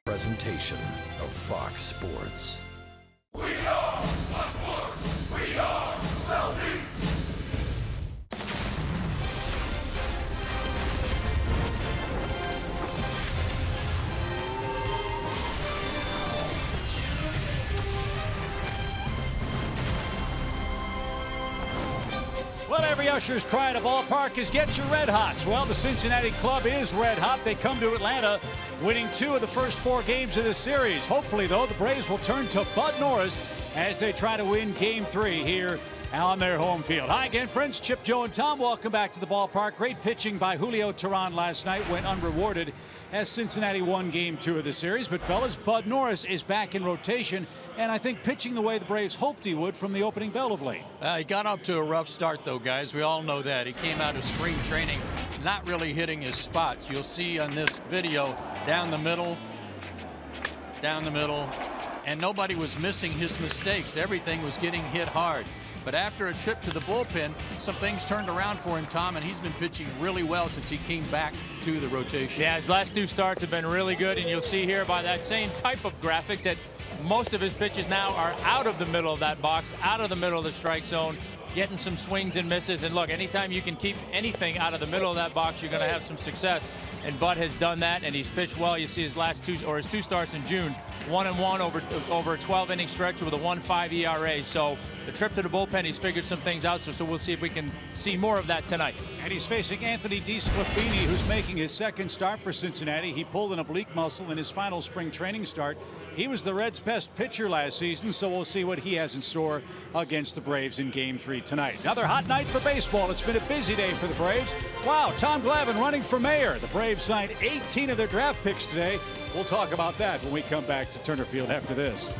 presentation of Fox Sports. We are Sports. We are Southeast. Well, every usher's cry at a ballpark is get your red hots. Well, the Cincinnati club is red hot. They come to Atlanta, winning 2 of the first 4 games of the series. Hopefully, though, the Braves will turn to Bud Norris as they try to win Game 3 here on their home field. Hi again, friends. Chip, Joe, and Tom. Welcome back to the ballpark. Great pitching by Julio Teheran last night went unrewarded as Cincinnati won Game 2 of the series. But, fellas, Bud Norris is back in rotation, and I think pitching the way the Braves hoped he would from the opening bell of late. He got off to a rough start, though, guys. We all know that. He came out of spring training not really hitting his spots. You'll see on this video down the middle, and nobody was missing his mistakes. Everything was getting hit hard. But after a trip to the bullpen, some things turned around for him, Tom, and he's been pitching really well since he came back to the rotation. Yeah, his last 2 starts have been really good, and you'll see here by that same type of graphic that most of his pitches now are out of the middle of that box, out of the middle of the strike zone, getting some swings and misses. And look, anytime you can keep anything out of the middle of that box, you're going to have some success. And Bud has done that, and he's pitched well. You see his last 2 starts in June, 1-1 over a 12-inning stretch with a 1.5 ERA. So the trip to the bullpen, he's figured some things out. So we'll see if we can see more of that tonight. And he's facing Anthony DeSclafani, who's making his 2nd start for Cincinnati. He pulled an oblique muscle in his final spring training start. He was the Reds' best pitcher last season, so we'll see what he has in store against the Braves in Game 3 tonight. Another hot night for baseball. It's been a busy day for the Braves. Wow, Tom Glavine running for mayor. The Braves signed 18 of their draft picks today. We'll talk about that when we come back to Turner Field after this.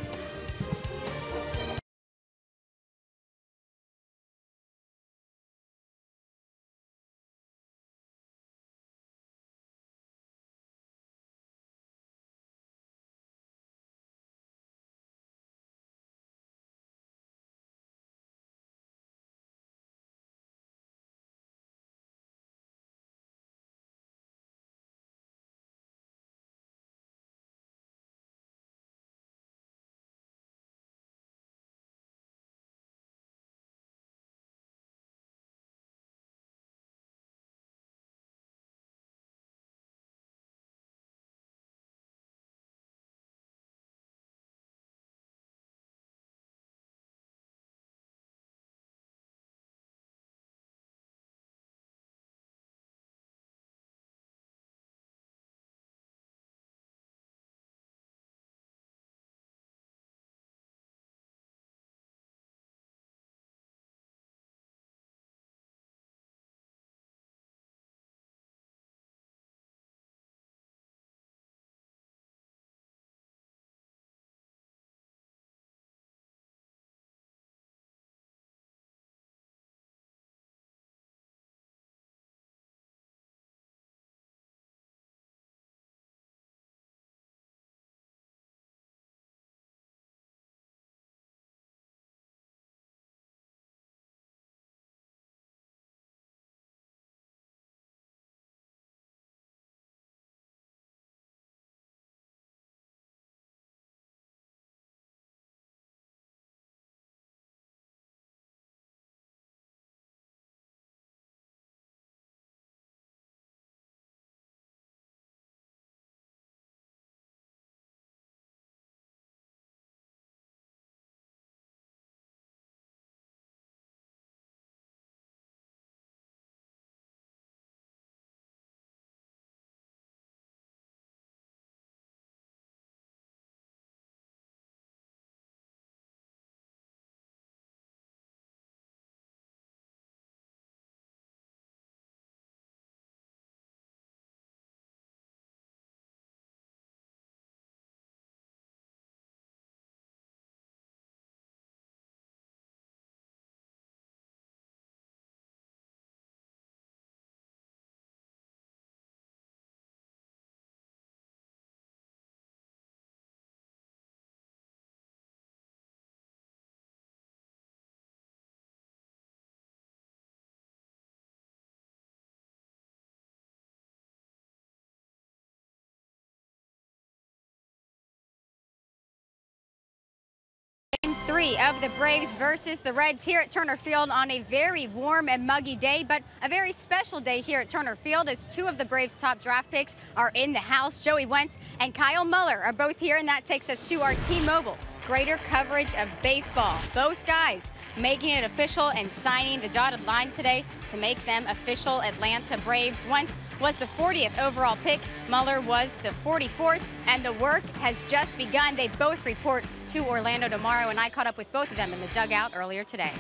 Game 3 of the Braves versus the Reds here at Turner Field on a very warm and muggy day, but a very special day here at Turner Field as two of the Braves' top draft picks are in the house. Joey Wentz and Kyle Muller are both here, and that takes us to our T-Mobile greater coverage of baseball. Both guys making it official and signing the dotted line today to make them official Atlanta Braves. Wentz was the 40th overall pick. Muller was the 44th, and the work has just begun. They both report to Orlando tomorrow, and I caught up with both of them in the dugout earlier today.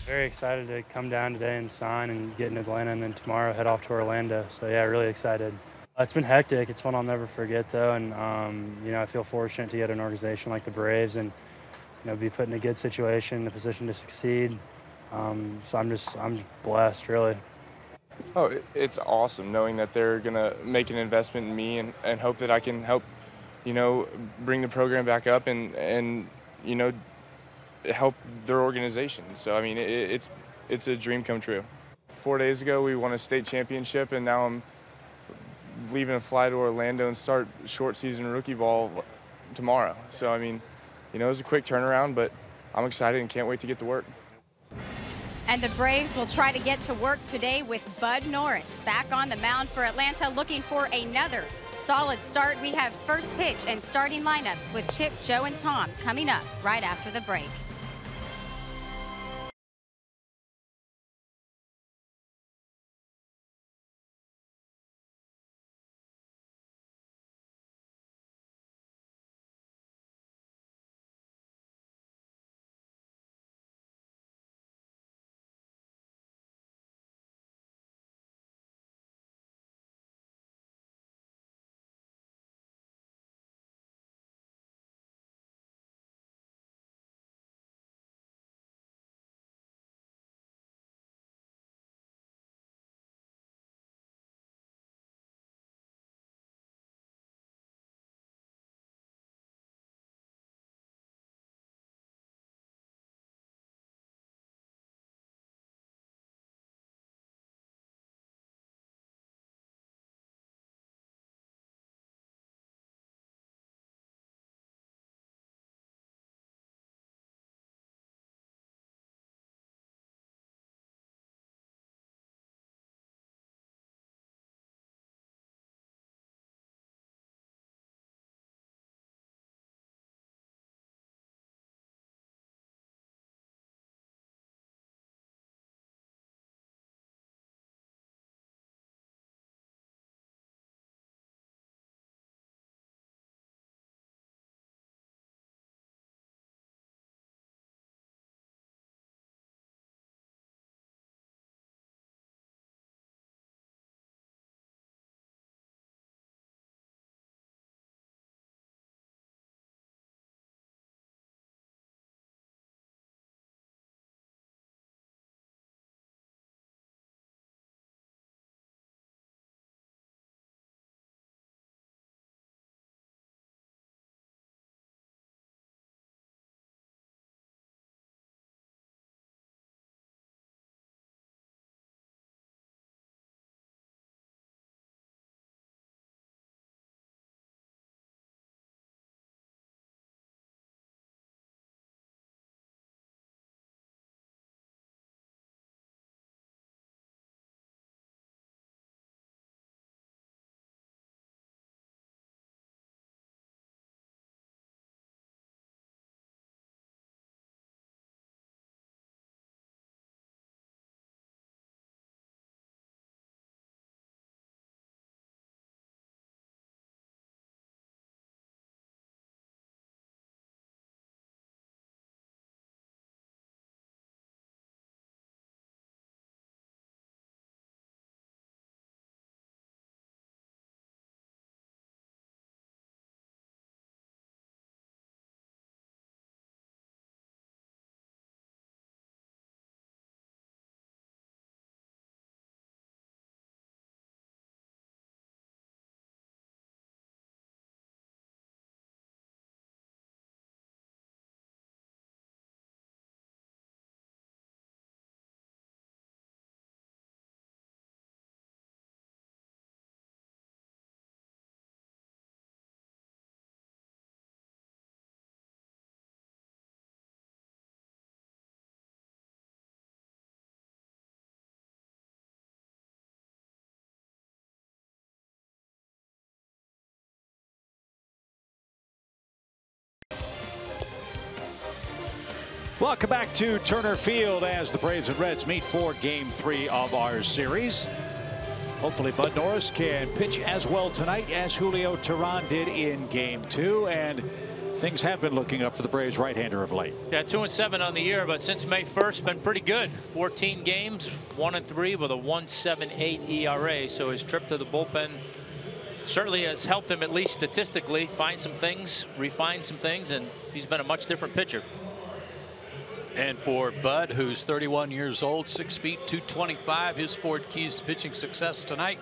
Very excited to come down today and sign and get in Atlanta, and then tomorrow head off to Orlando. So yeah, really excited. It's been hectic. It's one I'll never forget though, and you know, I feel fortunate to get an organization like the Braves and be put in a good situation, a position to succeed. So I'm blessed, really. Oh, it's awesome knowing that they're gonna make an investment in me and hope that I can help, bring the program back up and help their organization. So I mean, it's a dream come true. 4 days ago, we won a state championship, and now I'm leaving to fly to Orlando and start short season rookie ball tomorrow. So I mean, it was a quick turnaround, but I'm excited and can't wait to get to work. And the Braves will try to get to work today with Bud Norris back on the mound for Atlanta, looking for another solid start. We have first pitch and starting lineups with Chip, Joe, and Tom coming up right after the break. Welcome back to Turner Field as the Braves and Reds meet for Game 3 of our series. Hopefully Bud Norris can pitch as well tonight as Julio Teheran did in Game 2, and things have been looking up for the Braves right-hander of late. Yeah, 2-7 on the year, but since May 1st, been pretty good. 14 games, 1-3 with a 1.78 ERA. So his trip to the bullpen certainly has helped him, at least statistically, find some things, refine some things, and he's been a much different pitcher. And for Bud, who's 31 years old, 6 feet 225, his 4 keys to pitching success tonight.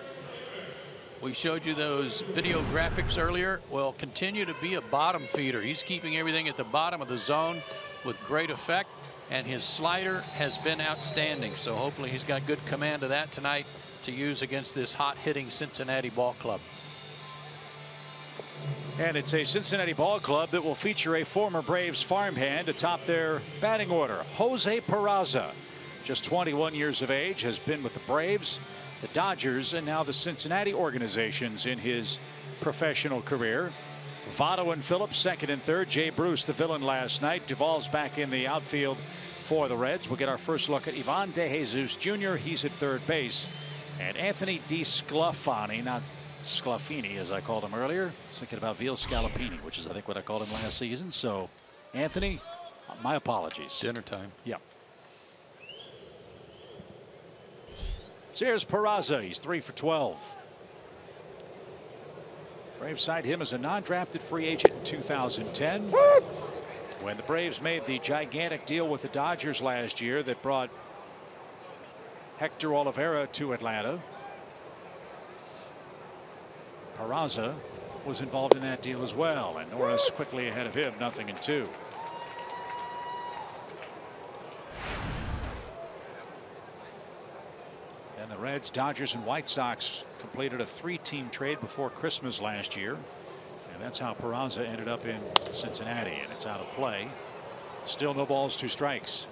We showed you those video graphics earlier. Well, continue to be a bottom feeder. He's keeping everything at the bottom of the zone with great effect, and his slider has been outstanding. So hopefully he's got good command of that tonight to use against this hot hitting Cincinnati ball club. And it's a Cincinnati ball club that will feature a former Braves farmhand atop their batting order. Jose Peraza, just 21 years of age, has been with the Braves, the Dodgers, and now the Cincinnati organizations in his professional career. Votto and Phillips second and third. Jay Bruce the villain last night. Duvall's back in the outfield for the Reds. We'll get our first look at Ivan De Jesus Jr. He's at third base. And Anthony DeSclafani, not Sclafini as I called him earlier. I was thinking about Veal Scalapini, which is I think what I called him last season. So Anthony, my apologies. Dinner time. Yeah. So here's Peraza. He's 3 for 12. Braves signed him as a non-drafted free agent in 2010 when the Braves made the gigantic deal with the Dodgers last year that brought Hector Oliveira to Atlanta. Peraza was involved in that deal as well, and Norris quickly ahead of him, 0-2. And the Reds, Dodgers, and White Sox completed a 3-team trade before Christmas last year, and that's how Peraza ended up in Cincinnati, and it's out of play. Still no balls, 2 strikes.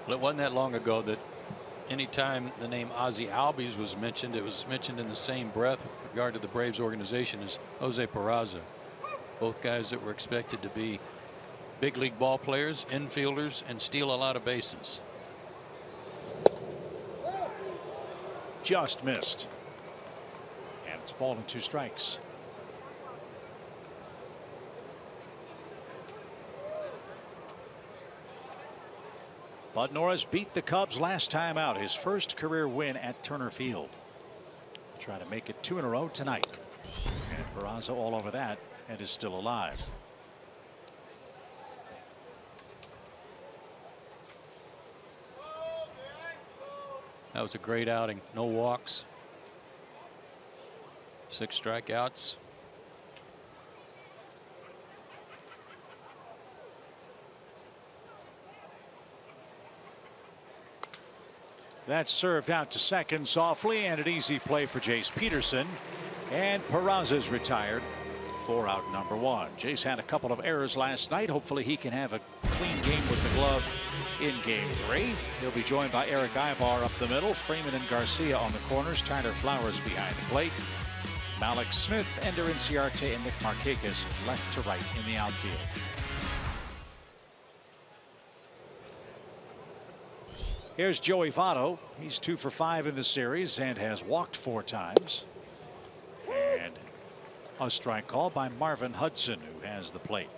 Well, it wasn't that long ago that anytime the name Ozzie Albies was mentioned, it was mentioned in the same breath with regard to the Braves organization as Jose Peraza. Both guys that were expected to be big league ball players, infielders, and steal a lot of bases. Just missed. And it's a ball and 2 strikes. Bud Norris beat the Cubs last time out, his first career win at Turner Field. Try to make it 2 in a row tonight. And Peraza all over that and is still alive. That was a great outing. No walks. 6 strikeouts. That's served out to second softly, and an easy play for Jace Peterson. And Peraza's retired for out number 1. Jace had a couple of errors last night. Hopefully he can have a clean game with the glove in Game 3. He'll be joined by Eric Ibar up the middle, Freeman and Garcia on the corners, Tyler Flowers behind the plate, Malik Smith, Ender Inciarte, and Nick Markakis left to right in the outfield. Here's Joey Votto. He's 2 for 5 in the series and has walked 4 times. And a strike call by Marvin Hudson, who has the plate.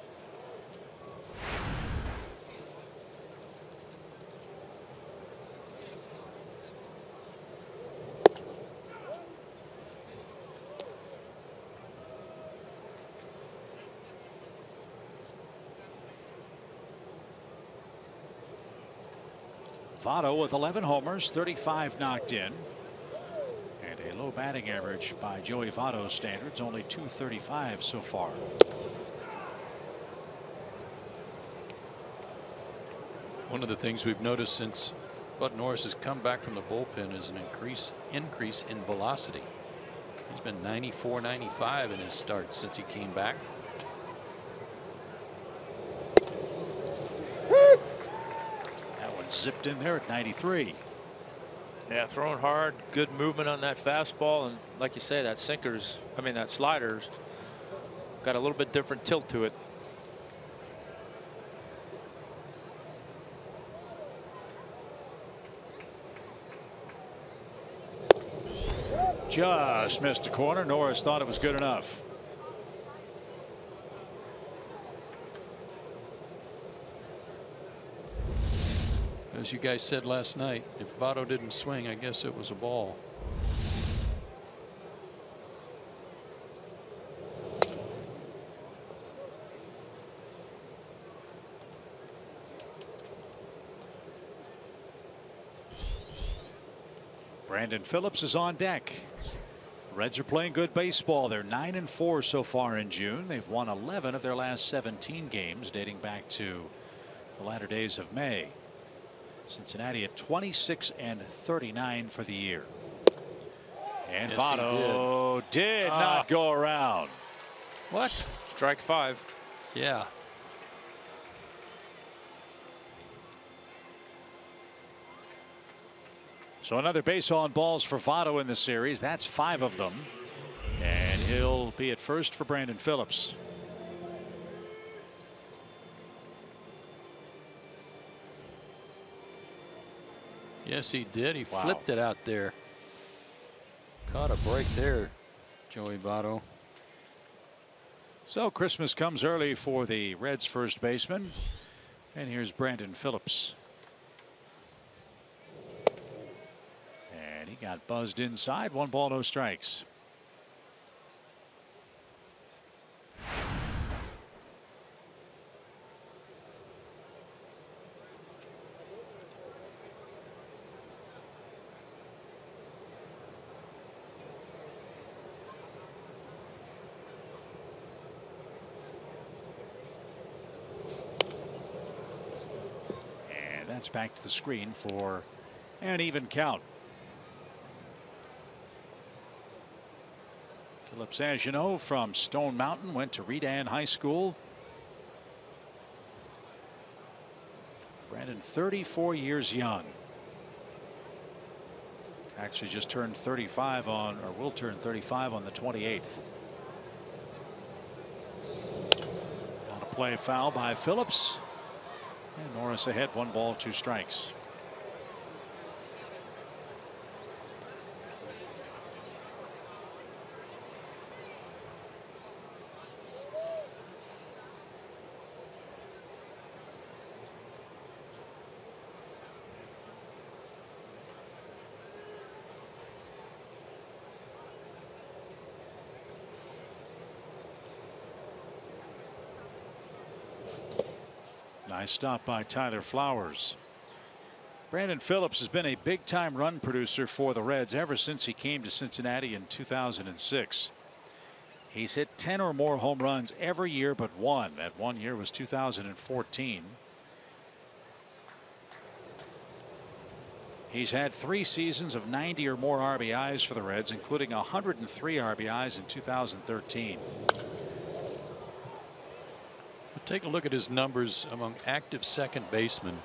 Votto with 11 homers, 35 knocked in, and a low batting average by Joey Votto's standards, only .235 so far. One of the things we've noticed since Bud Norris has come back from the bullpen is an increase in velocity. He's been 94, 95 in his starts since he came back. Zipped in there at 93. Yeah, throwing hard, good movement on that fastball, and like you say, that that slider's got a little bit different tilt to it. Just missed a corner. Norris thought it was good enough. As you guys said last night, if Votto didn't swing, I guess it was a ball. Brandon Phillips is on deck. The Reds are playing good baseball. They're 9-4 so far in June. They've won 11 of their last 17 games dating back to the latter days of May. Cincinnati at 26-39 for the year. And yes, Votto did not go around. What? Strike 5. Yeah. So another base on balls for Votto in the series. That's 5 of them. And he'll be at first for Brandon Phillips. Yes, he did. He flipped it out there. Caught a break there, Joey Votto. So Christmas comes early for the Reds first baseman. And here's Brandon Phillips. And he got buzzed inside. 1 ball, no strikes. Back to the screen for an even count. Phillips, as you know, from Stone Mountain, went to Redan High School. Brandon, 34 years young. Actually just turned 35 on, or will turn 35 on the 28th. On a play foul by Phillips. And Norris ahead, 1 ball, 2 strikes. Nice stop by Tyler Flowers. Brandon Phillips has been a big time run producer for the Reds ever since he came to Cincinnati in 2006. He's hit 10 or more home runs every year but one. That one year was 2014. He's had 3 seasons of 90 or more RBIs for the Reds, including 103 RBIs in 2013. Take a look at his numbers among active second basemen.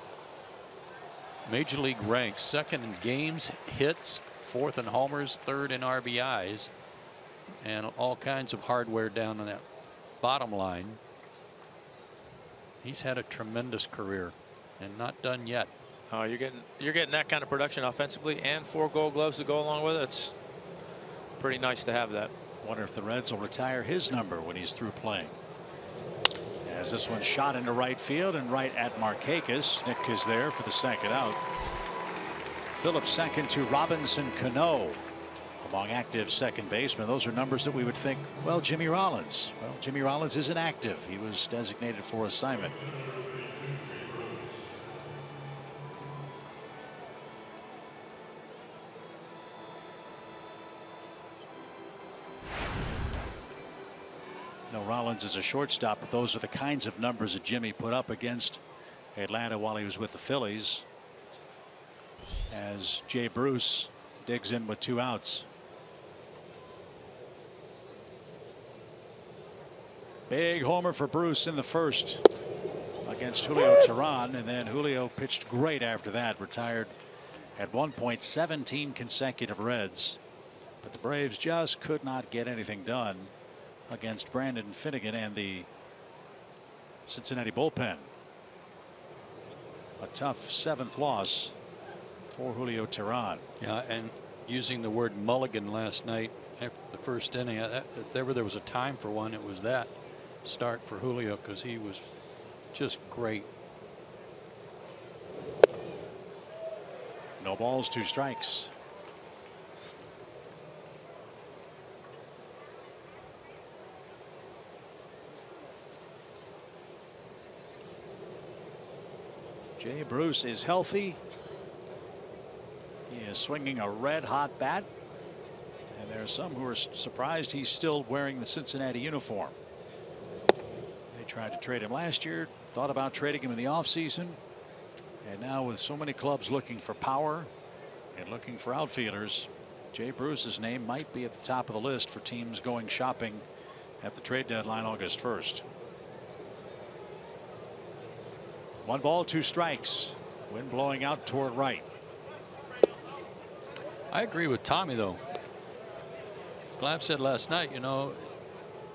Major League ranks: 2nd in games, hits, 4th in homers, 3rd in RBIs, and all kinds of hardware down on that bottom line. He's had a tremendous career and not done yet. Oh, you're getting that kind of production offensively and 4 Gold Gloves to go along with it. It's pretty nice to have that. Wonder if the Reds will retire his number when he's through playing. As this one shot into right field and right at Markakis. Nick is there for the second out. Phillips second to Robinson Cano among active second basemen. Those are numbers that we would think, well, Jimmy Rollins. Well, Jimmy Rollins isn't active. He was designated for assignment. Rollins is a shortstop, but those are the kinds of numbers that Jimmy put up against Atlanta while he was with the Phillies. As Jay Bruce digs in with 2 outs. Big homer for Bruce in the first against Julio Teheran, and then Julio pitched great after that. Retired at one point 17 consecutive Reds, but the Braves just could not get anything done against Brandon Finnegan and the Cincinnati bullpen. A tough 7th loss for Julio Teheran. Yeah, and using the word mulligan last night after the first inning. If there was a time for one, it was that start for Julio, because he was just great. No balls, 2 strikes. Jay Bruce is healthy. He is swinging a red-hot bat. And there are some who are surprised he's still wearing the Cincinnati uniform. They tried to trade him last year, thought about trading him in the offseason. And now with so many clubs looking for power and looking for outfielders, Jay Bruce's name might be at the top of the list for teams going shopping at the trade deadline August 1st. 1 ball, 2 strikes. Wind blowing out toward right. I agree with Tommy, though. Glab said last night, you know,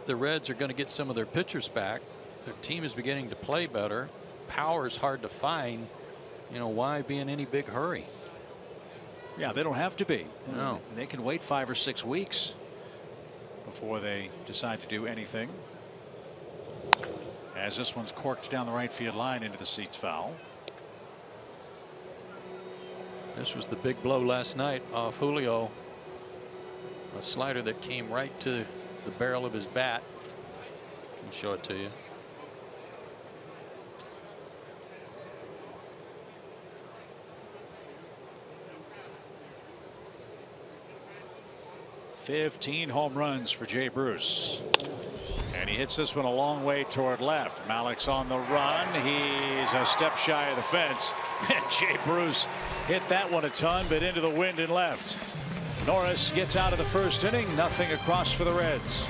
the Reds are going to get some of their pitchers back. Their team is beginning to play better. Power is hard to find. You know, why be in any big hurry? Yeah, they don't have to be. No. They can wait 5 or 6 weeks before they decide to do anything. As this one's corked down the right field line into the seats foul. This was the big blow last night off Julio. A slider that came right to the barrel of his bat. I'll show it to you. "15 home runs for Jay Bruce. And he hits this one a long way toward left. Malik's on the run. He's a step shy of the fence. And Jay Bruce hit that one a ton, but into the wind and left. Norris gets out of the first inning. Nothing across for the Reds.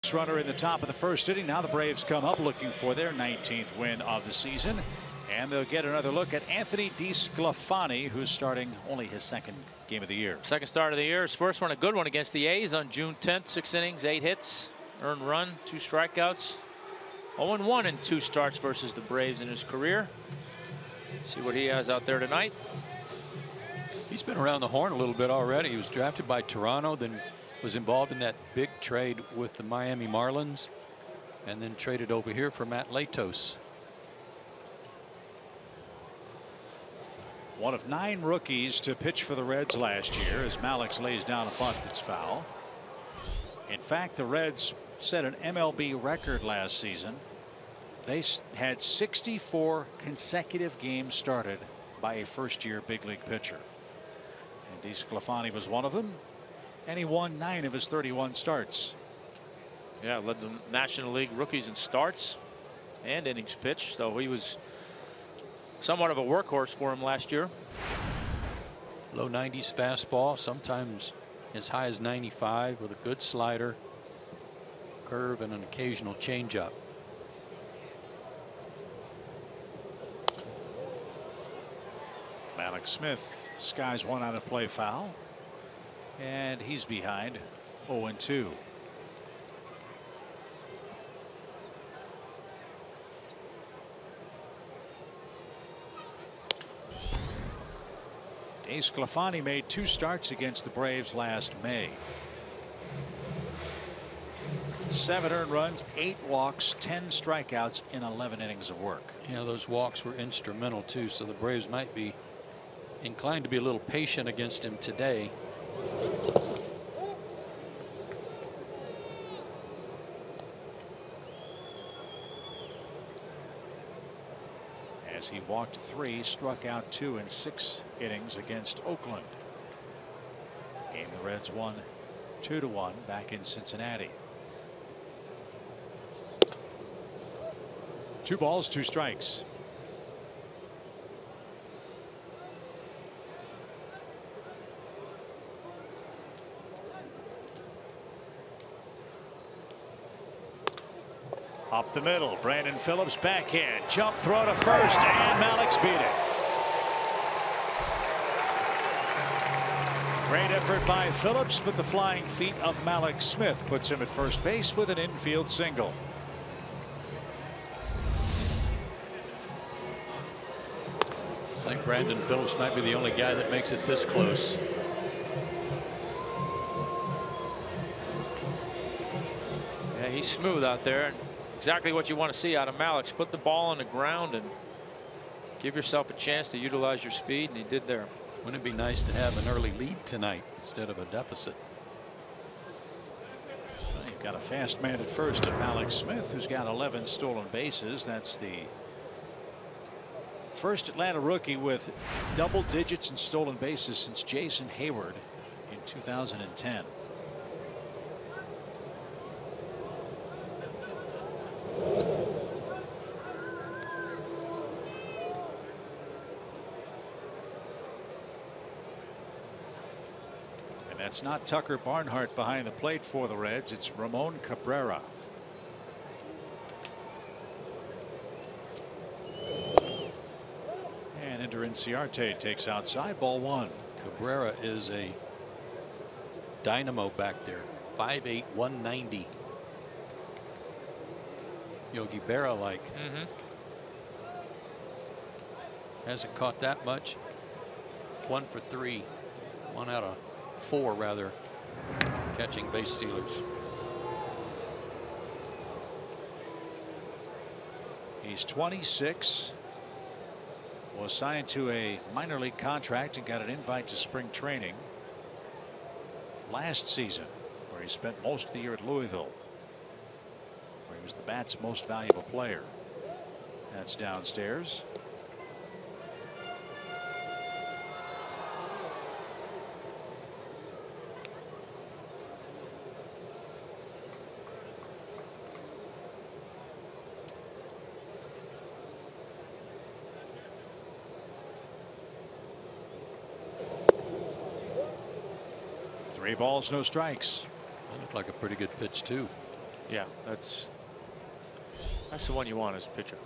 Base runner in the top of the first inning. Now the Braves come up looking for their 19th win of the season. And they'll get another look at Anthony DeSclafani, who's starting only his 2nd game of the year. Second start of the year. His first one, a good one against the A's on June 10th. 6 innings, 8 hits, earned run, 2 strikeouts. 0-1 in 2 starts versus the Braves in his career. See what he has out there tonight. He's been around the horn a little bit already. He was drafted by Toronto, then was involved in that big trade with the Miami Marlins, and then traded over here for Matt Latos. One of 9 rookies to pitch for the Reds last year as Malik lays down a bunt that's foul. In fact, the Reds set an MLB record last season. They had 64 consecutive games started by a first-year big league pitcher. And DeSclafani was one of them. And he won 9 of his 31 starts. Yeah, led the National League rookies in starts and innings pitched. So he was somewhat of a workhorse for him last year. Low 90s fastball, sometimes as high as 95 with a good slider. curve and an occasional changeup. Alex Smith skies one out of play foul, and he's behind 0-2. Sclafani made 2 starts against the Braves last May. 7 earned runs, 8 walks, 10 strikeouts in 11 innings of work. Yeah, those walks were instrumental too, so the Braves might be inclined to be a little patient against him today. As he walked 3, struck out 2 in 6 innings against Oakland. Game the Reds won 2-1 back in Cincinnati. 2 balls, 2 strikes. Up the middle, Brandon Phillips backhand, jump throw to first, and Malik's beat it. Great effort by Phillips, but the flying feet of Malik Smith puts him at first base with an infield single. I think Brandon Phillips might be the only guy that makes it this close. Yeah, he's smooth out there. Exactly what you want to see out of Malik. Put the ball on the ground and give yourself a chance to utilize your speed, and he did there. Wouldn't it be nice to have an early lead tonight instead of a deficit? Well, you've got a fast man at first at Malik Smith, who's got 11 stolen bases. That's the first Atlanta rookie with double digits in stolen bases since Jason Hayward in 2010. It's not Tucker Barnhart behind the plate for the Reds. It's Ramon Cabrera. And Ender Inciarte takes outside, ball 1. Cabrera is a dynamo back there. 5'8", 190. Yogi Berra like. Hasn't caught that much. 1 for 3. 1 out of 4 rather, catching base stealers. He's 26. Was signed to a minor league contract and got an invite to spring training last season, where he spent most of the year at Louisville, where he was the Bats' most valuable player. That's downstairs. Three balls, no strikes. That looked like a pretty good pitch too. Yeah, that's the one you want as a pitcher.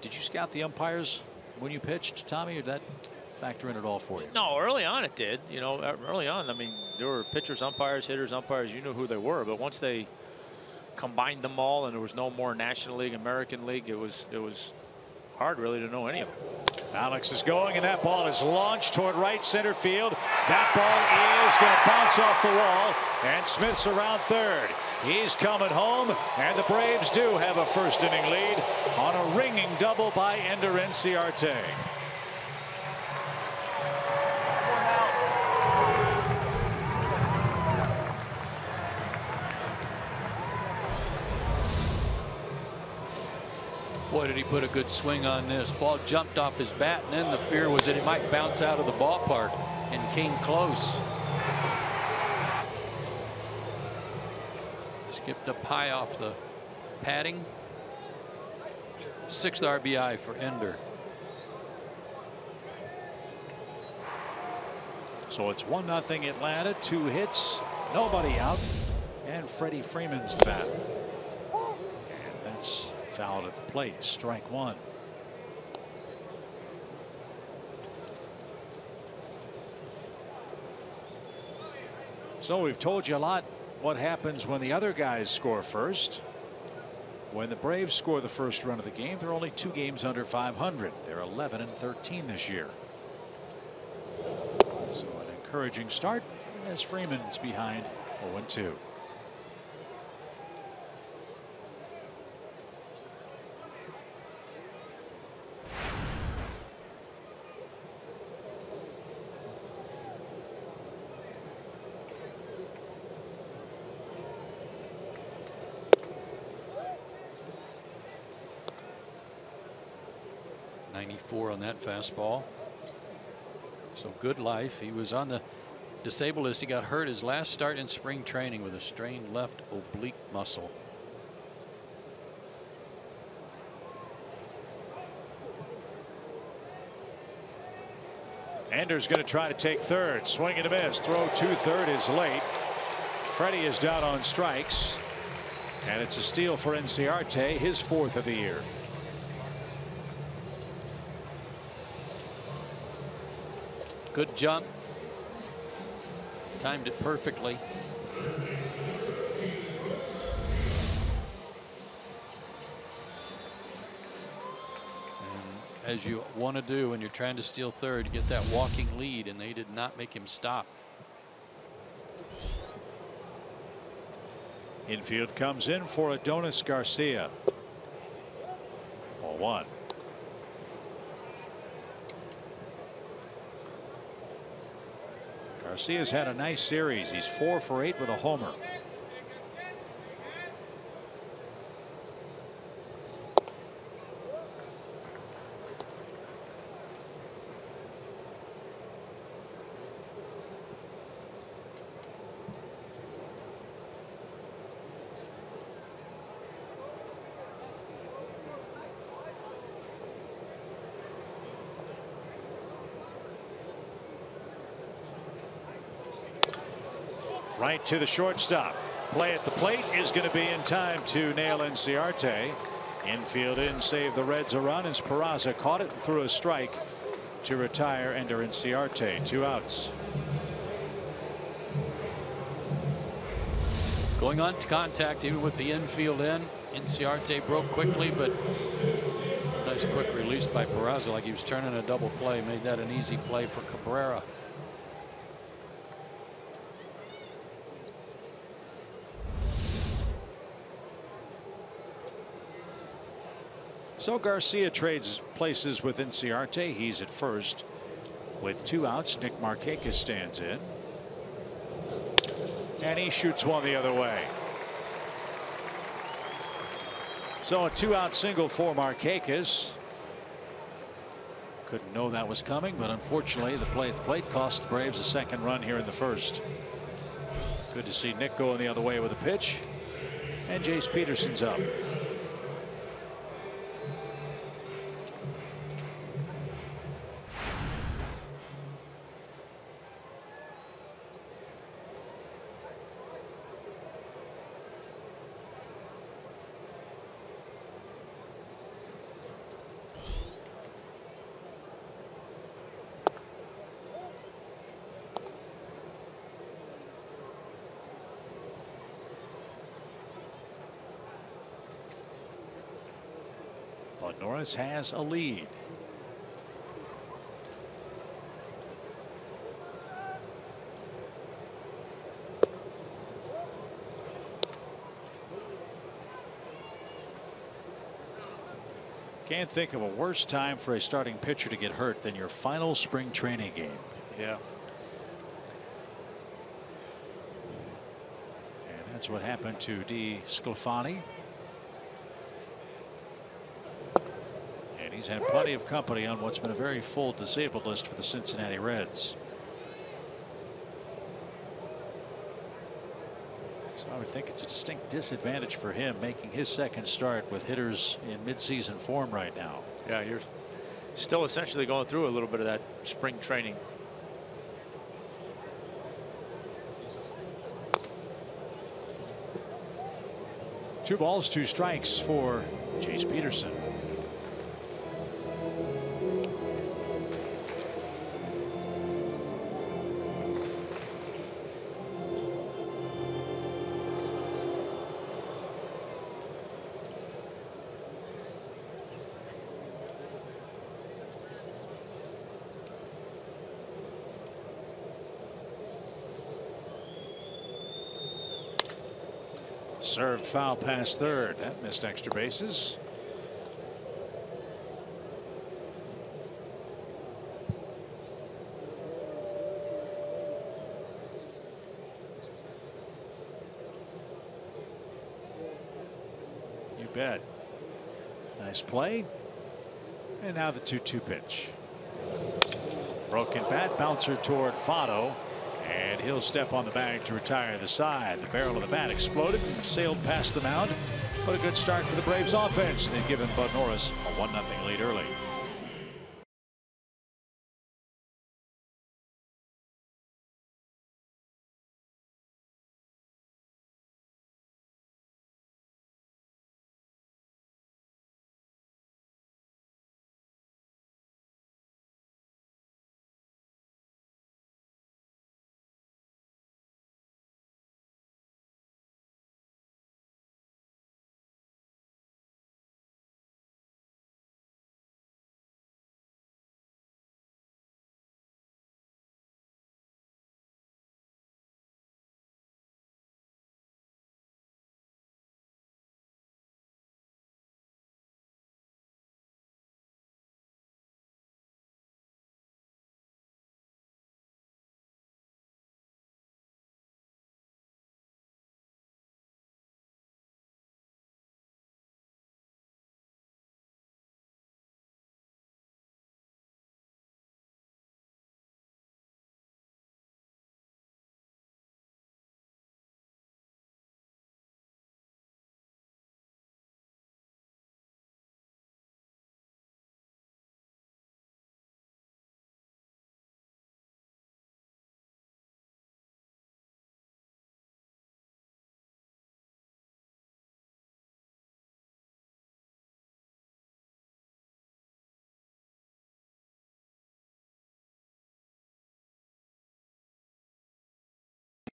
Did you scout the umpires when you pitched, Tommy, or did that factor in at all for you? No, early on it did. You know, early on, I mean, there were pitchers, umpires, hitters, umpires. You knew who they were, but once they combined them all and there was no more National League, American League, it was hard really to know any of them. Alex is going, and that ball is launched toward right center field. That ball is going to bounce off the wall, and Smith's around third. He's coming home, and the Braves do have a first inning lead on a ringing double by Ender Inciarte. Boy, did he put a good swing on this. Ball jumped off his bat, and then the fear was that it might bounce out of the ballpark, and came close. Skipped up high off the padding. 6th RBI for Ender. So it's 1-0 Atlanta. 2 hits, nobody out, and Freddie Freeman's the batter. And that's fouled at the plate. Strike 1. So we've told you a lot what happens when the other guys score first. When the Braves score the first run of the game, they're only 2 games under 500. They're 11-13 this year. So an encouraging start as Freeman's behind 0-2. On that fastball. So good life. He was on the disabled list. He got hurt his last start in spring training with a strained left oblique muscle. Ender's going to try to take third. Swing and a miss. Throw to third is late. Freddie is down on strikes. And it's a steal for Inciarte, his 4th of the year. Good jump. Timed it perfectly. And as you want to do when you're trying to steal third, you get that walking lead, and they did not make him stop. Infield comes in for Adonis Garcia. Ball 1. Garcia's had a nice series. He's 4 for 8 with a homer. Right to the shortstop. Play at the plate is going to be in time to nail Inciarte. Infield in, save the Reds a run as Peraza caught it and threw a strike to retire Ender Inciarte. 2 outs. Going on to contact even with the infield in. Inciarte broke quickly, but nice quick release by Peraza, like he was turning a double play. Made that an easy play for Cabrera. So Garcia trades places with Inciarte. He's at first with 2 outs. Nick Markakis stands in, and he shoots one the other way. So a 2-out single for Markakis. Couldn't know that was coming, but unfortunately the play at the plate cost the Braves a 2nd run here in the 1st. Good to see Nick going the other way with a pitch, and Jace Peterson's up. Norris has a lead. Can't think of a worse time for a starting pitcher to get hurt than your final spring training game. Yeah. And that's what happened to DeSclafani. He's had plenty of company on what's been a very full disabled list for the Cincinnati Reds. So I would think it's a distinct disadvantage for him making his second start with hitters in midseason form right now. Yeah, you're still essentially going through a little bit of that spring training. Two balls, two strikes for Chase Peterson. Served foul past third. That missed extra bases. You bet. Nice play. And now the 2-2 pitch. Broken bat, bouncer toward Fado. And he'll step on the bag to retire the side. The barrel of the bat exploded and sailed past the mound. But a good start for the Braves offense. They've given Bud Norris a 1-0 lead early.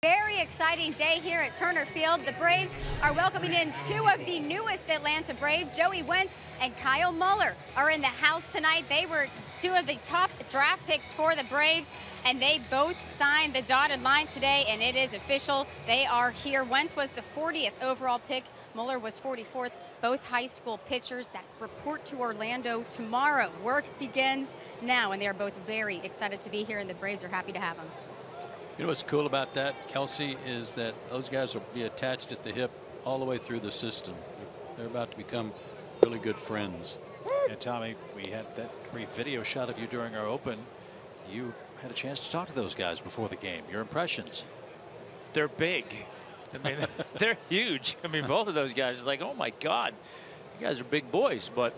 Very exciting day here at Turner Field. The Braves are welcoming in two of the newest Atlanta Braves. Joey Wentz and Kyle Muller are in the house tonight. They were two of the top draft picks for the Braves, and they both signed the dotted line today, and it is official. They are here. Wentz was the 40th overall pick. Muller was 44th. Both high school pitchers that report to Orlando tomorrow. Work begins now, and they are both very excited to be here, and the Braves are happy to have them. You know what's cool about that, Kelsey, is that those guys will be attached at the hip all the way through the system. They're about to become really good friends. And Tommy, we had that brief video shot of you during our open. You had a chance to talk to those guys before the game. Your impressions? They're big. I mean, they're huge. I mean, both of those guys is like, oh my God, you guys are big boys. But,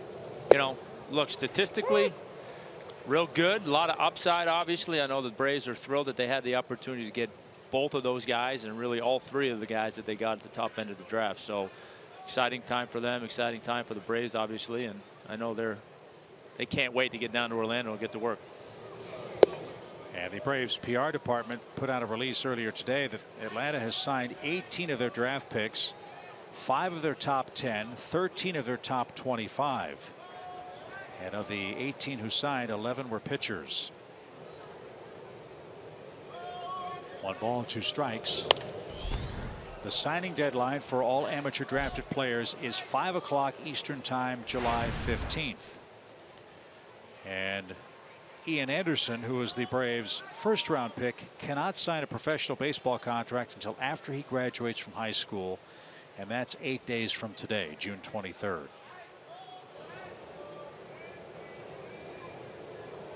you know, look, statistically, real good. A lot of upside, obviously. I know the Braves are thrilled that they had the opportunity to get both of those guys and really all three of the guys that they got at the top end of the draft. So exciting time for them, exciting time for the Braves, obviously. And I know they can't wait to get down to Orlando and get to work. And the Braves PR department put out a release earlier today that Atlanta has signed 18 of their draft picks, 5 of their top 10, 13 of their top 25. And of the 18 who signed, 11 were pitchers. 1 ball, 2 strikes. The signing deadline for all amateur drafted players is 5 o'clock Eastern Time, July 15th. And Ian Anderson, who was the Braves' first-round pick, cannot sign a professional baseball contract until after he graduates from high school, and that's 8 days from today, June 23rd.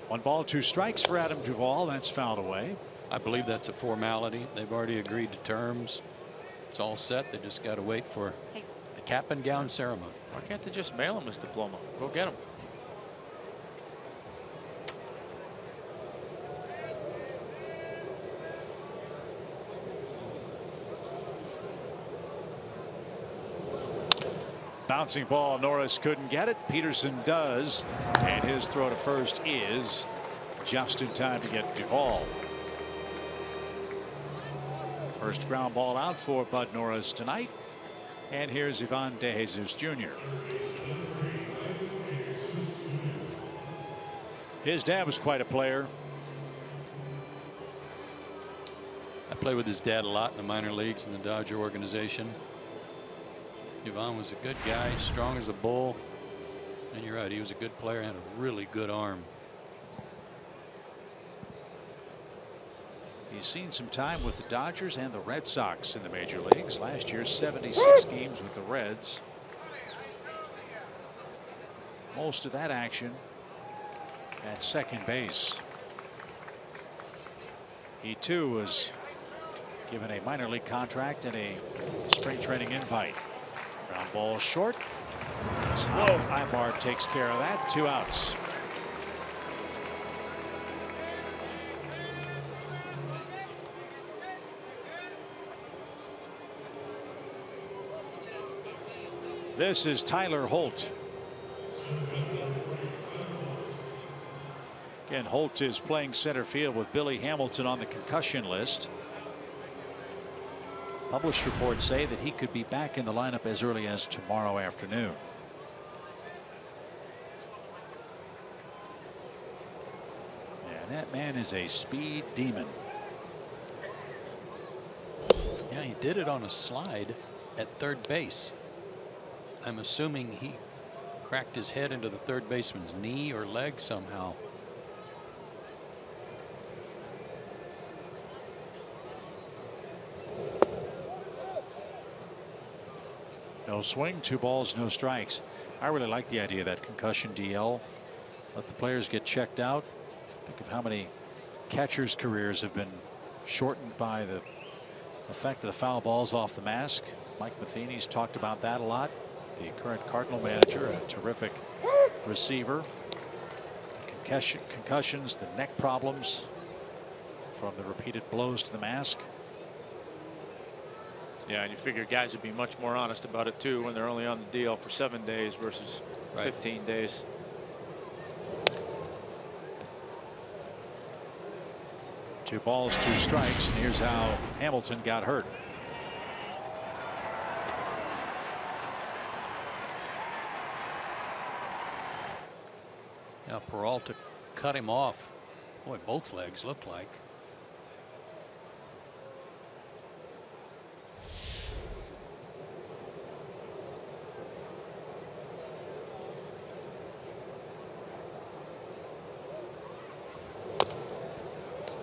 1 ball, 2 strikes for Adam Duvall. That's fouled away. I believe that's a formality. They've already agreed to terms. It's all set. They just got to wait for the cap and gown ceremony. Why can't they just mail him his diploma? Go get him. Bouncing ball. Norris couldn't get it. Peterson does. And his throw to first is just in time to get Duvall. First ground ball out for Bud Norris tonight. And here's Ivan De Jesus Jr. His dad was quite a player. I played with his dad a lot in the minor leagues in the Dodger organization. Ivan was a good guy, strong as a bull. And you're right, he was a good player, had a really good arm. He's seen some time with the Dodgers and the Red Sox in the major leagues. Last year, 76 games with the Reds. Most of that action at second base. He too was given a minor league contract and a spring training invite. Ground ball short. So Ibar takes care of that. 2 outs. This is Tyler Holt. Again, Holt is playing center field with Billy Hamilton on the concussion list. Published reports say that he could be back in the lineup as early as tomorrow afternoon. And that man is a speed demon. Yeah, he did it on a slide at third base. I'm assuming he cracked his head into the third baseman's knee or leg somehow. No swing, 2 balls, no strikes. I really like the idea of that concussion DL. Let the players get checked out. Think of how many catchers' careers have been shortened by the effect of the foul balls off the mask. Mike Matheny's talked about that a lot. The current Cardinal manager, a terrific receiver. Concussions, the neck problems from the repeated blows to the mask. Yeah, and you figure guys would be much more honest about it too when they're only on the DL for 7 days versus 15 days. Two balls, 2 strikes, and here's how Hamilton got hurt. Yeah, Peralta cut him off. Boy, both legs looked like.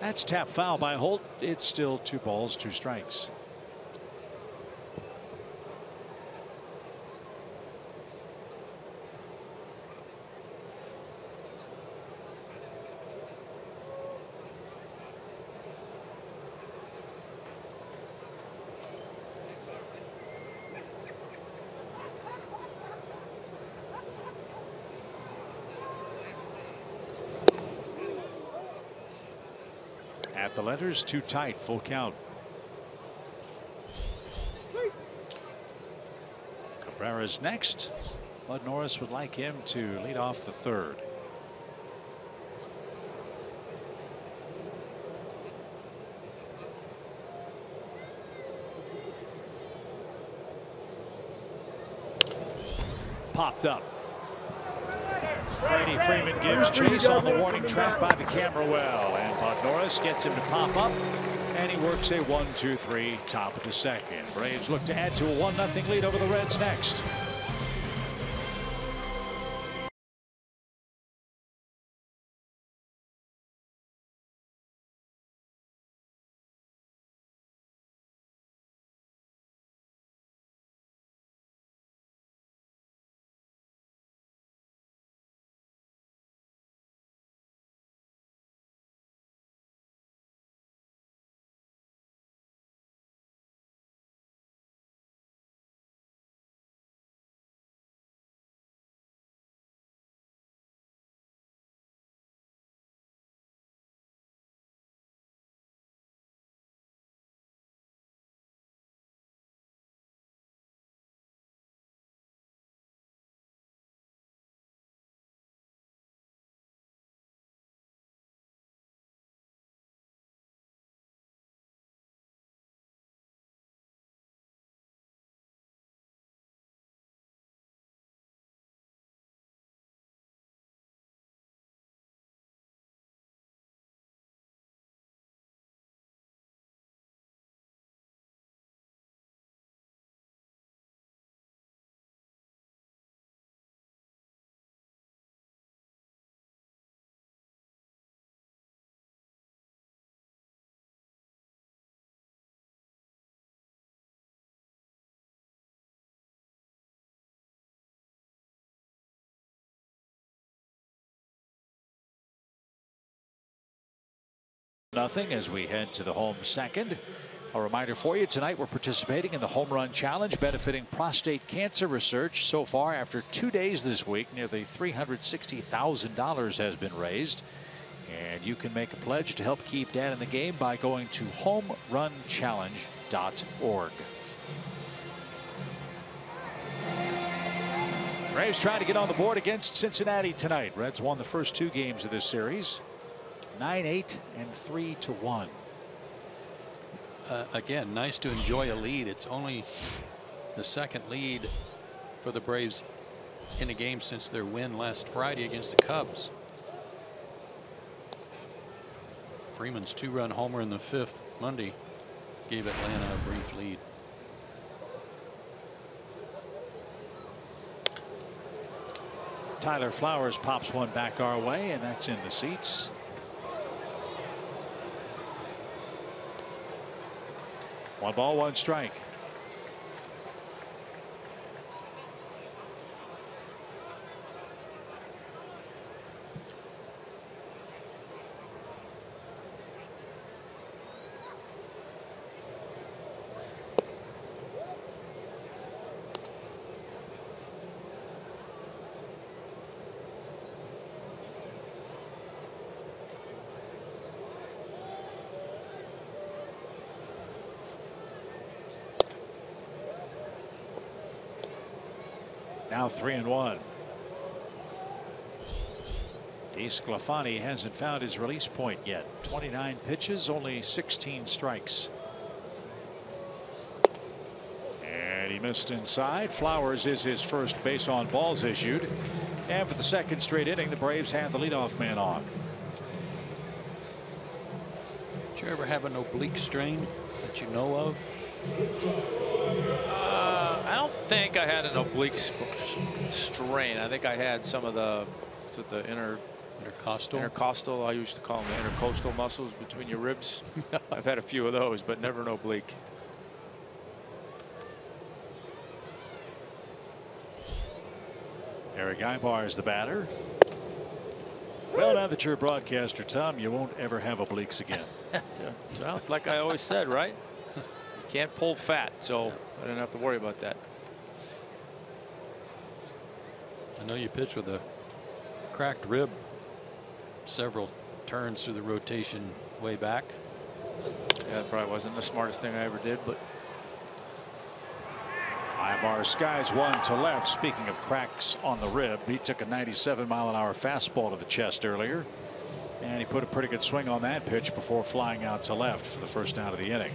That's tap foul by Holt. It's still 2 balls, 2 strikes. At the letters, too tight, full count. Cabrera's next. Bud Norris would like him to lead off the 3rd. Popped up. Freddie Freeman gives chase on the warning track by the camera well, and Bud Norris gets him to pop up, and he works a 1-2-3 top of the 2nd. Braves look to add to a 1-0 lead over the Reds next. Nothing as we head to the home second. A reminder for you tonight, we're participating in the Home Run Challenge benefiting prostate cancer research. So far, after 2 days this week, nearly $360,000 has been raised. And you can make a pledge to help keep Dad in the game by going to homerunchallenge.org. Braves trying to get on the board against Cincinnati tonight. Reds won the first 2 games of this series. 9-8 and 3-1. Again, nice to enjoy a lead. It's only the second lead for the Braves in a game since their win last Friday against the Cubs. Freeman's 2-run homer in the 5th Monday gave Atlanta a brief lead. Tyler Flowers pops one back our way, and that's in the seats. One ball, one strike. Now 3-1. DeSclafani hasn't found his release point yet. 29 pitches, only 16 strikes. And he missed inside. Flowers is his first base on balls issued. And for the second straight inning, the Braves have the leadoff man on. Did you ever have an oblique strain that you know of? I don't think I had an oblique strain. I think I had some of the intercostal. I used to call them the intercostal muscles between your ribs. I've had a few of those, but never an oblique. Eric Ibar is the batter. Well, now that you're a broadcaster, Tom, you won't ever have obliques again. Well, it's like I always said, right? You can't pull fat, so I didn't have to worry about that. I know you pitched with a cracked rib several turns through the rotation way back. Yeah, it probably wasn't the smartest thing I ever did, but Ibar skies one to left. Speaking of cracks on the rib, he took a 97-mile-an-hour fastball to the chest earlier, and he put a pretty good swing on that pitch before flying out to left for the first out of the inning.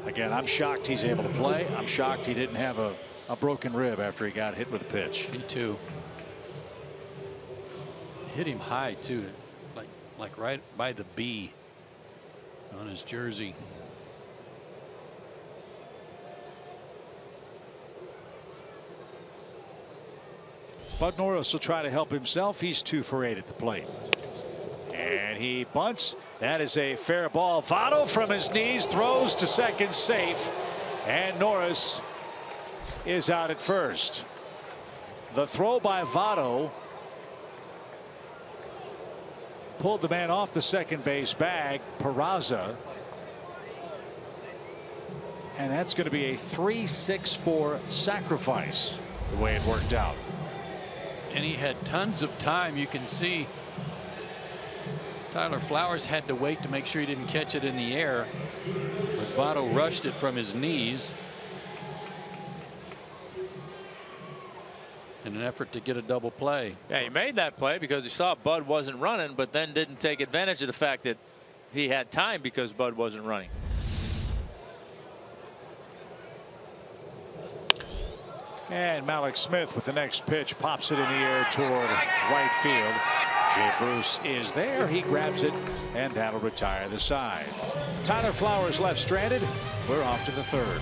Again, I'm shocked he's able to play. I'm shocked he didn't have a broken rib after he got hit with a pitch. Me too. Hit him high too, like right by the B on his jersey. Bud Norris will try to help himself. He's 2 for 8 at the plate. And he bunts. That is a fair ball. Votto from his knees throws to second safe. And Norris is out at first. The throw by Votto pulled the man off the second base bag, Peraza. And that's going to be a 3-6-4 sacrifice the way it worked out. And he had tons of time. You can see Tyler Flowers had to wait to make sure he didn't catch it in the air. But Votto rushed it from his knees in an effort to get a double play. yeah, he made that play because he saw Bud wasn't running, but then didn't take advantage of the fact that he had time because Bud wasn't running. And Malik Smith with the next pitch pops it in the air toward right field. Jay Bruce is there. He grabs it, and that'll retire the side. Tyler Flowers left stranded. We're off to the third.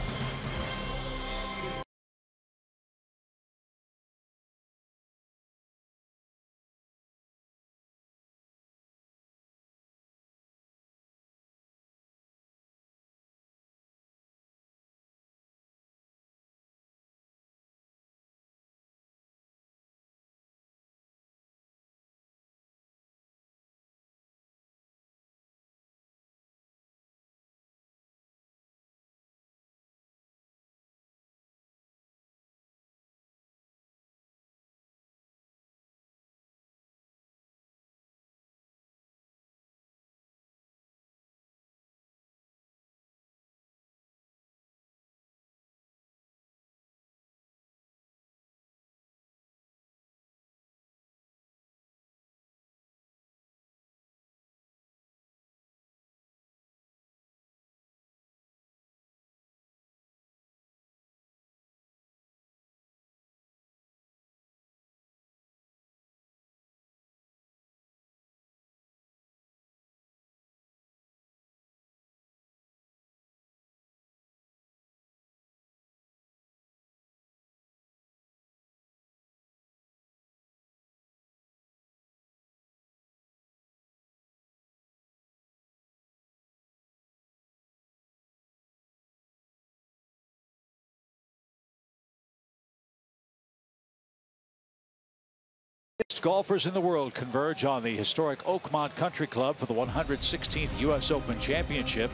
Golfers in the world converge on the historic Oakmont Country Club for the 116th U.S. Open Championship.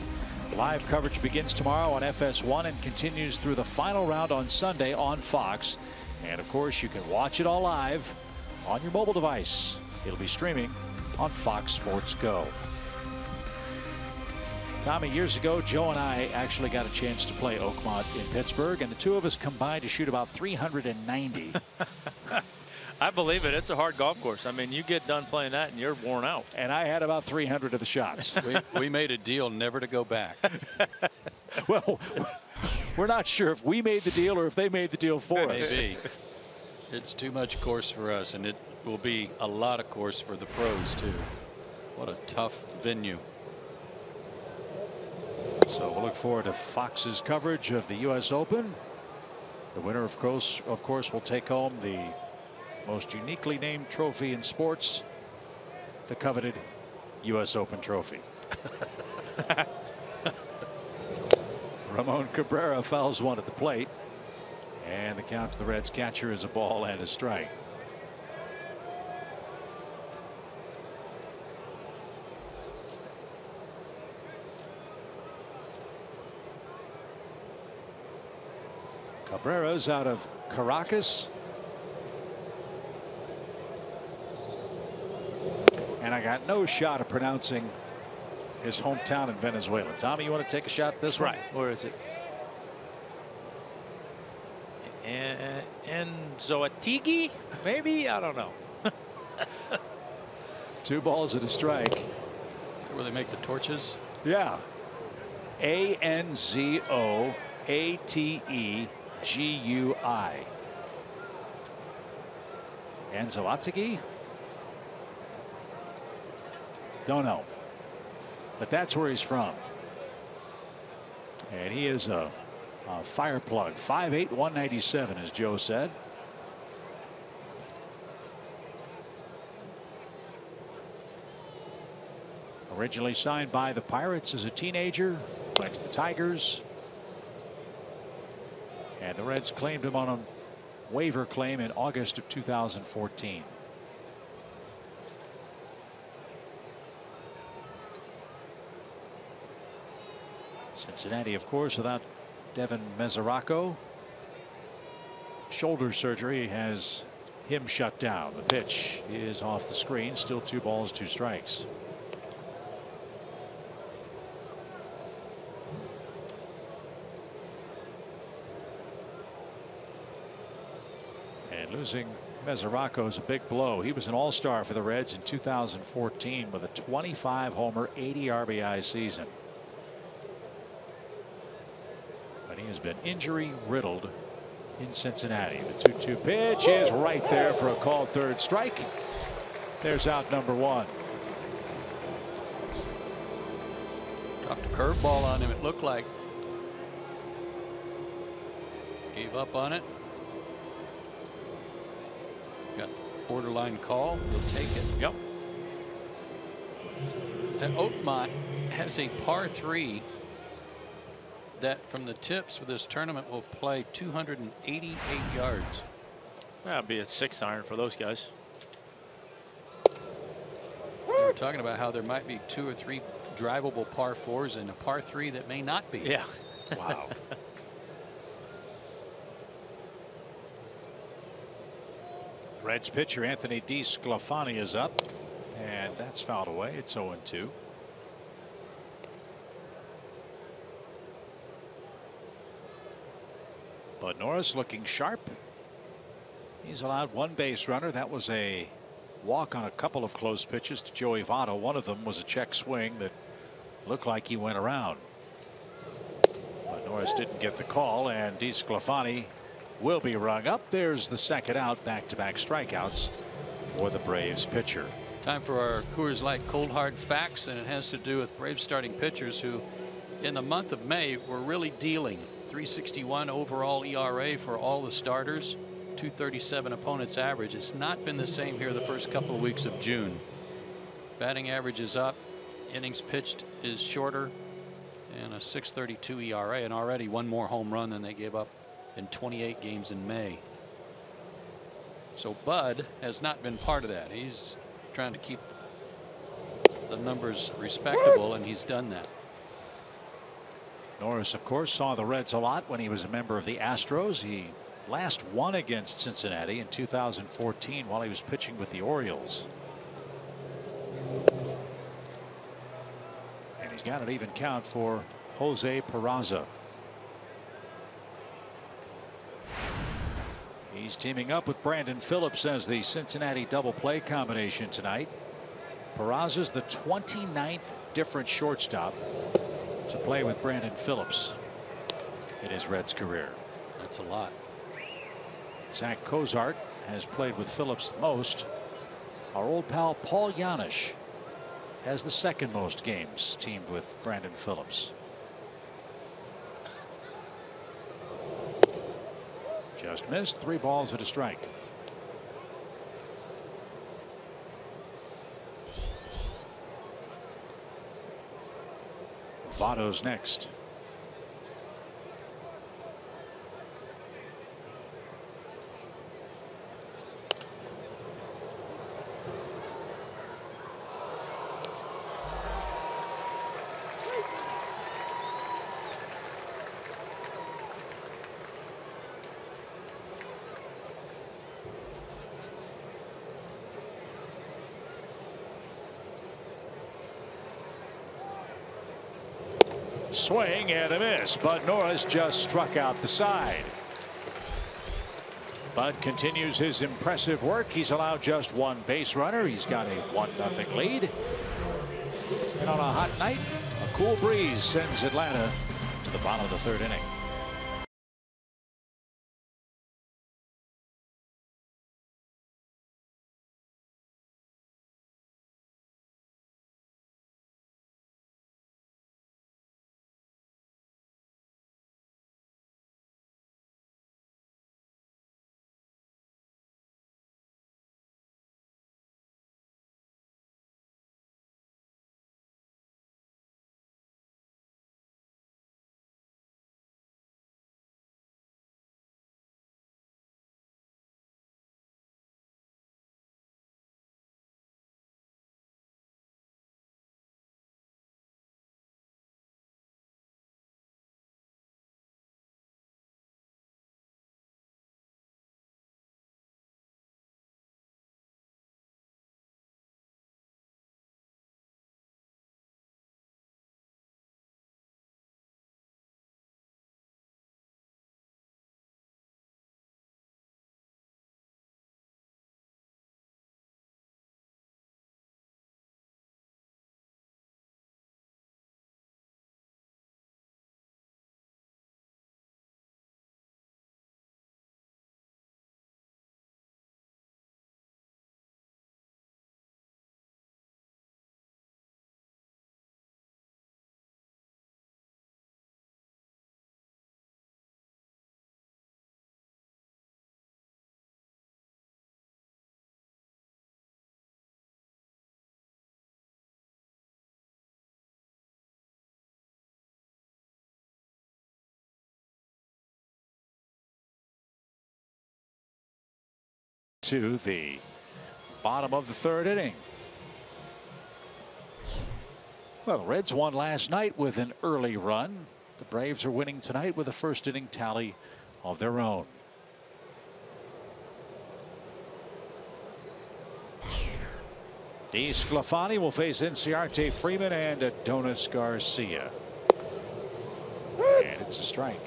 Live coverage begins tomorrow on FS1 and continues through the final round on Sunday on Fox. And of course, you can watch it all live on your mobile device. It'll be streaming on Fox Sports Go. Tommy, years ago, Joe and I actually got a chance to play Oakmont in Pittsburgh, and the two of us combined to shoot about 390. I believe it. It's a hard golf course. I mean, you get done playing that and you're worn out. And I had about 300 of the shots. we made a deal never to go back. Well, we're not sure if we made the deal or if they made the deal for us. Maybe. It's too much course for us, and it will be a lot of course for the pros, too. What a tough venue. So we'll look forward to Fox's coverage of the U.S. Open. The winner, of course, will take home the most uniquely named trophy in sports, the coveted U.S. Open trophy. Ramon Cabrera fouls one at the plate, and the count to the Reds catcher is a ball and a strike. Cabrera's out of Caracas. And I got no shot of pronouncing his hometown in Venezuela. Tommy, you want to take a shot at this one? Right. Where is it? Anzoátegui? Maybe? I don't know. 2 balls and a strike. Is that where they make the torches? Yeah. Anzoátegui. Anzoátegui? Don't know. But that's where he's from. And he is a fire plug. 5'8", 197, as Joe said. Originally signed by the Pirates as a teenager, went to the Tigers. And the Reds claimed him on a waiver claim in August of 2014. Cincinnati, of course, without Devin Mesoraco. Shoulder surgery has him shut down. The pitch is off the screen. Still 2 balls, 2 strikes. And losing Mesoraco is a big blow. He was an all-star for the Reds in 2014 with a 25-homer, 80 RBI season. He has been injury riddled in Cincinnati. The 2-2 pitch is right there for a called third strike. There's out number 1. Dropped a curveball on him, it looked like. Gave up on it. Got borderline call. He'll take it. Yep. And Oakmont has a par 3 that from the tips for this tournament will play 288 yards. That'll be a 6-iron for those guys. We're talking about how there might be 2 or 3 drivable par 4s and a par 3 that may not be. Yeah. Wow. Reds pitcher Anthony DeSclafani is up, and that's fouled away. It's 0-2. But Norris looking sharp. He's allowed 1 base runner. That was a walk on a couple of close pitches to Joey Votto. One of them was a check swing that looked like he went around. But Norris didn't get the call, and DeSclafani will be rung up. There's the second out. Back-to-back strikeouts for the Braves pitcher. Time for our Coors Light cold hard facts, and it has to do with Braves starting pitchers who in the month of May were really dealing. 3.61 overall ERA for all the starters, 2.37 opponents average. It's not been the same here the first couple of weeks of June. Batting average is up, innings pitched is shorter, and a 6.32 ERA, and already 1 more home run than they gave up in 28 games in May. So Bud has not been part of that. He's trying to keep the numbers respectable, and he's done that. Norris, of course, saw the Reds a lot when he was a member of the Astros. He last won against Cincinnati in 2014 while he was pitching with the Orioles. And he's got an even count for Jose Peraza. He's teaming up with Brandon Phillips as the Cincinnati double play combination tonight. Peraza's the 29th different shortstop to play with Brandon Phillips in his Reds career. That's a lot. Zach Cozart has played with Phillips the most. Our old pal Paul Janisch has the second most games teamed with Brandon Phillips. Just missed. 3 balls and a strike. Votto's next. Swing and a miss, but Norris just struck out the side. Bud continues his impressive work. He's allowed just 1 base runner. He's got a 1-0 lead. And on a hot night, a cool breeze sends Atlanta to the bottom of the 3rd inning. To the bottom of the 3rd inning. Well, the Reds won last night with an early run. The Braves are winning tonight with a 1st inning tally of their own. DeSclafani will face Inciarte Freeman and Adonis Garcia. And it's a strike.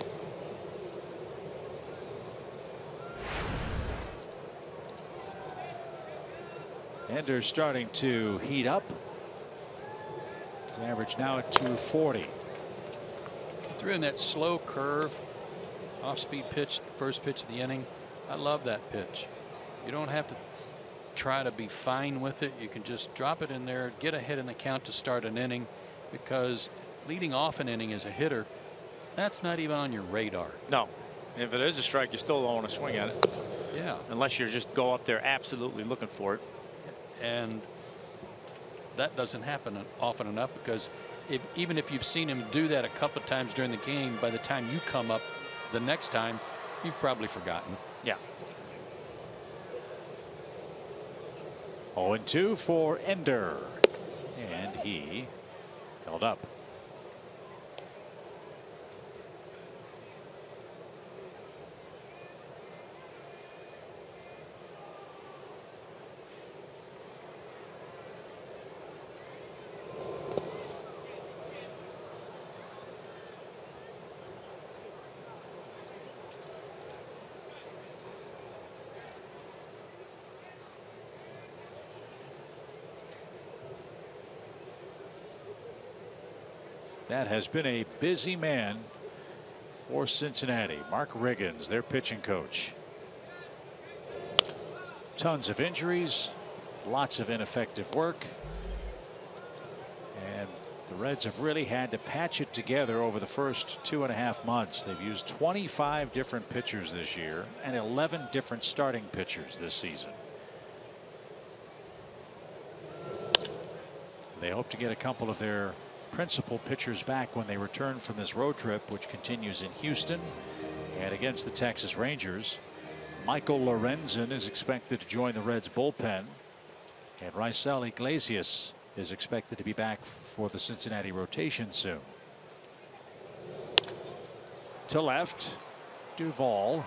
Ender starting to heat up. Average now at 240. Threw in that slow curve, off-speed pitch, first pitch of the inning. I love that pitch. You don't have to try to be fine with it. You can just drop it in there, get ahead in the count to start an inning, because leading off an inning as a hitter, that's not even on your radar. No. If it is a strike, you still don't want to swing at it. Yeah. Unless you just go up there absolutely looking for it. And that doesn't happen often enough, because even if you've seen him do that a couple of times during the game, by the time you come up the next time, you've probably forgotten. Yeah. 0-2 for Ender, and he held up. That has been a busy man for Cincinnati. Mark Riggins, their pitching coach. Tons of injuries, lots of ineffective work. And the Reds have really had to patch it together over the first 2.5 months. They've used 25 different pitchers this year and 11 different starting pitchers this season. They hope to get a couple of their principal pitchers back when they return from this road trip, which continues in Houston and against the Texas Rangers. Michael Lorenzen is expected to join the Reds bullpen, and Raisel Iglesias is expected to be back for the Cincinnati rotation soon. To left, Duvall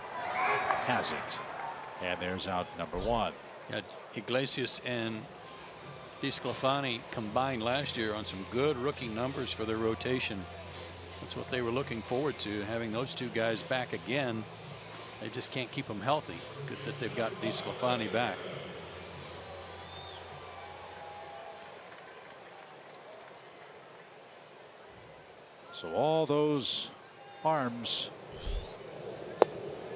has it, and there's out number 1. Yeah, Iglesias and DeSclafani combined last year on some good rookie numbers for their rotation. That's what they were looking forward to, having those two guys back again. They just can't keep them healthy. Good that they've got DeSclafani back. So all those arms,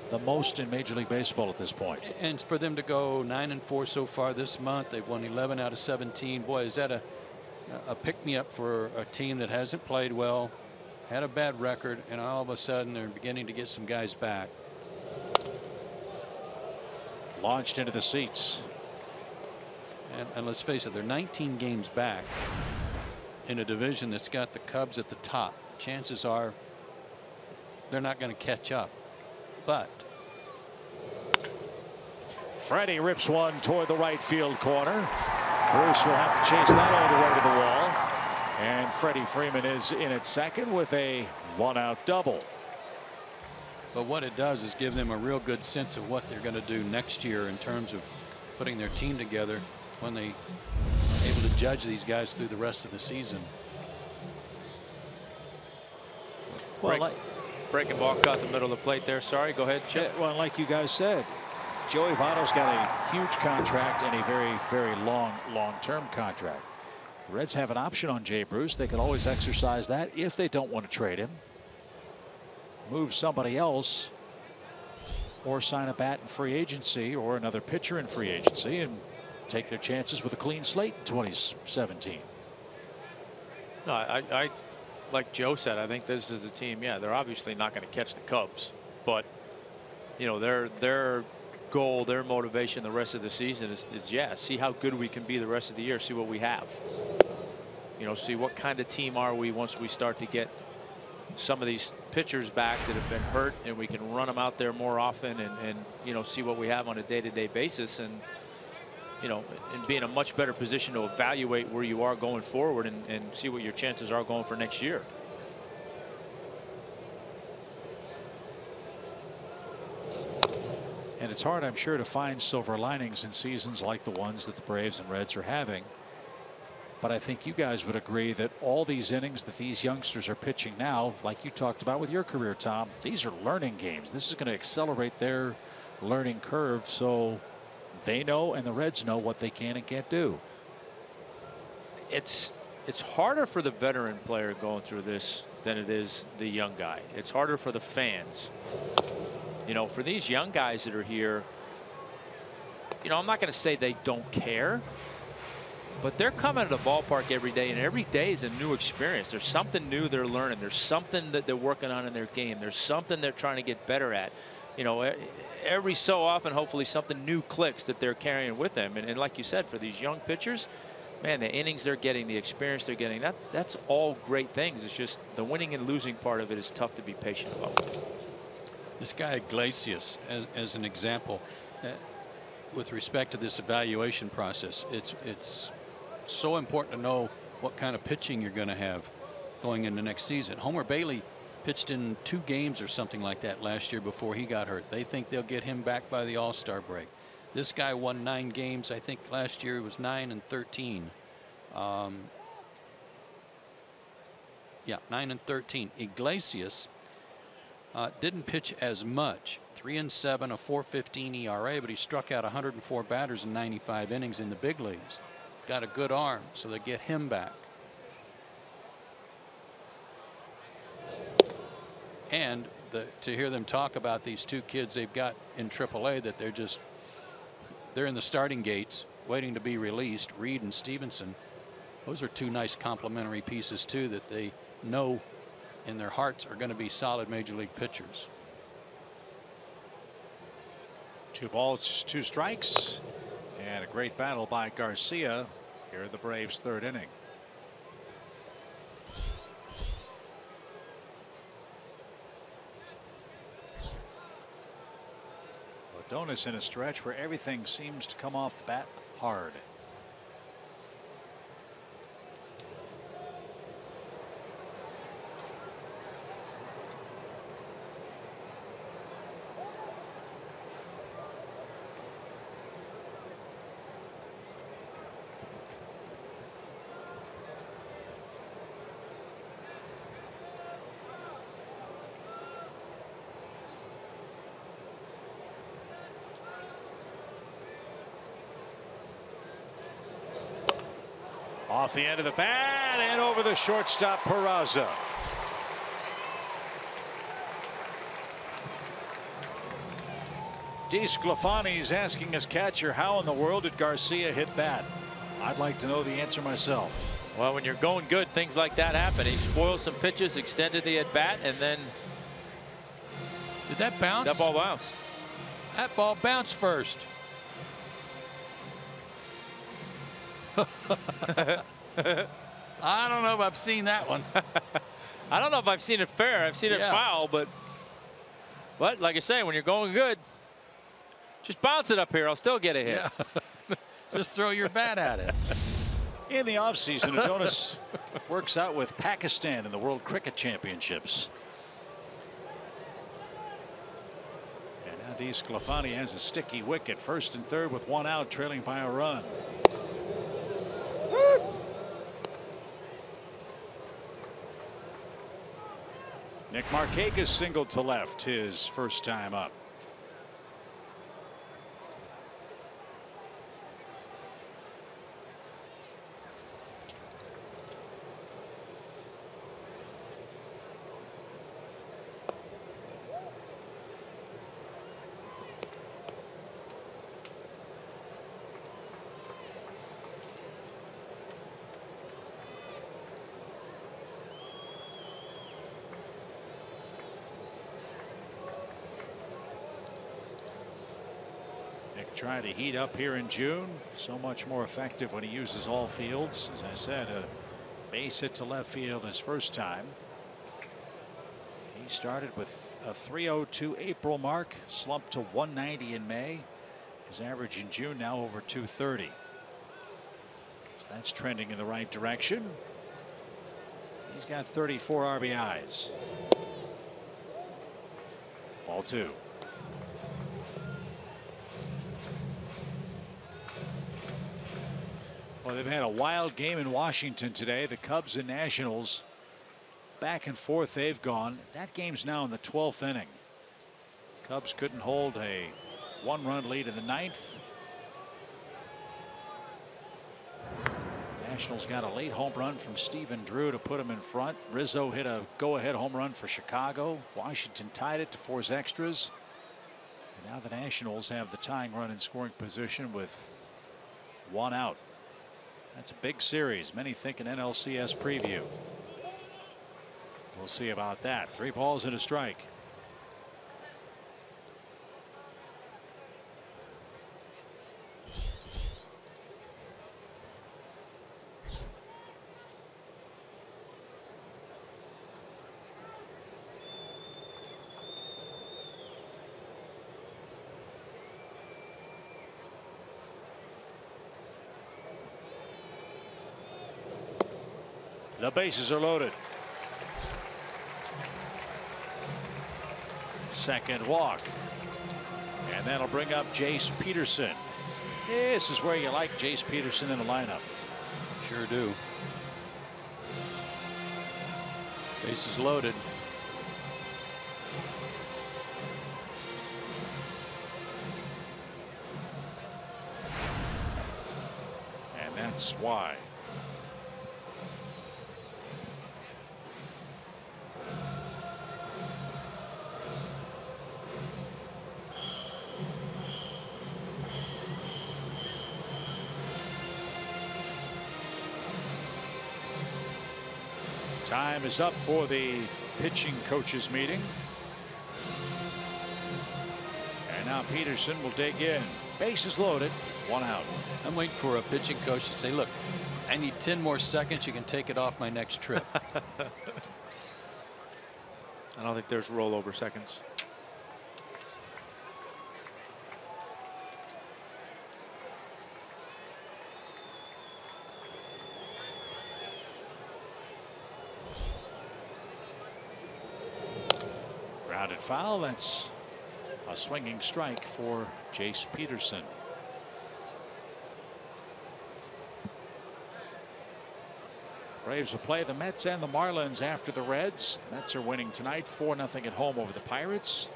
the most in Major League Baseball at this point. And for them to go 9-4 so far this month, they've won 11 out of 17. Boy, is that a pick-me-up for a team that hasn't played well, had a bad record, and all of a sudden they're beginning to get some guys back. Launched into the seats. And let's face it, they're 19 games back in a division that's got the Cubs at the top. Chances are they're not going to catch up. But Freddie rips one toward the right field corner. Bruce will have to chase that all the way to the wall. And Freddie Freeman is in at second with a 1-out double. But what it does is give them a real good sense of what they're going to do next year in terms of putting their team together when they are able to judge these guys through the rest of the season. Well, breaking ball caught the middle of the plate there. Sorry, go ahead, Chip. Yeah, well, like you guys said, Joey Votto's got a huge contract and a very, very long-term contract. The Reds have an option on Jay Bruce. They could always exercise that if they don't want to trade him, move somebody else, or sign a bat in free agency or another pitcher in free agency and take their chances with a clean slate in 2017. No, I like Joe said, I think this is a team. Yeah, they're obviously not going to catch the Cubs, but you know their goal, their motivation the rest of the season is yeah, see how good we can be the rest of the year, see what we have. You know, see what kind of team are we once we start to get some of these pitchers back that have been hurt, and we can run them out there more often, and you know, see what we have on a day-to-day basis, and you know, and be in a much better position to evaluate where you are going forward and see what your chances are going for next year. And it's hard, I'm sure, to find silver linings in seasons like the ones that the Braves and Reds are having. But I think you guys would agree that all these innings that these youngsters are pitching now, like you talked about with your career, Tom, these are learning games. This is going to accelerate their learning curve, so they know and the Reds know what they can and can't do. It's harder for the veteran player going through this than it is the young guy. It's harder for the fans. You know, for these young guys that are here, you know, I'm not going to say they don't care, but they're coming to the ballpark every day, and every day is a new experience. There's something new they're learning. There's something that they're working on in their game. There's something they're trying to get better at. You know, every so often, hopefully something new clicks that they're carrying with them. And like you said, for these young pitchers, man, the innings they're getting, the experience they're getting, that's all great things. It's just the winning and losing part of it is tough to be patient about. This guy Iglesias, as an example, with respect to this evaluation process. It's so important to know what kind of pitching you're going to have going into next season. Homer Bailey pitched in 2 games or something like that last year before he got hurt. They think they'll get him back by the All-Star break. This guy won 9 games. I think last year it was 9-13. Yeah, 9-13. Iglesias didn't pitch as much. 3-7, a 4.15 ERA, but he struck out 104 batters in 95 innings in the big leagues. Got a good arm, so they get him back. And to hear them talk about these 2 kids they've got in AAA that they're in the starting gates waiting to be released, Reed and Stevenson. Those are 2 nice complementary pieces too that they know in their hearts are going to be solid major league pitchers. 2 balls, 2 strikes, and a great battle by Garcia here in the Braves' 3rd inning. Adonis in a stretch where everything seems to come off the bat hard. Off the end of the bat and over the shortstop Peraza. DeSclafani's asking his catcher, how in the world did Garcia hit that? I'd like to know the answer myself. Well, when you're going good, things like that happen. He spoiled some pitches, extended the at bat, and then did that bounce? That ball bounced. That ball bounced first. I don't know if I've seen that one. I don't know if I've seen it fair. I've seen it foul, but like I say, when you're going good, just bounce it up here. I'll still get a hit. Yeah. Just throw your bat at it. In the offseason, Adonis works out with Pakistan in the World Cricket Championships. And now DeSclafani has a sticky wicket, 1st and 3rd with 1 out, trailing by a run. Nick Markakis singled to left, his first time up. Trying to heat up here in June. So much more effective when he uses all fields. As I said, a base hit to left field his first time. He started with a 302 April mark, slumped to 190 in May. His average in June now over 230. So that's trending in the right direction. He's got 34 RBIs. Ball 2. Well, they've had a wild game in Washington today. The Cubs and Nationals back and forth they've gone. That game's now in the 12th inning. Cubs couldn't hold a 1-run lead in the 9th. Nationals got a late home run from Stephen Drew to put him in front. Rizzo hit a go-ahead home run for Chicago. Washington tied it to 4 extras. And now the Nationals have the tying run in scoring position with 1 out. That's a big series. Many think an NLCS preview. We'll see about that. 3 balls and a strike. The bases are loaded. Second walk. And that'll bring up Jace Peterson. This is where you like Jace Peterson in the lineup. Sure do. Bases loaded. And that's why. Time is up for the pitching coaches meeting. And now Peterson will dig in. Bases loaded, 1 out. I'm waiting for a pitching coach to say, look, I need 10 more seconds. You can take it off my next trip. I don't think there's rollover seconds. Grounded foul. That's a swinging strike for Jace Peterson. Braves will play the Mets and the Marlins after the Reds. The Mets are winning tonight 4-0 at home over the Pirates.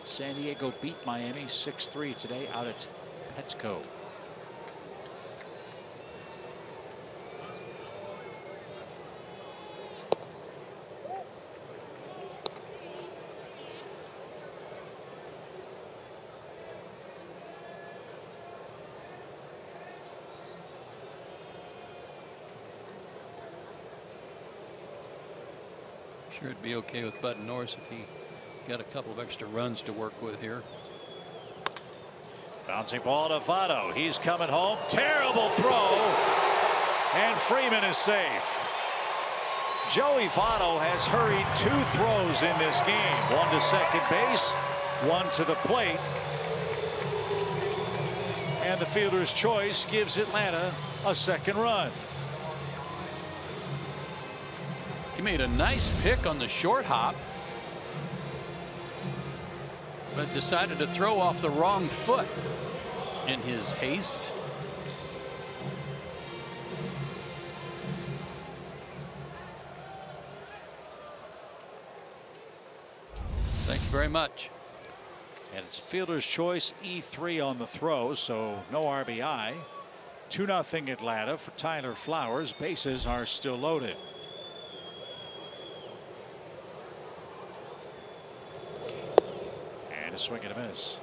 San Diego beat Miami 6-3 today out at Petco. Sure, it'd be okay with Bud Norris if he got a couple of extra runs to work with here. Bouncing ball to Votto. He's coming home. Terrible throw. And Freeman is safe. Joey Votto has hurried 2 throws in this game. 1 to second base, 1 to the plate. And the fielder's choice gives Atlanta a second run. He made a nice pick on the short hop, but decided to throw off the wrong foot in his haste. Thank you very much. And it's a fielder's choice, E3 on the throw, so no RBI. 2-0 Atlanta for Tyler Flowers. Bases are still loaded. Swing and a miss.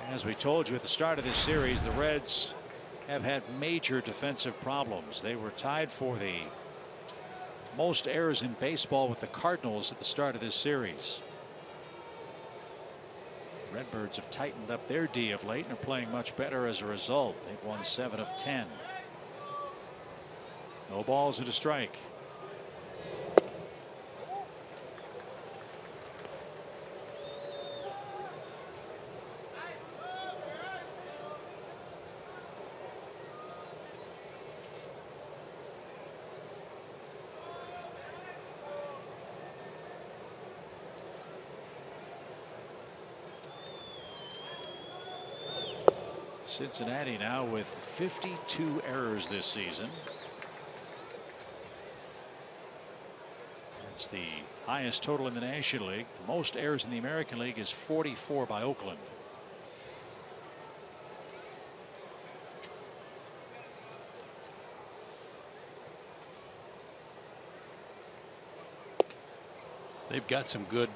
As we told you at the start of this series, the Reds have had major defensive problems. They were tied for the most errors in baseball with the Cardinals at the start of this series. The Redbirds have tightened up their D of late and are playing much better as a result. They've won 7 of 10. No balls and a strike. Cincinnati now with 52 errors this season. It's the highest total in the National League. The most errors in the American League is 44 by Oakland. They've got some good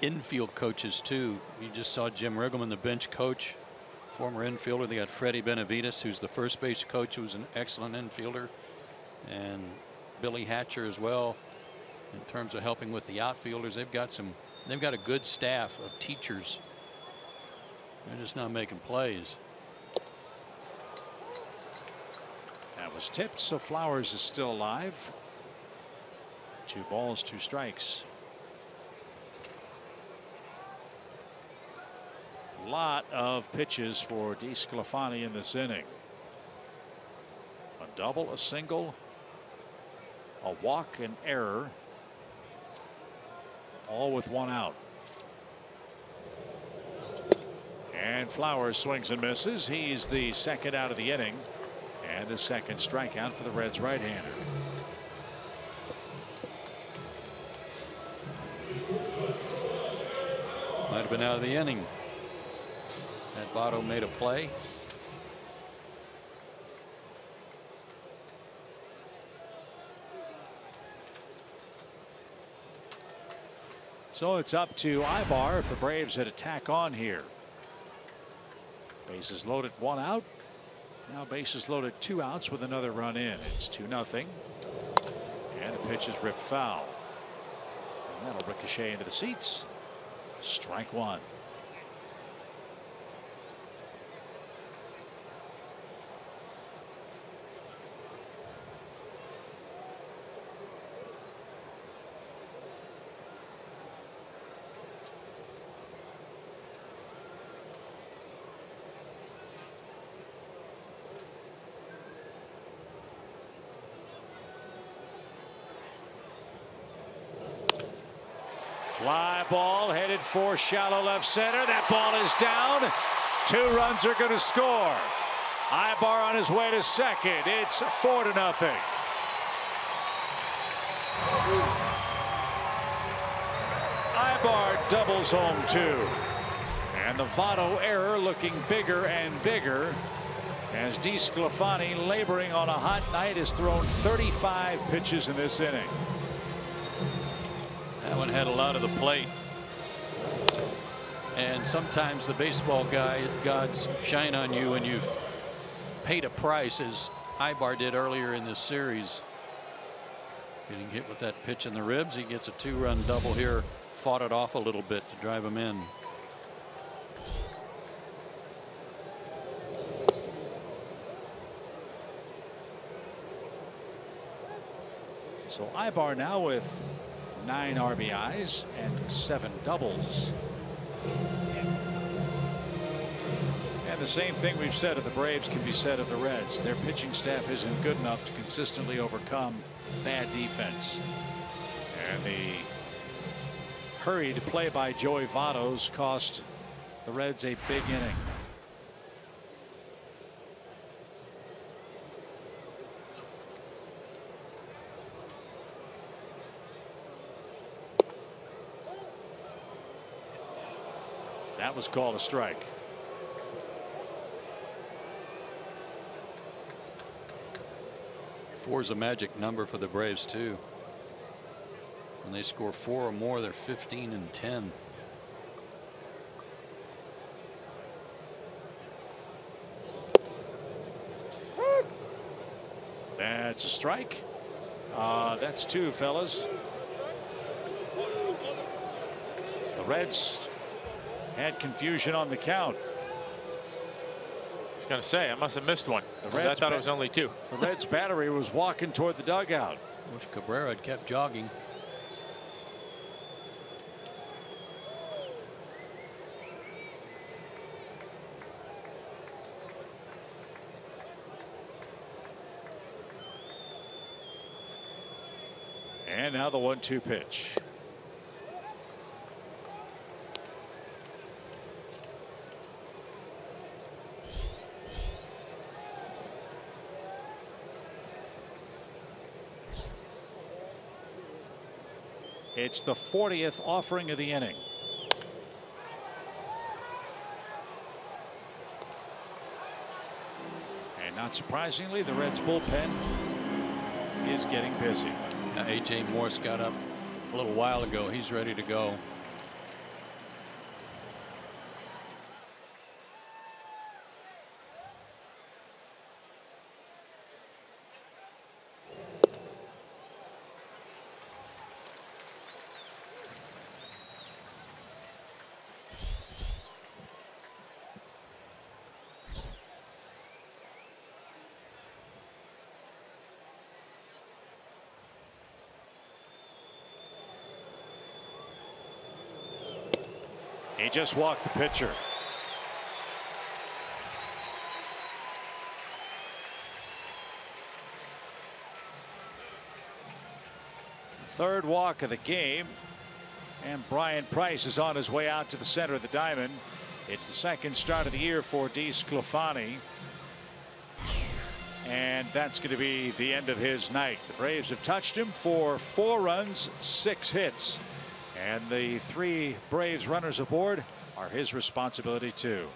infield coaches too. You just saw Jim Riggleman, the bench coach, former infielder. They got Freddie Benavides, who's the first base coach, who's an excellent infielder, and Billy Hatcher as well in terms of helping with the outfielders. They've got a good staff of teachers. They're just not making plays. That was tipped, so Flowers is still alive. 2 balls, 2 strikes. A lot of pitches for DeSclafani in this inning. double, a single, a walk, an error, all with one out. And Flowers swings and misses. He's the second out of the inning, and the second strikeout for the Reds right-hander. Might have been out of the inning. That Votto made a play. So it's up to Ibar if the Braves had attack on here. Bases loaded, one out. Now bases loaded, two outs with another run in. It's 2-0. And the pitch is ripped foul. And that'll ricochet into the seats. Strike one. Fly ball headed for shallow left center. That ball is down. 2 runs are going to score. Ibar on his way to second. It's 4-0. Ibar doubles home 2. And the Votto error looking bigger and bigger as DeSclafani, laboring on a hot night, has thrown 35 pitches in this inning. That one had a lot of the plate. And sometimes the baseball gods shine on you when you've paid a price, as Ibar did earlier in this series. Getting hit with that pitch in the ribs. He gets a 2-run double here. Fought it off a little bit to drive him in. So Ibar now with 9 RBIs and 7 doubles. And the same thing we've said of the Braves can be said of the Reds. Their pitching staff isn't good enough to consistently overcome bad defense. And the hurried play by Joey Votto's cost the Reds a big inning. That was called a strike. Four is a magic number for the Braves too. When they score 4 or more, they're 15-10. That's a strike. That's 2, fellas. The Reds had confusion on the count. I was going to say, I must have missed one. I thought it was only 2. The Reds battery was walking toward the dugout. Which Cabrera had kept jogging. And now the 1-2 pitch. It's the 40th offering of the inning. And not surprisingly, the Reds bullpen is getting busy. A.J. Morse got up a little while ago. He's ready to go. He just walked the pitcher. Third walk of the game. And Brian Price is on his way out to the center of the diamond. It's the second start of the year for DeSclafani. And that's going to be the end of his night. The Braves have touched him for 4 runs, 6 hits. And the 3 Braves runners aboard are his responsibility too.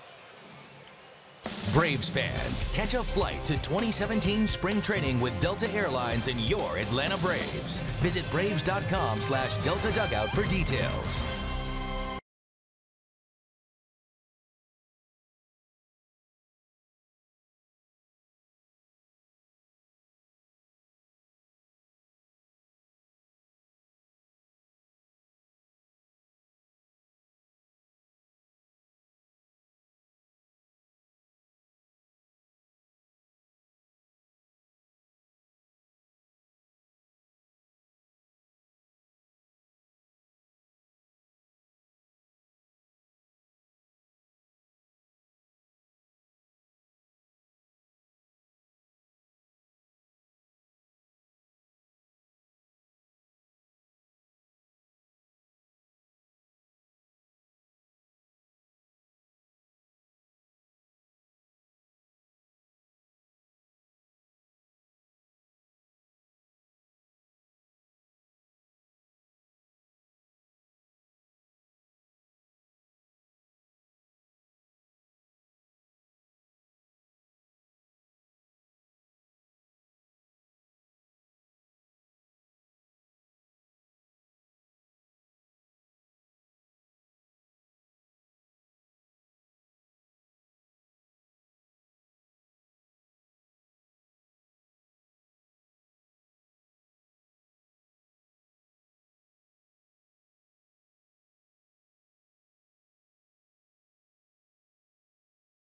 Braves fans, catch a flight to 2017 spring training with Delta Airlines and your Atlanta Braves. Visit braves.com/Delta Dugout for details.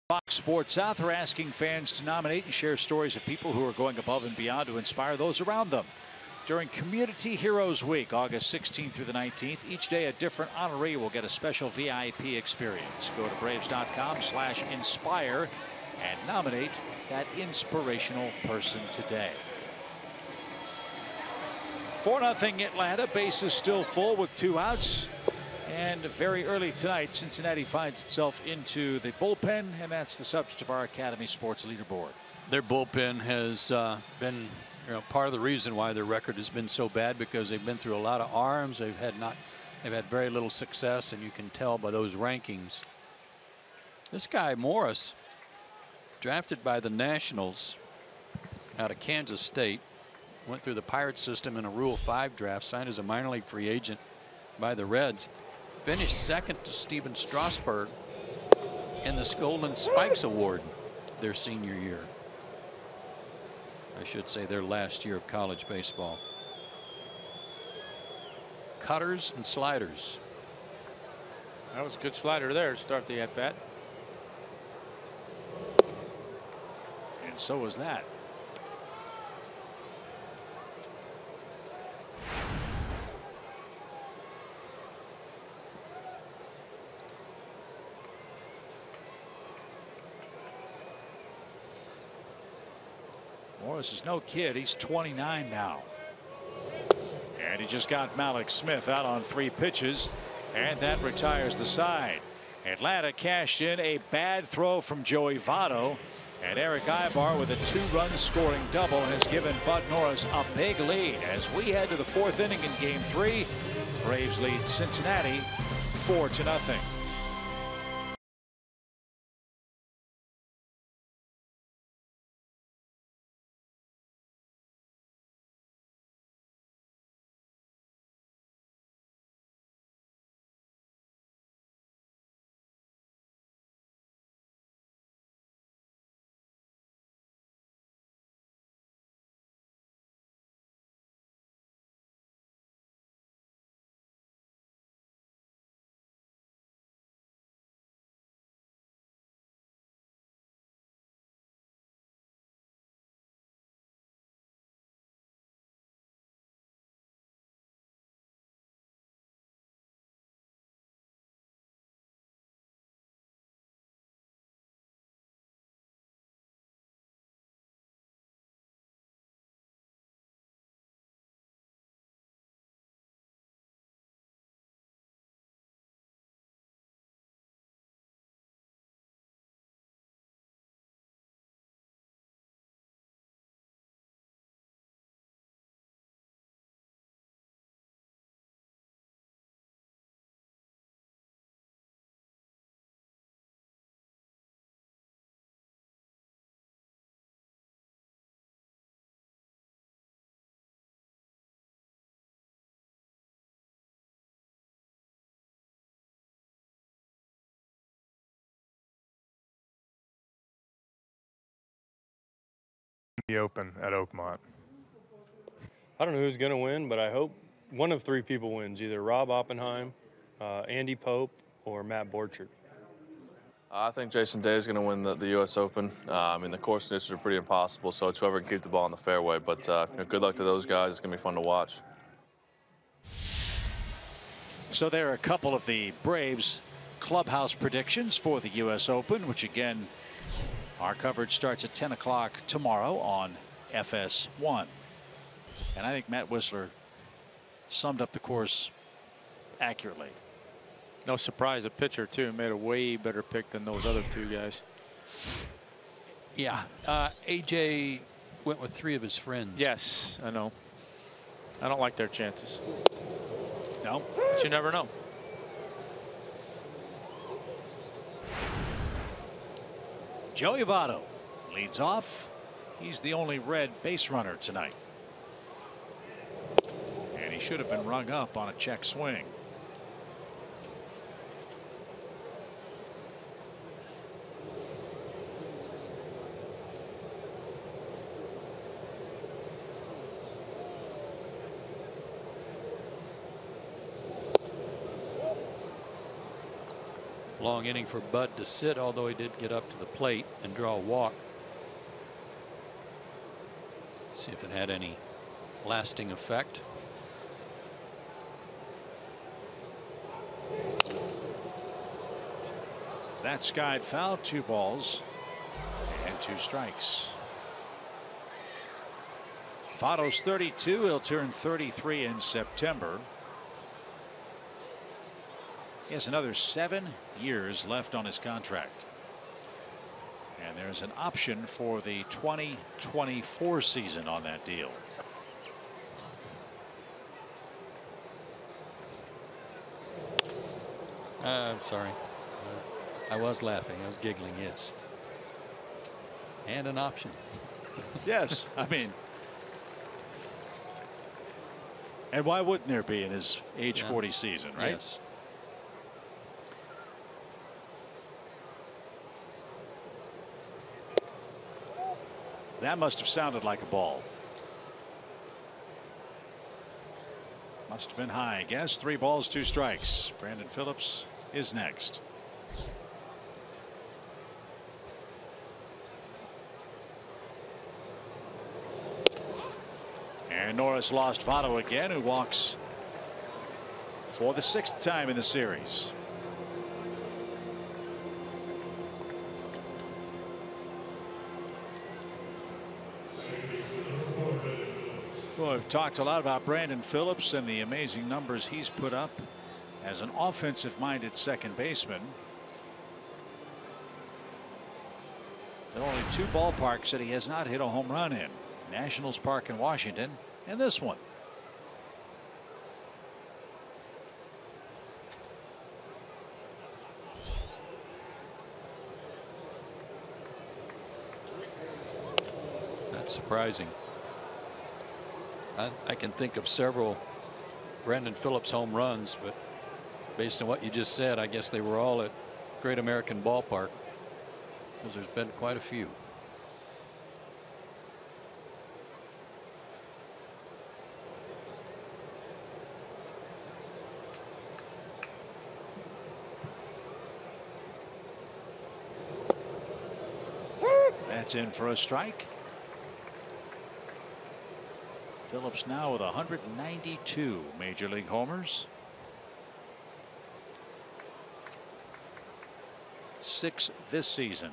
Fox Sports South are asking fans to nominate and share stories of people who are going above and beyond to inspire those around them. During Community Heroes Week, August 16th through the 19th, each day a different honoree will get a special VIP experience. Go to braves.com/inspire and nominate that inspirational person today. 4-0 Atlanta. Bases still full with 2 outs. And very early tonight, Cincinnati finds itself into the bullpen, and that's the subject of our Academy Sports leaderboard. Their bullpen has been part of the reason why their record has been so bad, because they've been through a lot of arms. They've had very little success, and you can tell by those rankings. This guy Morris, drafted by the Nationals out of Kansas State, went through the Pirates system in a Rule 5 draft, signed as a minor league free agent by the Reds. Finished second to Steven Strasburg in the Golden Spikes Award their senior year. I should say their last year of college baseball. Cutters and sliders. That was a good slider there to start the at-bat. And so was that. Morris is no kid. He's 29 now. And he just got Malik Smith out on 3 pitches. And that retires the side. Atlanta cashed in a bad throw from Joey Votto. And Eric Ibar with a 2-run scoring double has given Bud Norris a big lead as we head to the 4th inning in Game 3. Braves lead Cincinnati 4-0. the Open at Oakmont? I don't know who's going to win, but I hope one of three people wins, either Rob Oppenheim, Andy Pope, or Matt Borchert. I think Jason Day is going to win the U.S. Open. I mean, the course conditions are pretty impossible, so it's whoever can keep the ball in the fairway. But good luck to those guys. It's going to be fun to watch. So there are a couple of the Braves clubhouse predictions for the U.S. Open, which again, our coverage starts at 10 o'clock tomorrow on FS1. And I think Matt Whistler summed up the course accurately. No surprise, a pitcher too made a way better pick than those other two guys. Yeah, AJ went with 3 of his friends. Yes, I know. I don't like their chances. No, but you never know. Joey Votto leads off. He's the only red base runner tonight. And he should have been rung up on a check swing. Long inning for Bud to sit, although he did get up to the plate and draw a walk. See if it had any lasting effect. That skied foul, 2 balls and 2 strikes. Votto's 32. He'll turn 33 in September. He has another 7 years left on his contract. And there's an option for the 2024 season on that deal. I'm sorry. I was laughing. I was giggling, yes. And an option. Yes, I mean. And why wouldn't there be in his age 40 season, right? Yes. That must have sounded like a ball. Must have been high, I guess. 3 balls, 2 strikes. Brandon Phillips is next. And Norris lost Votto again, who walks for the 6th time in the series. Well, we've talked a lot about Brandon Phillips and the amazing numbers he's put up as an offensive-minded second baseman. There are only 2 ballparks that he has not hit a home run in: Nationals Park in Washington and this one. That's surprising. I can think of several Brandon Phillips home runs, but based on what you just said, I guess they were all at Great American Ballpark, because there's been quite a few. That's in for a strike. Phillips now with 192 major league homers. 6 this season.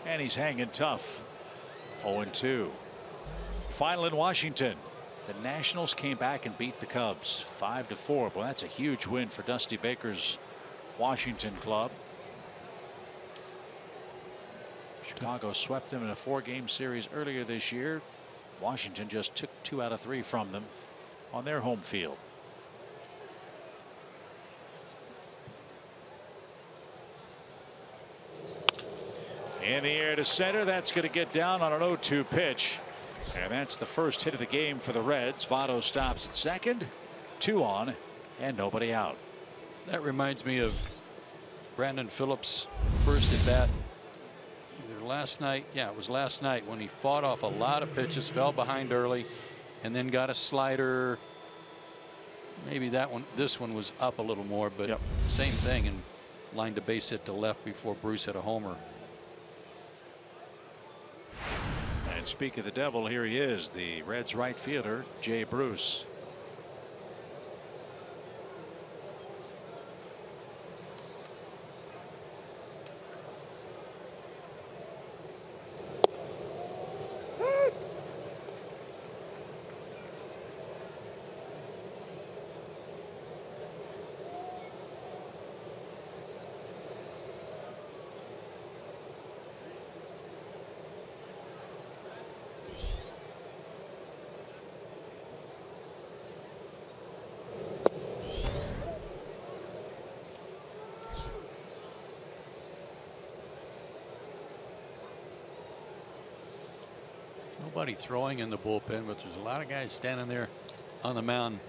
And he's hanging tough. 0-2. Final in Washington. The Nationals came back and beat the Cubs 5-4. Well, that's a huge win for Dusty Baker's Washington club. Chicago swept them in a 4-game series earlier this year. Washington just took 2 out of 3 from them on their home field. In the air to center. That's going to get down on an 0-2 pitch. And that's the first hit of the game for the Reds. Votto stops at second, 2 on, and nobody out. That reminds me of Brandon Phillips' first at bat either last night. Yeah, it was last night when he fought off a lot of pitches, fell behind early, and then got a slider. Maybe this one was up a little more, but same thing, and lined a base hit to left before Bruce hit a homer. And speak of the devil, here he is, the Reds right fielder, Jay Bruce. Nobody throwing in the bullpen, but there's a lot of guys standing there on the mound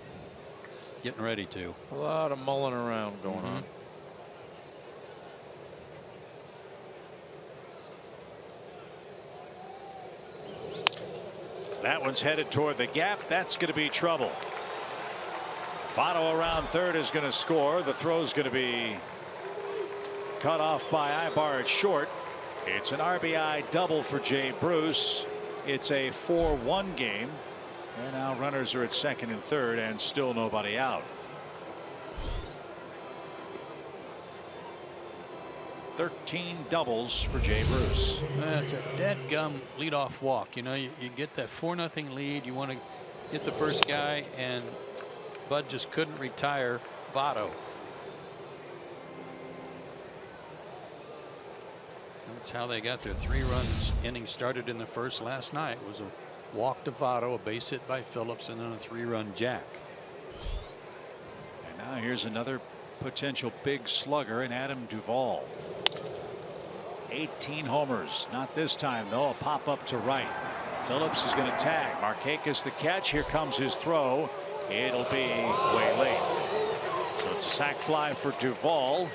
getting ready to. A lot of mulling around going on. That one's headed toward the gap. That's going to be trouble. Votto around third is going to score. The throw's going to be cut off by Ibar at short. It's an RBI double for Jay Bruce. It's a 4-1 game. And now runners are at second and third and still nobody out. 13 doubles for Jay Bruce. It's a dead gum leadoff walk. You know, you get that 4-0 lead. You want to get the first guy, and Bud just couldn't retire Votto. That's how they got their 3-run inning started in the first last night. It was a walk to Votto, a base hit by Phillips, and then a 3-run jack. And now here's another potential big slugger in Adam Duvall. 18 homers. Not this time, though. A pop up to right. Phillips is going to tag. Markakis the catch. Here comes his throw. It'll be way late. So it's a sac fly for Duvall.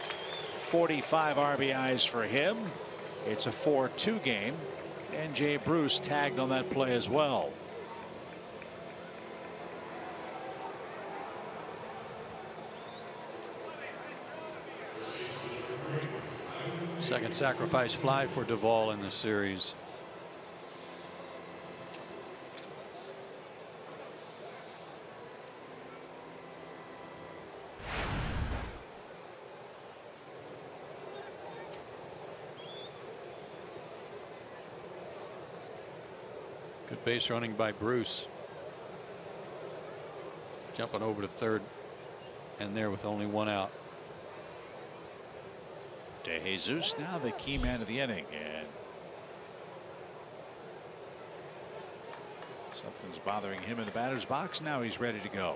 45 RBIs for him. It's a 4-2 game, and Jay Bruce tagged on that play as well. Second sacrifice fly for Duvall in the series. Good base running by Bruce. Jumping over to third and there with only 1 out. De Jesus now the key man of the inning, and something's bothering him in the batter's box. Now he's ready to go.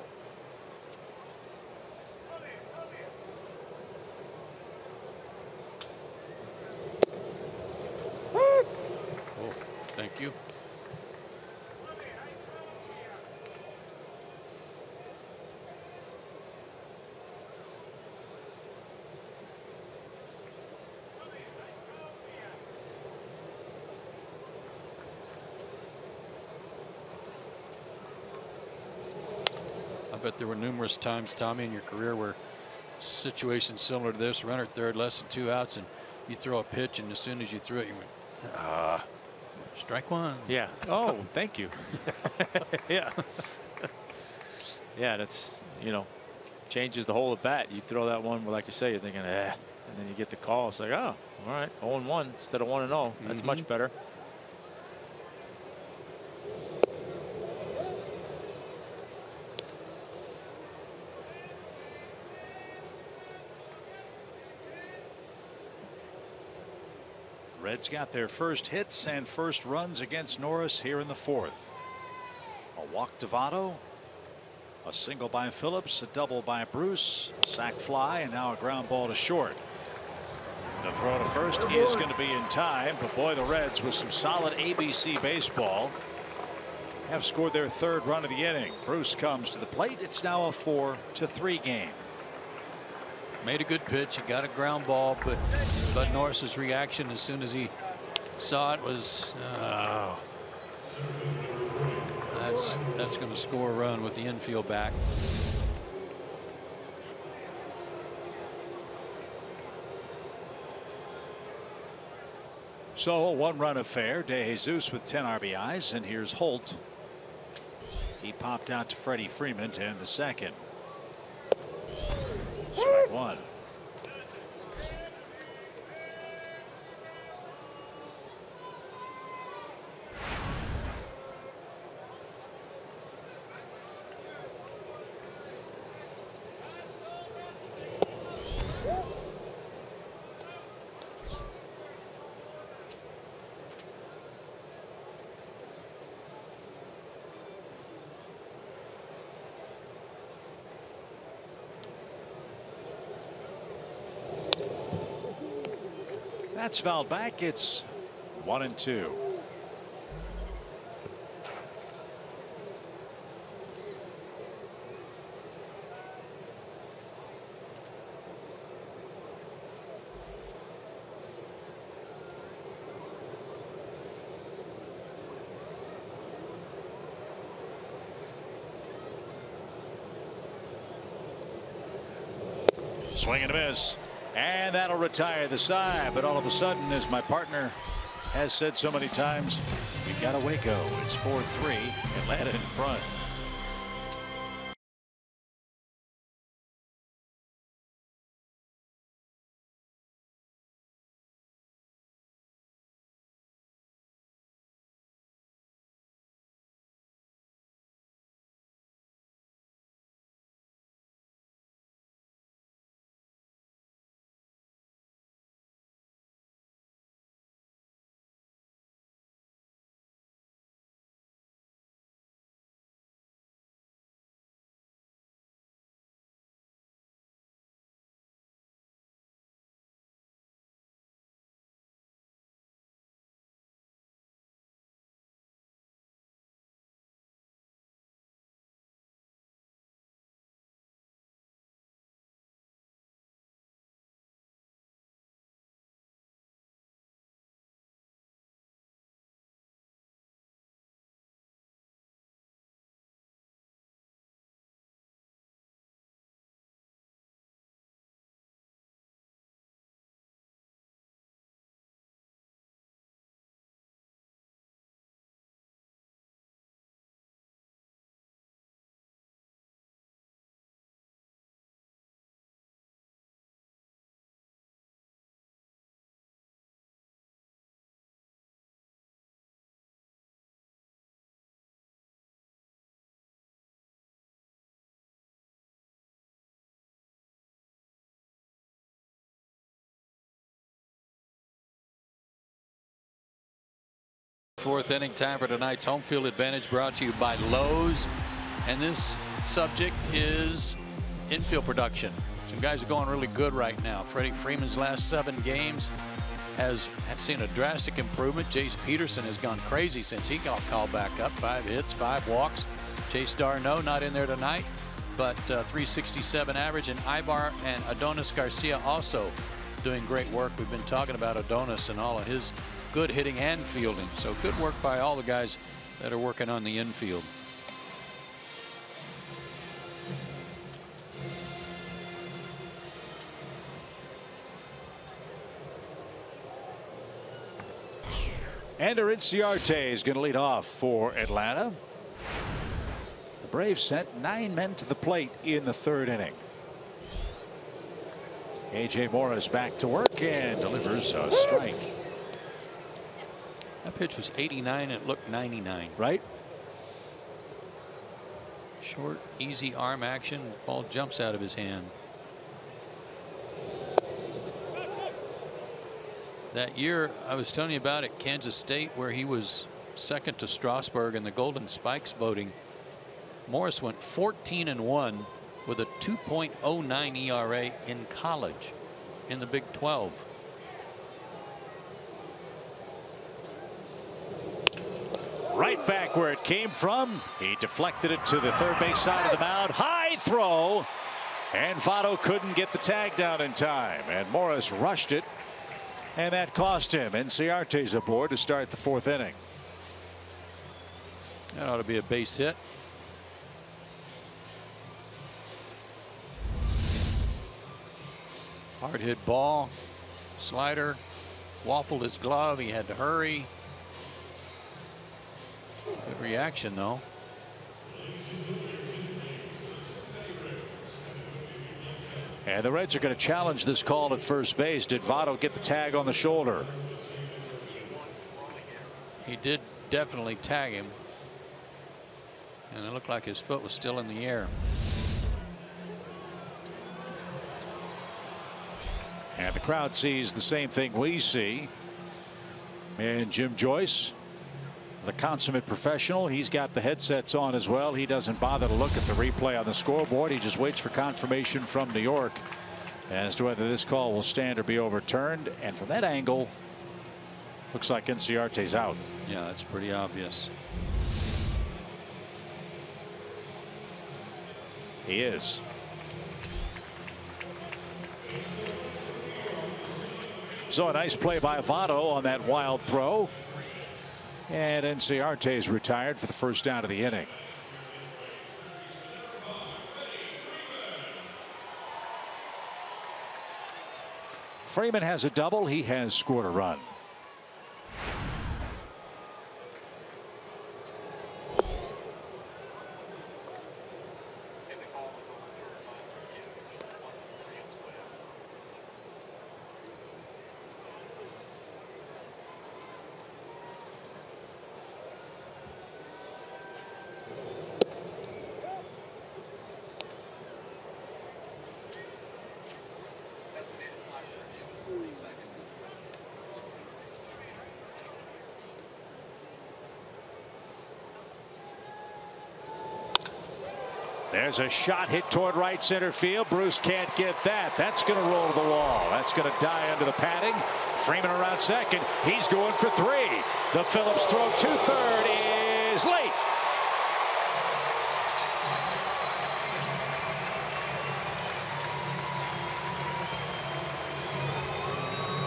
Oh, thank you. But there were numerous times, Tommy, in your career where situations similar to this, runner third, less than 2 outs, and you throw a pitch, and as soon as you threw it, you went, strike one. Yeah. Oh, thank you. Yeah. Yeah, that's, you know, changes the whole at bat. You throw that one, like you say, you're thinking, and then you get the call. It's like, oh, all right, 0-1 instead of 1-0. That's much better. Reds got their first hits and first runs against Norris here in the 4th. A walk to Votto, a single by Phillips, a double by Bruce, sac fly, and now a ground ball to short. The throw to first is going to be in time, but boy, the Reds with some solid ABC baseball have scored their third run of the inning. Bruce comes to the plate. It's now a 4-3 game. Made a good pitch. He got a ground ball, but Bud Norris's reaction as soon as he saw it was, oh, that's going to score a run with the infield back. So a one-run affair. De Jesus with 10 RBIs, and here's Holt. He popped out to Freddie Freeman to end the second. Strike one. That's fouled back. It's 1-2. Swing and a miss. And that'll retire the side. But all of a sudden, as my partner has said so many times, we got a Waco. It's 4-3. Atlanta in front. Fourth inning, time for tonight's home field advantage, brought to you by Lowe's. And this subject is infield production. Some guys are going really good right now. Freddie Freeman's last 7 games has seen a drastic improvement. Jace Peterson has gone crazy since he got called back up. 5 hits, 5 walks. Chase Darno not in there tonight, but 367 average. And Ibar and Adonis Garcia also doing great work. We've been talking about Adonis and all of his good hitting and fielding. So good work by all the guys that are working on the infield. Ender Inciarte is going to lead off for Atlanta. The Braves sent 9 men to the plate in the 3rd inning. A.J. Morris back to work and delivers a strike. That pitch was 89. It looked 99. Right. Short, easy arm action. Ball jumps out of his hand. That year I was telling you about at Kansas State, where he was second to Strasburg in the Golden Spikes voting, Morris went 14-1 with a 2.09 ERA in college in the Big 12. right back where it came from. He deflected it to the third base side of the mound. High throw. And Votto couldn't get the tag down in time. And Morris rushed it. And that cost him. Inciarte's aboard to start the 4th inning. That ought to be a base hit. Hard hit ball. Slider. Waffled his glove. He had to hurry. Good reaction, though. And the Reds are going to challenge this call at first base. Did Votto get the tag on the shoulder? He did definitely tag him. And it looked like his foot was still in the air. And the crowd sees the same thing we see. And Jim Joyce, the consummate professional, he's got the headsets on as well. He doesn't bother to look at the replay on the scoreboard. He just waits for confirmation from New York as to whether this call will stand or be overturned. And from that angle, looks like Inciarte's out. Yeah, that's pretty obvious. He is. So a nice play by Votto on that wild throw. And Inciarte's retired for the first out of the inning. Freeman has a double. He has scored a run. There's a shot hit toward right center field. Bruce can't get that. That's going to roll to the wall. That's going to die under the padding. Freeman around second. He's going for 3. The Phillips throw to third is late.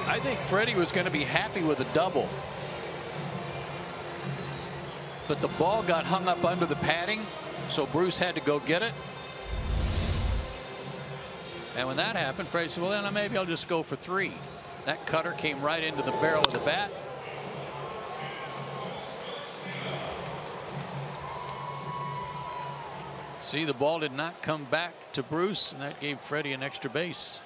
I think Freddie was going to be happy with a double. But the ball got hung up under the padding. So Bruce had to go get it. And when that happened, Freddie said, well, then maybe I'll just go for 3. That cutter came right into the barrel of the bat. See, the ball did not come back to Bruce, and that gave Freddie an extra base.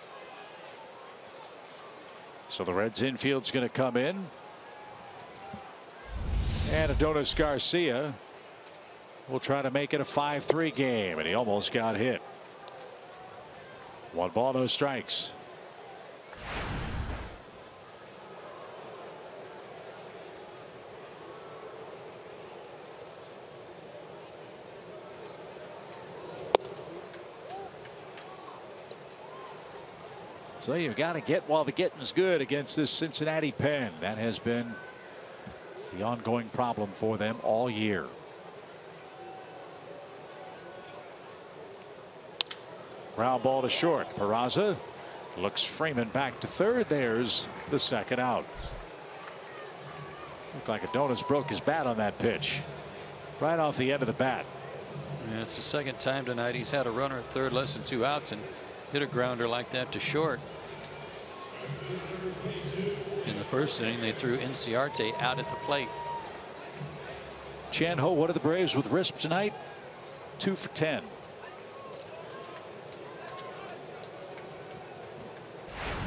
So the Reds infield's going to come in. And Adonis Garcia will try to make it a 5-3 game, and he almost got hit. 1 ball, no strikes. So you've got to get while the getting's good against this Cincinnati pen. That has been the ongoing problem for them all year. Ground ball to short. Peraza looks Freeman back to third. There's the second out. Looked like Adonis broke his bat on that pitch. Right off the end of the bat. And it's the second time tonight he's had a runner at third, less than 2 outs, and hit a grounder like that to short. In the first inning, they threw Inciarte out at the plate. Chan Ho, what are the Braves with Risp tonight? 2 for 10.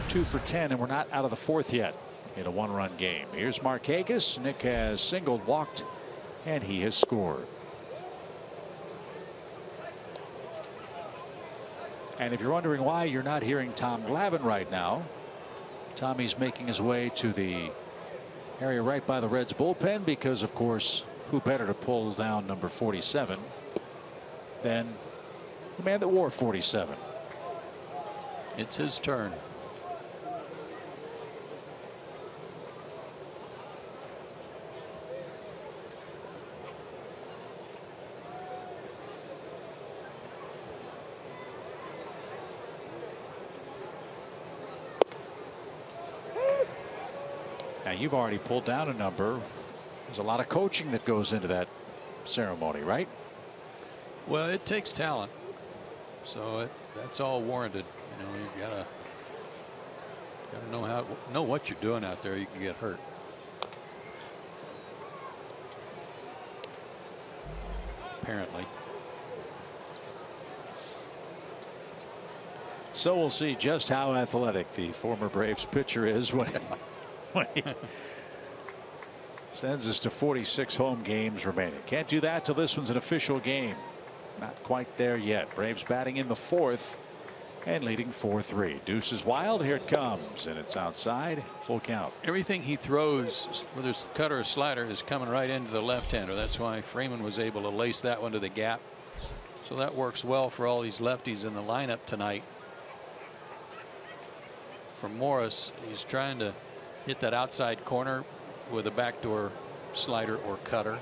2 for 10, and we're not out of the 4th yet in a 1-run game. Here's Markakis. Nick has singled, walked, and he has scored. And if you're wondering why you're not hearing Tom Glavine right now, Tommy's making his way to the area right by the Reds bullpen, because of course who better to pull down number 47 than the man that wore 47. It's his turn. Now you've already pulled down a number. There's a lot of coaching that goes into that ceremony, right? Well, it takes talent, so that's all warranted. You know, you gotta know what you're doing out there. You can get hurt. Apparently. So we'll see just how athletic the former Braves pitcher is when he sends us to 46 home games remaining. Can't do that till this one's an official game. Not quite there yet. Braves batting in the fourth and leading 4-3. Deuce is wild. Here it comes, and it's outside. Full count. Everything he throws, whether it's the cutter or slider, is coming right into the left-hander. That's why Freeman was able to lace that one to the gap. So that works well for all these lefties in the lineup tonight. For Morris, he's trying to hit that outside corner with a backdoor slider or cutter.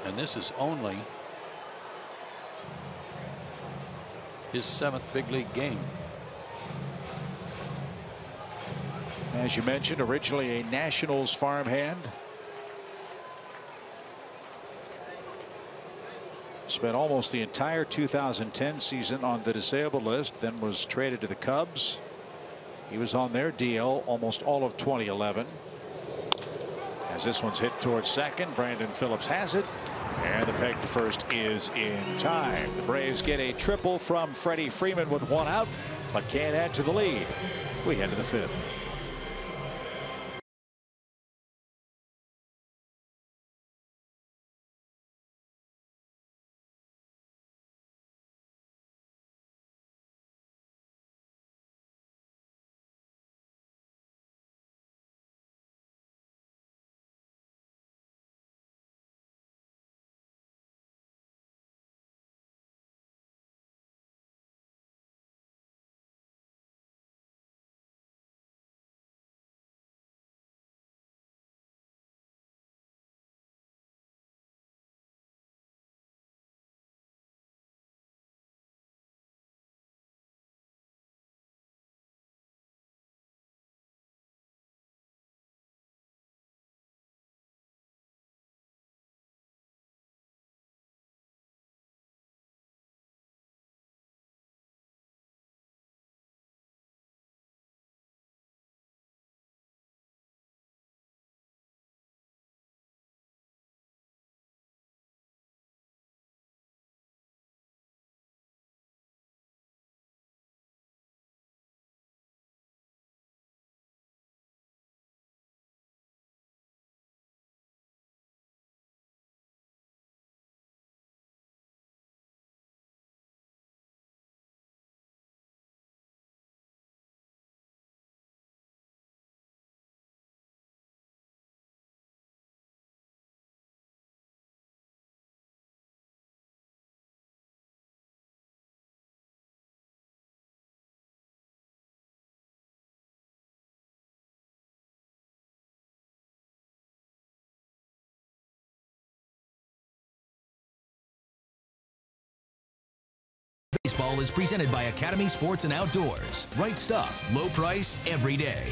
And this is only his 7th big league game. As you mentioned, originally a Nationals farmhand. Spent almost the entire 2010 season on the disabled list, then was traded to the Cubs. He was on their DL almost all of 2011. As this one's hit towards second, Brandon Phillips has it, and the peg to first is in time. The Braves get a triple from Freddie Freeman with one out, but can't add to the lead. We head to the fifth. Baseball is presented by Academy Sports and Outdoors. Right stuff, low price, every day.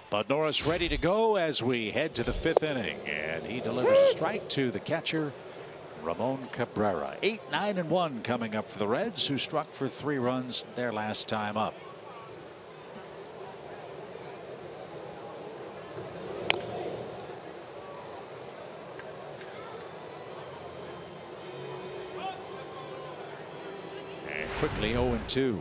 Bud Norris ready to go as we head to the fifth inning, and he delivers a strike to the catcher, Ramon Cabrera. 8-9-1 coming up for the Reds, who struck for 3 runs their last time up. And quickly 0-2.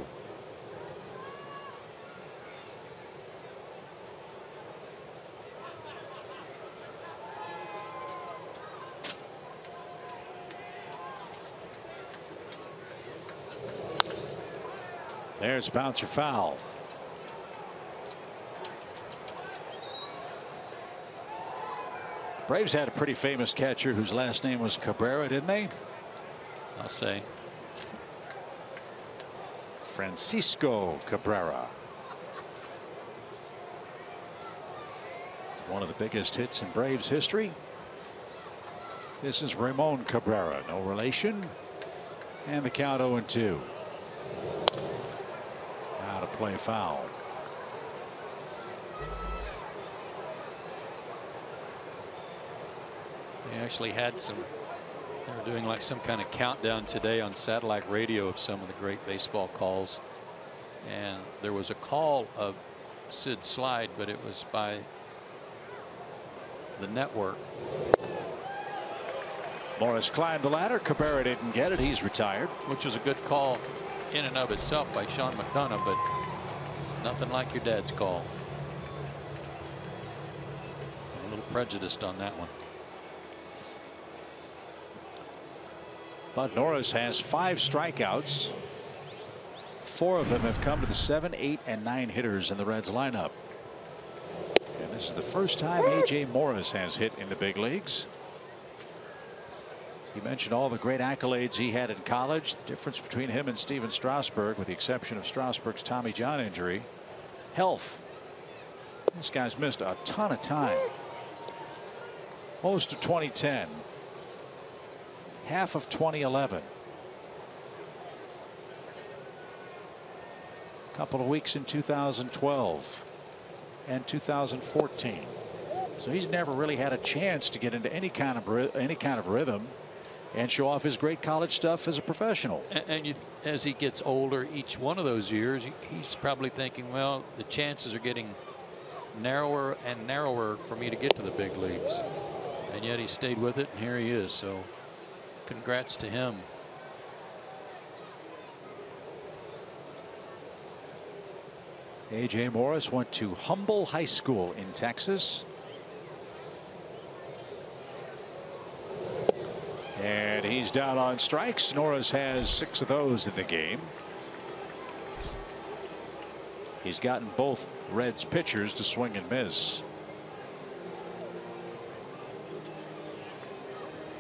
There's bouncer foul. Braves had a pretty famous catcher whose last name was Cabrera, didn't they? I'll say. Francisco Cabrera. One of the biggest hits in Braves history. This is Ramon Cabrera, no relation. And the count 0-2. Out of play foul. They actually had some, they were doing like some kind of countdown today on satellite radio of some of the great baseball calls. And there was a call of Sid Slide, but it was by the network. Morris climbed the ladder. Cabrera didn't get it. He's retired. Which was a good call in and of itself by Sean McDonough, but nothing like your dad's call. A little prejudiced on that one. Bud Norris has 5 strikeouts. 4 of them have come to the 7, 8, and 9 hitters in the Reds lineup. And this is the first time A.J. Morris has hit in the big leagues. He mentioned all the great accolades he had in college. The difference between him and Steven Strasburg, with the exception of Strasburg's Tommy John injury, health. This guy's missed a ton of time. Most of 2010. Half of 2011. Couple of weeks in 2012 and 2014. So he's never really had a chance to get into any kind of rhythm and show off his great college stuff as a professional. And as he gets older, each one of those years, he's probably thinking, well, the chances are getting narrower and narrower for me to get to the big leagues. And yet he stayed with it, and here he is. So congrats to him. A.J. Morris went to Humble High School in Texas. And he's down on strikes. Norris has 6 of those in the game. He's gotten both Reds pitchers to swing and miss.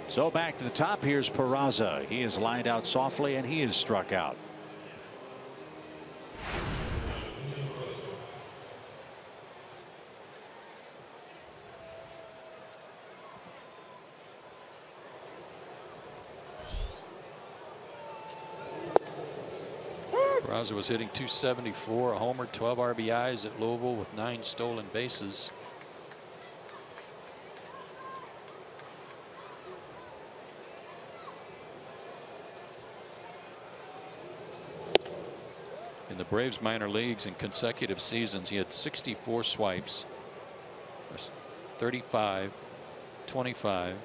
So back to the top. Here's Peraza. He is lined out softly and he is struck out. Peraza was hitting .274, a homer, 12 RBIs at Louisville with 9 stolen bases. In the Braves minor leagues in consecutive seasons, he had 64 swipes, 35, 25,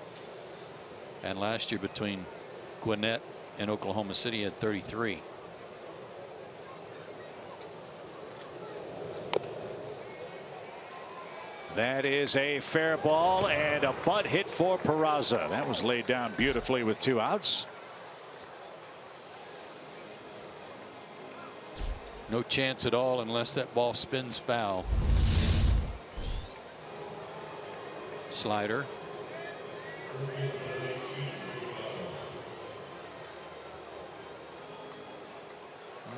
and last year between Gwinnett and Oklahoma City he had 33. That is a fair ball and a butt hit for Peraza. That was laid down beautifully with 2 outs. No chance at all unless that ball spins foul. Slider.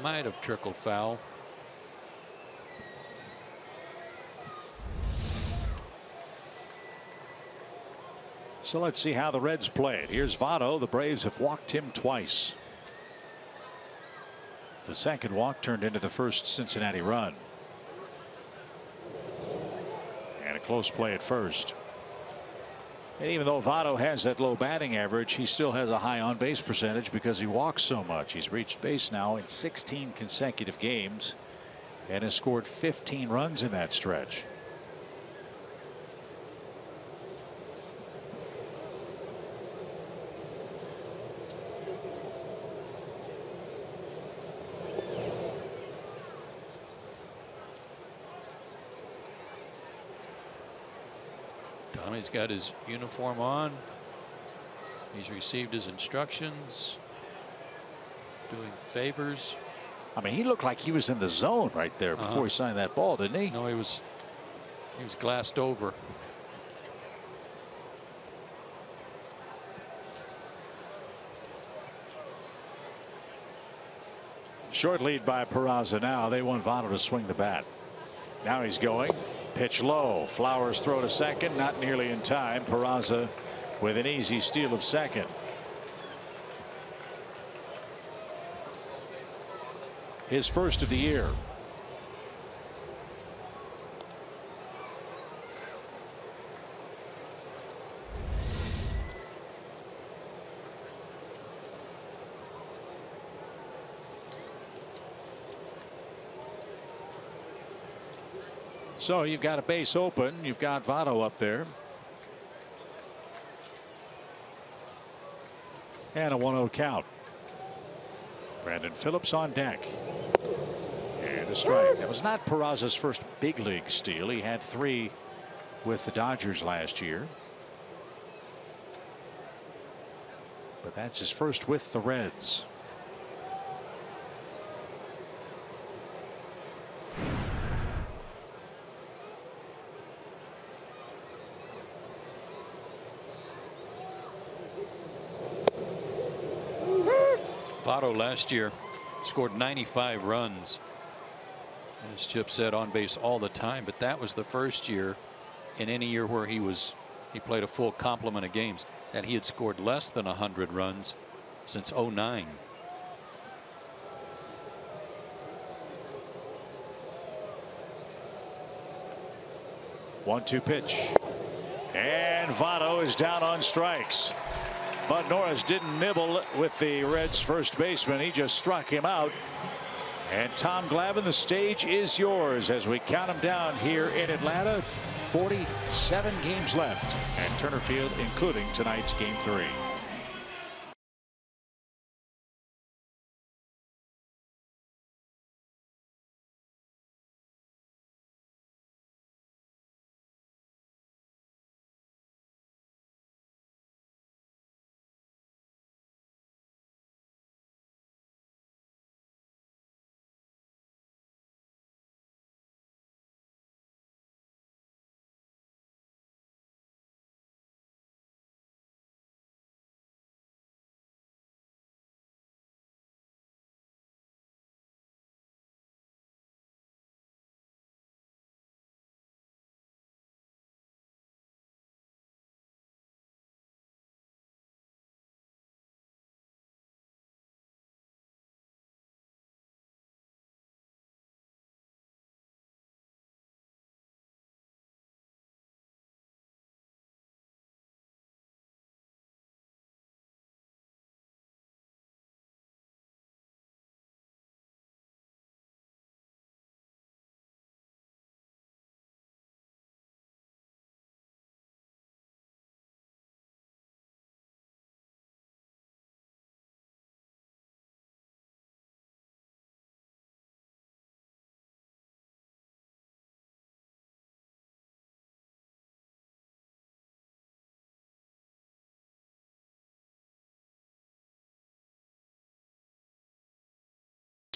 Might have trickled foul. So let's see how the Reds play it. Here's Votto. The Braves have walked him twice. The second walk turned into the first Cincinnati run. And a close play at first. And even though Votto has that low batting average, he still has a high on base percentage because he walks so much. He's reached base now in 16 consecutive games and has scored 15 runs in that stretch. He's got his uniform on. He's received his instructions. Doing favors. I mean, he looked like he was in the zone right there before he signed that ball, didn't he? No, he was glassed over. Short lead by Peraza now. They want Votto to swing the bat. Now he's going. Pitch low. Flowers throw to second, not nearly in time. Peraza with an easy steal of second. His first of the year. So you've got a base open. You've got Votto up there. And a 1-0 count. Brandon Phillips on deck. And a strike. That was not Peraza's first big league steal. He had 3 with the Dodgers last year. But that's his first with the Reds. Votto last year scored 95 runs. As Chip said, on base all the time, but that was the first year in any year where he played a full complement of games that he had scored less than 100 runs since '09. One-two pitch. And Votto is down on strikes. But Norris didn't nibble with the Reds first baseman. He just struck him out. And Tom Glavine, the stage is yours as we count them down here in Atlanta. 47 games left at Turner Field, including tonight's Game 3.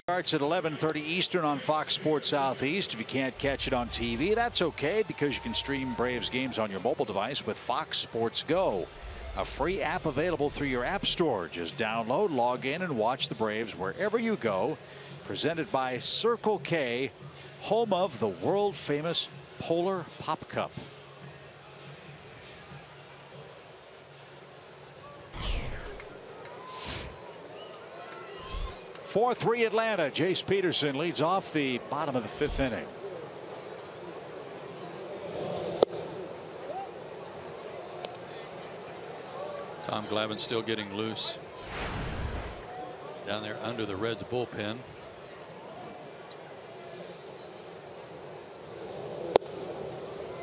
Starts at 11:30 Eastern on Fox Sports Southeast. If you can't catch it on TV, that's okay, because you can stream Braves games on your mobile device with Fox Sports Go, a free app available through your app store. Just download, log in, and watch the Braves wherever you go. Presented by Circle K, home of the world famous Polar Pop Cup. 4-3 Atlanta. Jace Peterson leads off the bottom of the 5th inning. Tom Glavine still getting loose down there under the Reds bullpen.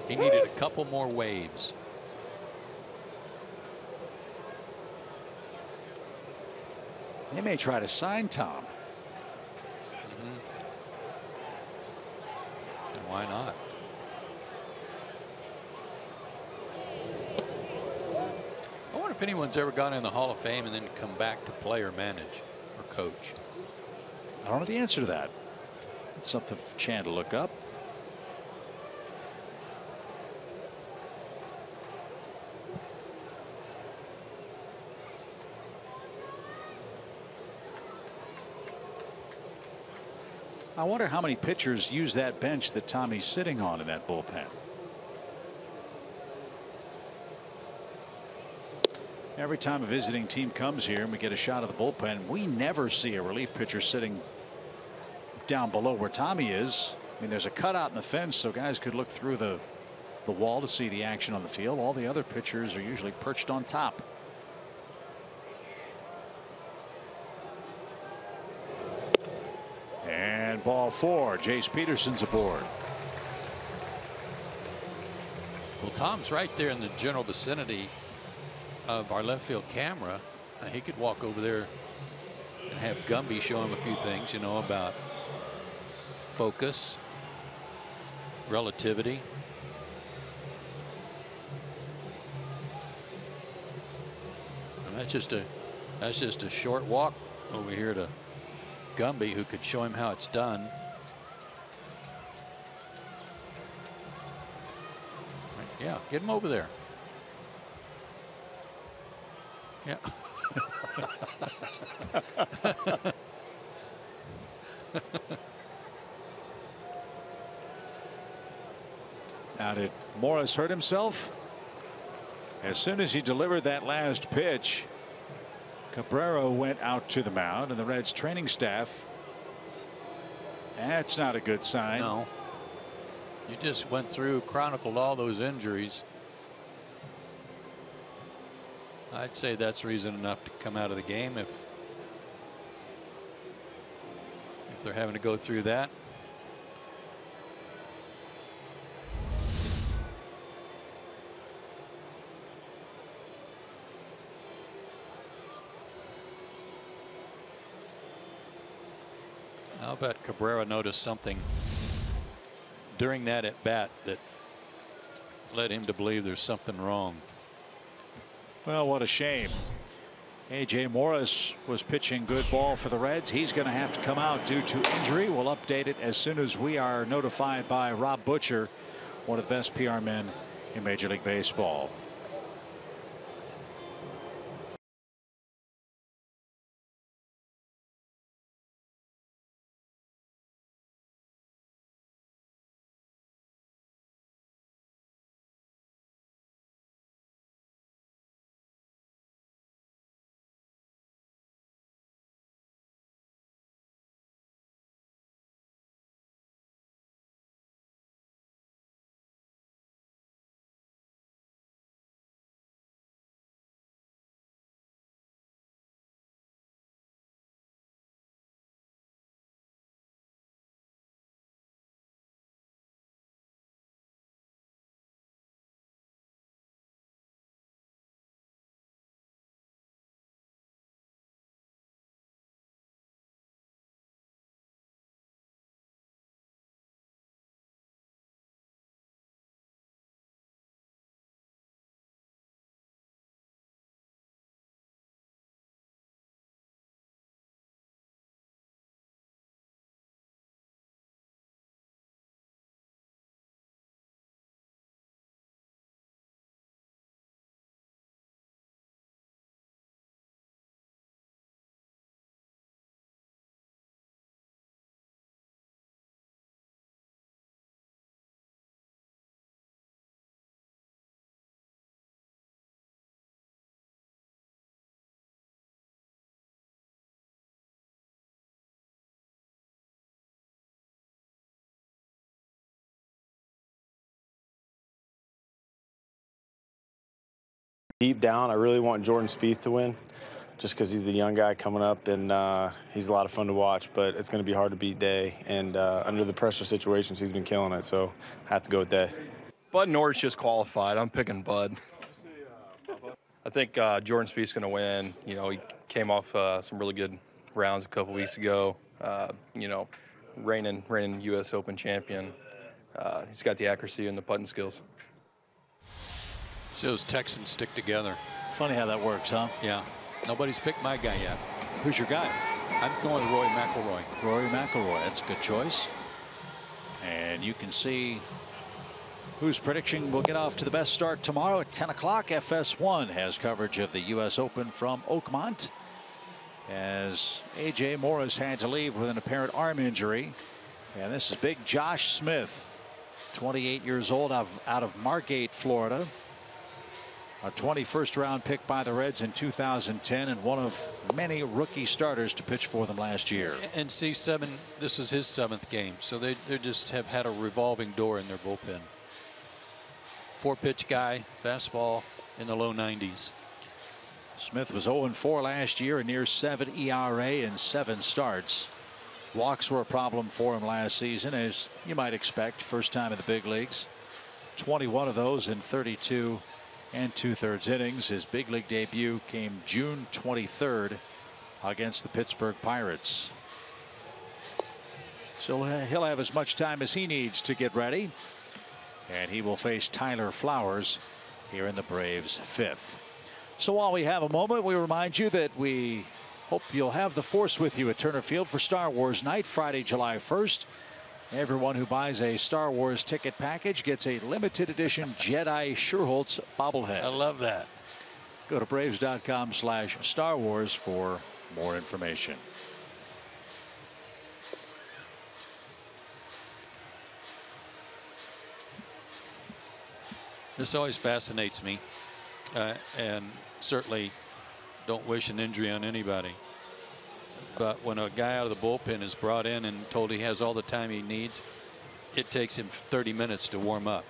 He needed a couple more waves. They may try to sign Tom. And why not? I wonder if anyone's ever gone in the Hall of Fame and then come back to play or manage or coach. I don't know the answer to that. It's something for Chan to look up. I wonder how many pitchers use that bench that Tommy's sitting on in that bullpen. Every time a visiting team comes here and we get a shot of the bullpen, we never see a relief pitcher sitting down below where Tommy is. I mean, there's a cutout in the fence, so guys could look through the wall to see the action on the field. All the other pitchers are usually perched on top. And ball 4. Jace Peterson's aboard. Well, Tom's right there in the general vicinity of our left field camera. He could walk over there and have Gumby show him a few things, you know, about focus, relativity. And that's just a short walk over here to Gumby, who could show him how it's done. Yeah, get him over there. Yeah. Now, did Morris hurt himself? As soon as he delivered that last pitch, Cabrera went out to the mound, and the Reds training staff. That's not a good sign. No. You just went through, chronicled all those injuries. I'd say that's reason enough to come out of the game if they're having to go through that. I'll bet Cabrera noticed something during that at bat that led him to believe there's something wrong. Well, what a shame. A.J. Morris was pitching good ball for the Reds. He's going to have to come out due to injury. We'll update it as soon as we are notified by Rob Butcher, one of the best PR men in Major League Baseball. Deep down, I really want Jordan Spieth to win, just because he's the young guy coming up, and he's a lot of fun to watch. But it's going to be hard to beat Day, and under the pressure situations, he's been killing it. So I have to go with Day. Bud Norris just qualified. I'm picking Bud. I think Jordan Spieth's going to win. You know, he came off some really good rounds a couple weeks ago. You know, reigning U.S. Open champion. He's got the accuracy and the putting skills. So those Texans stick together. Funny how that works, huh? Yeah. Nobody's picked my guy yet. Who's your guy? I'm going with Rory McIlroy. Rory McIlroy. That's a good choice. And you can see whose prediction will get off to the best start tomorrow at 10 o'clock. FS1 has coverage of the U.S. Open from Oakmont, as A.J. Morris had to leave with an apparent arm injury. And this is big Josh Smith, 28 years old, out of Margate, Florida. A 21st round pick by the Reds in 2010 and one of many rookie starters to pitch for them last year. And C7, this is his 7th game, so they just have had a revolving door in their bullpen. 4-pitch guy, fastball in the low 90s. Smith was 0-4 last year, a near 7 ERA in 7 starts. Walks were a problem for him last season, as you might expect. First time in the big leagues. 21 of those in 32 2/3 innings. His big league debut came June 23rd against the Pittsburgh Pirates. So he'll have as much time as he needs to get ready. And he will face Tyler Flowers here in the Braves' 5th. So while we have a moment, we remind you that we hope you'll have the Force with you at Turner Field for Star Wars Night, Friday, July 1st. Everyone who buys a Star Wars ticket package gets a limited edition Jedi Sherholtz bobblehead. I love that. Go to Braves.com/Star Wars for more information. This always fascinates me, and certainly don't wish an injury on anybody. But when a guy out of the bullpen is brought in and told he has all the time he needs, it takes him 30 minutes to warm up.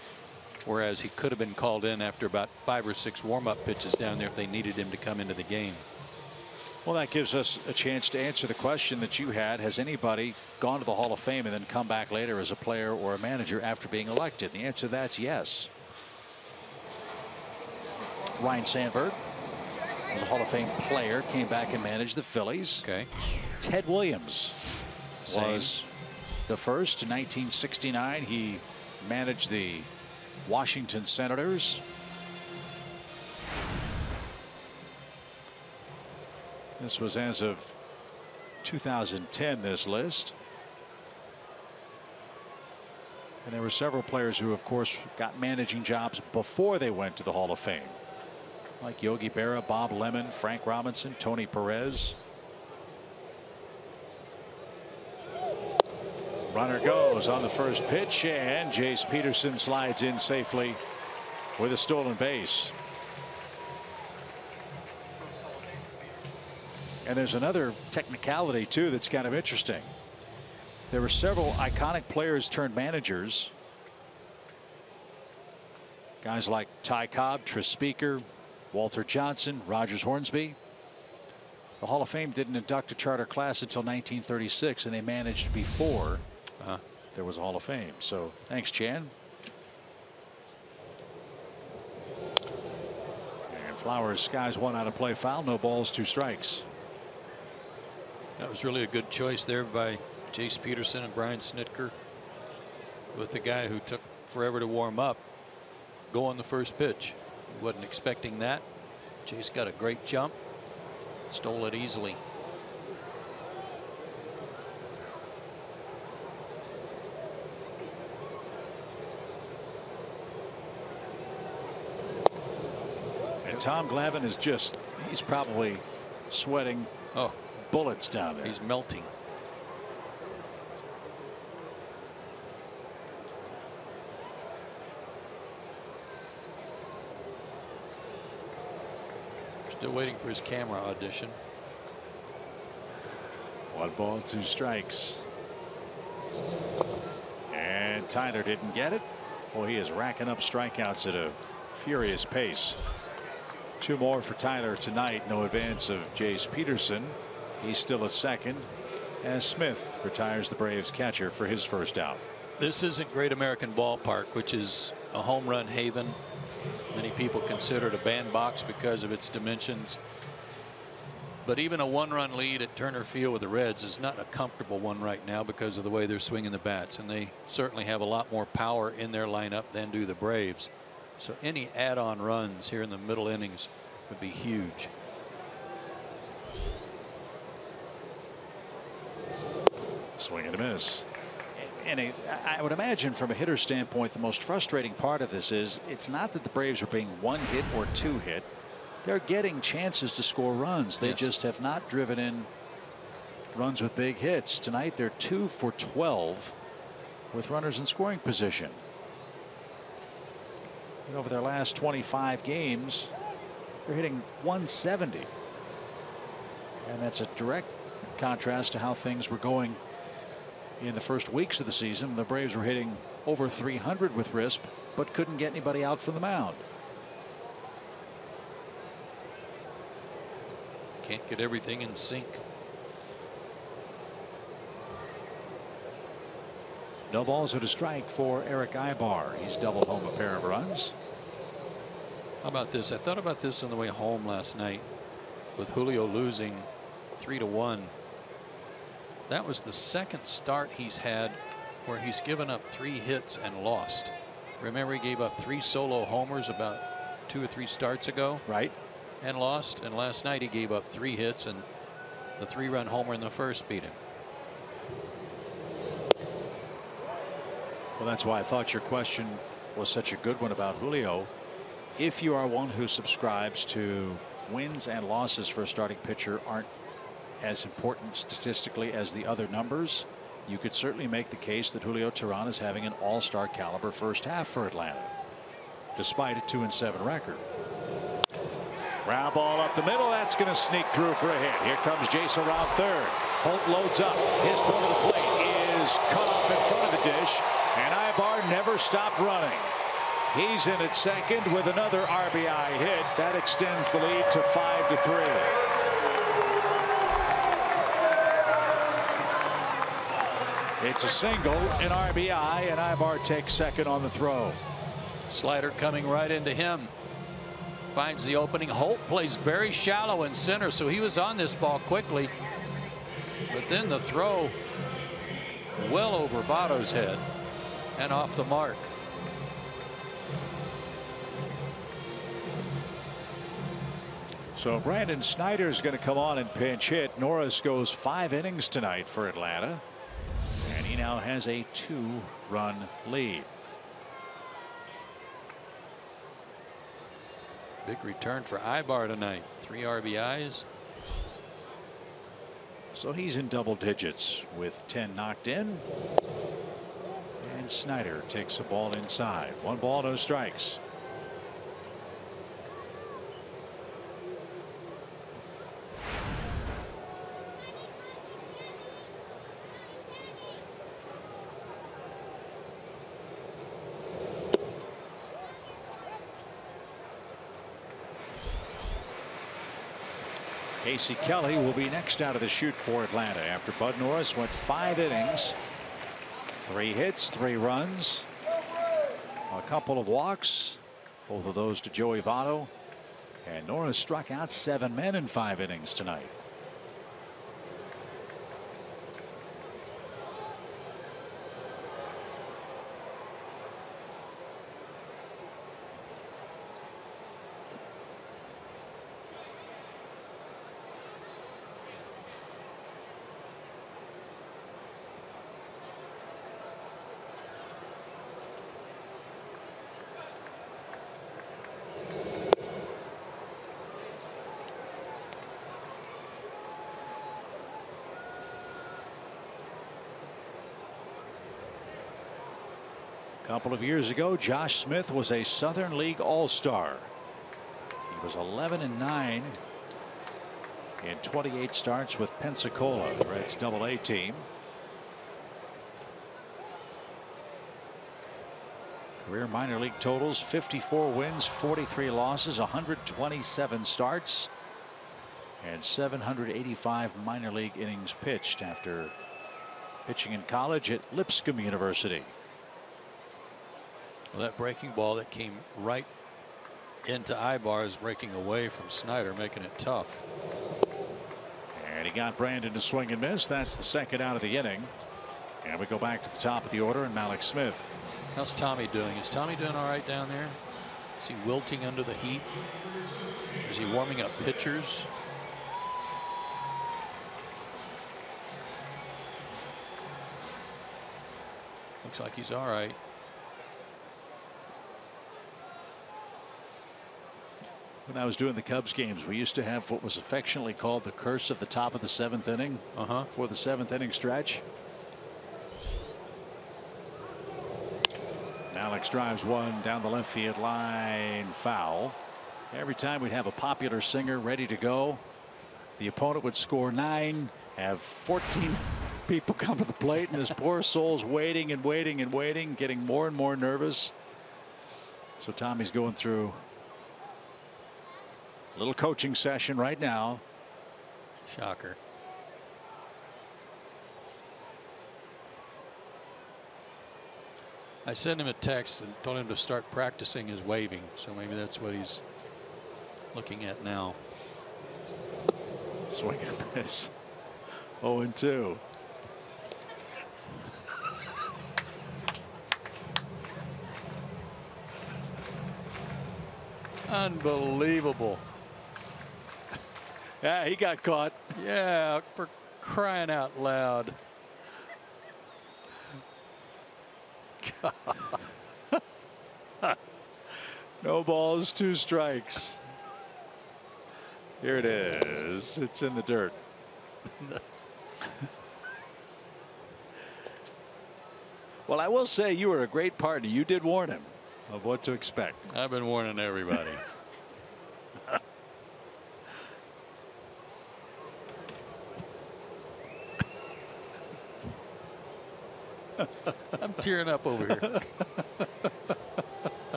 Whereas he could have been called in after about 5 or 6 warm-up pitches down there if they needed him to come into the game. Well, that gives us a chance to answer the question that you had. Has anybody gone to the Hall of Fame and then come back later as a player or a manager after being elected? The answer to that's yes. Ryne Sandberg was a Hall of Fame player, came back and managed the Phillies. Okay. Ted Williams was the first in 1969. He managed the Washington Senators. This was as of 2010, this list. And there were several players who, of course, got managing jobs before they went to the Hall of Fame, like Yogi Berra, Bob Lemon, Frank Robinson, Tony Perez. Runner goes on the first pitch, and Jace Peterson slides in safely with a stolen base. And there's another technicality too that's kind of interesting. There were several iconic players turned managers. Guys like Ty Cobb, Tris Speaker, Walter Johnson, Rogers Hornsby. The Hall of Fame didn't induct a charter class until 1936, and they managed before there was a Hall of Fame. So thanks, Chan. And Flowers skies one out of play foul. No balls, 2 strikes. That was really a good choice there by Jace Peterson and Brian Snitker, with the guy who took forever to warm up go on the first pitch. He wasn't expecting that. Jace got a great jump, stole it easily. And Tom Glavine is he's probably sweating bullets down there. He's melting. Still waiting for his camera audition. 1 ball, 2 strikes. And Tyler didn't get it. Well, he is racking up strikeouts at a furious pace. 2 more for Tyler tonight. No advance of Jace Peterson. He's still at second as Smith retires the Braves catcher for his first out. This isn't Great American Ballpark, which is a home run haven. Many people consider it a bandbox because of its dimensions. But even a 1-run lead at Turner Field with the Reds is not a comfortable one right now because of the way they're swinging the bats. And they certainly have a lot more power in their lineup than do the Braves. So any add-on runs here in the middle innings would be huge. Swing and a miss. And I would imagine from a hitter standpoint, the most frustrating part of this is it's not that the Braves are being 1 hit or 2 hit. They're getting chances to score runs. They just have not driven in runs with big hits. Tonight they're 2 for 12 with runners in scoring position. And over their last 25 games, they're hitting 170. And that's a direct contrast to how things were going in the first weeks of the season. The Braves were hitting over 300 with Risp, but couldn't get anybody out from the mound. Can't get everything in sync. No balls and a strike for Eric Ibar. He's doubled home a pair of runs. How about this? I thought about this on the way home last night with Julio losing 3-1. That was the second start he's had where he's given up 3 hits and lost. Remember, he gave up 3 solo homers about 2 or 3 starts ago. Right. And lost. And last night he gave up 3 hits, and the 3-run homer in the first beat him. Well, that's why I thought your question was such a good one about Julio. If you are one who subscribes to wins and losses for a starting pitcher aren't as important statistically as the other numbers, you could certainly make the case that Julio Teheran is having an all-star caliber first half for Atlanta, despite a 2-7 record. Ground ball up the middle. That's going to sneak through for a hit. Here comes Jason around third. Holt loads up. His throw to the plate is cut off in front of the dish, and Ibar never stopped running. He's in at second with another RBI hit. That extends the lead to 5-3. It's a single, an RBI, and Ibar takes second on the throw. Slider coming right into him. Finds the opening. Holt plays very shallow in center, so he was on this ball quickly. But then the throw well over Votto's head and off the mark. So Brandon Snyder is going to come on and pinch hit. Norris goes 5 innings tonight for Atlanta, and he now has a 2-run lead. Big return for Ibar tonight. 3 RBIs. So he's in double digits with 10 knocked in. And Snyder takes a ball inside. 1 ball, no strikes. Casey Kelly will be next out of the chute for Atlanta after Bud Norris went 5 innings, 3 hits, 3 runs, a couple of walks, both of those to Joey Votto, and Norris struck out 7 men in 5 innings tonight. A couple of years ago, Josh Smith was a Southern League All-Star. He was 11-9 in 28 starts with Pensacola, the Reds' Double-A team. Career minor league totals: 54 wins, 43 losses, 127 starts, and 785 minor league innings pitched after pitching in college at Lipscomb University. Well, that breaking ball that came right into Ibar is breaking away from Snyder, making it tough. And he got Brandon to swing and miss. That's the second out of the inning. And we go back to the top of the order and Malik Smith. How's Tommy doing? Is Tommy doing all right down there? Is he wilting under the heat? Is he warming up pitchers? Looks like he's all right. When I was doing the Cubs games, we used to have what was affectionately called the curse of the top of the 7th inning for the 7th inning stretch. Knox drives one down the left field line, foul. Every time we'd have a popular singer ready to go, the opponent would score 9, have 14 people come to the plate, and this poor soul's waiting and waiting and waiting, getting more and more nervous. So Tommy's going through a little coaching session right now. Shocker. I sent him a text and told him to start practicing his waving, so maybe that's what he's looking at now. Swing and a miss. 0-2. Unbelievable. Yeah, he got caught. Yeah, for crying out loud. No balls, 2 strikes. Here it is. It's in the dirt. Well, I will say you were a great partner. You did warn him of what to expect. I've been warning everybody. I'm tearing up over here.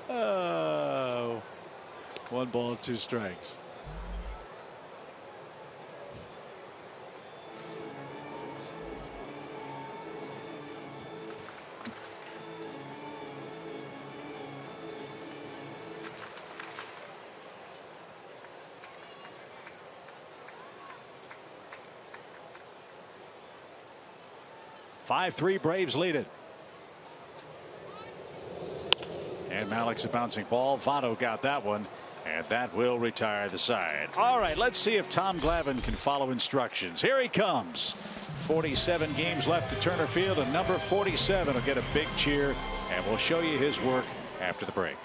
Oh, 1 ball, 2 strikes. (5-3) Braves lead it. And Malik's a bouncing ball. Votto got that one, and that will retire the side. All right, let's see if Tom Glavine can follow instructions. Here he comes. 47 games left to Turner Field, and number 47 will get a big cheer, and we'll show you his work after the break.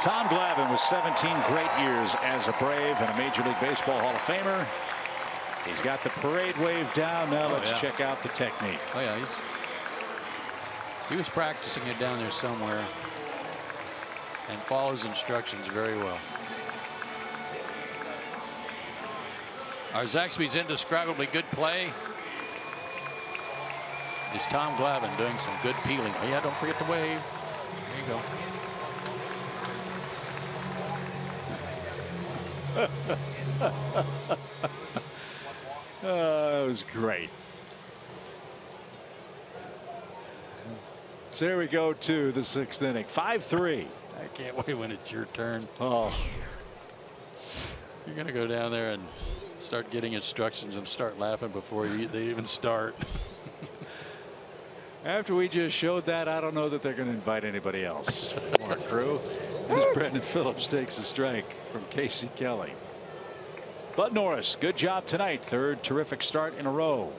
Tom Glavine with 17 great years as a Brave and a Major League Baseball Hall of Famer. He's got the parade wave down. Now let's check out the technique. Oh yeah, he was practicing it down there somewhere and follows instructions very well. Our Zaxby's indescribably good play is Tom Glavine doing some good peeling. Oh yeah, don't forget the wave. There you go. That was great. So here we go to the 6th inning. 5-3. I can't wait when it's your turn. Oh, you're gonna go down there and start getting instructions and start laughing before they even start. After we just showed that, I don't know that they're going to invite anybody else. More crew. As Brandon Phillips takes a strike from Casey Kelly. Bud Norris, good job tonight. Third terrific start in a row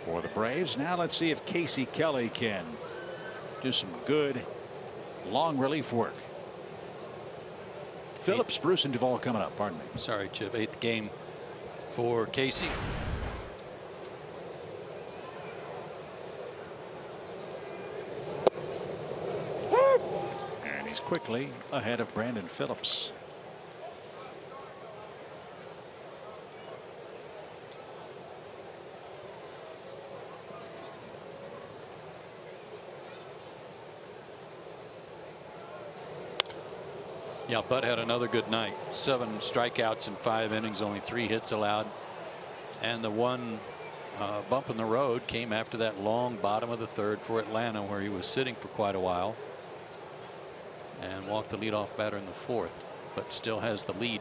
for the Braves. Now let's see if Casey Kelly can do some good long relief work. Phillips, Bruce, and Duvall coming up. Pardon me. Sorry, Chip. 8th game for Casey. And he's quickly ahead of Brandon Phillips. Yeah, Bud had another good night. 7 strikeouts in 5 innings, only 3 hits allowed. And the one bump in the road came after that long bottom of the 3rd for Atlanta, where he was sitting for quite a while and walked the leadoff batter in the 4th, but still has the lead.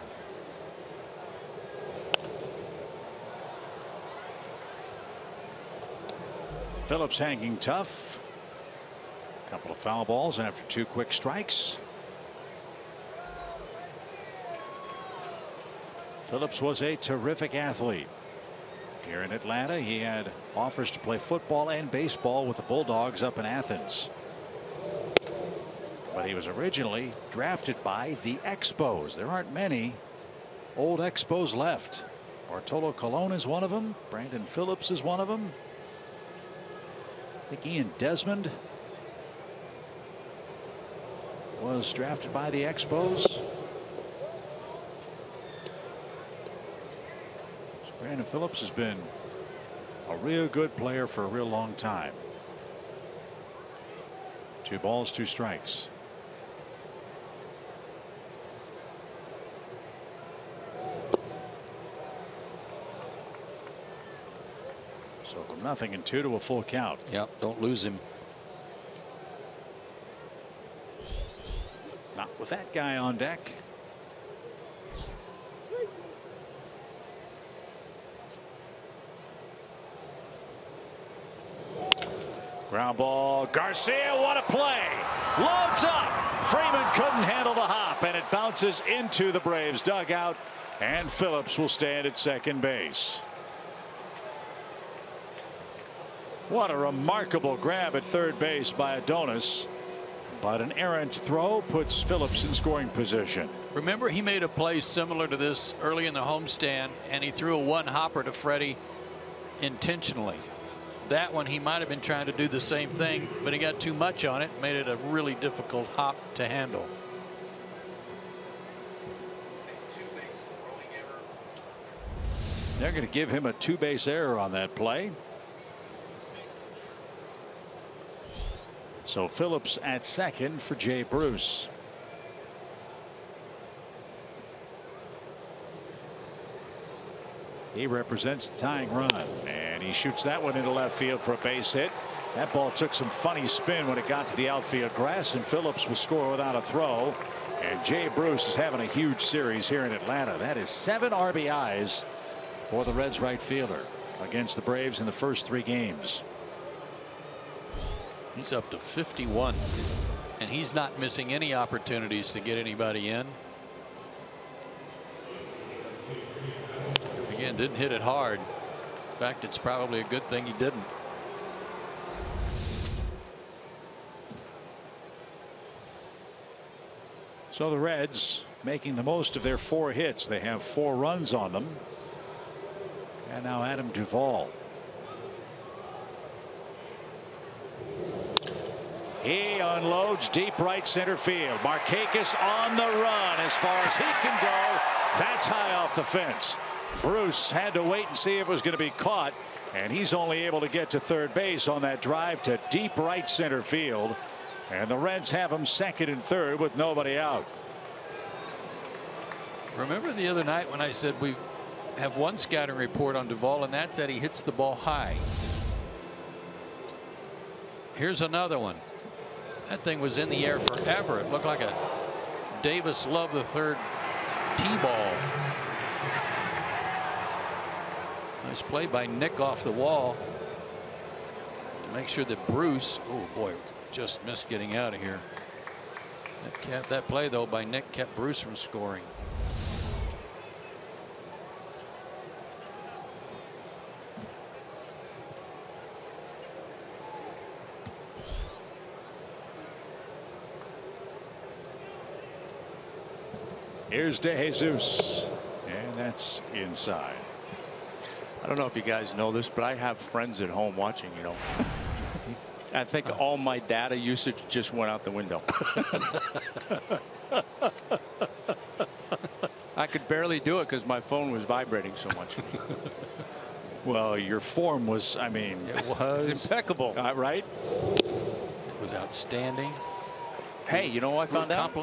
Phillips hanging tough. A couple of foul balls after 2 quick strikes. Phillips was a terrific athlete. Here in Atlanta, he had offers to play football and baseball with the Bulldogs up in Athens. But he was originally drafted by the Expos. There aren't many old Expos left. Bartolo Colon is one of them. Brandon Phillips is one of them. I think Ian Desmond was drafted by the Expos. Brandon Phillips has been a real good player for a real long time. 2 balls, 2 strikes. So from nothing and 2 to a full count. Yep, don't lose him. Not with that guy on deck. Ground ball. Garcia, what a play. Loads up. Freeman couldn't handle the hop, and it bounces into the Braves dugout, and Phillips will stand at second base. What a remarkable grab at third base by Adonis, but an errant throw puts Phillips in scoring position. Remember, he made a play similar to this early in the homestand, and he threw a 1-hopper to Freddie intentionally. That one he might have been trying to do the same thing, but he got too much on it, made it a really difficult hop to handle. They're going to give him a 2-base error on that play. So Phillips at second for Jay Bruce. He represents the tying run, and he shoots that one into left field for a base hit. That ball took some funny spin when it got to the outfield grass, and Phillips will score without a throw. And Jay Bruce is having a huge series here in Atlanta. That is 7 RBIs for the Reds right fielder against the Braves in the first 3 games. He's up to 51, and he's not missing any opportunities to get anybody in. Again, didn't hit it hard. In fact, it's probably a good thing he didn't. So the Reds making the most of their 4 hits. They have 4 runs on them. And now Adam Duvall. He unloads deep right center field. Markakis on the run as far as he can go. That's high off the fence. Bruce had to wait and see if it was going to be caught, and he's only able to get to third base on that drive to deep right center field, and the Reds have him second and third with nobody out. Remember the other night when I said we have one scouting report on Duvall, and that's that he hits the ball high. Here's another one. That thing was in the air forever. It looked like a Davis Love III T-ball. Nice play by Nick off the wall to make sure that Bruce, oh boy, just missed getting out of here. That play, though, by Nick kept Bruce from scoring. Here's DeJesus, and that's inside. I don't know if you guys know this, but I have friends at home watching, you know. I think all my data usage just went out the window. I could barely do it because my phone was vibrating so much. Well, your form was, I mean, it was impeccable, right? It was outstanding. Hey, you know what I found out?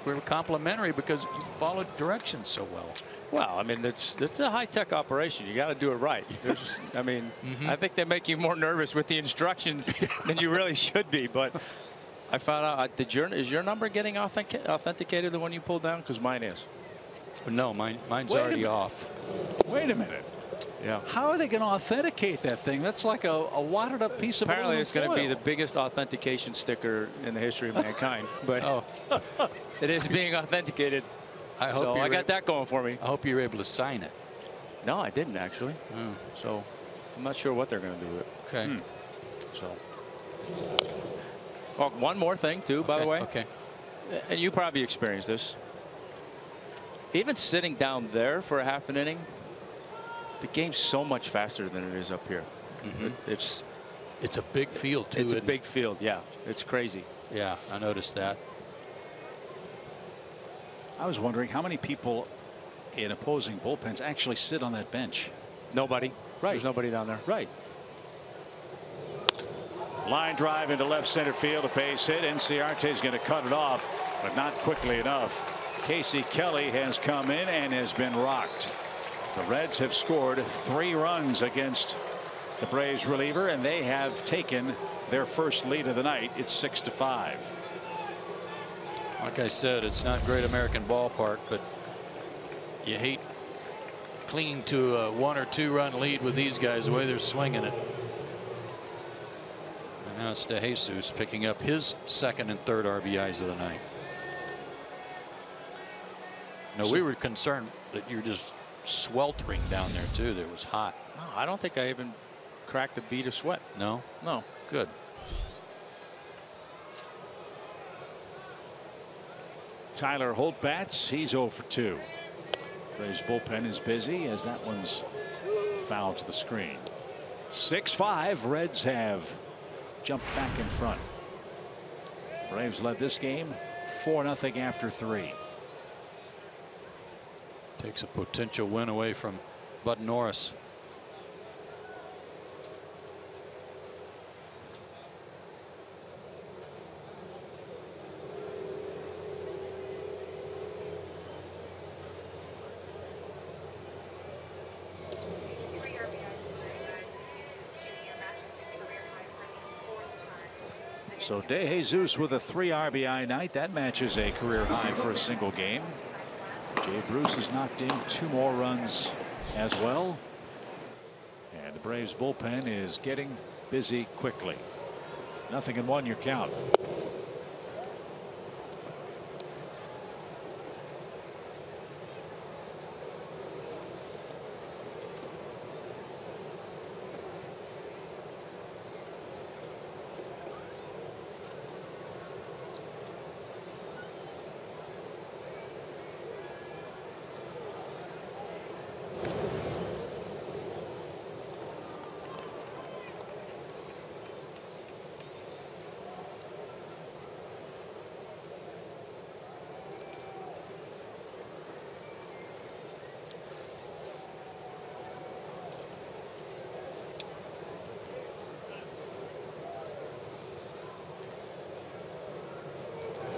We were complimentary because you followed directions so well. Well, I mean, it's a high-tech operation. You got to do it right. I mean, I think they make you more nervous with the instructions than you really should be. But I found out, is your number getting authenticated, the one you pulled down? Because mine is. No, mine's already off. Wait a minute. Yeah. How are they going to authenticate that thing? That's like a wadded up piece of Apparently, it's going to be foil. the biggest authentication sticker in the history of mankind. But it is being authenticated. I got that going for me. I hope you're able to sign it. No, I didn't actually. So I'm not sure what they're going to do with it. Okay. So. Well, one more thing too, by the way. Okay. And you probably experienced this. Even sitting down there for a half an inning, the game's so much faster than it is up here. It's a big field too. It's a big field. Yeah, it's crazy. Yeah, I noticed that. I was wondering how many people in opposing bullpens actually sit on that bench. Nobody. Right. There's nobody down there. Right. Line drive into left center field, a base hit. Inciarte's going to cut it off, but not quickly enough. Casey Kelly has come in and has been rocked. The Reds have scored 3 runs against the Braves reliever, and they have taken their first lead of the night. It's 6-5. Like I said, it's not Great American Ballpark, but you hate clinging to a 1 or 2 run lead with these guys the way they're swinging it. And now it's DeJesus picking up his 2nd and 3rd RBIs of the night. No, we were concerned that you're just sweltering down there too. That was hot. No, I don't think I even cracked a bead of sweat. No. No. Good. Tyler Holt bats. He's 0 for 2. Braves bullpen is busy as that one's foul to the screen. 6-5. Reds have jumped back in front. Braves led this game 4-0 after 3. Takes a potential win away from Bud Norris. So DeJesus with a 3 RBI night. That matches a career high for a single game. Jay Bruce has knocked in 2 more runs as well. And the Braves bullpen is getting busy quickly. 0-1 your count.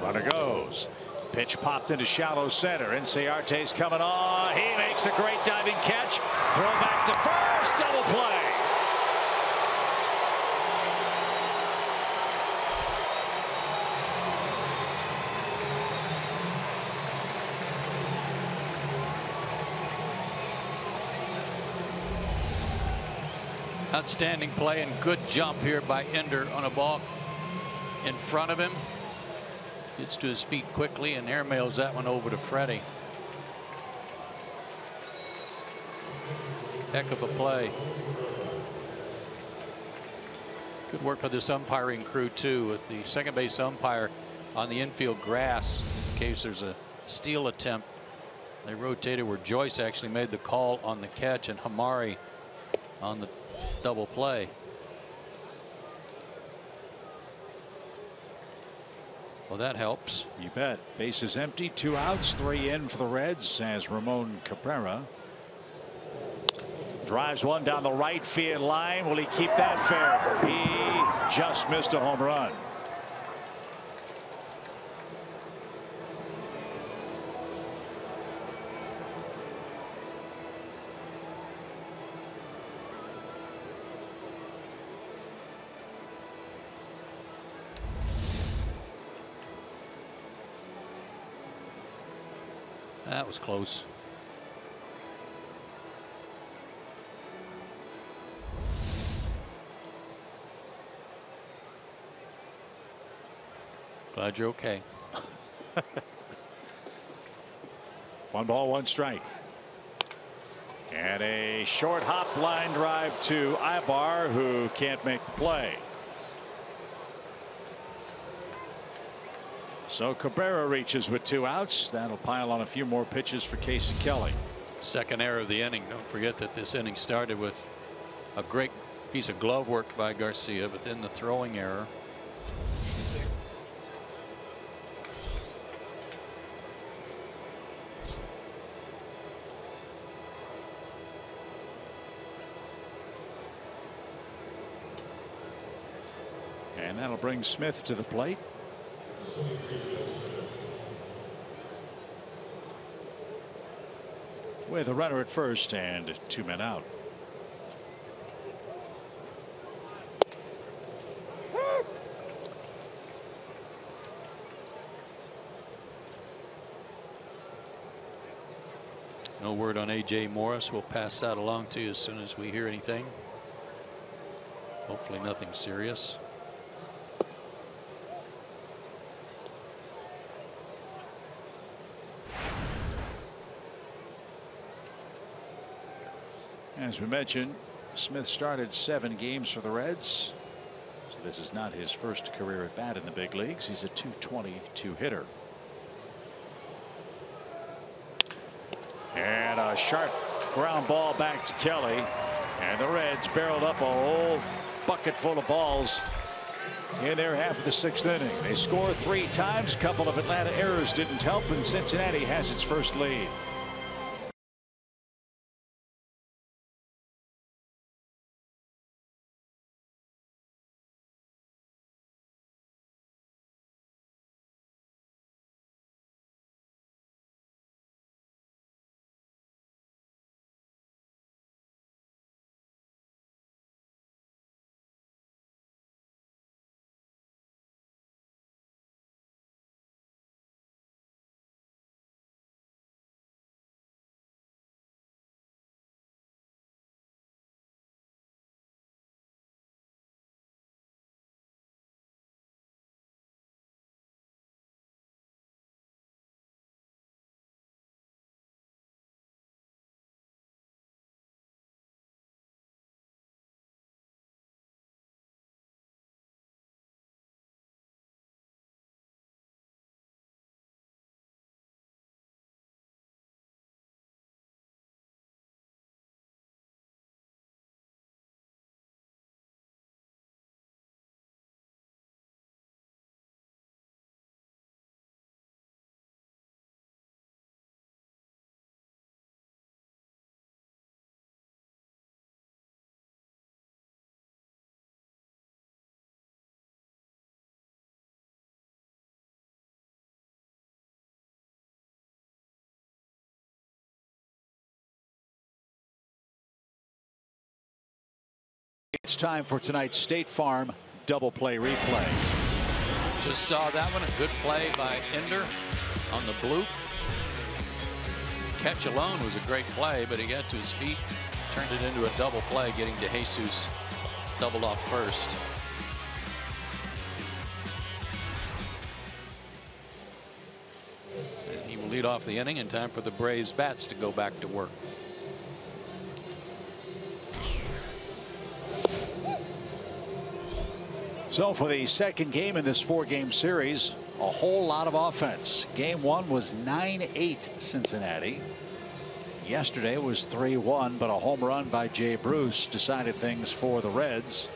Runner goes. Pitch popped into shallow center. Inciarte's coming on. He makes a great diving catch. Throw back to first. Double play. Outstanding play and good jump here by Ender on a ball in front of him. Gets to his feet quickly and airmails that one over to Freddie. Heck of a play. Good work by this umpiring crew too, with the second base umpire on the infield grass in case there's a steal attempt. They rotated where Joyce actually made the call on the catch and Hamari on the double play. Well, that helps. You bet. Base is empty. 2 outs, 3 in for the Reds as Ramon Cabrera drives one down the right field line. Will he keep that fair? He just missed a home run. That was close. Glad you're okay. 1 ball, 1 strike. And a short hop line drive to Ibar, who can't make the play. So Cabrera reaches with 2 outs. That'll pile on a few more pitches for Casey Kelly. Second error of the inning. Don't forget that this inning started with a great piece of glove work by Garcia, but then the throwing error. And that'll bring Smith to the plate. With a runner at first and 2 men out. No word on A.J. Morris. We'll pass that along to you as soon as we hear anything. Hopefully nothing serious. As we mentioned, Smith started 7 games for the Reds. So this is not his first career at bat in the big leagues. He's a .222 hitter. And a sharp ground ball back to Kelly. And the Reds barreled up a whole bucket full of balls in their half of the 6th inning. They score 3 times. A couple of Atlanta errors didn't help, and Cincinnati has its first lead. It's time for tonight's State Farm double play replay. Just saw that one. A good play by Ender on the bloop. Catch alone was a great play, but he got to his feet, turned it into a double play, getting DeJesus doubled off first. lead off the inning in time for the Braves bats to go back to work. So for the second game in this 4-game series, a whole lot of offense. Game 1 was 9-8 Cincinnati. Yesterday was 3-1, but a home run by Jay Bruce decided things for the Reds.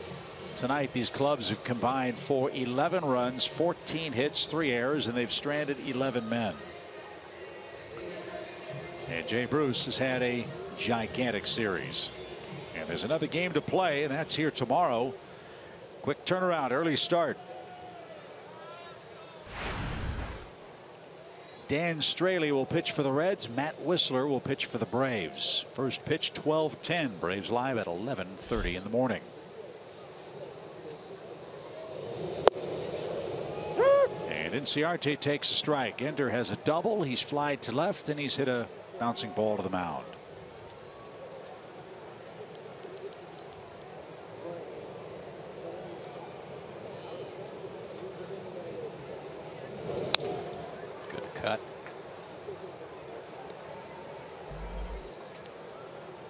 Tonight these clubs have combined for 11 runs, 14 hits, 3 errors, and they've stranded 11 men. And Jay Bruce has had a gigantic series. And there's another game to play, and that's here tomorrow. Quick turnaround, early start. Dan Straley will pitch for the Reds. Matt Whistler will pitch for the Braves. First pitch 12:10. Braves live at 11:30 in the morning. And Inciarte takes a strike. Ender has a double. He's flied to left, and he's hit a bouncing ball to the mound. Cut.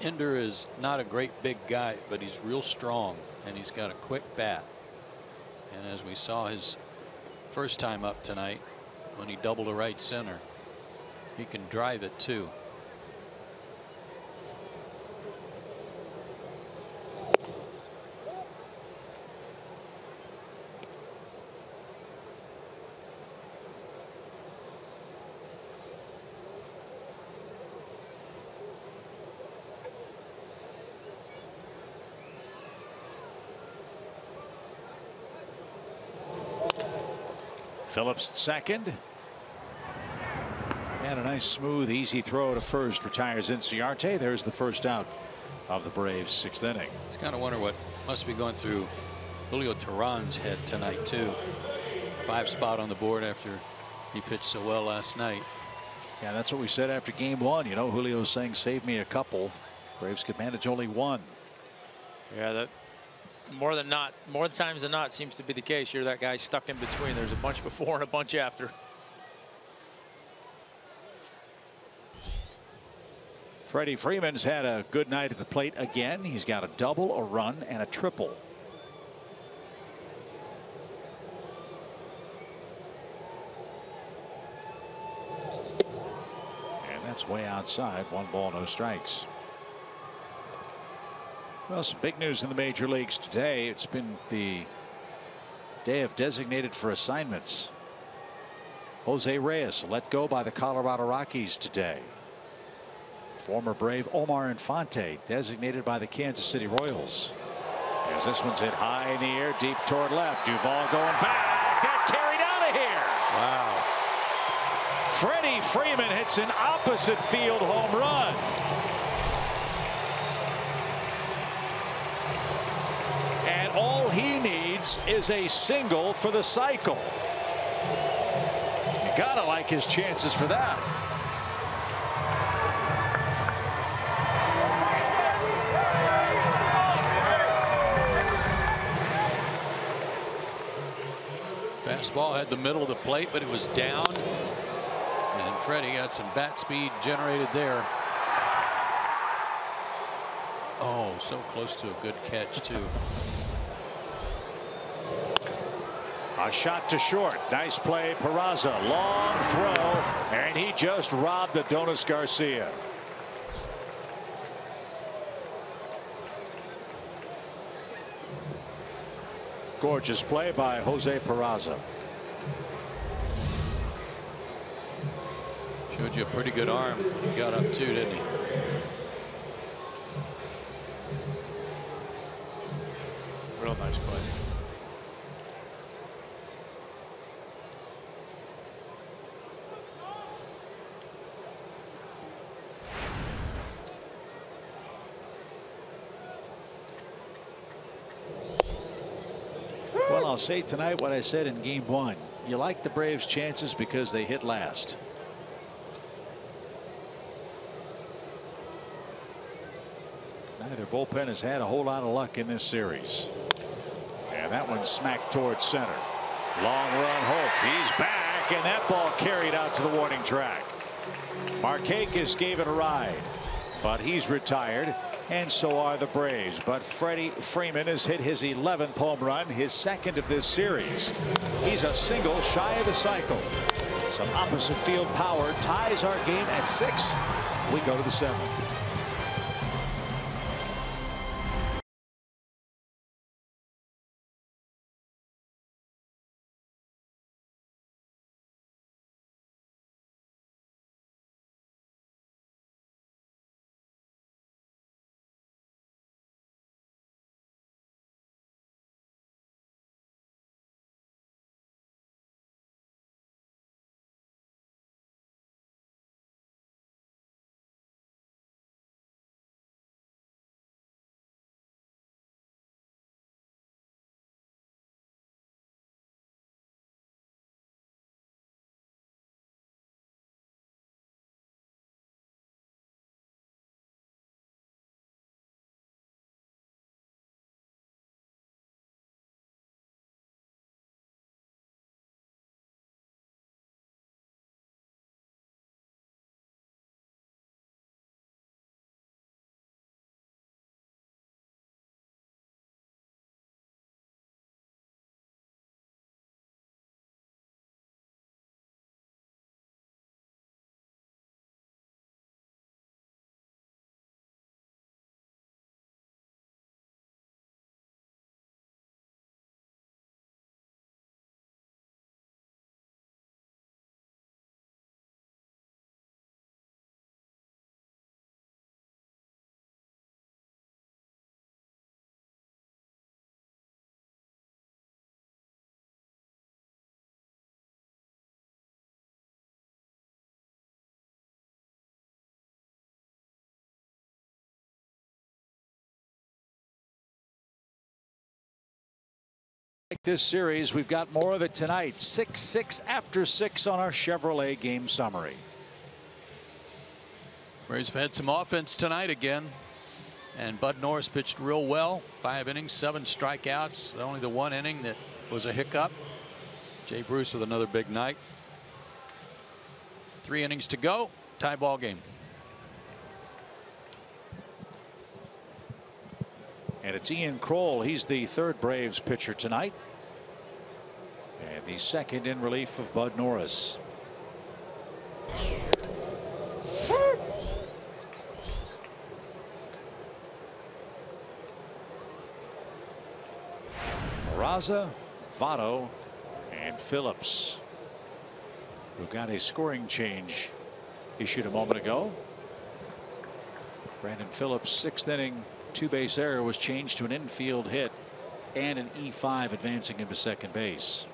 Ender is not a great big guy, but he's real strong and he's got a quick bat. And as we saw his first time up tonight when he doubled to right center, he can drive it too. Phillips at second. And a nice smooth easy throw to first retires Inciarte. There's the first out of the Braves 6th inning. Just kind of wonder what must be going through Julio Teheran's head tonight too. 5 spot on the board after he pitched so well last night. Yeah, that's what we said after game 1. You know, Julio's saying save me a couple. Braves could manage only 1. Yeah, that more times than not seems to be the case. You're that guy stuck in between. There's a bunch before and a bunch after. Freddie Freeman's had a good night at the plate again. He's got a double, a run, and a triple. And that's way outside. 1 ball, no strikes. Well, some big news in the major leagues today. It's been the day of designated for assignments. Jose Reyes let go by the Colorado Rockies today. Former Brave Omar Infante designated by the Kansas City Royals. As this one's hit high in the air, deep toward left. Duvall going back. That carried out of here. Wow. Freddie Freeman hits an opposite field home run. And all he needs is a single for the cycle. You gotta like his chances for that. Fastball had the middle of the plate, but it was down. And Freddie got some bat speed generated there. Oh, so close to a good catch, too. A shot to short. Nice play. Peraza. Long throw. And he just robbed Adonis Garcia. Gorgeous play by Jose Peraza. Showed you a pretty good arm. He got up too, didn't he? Real nice play. Well, I'll say tonight what I said in game 1. You like the Braves' chances because they hit last. Neither bullpen has had a whole lot of luck in this series. And that one smacked towards center. Long run Holt. He's back, and that ball carried out to the warning track. Markakis gave it a ride, but he's retired, and so are the Braves. But Freddie Freeman has hit his 11th home run, his second of this series. He's a single shy of the cycle. Some opposite field power ties our game at 6. We go to the 7th. This series, we've got more of it tonight. 6-6 after 6 on our Chevrolet game summary. Braves have had some offense tonight again, and Bud Norris pitched real well. 5 innings, 7 strikeouts. Only the 1 inning that was a hiccup. Jay Bruce with another big night. 3 innings to go. Tie ball game. And it's Ian Kroll. He's the 3rd Braves pitcher tonight, and the 2nd in relief of Bud Norris. Raza, Votto, and Phillips, who got a scoring change issued a moment ago. Brandon Phillips' 6th inning 2-base error was changed to an infield hit and an E5, advancing him to second base.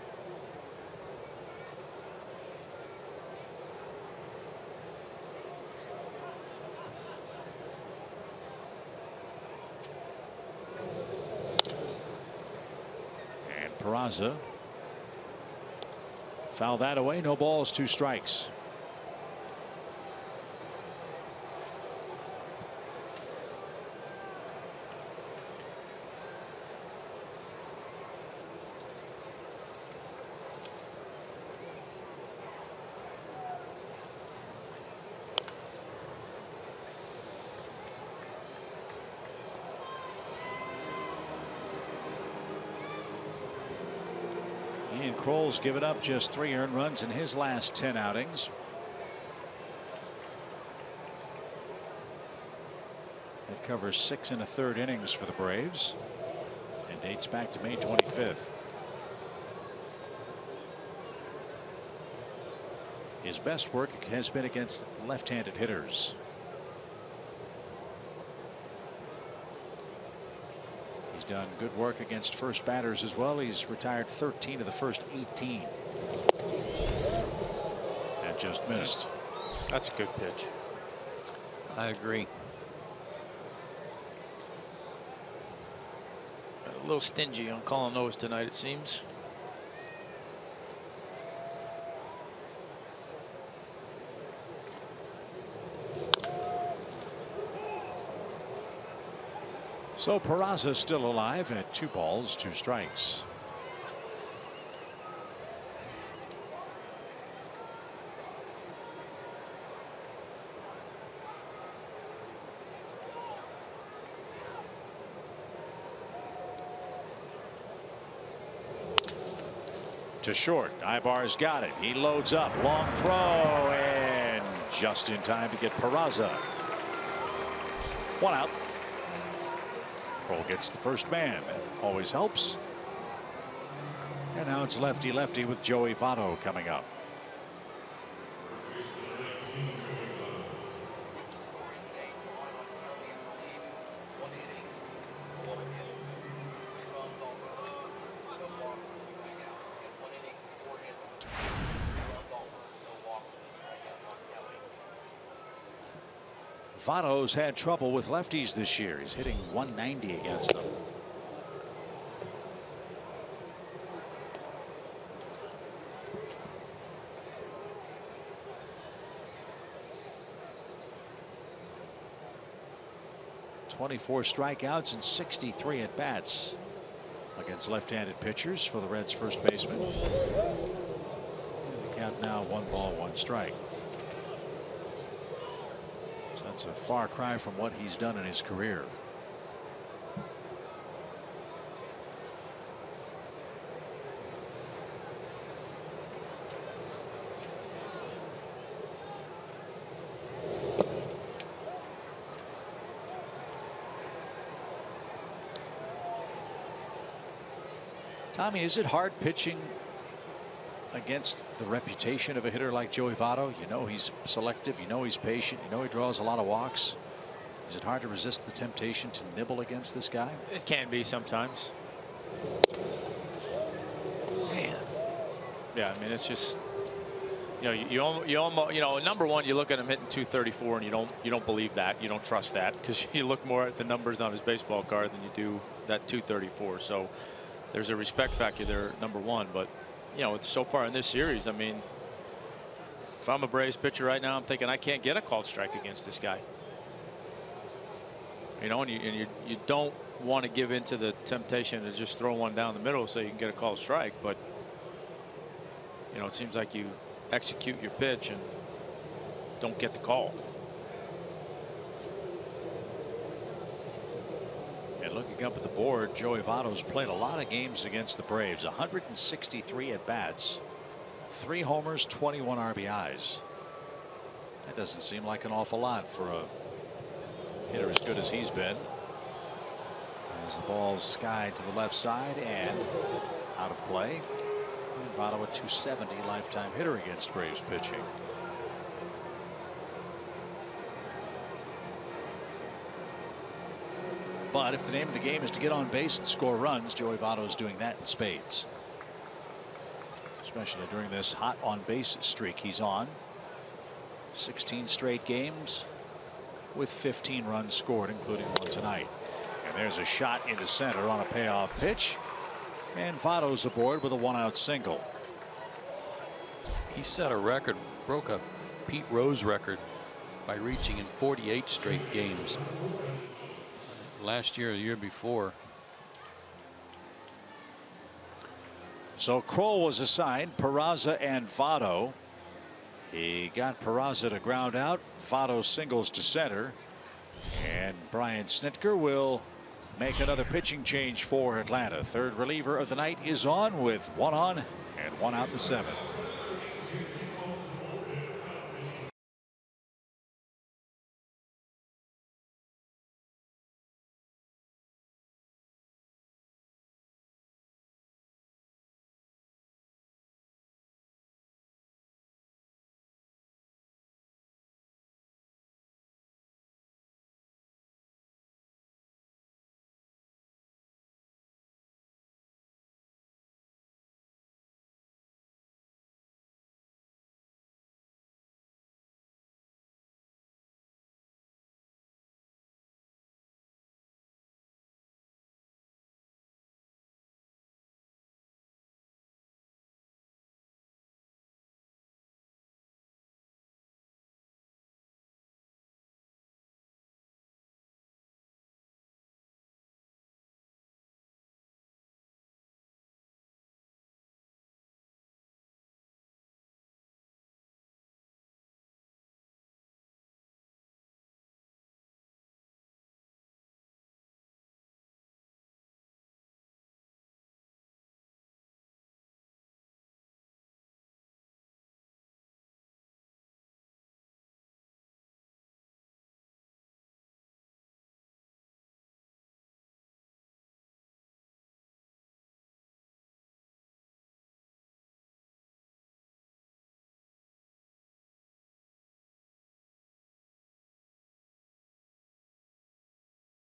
And Peraza fouled that away. No balls, 2 strikes. Ian Kroll's given up just 3 earned runs in his last 10 outings. That covers 6 1/3 innings for the Braves and dates back to May 25th. His best work has been against left-handed hitters. He's done good work against first batters as well. He's retired 13 of the first 18. That just missed. That's a good pitch. I agree. A little stingy on calling those tonight, it seems. So Peraza still alive at 2 balls, 2 strikes. To short. Ibar's got it. He loads up. Long throw, and just in time to get Peraza. 1 out. Kroll gets the first man. That always helps. And now it's lefty-lefty with Joey Votto coming up. Votto's had trouble with lefties this year. He's hitting 190 against them. .24 strikeouts and 63 at bats against left-handed pitchers for the Reds' first baseman. And the count now 1 ball, 1 strike. So that's a far cry from what he's done in his career. Tommy, is it hard pitching against the reputation of a hitter like Joey Votto? You know he's selective, you know he's patient, you know he draws a lot of walks. Is it hard to resist the temptation to nibble against this guy? It can be sometimes. Man. Yeah, I mean, it's just, you know, you almost, you know, number one, you look at him hitting .234 and you don't believe that, you don't trust that, because you look more at the numbers on his baseball card than you do that .234. So there's a respect factor there, number one. But you know, so far in this series, I mean, if I'm a Braves pitcher right now, I'm thinking I can't get a called strike against this guy. You know, and you don't want to give into the temptation to just throw one down the middle so you can get a called strike. But you know, it seems like you execute your pitch and don't get the call. And looking up at the board, Joey Votto's played a lot of games against the Braves. 163 at bats, 3 homers, 21 RBIs. That doesn't seem like an awful lot for a hitter as good as he's been. As the ball's skied to the left side and out of play. And Votto, a .270 lifetime hitter against Braves pitching. But if the name of the game is to get on base and score runs, Joey Votto is doing that in spades. Especially during this hot on base streak he's on. 16 straight games with 15 runs scored, including one tonight. And there's a shot into center on a payoff pitch. And Votto's aboard with a 1-out single. He set a record, broke a Pete Rose record by reaching in 48 straight games. Last year, the year before. So Kroll was assigned Peraza and Votto. He got Peraza to ground out. Votto singles to center. And Brian Snitker will make another pitching change for Atlanta. Third reliever of the night is on with 1 on and 1 out in the 7th.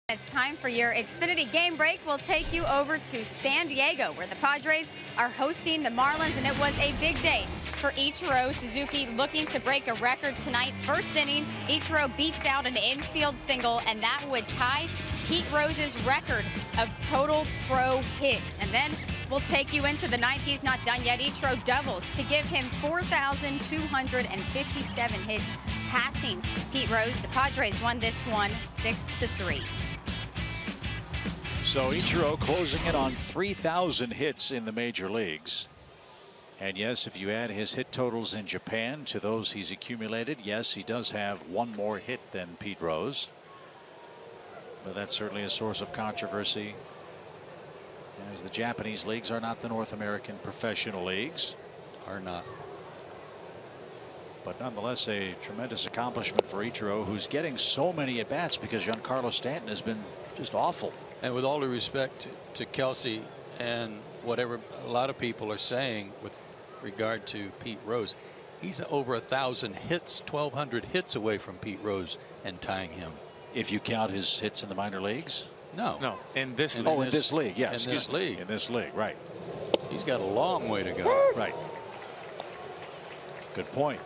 It's time for your Xfinity game break. We'll take you over to San Diego, where the Padres are hosting the Marlins, and it was a big day for Ichiro Suzuki, looking to break a record tonight. First inning, Ichiro beats out an infield single, and that would tie Pete Rose's record of total pro hits. And then we'll take you into the ninth. He's not done yet. Ichiro doubles to give him 4,257 hits, passing Pete Rose. The Padres won this one 6-3. So Ichiro closing in on 3,000 hits in the major leagues. And yes, if you add his hit totals in Japan to those he's accumulated, yes, he does have one more hit than Pete Rose. But that's certainly a source of controversy, as the Japanese leagues are not the North American professional leagues. Are not. But nonetheless, a tremendous accomplishment for Ichiro, who's getting so many at bats because Giancarlo Stanton has been just awful. And with all due respect to Kelsey and whatever a lot of people are saying with regard to Pete Rose, he's over 1,000 hits, 1,200 hits away from Pete Rose and tying him. If you count his hits in the minor leagues? No. No, in this league. Oh, in this league, yes. In this league. In this league, right. He's got a long way to go. Right. Good point.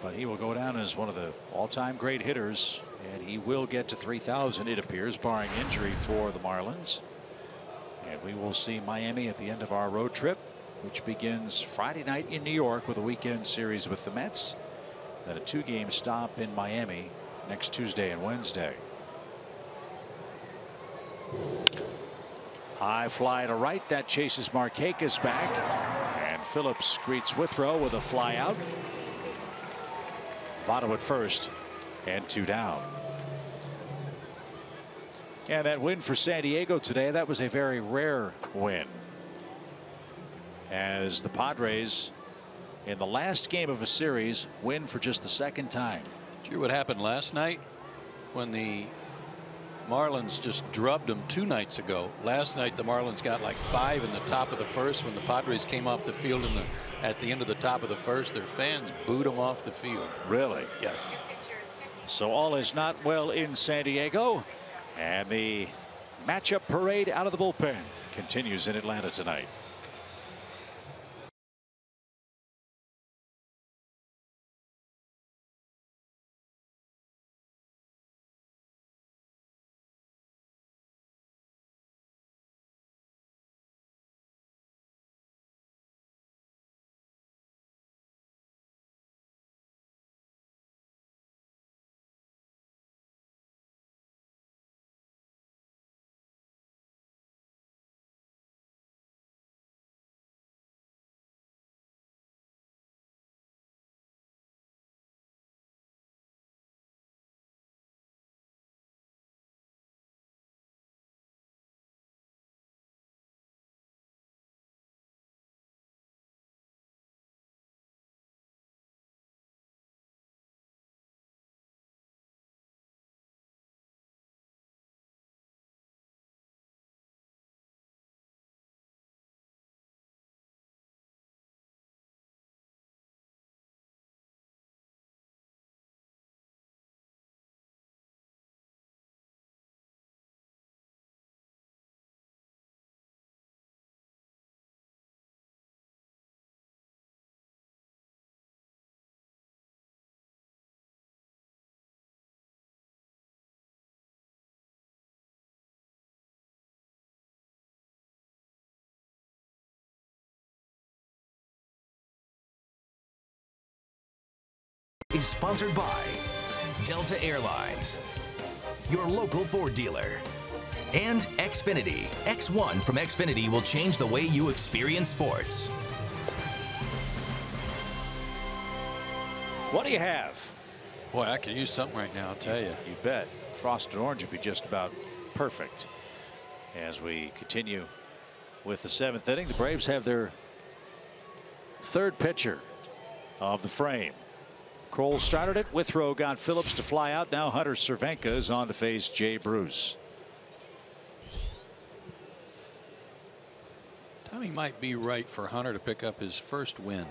But he will go down as one of the all-time great hitters, and he will get to 3,000, it appears, barring injury for the Marlins. And we will see Miami at the end of our road trip, which begins Friday night in New York with a weekend series with the Mets. Then a 2-game stop in Miami next Tuesday and Wednesday. High fly to right, that chases Markakis back, and Phillips greets Withrow with a fly out. Votto at first, and 2 down. And that win for San Diego today, that was a very rare win, as the Padres, in the last game of a series, win for just the second time. Did you hear what happened last night when the Marlins just drubbed them 2 nights ago? Last night the Marlins got like 5 in the top of the first. When the Padres came off the field at the end of the top of the first, their fans booed them off the field. Really? Yes. So all is not well in San Diego, and the matchup parade out of the bullpen continues in Atlanta tonight. Is sponsored by Delta Airlines, your local Ford dealer, and Xfinity. X1 from Xfinity will change the way you experience sports. What do you have? Boy, I could use something right now, I'll tell you. You bet. Frosted orange would be just about perfect. As we continue with the 7th inning, the Braves have their 3rd pitcher of the frame. Kroll started it. Withrow got Phillips to fly out. Now Hunter Cervenka is on to face Jay Bruce. Timing might be right for Hunter to pick up his first win.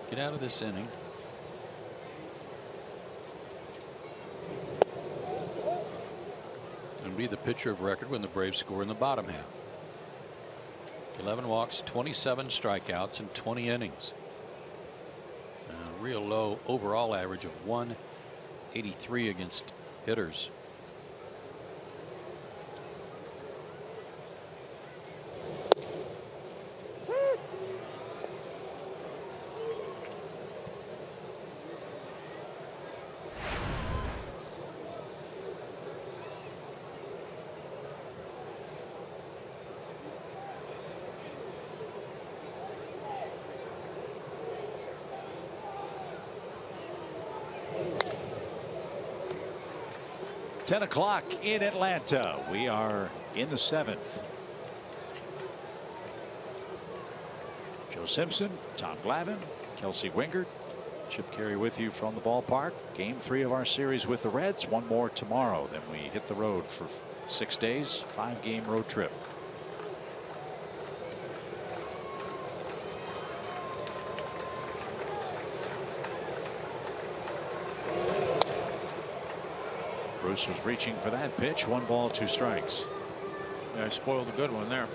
Get out of this inning. be the pitcher of record when the Braves score in the bottom half. 11 walks, 27 strikeouts in 20 innings. A real low overall average of 183 against hitters. Ten o'clock in Atlanta. We are in the 7th. Joe Simpson, Tom Glavine, Kelsey Wingert, Chip Carey with you from the ballpark. Game 3 of our series with the Reds. One more tomorrow. Then we hit the road for 6 days, 5-game road trip. Bruce was reaching for that pitch. 1 ball, 2 strikes. Yeah, spoiled a good one there.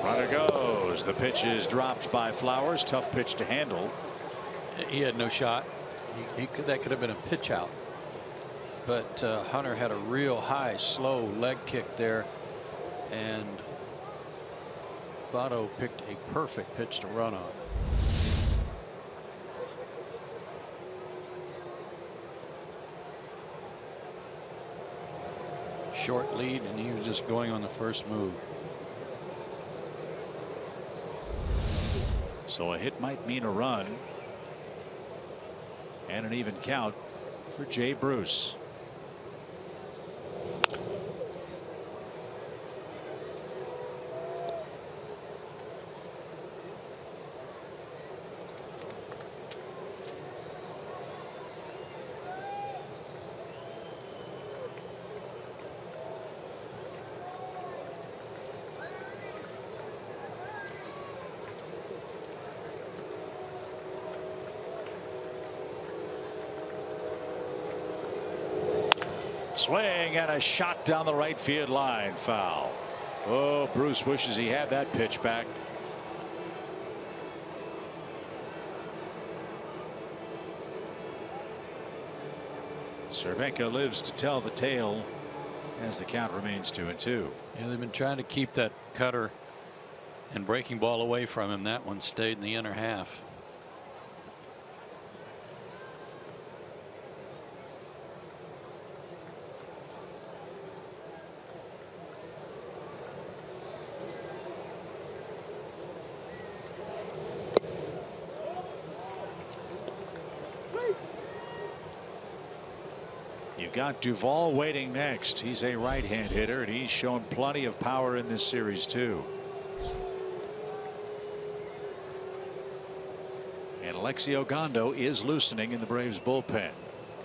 Runner goes. The pitch is dropped by Flowers. Tough pitch to handle. He had no shot. That could have been a pitch out. But Hunter had a real high, slow leg kick there. And Votto picked a perfect pitch to run on. Short lead, and he was just going on the first move. So a hit might mean a run. And an even count for Jay Bruce. Swing and a shot down the right field line. Foul. Oh, Bruce wishes he had that pitch back. Cervenka lives to tell the tale as the count remains 2-2. Yeah, they've been trying to keep that cutter and breaking ball away from him. That one stayed in the inner half. You've got Duvall waiting next. He's a right-hand hitter, and he's shown plenty of power in this series too. And Alexi Ogando is loosening in the Braves bullpen.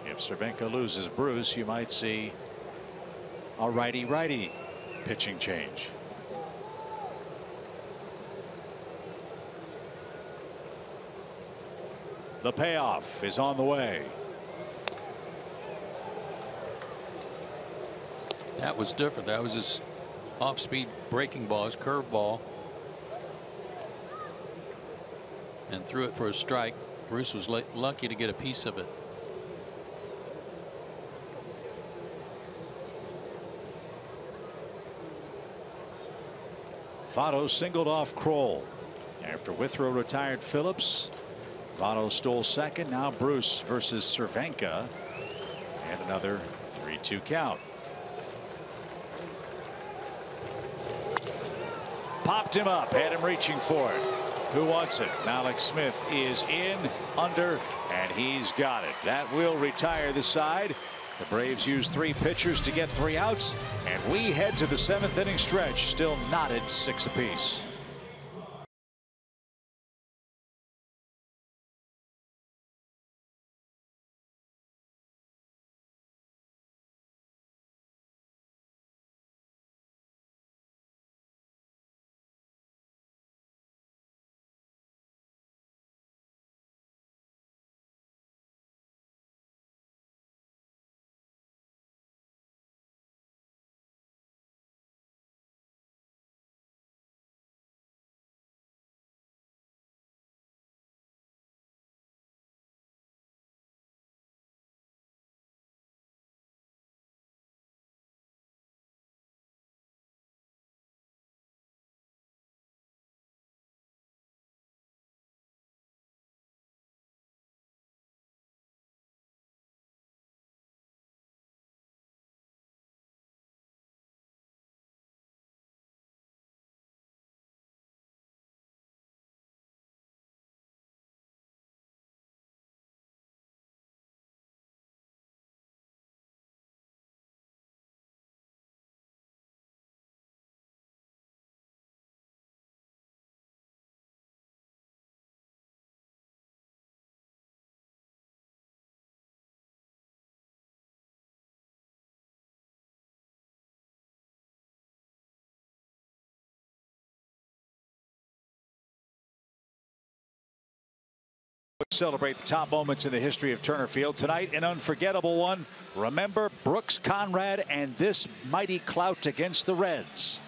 If Cervenka loses Bruce, you might see a righty-righty pitching change. The payoff is on the way. That was different. That was his off-speed breaking ball, his curve ball, and threw it for a strike. Bruce was lucky to get a piece of it. Votto singled off Kroll. After Withrow retired Phillips, Votto stole second. Now Bruce versus Cervenka, and another 3-2 count. Popped him up, had him reaching for it. Who wants it? Malik Smith is in, under, and he's got it. That will retire the side. The Braves use 3 pitchers to get 3 outs, and we head to the 7th inning stretch, still knotted 6 apiece. celebrate the top moments in the history of Turner Field. Tonight, an unforgettable one. Remember Brooks, Conrad, and this mighty clout against the Reds.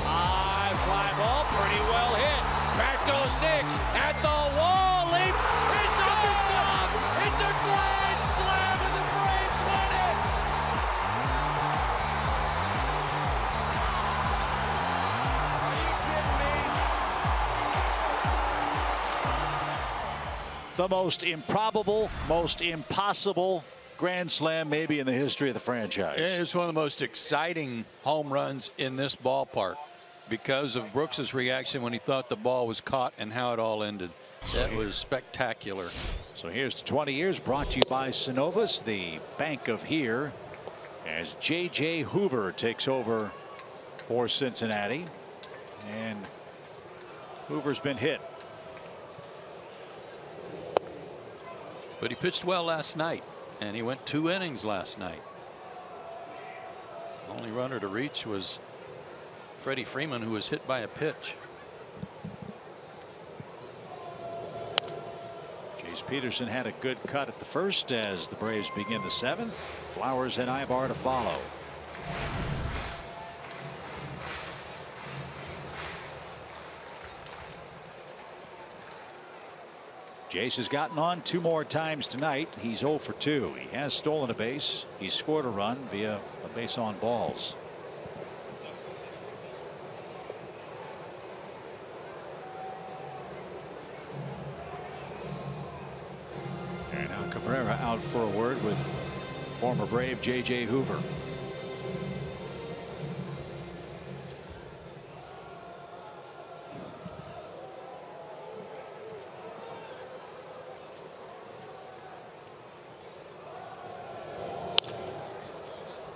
High fly ball, pretty well hit. Back goes Nix at the wall, leaps. It's off his glove. It's a grand slam, and the Braves win it. Are you kidding me? The most improbable, most impossible grand slam maybe in the history of the franchise. It's one of the most exciting home runs in this ballpark because of Brooks's reaction when he thought the ball was caught and how it all ended. That was spectacular. So here's to 20 years, brought to you by Synovus, the bank of here, as J.J. Hoover takes over for Cincinnati. And Hoover's been hit. But he pitched well last night, and he went 2 innings last night. Only runner to reach was Freddie Freeman, who was hit by a pitch. Jace Peterson had a good cut at the first as the Braves begin the 7th. Flowers and Ibar to follow. Jace has gotten on 2 more times tonight. He's 0 for 2. He has stolen a base. He's scored a run via a base on balls. And now Cabrera out for a word with former Brave J.J. Hoover.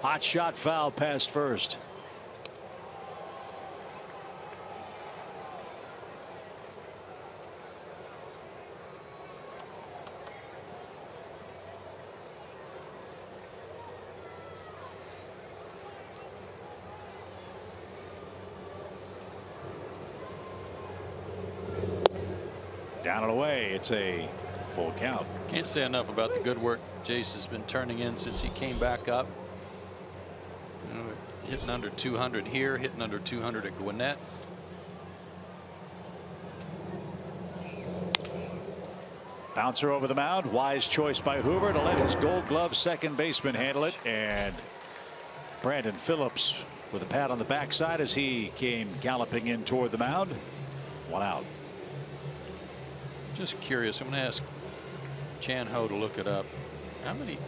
Hot shot foul past first. Down and away. It's a full count. Can't say enough about the good work Jace has been turning in since he came back up. You know, hitting under 200 here, hitting under 200 at Gwinnett. Bouncer over the mound. Wise choice by Hoover to let his Gold Glove second baseman handle it. And Brandon Phillips with a pat on the backside as he came galloping in toward the mound. 1 out. Just curious. I'm going to ask Chan Ho to look it up.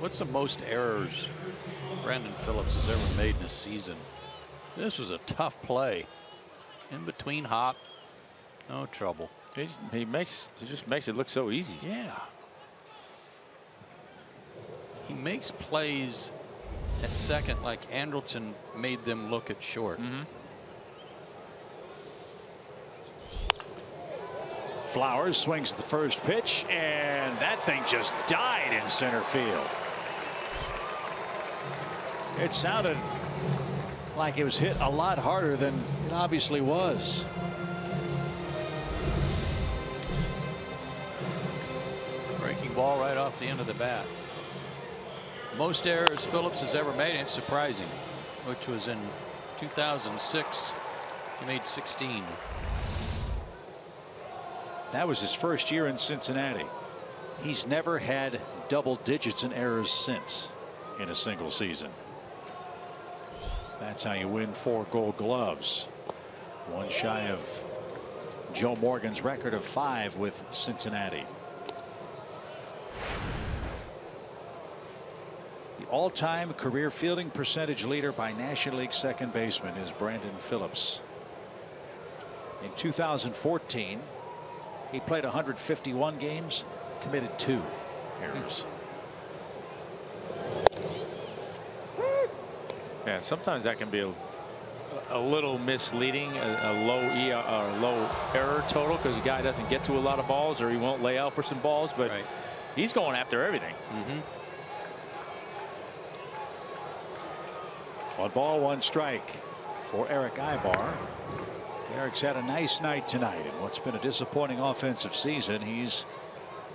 What's the most errors Brandon Phillips has ever made in a season? This was a tough play. In between hop. No trouble. He just makes it look so easy. Yeah. He makes plays at second like Andrelton made them look at short. Flowers swings the first pitch, and that thing just died in center field. It sounded like it was hit a lot harder than it obviously was. Breaking ball right off the end of the bat. Most errors Phillips has ever made, and it's surprising, which was in 2006. He made 16. That was his first year in Cincinnati. He's never had double digits in errors since in a single season. That's how you win 4 Gold Gloves. One shy of Joe Morgan's record of 5 with Cincinnati. The all-time career fielding percentage leader by National League second baseman is Brandon Phillips. In 2014, he played 151 games, committed 2 errors. Yeah, sometimes that can be a little misleading, a low low error total, because the guy doesn't get to a lot of balls or he won't lay out for some balls, but he's going after everything. 1 ball, 1 strike. for Eric Ibar. Eric's had a nice night tonight in what's been a disappointing offensive season. He's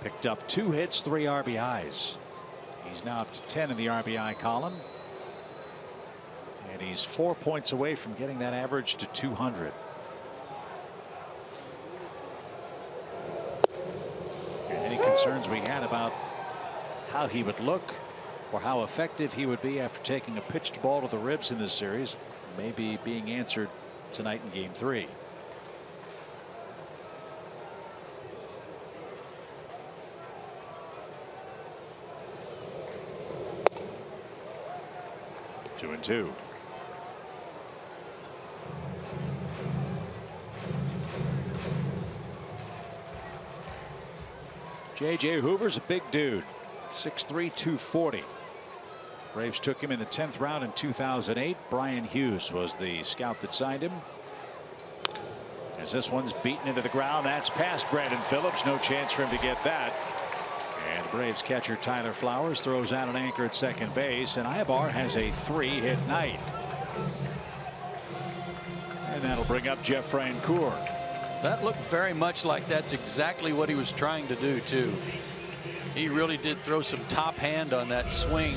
picked up 2 hits, 3 RBIs. He's now up to 10 in the RBI column. And he's 4 points away from getting that average to 200. And any concerns we had about how he would look or how effective he would be after taking a pitched ball to the ribs in this series may be being answered tonight in Game 3. Two and two. J.J. Hoover's a big dude. 6'3", 240. Braves took him in the 10th round in 2008. Brian Hughes was the scout that signed him. As this one's beaten into the ground, that's past Brandon Phillips. No chance for him to get that. And Braves catcher Tyler Flowers throws out an anchor at second base, and Ibar has a 3-hit night. And that'll bring up Jeff Francoeur. That looked very much like that's exactly what he was trying to do, too. He really did throw some top hand on that swing.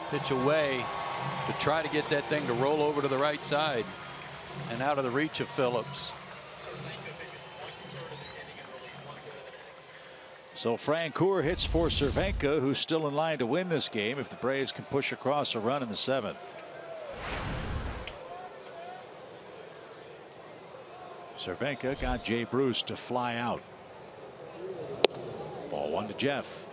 Pitch away to try to get that thing to roll over to the right side and out of the reach of Phillips. So Francoeur hits for Cervenka, who's still in line to win this game if the Braves can push across a run in the 7th. Cervenka got Jay Bruce to fly out. Ball 1 to Jeff.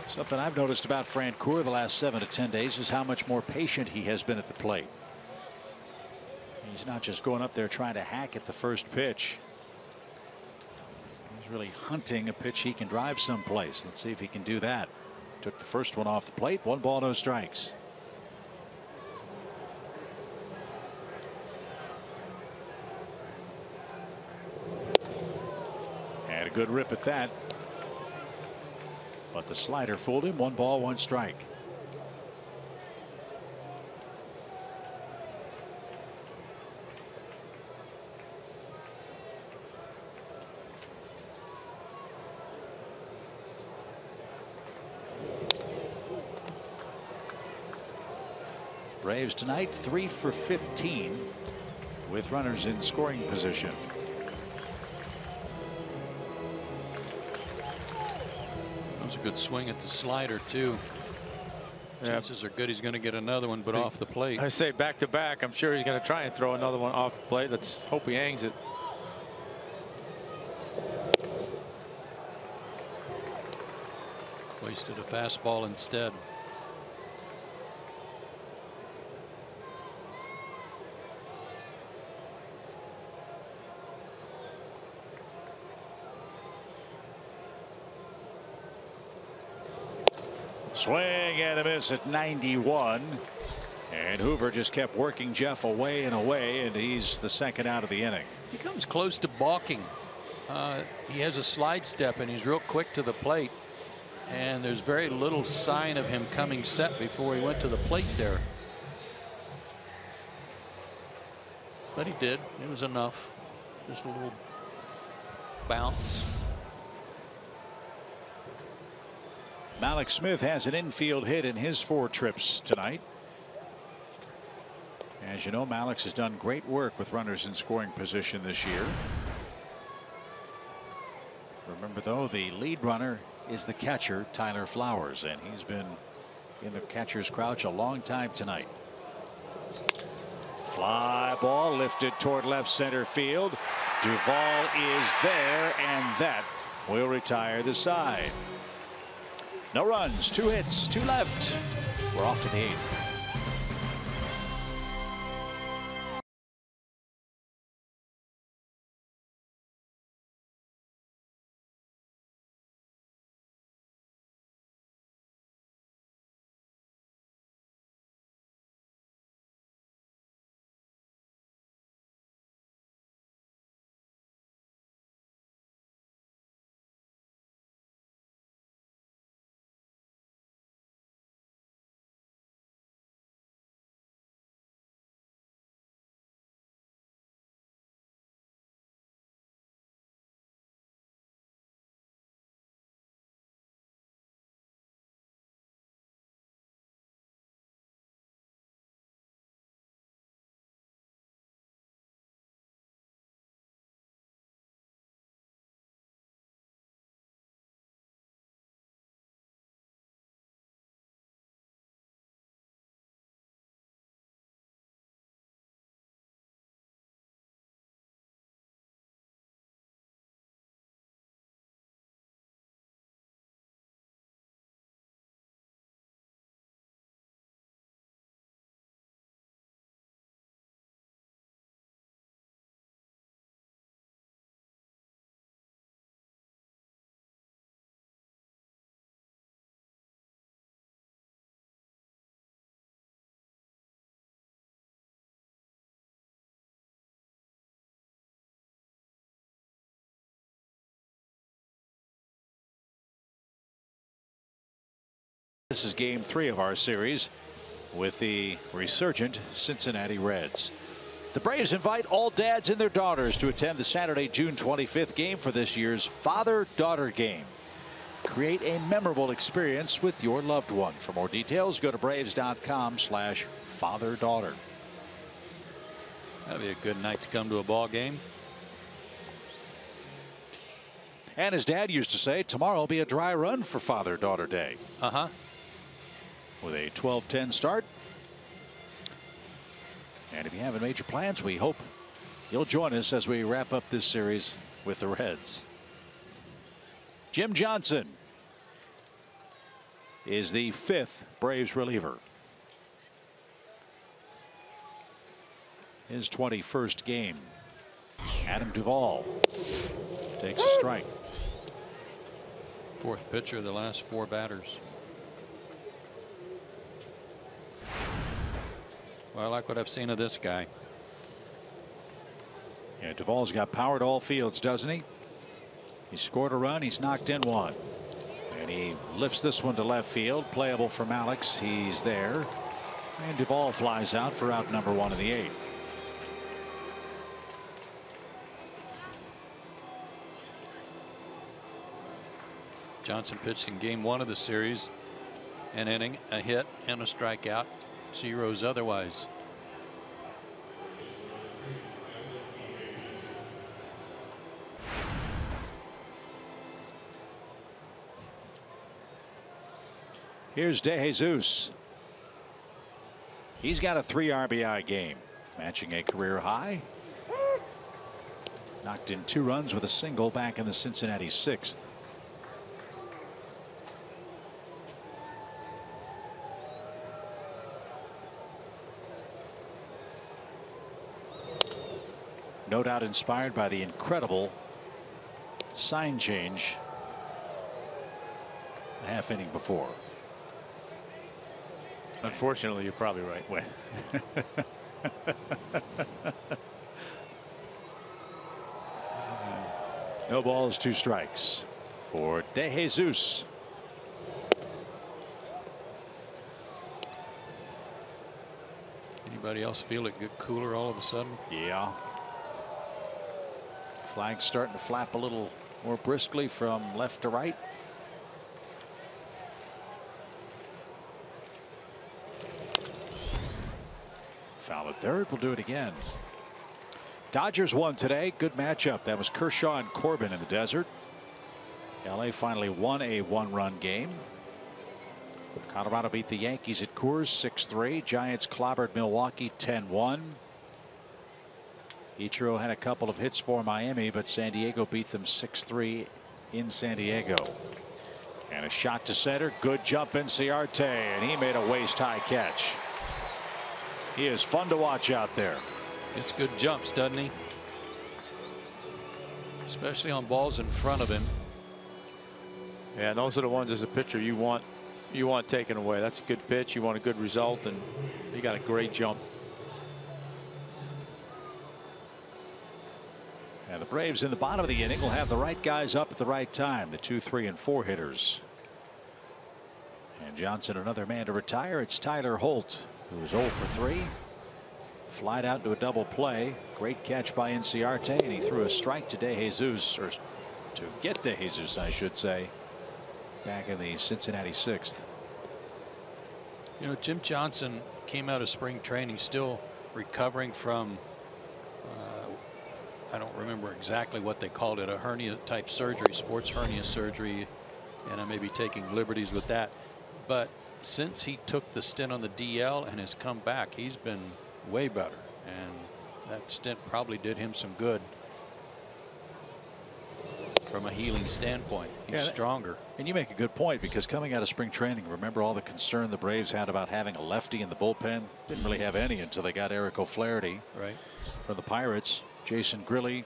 Something I've noticed about Francoeur the last 7 to 10 days is how much more patient he has been at the plate. He's not just going up there trying to hack at the first pitch. He's really hunting a pitch he can drive someplace. Let's see if he can do that. Took the first one off the plate. 1 ball, no strikes. And a good rip at that. But the slider fooled him. 1 ball, 1 strike. Braves tonight 3 for 15 with runners in scoring position. That was a good swing at the slider, too. Chances are good he's going to get another one, but off the plate. I say back to back. I'm sure he's going to try and throw another one off the plate. Let's hope he hangs it. Wasted a fastball instead. Swing and a miss at 91. And Hoover just kept working Jeff away and away, and he's the second out of the inning. He comes close to balking. He has a slide step and he's real quick to the plate. And there's very little sign of him coming set before he went to the plate there. But he did. It was enough. Just a little bounce. Malik Smith has an infield hit in his 4 trips tonight. As you know, Malik has done great work with runners in scoring position this year. Remember, though, the lead runner is the catcher, Tyler Flowers, and he's been in the catcher's crouch a long time tonight. Fly ball lifted toward left center field. Duvall is there, and that will retire the side. No runs, 2 hits, 2 left. We're off to the 8th. This is game 3 of our series with the resurgent Cincinnati Reds. The Braves invite all dads and their daughters to attend the Saturday, June 25th game for this year's father-daughter game. Create a memorable experience with your loved one. For more details, go to braves.com/father-daughter. That'd be a good night to come to a ball game. And his dad used to say, tomorrow will be a dry run for Father-Daughter Day. With a 12-10 start. And if you haven't made your plans, we hope you'll join us as we wrap up this series with the Reds. Jim Johnson is the 5th Braves reliever. His 21st game. Adam Duvall takes a strike. 4th pitcher of the last 4 batters. Well, I like what I've seen of this guy. Yeah, Duvall's got power to all fields, doesn't he? He scored a run. He's knocked in one. And he lifts this one to left field. Playable from Alex. He's there. And Duvall flies out for out number 1 in the 8th. Johnson pitched in game 1 of the series. An inning, a hit, and a strikeout. 0s otherwise. Here's DeJesus. He's got a 3 RBI game, matching a career high. Knocked in 2 runs with a single back in the Cincinnati 6th. No doubt inspired by the incredible sign change a half inning before. Unfortunately, you're probably right. Wait. No balls, 2 strikes for DeJesus. Anybody else feel it get cooler all of a sudden? Yeah. Flag's starting to flap a little more briskly from left to right. Foul at third. We'll do it again. Dodgers won today. Good matchup. That was Kershaw and Corbin in the desert. LA finally won a 1-run game. Colorado beat the Yankees at Coors 6-3. Giants clobbered Milwaukee 10-1. Ichiro had a couple of hits for Miami, but San Diego beat them 6-3 in San Diego. And a shot to center. Good jump Inciarte, and he made a waist-high catch. He is fun to watch out there. It's good jumps, doesn't he? Especially on balls in front of him. Yeah, and those are the ones as a pitcher you want taken away. That's a good pitch. You want a good result, and he got a great jump. And the Braves in the bottom of the inning will have the right guys up at the right time. The 2, 3, and 4 hitters. And Johnson, another man to retire. It's Tyler Holt, who's 0 for 3. Flied out to a double play. Great catch by Inciarte, and he threw a strike to DeJesus, or to get DeJesus, I should say, back in the Cincinnati 6th. You know, Jim Johnson came out of spring training still recovering from I don't remember exactly what they called it, a hernia type surgery, sports hernia surgery, and I may be taking liberties with that. But since he took the stint on the DL and has come back, he's been way better, and that stint probably did him some good from a healing standpoint. He's stronger. And you make a good point, because coming out of spring training, remember all the concern the Braves had about having a lefty in the bullpen? Didn't really have any until they got Eric O'Flaherty from the Pirates. Jason Grilli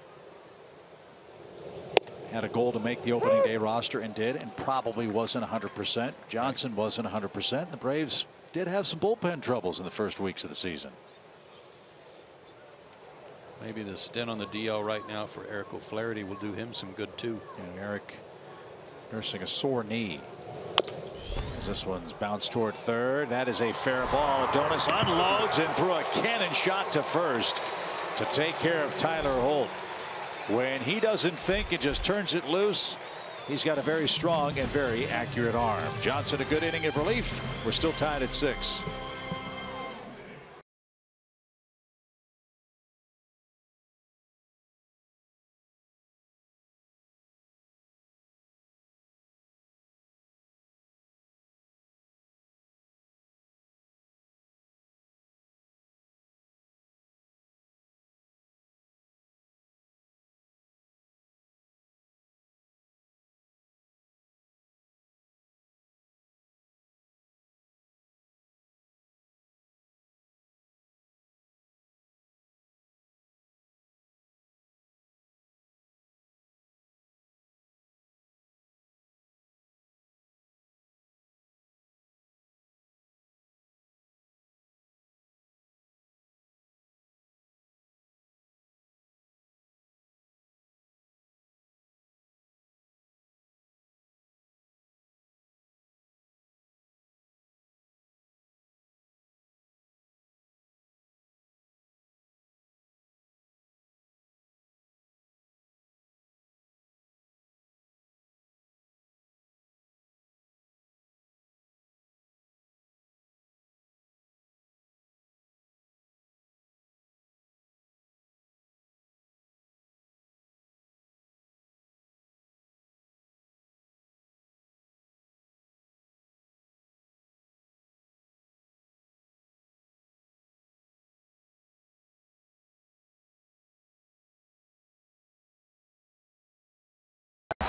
had a goal to make the opening day roster and did, and probably wasn't 100%. Johnson wasn't 100%. The Braves did have some bullpen troubles in the first weeks of the season. Maybe the stint on the DL right now for Eric O'Flaherty will do him some good too. And Eric nursing a sore knee. this one's bounced toward third. That is a fair ball. Adonis unloads and threw a cannon shot to first to take care of Tyler Holt. When he doesn't think and just turns it loose, he's got a very strong and very accurate arm. Johnson, a good inning of relief. We're still tied at 6.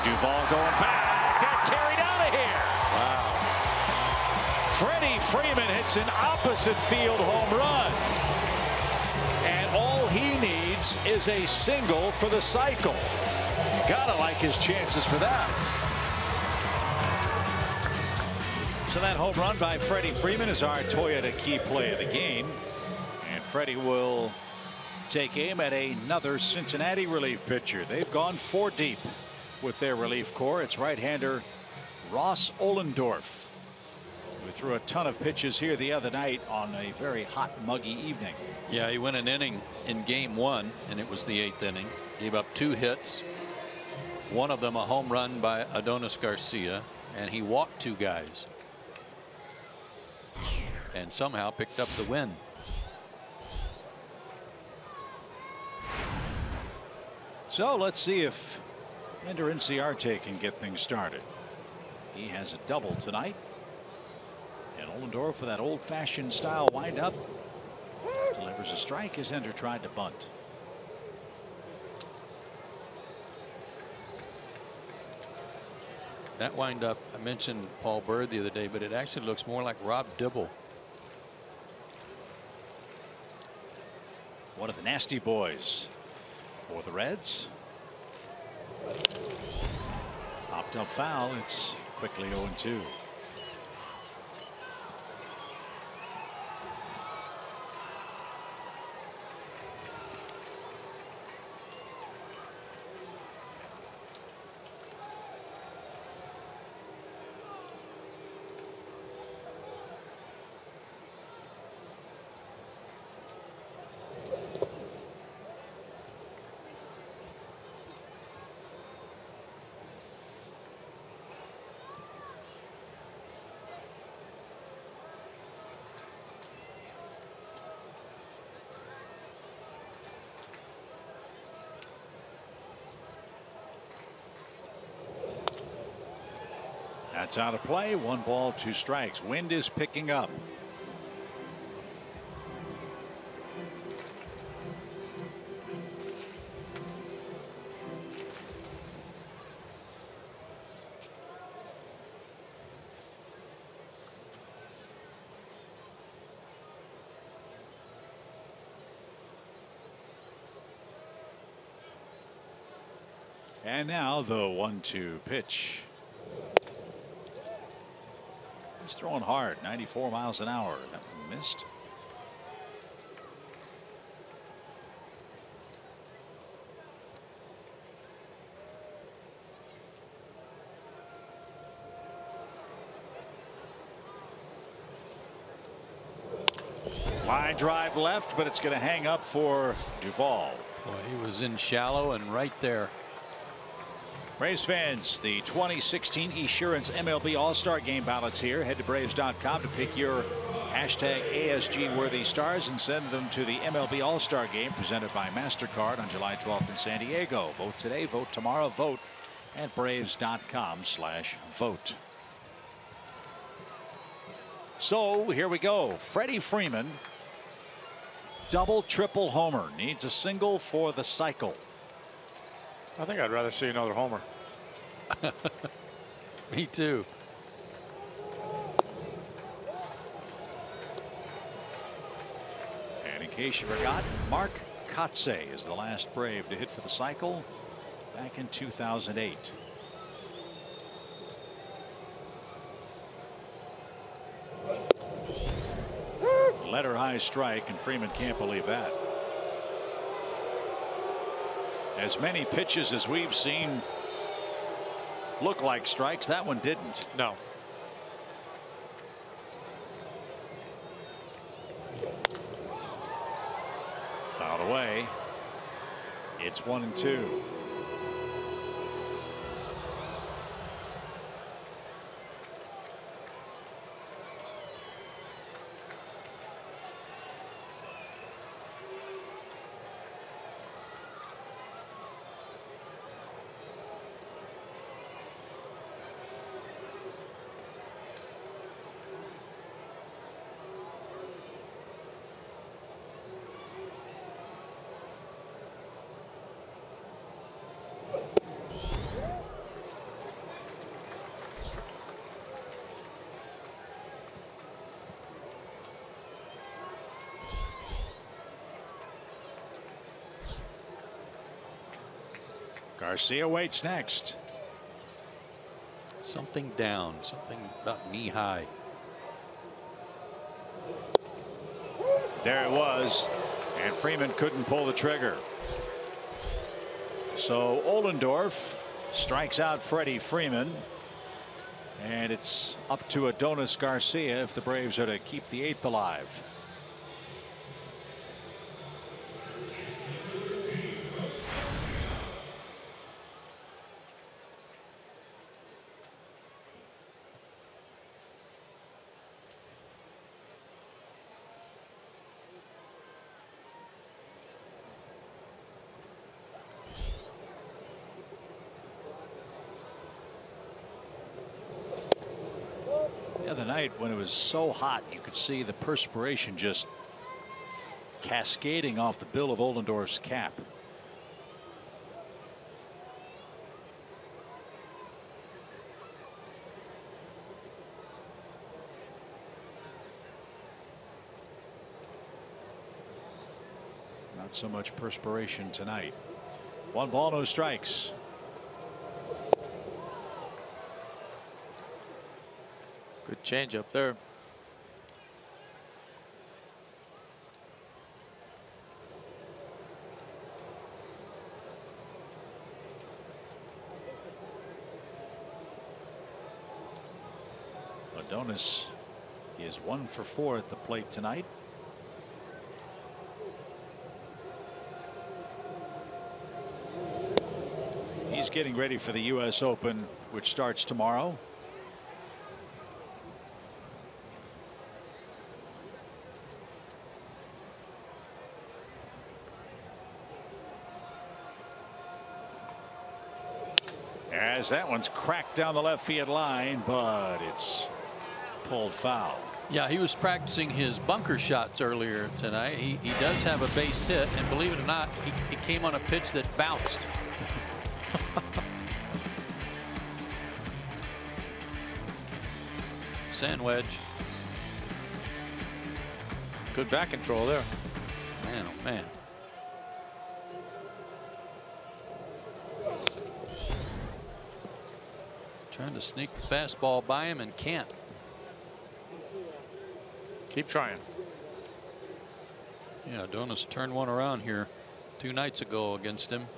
Duvall going back. Got carried out of here. Wow. Freddie Freeman hits an opposite field home run. And all he needs is a single for the cycle. Gotta like his chances for that. So that home run by Freddie Freeman is our Toyota key play of the game. And Freddie will take aim at another Cincinnati relief pitcher. They've gone 4 deep with their relief corps. It's right-hander Ross Ohlendorf, who threw a ton of pitches here the other night on a very hot, muggy evening. Yeah, he went an inning in game 1, and it was the 8th inning. Gave up 2 hits, one of them a home run by Adonis Garcia, and he walked 2 guys and somehow picked up the win. So let's see if Ender Inciarte can get things started. He has a double tonight. And Ohlendorf with that old-fashioned style windup delivers a strike as Ender tried to bunt. That windup, I mentioned Paul Bird the other day, but it actually looks more like Rob Dibble. One of the nasty boys for the Reds. Popped up foul. It's quickly 0-2. That's out of play. 1 ball, 2 strikes. Wind is picking up. And now the 1-2 pitch. He's throwing hard, 94 miles an hour. That one missed. Line drive left, but it's going to hang up for Duvall. Boy, he was in shallow and right there. Braves fans, the 2016 Esurance MLB All-Star Game ballots here. Head to Braves.com to pick your hashtag ASG worthy stars and send them to the MLB All-Star Game presented by MasterCard on July 12th in San Diego. Vote today, vote tomorrow, vote at Braves.com/vote. So here we go. Freddie Freeman, double, triple homer. Needs a single for the cycle. I think I'd rather see another homer. Me too. And in case you forgot, Mark Kotsay is the last Brave to hit for the cycle back in 2008. Letter high strike, and Freeman can't believe that. As many pitches as we've seen look like strikes, that one didn't. No. Fouled away. It's 1-2. Garcia waits next. Something down, something about knee high. There it was, and Freeman couldn't pull the trigger. So Ohlendorf strikes out Freddie Freeman, and it's up to Adonis Garcia if the Braves are to keep the 8th alive. The other night when it was so hot you could see the perspiration just cascading off the bill of Ohlendorf's cap. Not so much perspiration tonight. 1 ball, no strikes. Good change up there. Adonis is 1 for 4 at the plate tonight. He's getting ready for the U.S. Open, which starts tomorrow. As that one's cracked down the left field line, but it's pulled foul. Yeah, he was practicing his bunker shots earlier tonight. He does have a base hit, and believe it or not, he came on a pitch that bounced. Sand wedge. Good back control there. Man, oh man. Trying to sneak the fastball by him and can't. Keep trying. Yeah, Adonis turned one around here 2 nights ago against him.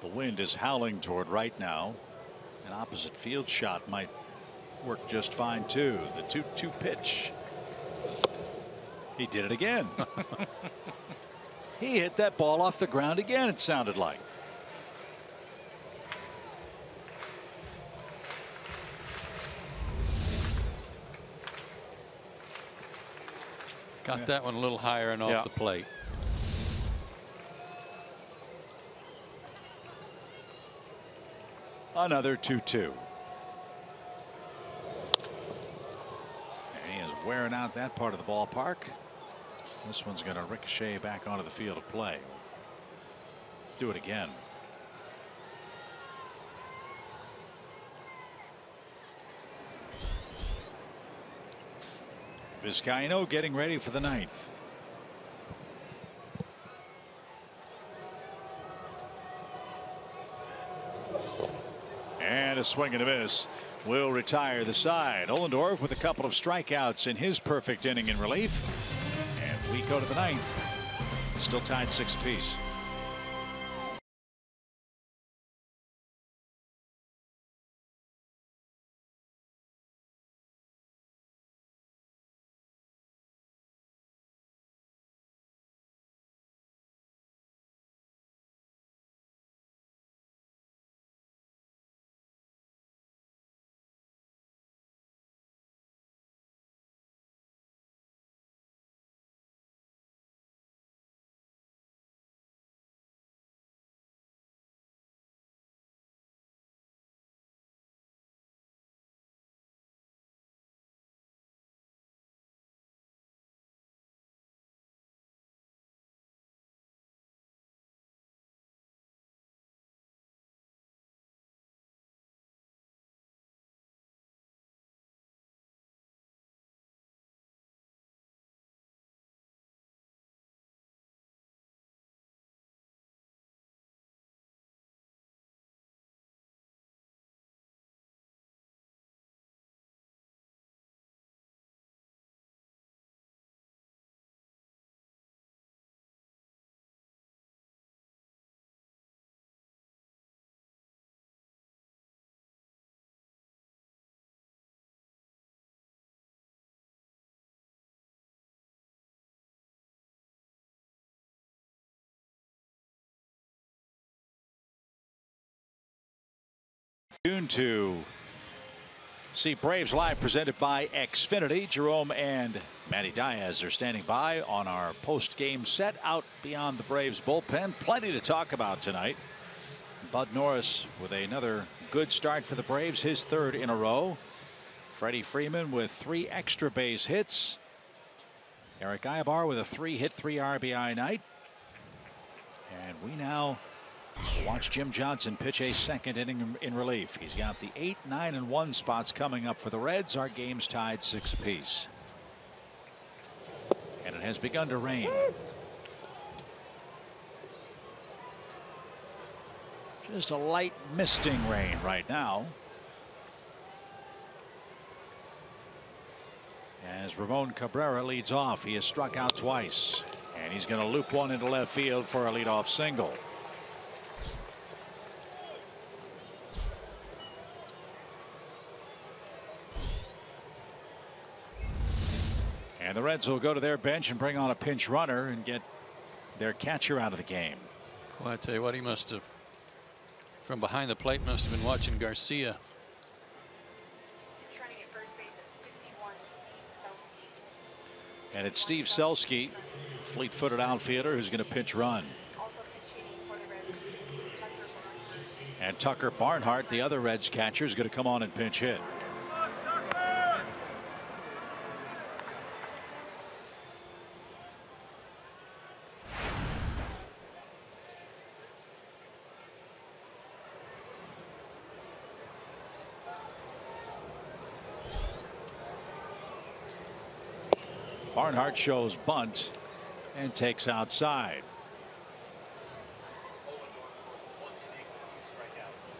The wind is howling toward right now. An opposite field shot might work just fine too. The 2-2 pitch. He did it again. He hit that ball off the ground again, it sounded like. Got that one a little higher and off the plate. Another 2-2. And he is wearing out that part of the ballpark. This one's going to ricochet back onto the field of play. Do it again. Vizcaino getting ready for the ninth. And a swing and a miss will retire the side. Ollendorf with a couple of strikeouts in his perfect inning in relief. And we go to the ninth. Still tied 6 apiece. Soon to see Braves Live presented by Xfinity. Jerome and Matty Diaz are standing by on our post-game set out beyond the Braves bullpen. Plenty to talk about tonight. Bud Norris with another good start for the Braves, his third in a row. Freddie Freeman with 3 extra base hits. Eric Aybar with a 3-hit, 3 RBI night. And we now watch Jim Johnson pitch a second inning in relief. He's got the 8, 9, and 1 spots coming up for the Reds. Our game's tied 6 apiece. And it has begun to rain. Just a light misting rain right now. As Ramon Cabrera leads off, he has struck out twice. And he's going to loop one into left field for a leadoff single. And the Reds will go to their bench and bring on a pinch runner and get their catcher out of the game. Well, I tell you what, he must have, from behind the plate, must have been watching Garcia. And it's Steve Selski, fleet-footed outfielder, who's going to pitch run. And Tucker Barnhart, the other Reds catcher, is going to come on and pinch hit. Barnhart shows bunt and takes outside.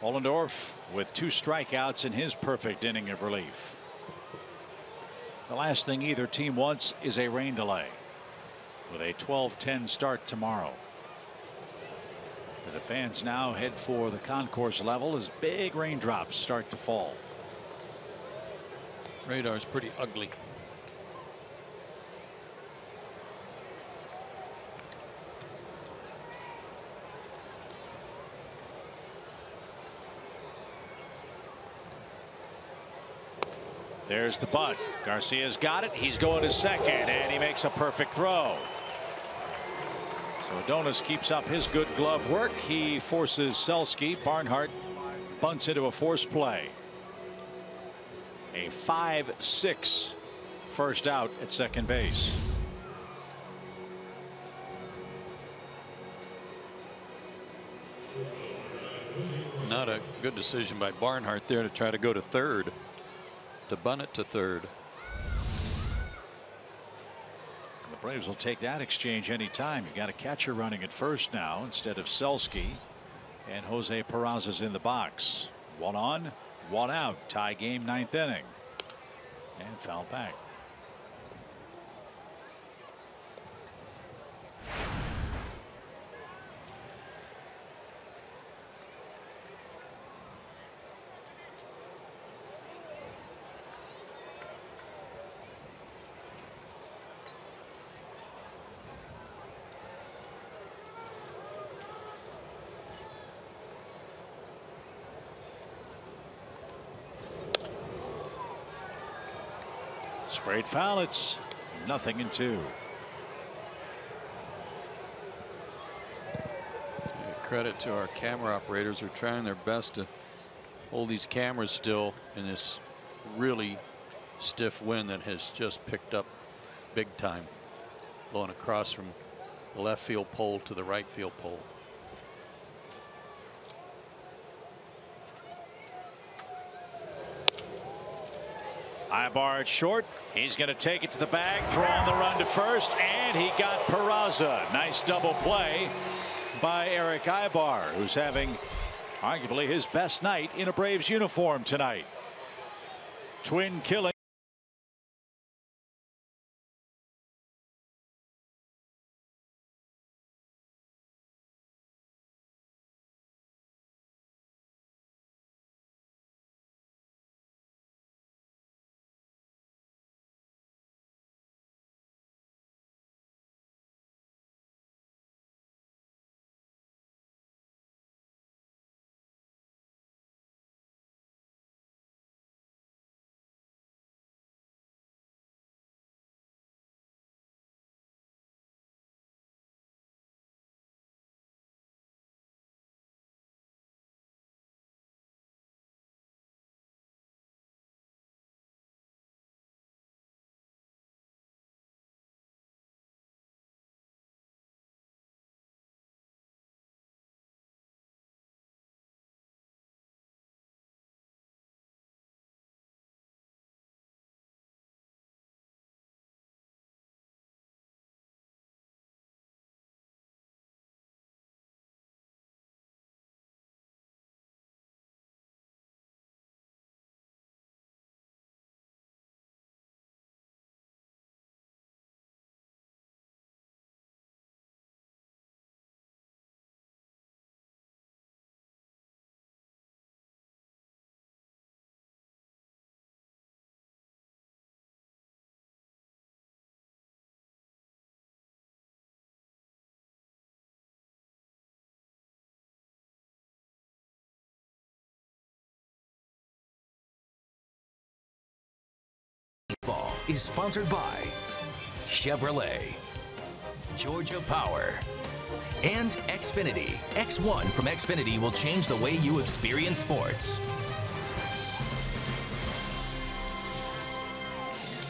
Ollendorf with 2 strikeouts in his perfect inning of relief. The last thing either team wants is a rain delay with a 12-10 start tomorrow. But the fans now head for the concourse level as big raindrops start to fall. Radar is pretty ugly. There's the bunt. Garcia's got it. He's going to second, and he makes a perfect throw. So Adonis keeps up his good glove work. He forces Selski. Barnhart bunts into a force play. A 5-6 first out at second base. Not a good decision by Barnhart there to try to go to third, to bunt it to third. The Braves will take that exchange anytime. You've got a catcher running at first now instead of Selski, and Jose Peraza's in the box. 1 on, 1 out. Tie game, 9th inning, and foul back. Sprayed foul. It's 0-2. Credit to our camera operators who are trying their best to hold these cameras still in this really stiff wind that has just picked up big time, blowing across from the left field pole to the right field pole. Ibar at short. He's going to take it to the bag, throw on the run to first, and he got Peraza. Nice double play by Eric Ibar, who's having arguably his best night in a Braves uniform tonight. Twin killing. Ball is sponsored by Chevrolet, Georgia Power, and Xfinity. X1 from Xfinity will change the way you experience sports.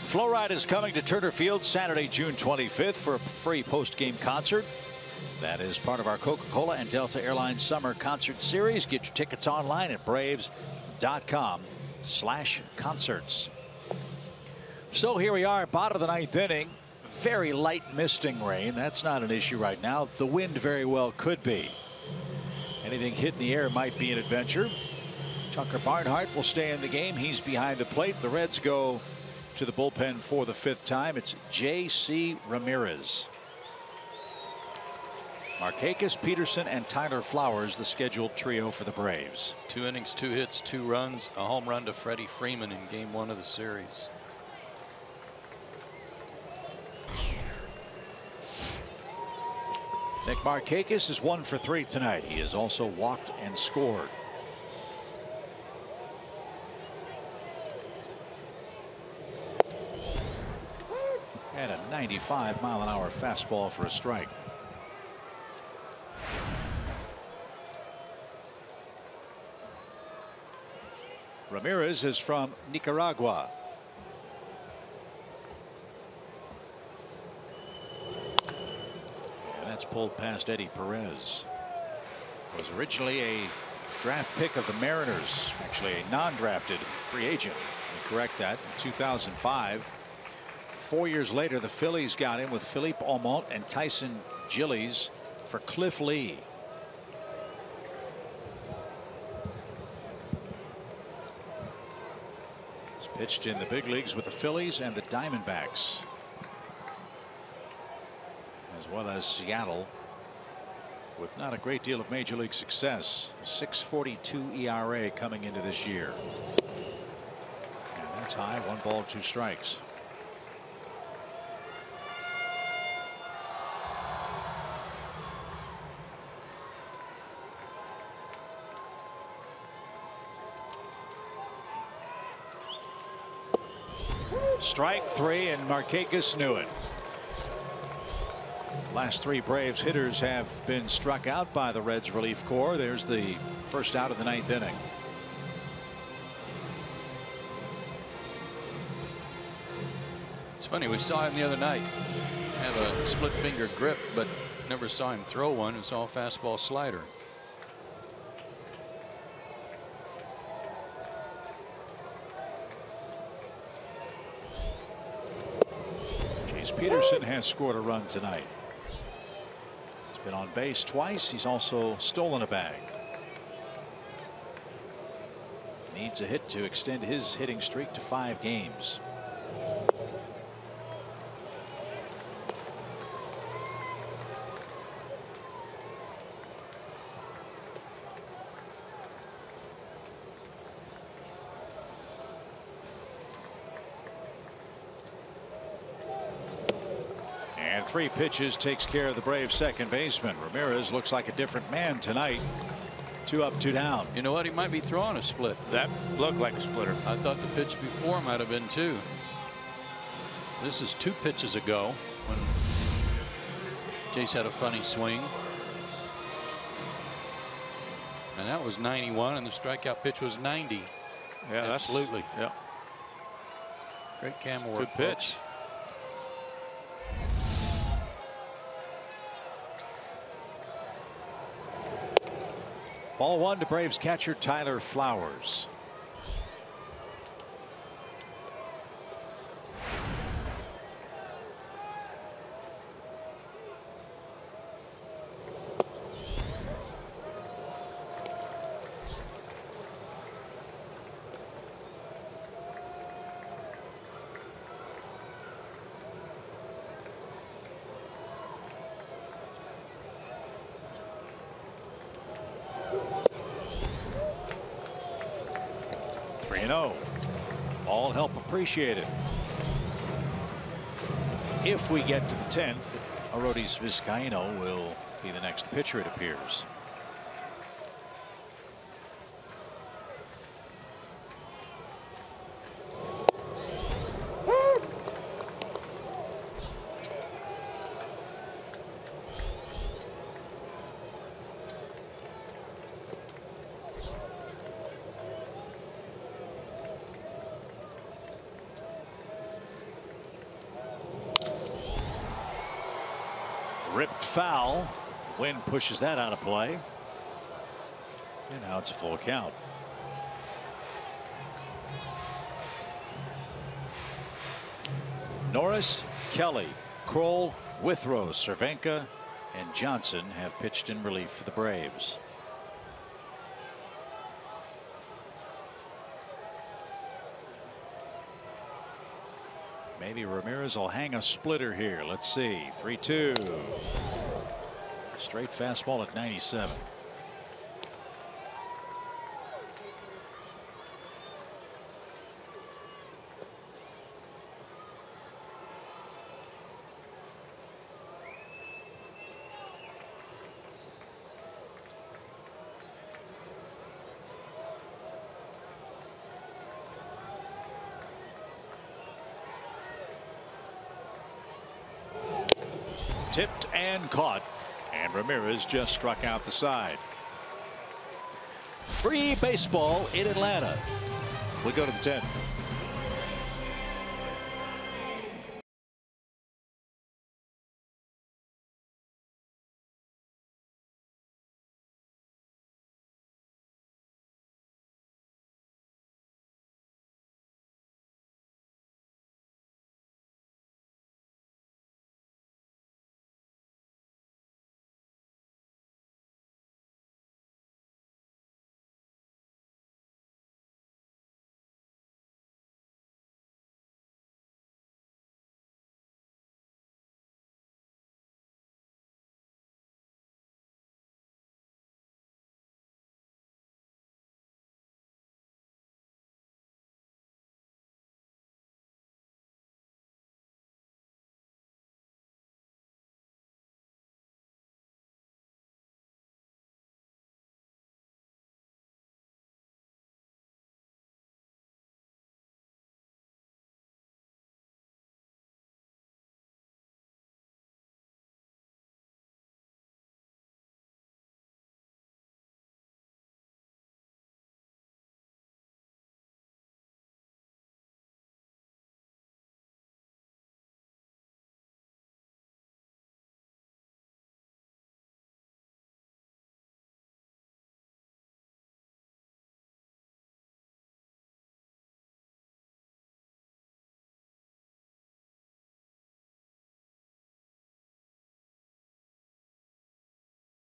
Flowride is coming to Turner Field Saturday, June 25th for a free post-game concert. That is part of our Coca-Cola and Delta Airlines Summer Concert Series. Get your tickets online at braves.com/concerts. So here we are, bottom of the 9th inning. Very light misting rain. That's not an issue right now. The wind very well could be. Anything hit in the air might be an adventure. Tucker Barnhart will stay in the game. He's behind the plate. The Reds go to the bullpen for the 5th time. It's J.C. Ramirez. Markakis, Peterson, and Tyler Flowers, the scheduled trio for the Braves. 2 innings, 2 hits, 2 runs, a home run to Freddie Freeman in game 1 of the series. Nick Markakis is 1 for 3 tonight. He has also walked and scored. 95-mile-an-hour fastball for a strike. Ramirez is from Nicaragua. And that's pulled past Eddie Perez. Was originally a draft pick of the Mariners, actually a non-drafted free agent. Let me correct that. In 2005. 4 years later, the Phillies got him with Philippe Aumont and Tyson Gillies for Cliff Lee. He's pitched in the big leagues with the Phillies and the Diamondbacks, as well as Seattle, with not a great deal of major league success. 6.42 ERA coming into this year. And that's high. 1 ball, 2 strikes. Strike 3, and Markakis knew it. Last 3 Braves hitters have been struck out by the Reds relief corps. There's the first out of the 9th inning. It's funny, we saw him the other night have a split finger grip, but never saw him throw one. It's all fastball slider. Peterson has scored a run tonight. He's been on base twice. He's also stolen a bag. Needs a hit to extend his hitting streak to 5 games. And 3 pitches takes care of the Braves second baseman. Ramirez looks like a different man tonight. 2 up, 2 down. You know what? He might be throwing a split. That looked like a splitter. I thought the pitch before might have been 2. This is 2 pitches ago when Jace had a funny swing. And that was 91, and the strikeout pitch was 90. Yeah, absolutely. Yeah. Great camera work. Good pitch. Ball 1 to Braves catcher Tyler Flowers. All help appreciated. If we get to the 10th, Arodys Vizcaino will be the next pitcher, it appears. Ripped foul. Wind pushes that out of play. And now it's a full count. Norris, Kelly, Kroll, Withrow, Cervenka, and Johnson have pitched in relief for the Braves. Maybe Ramirez will hang a splitter here. Let's see. 3-2. Straight fastball at 97. tipped and caught, and Ramirez just struck out the side. Free baseball in Atlanta. We go to the 10th.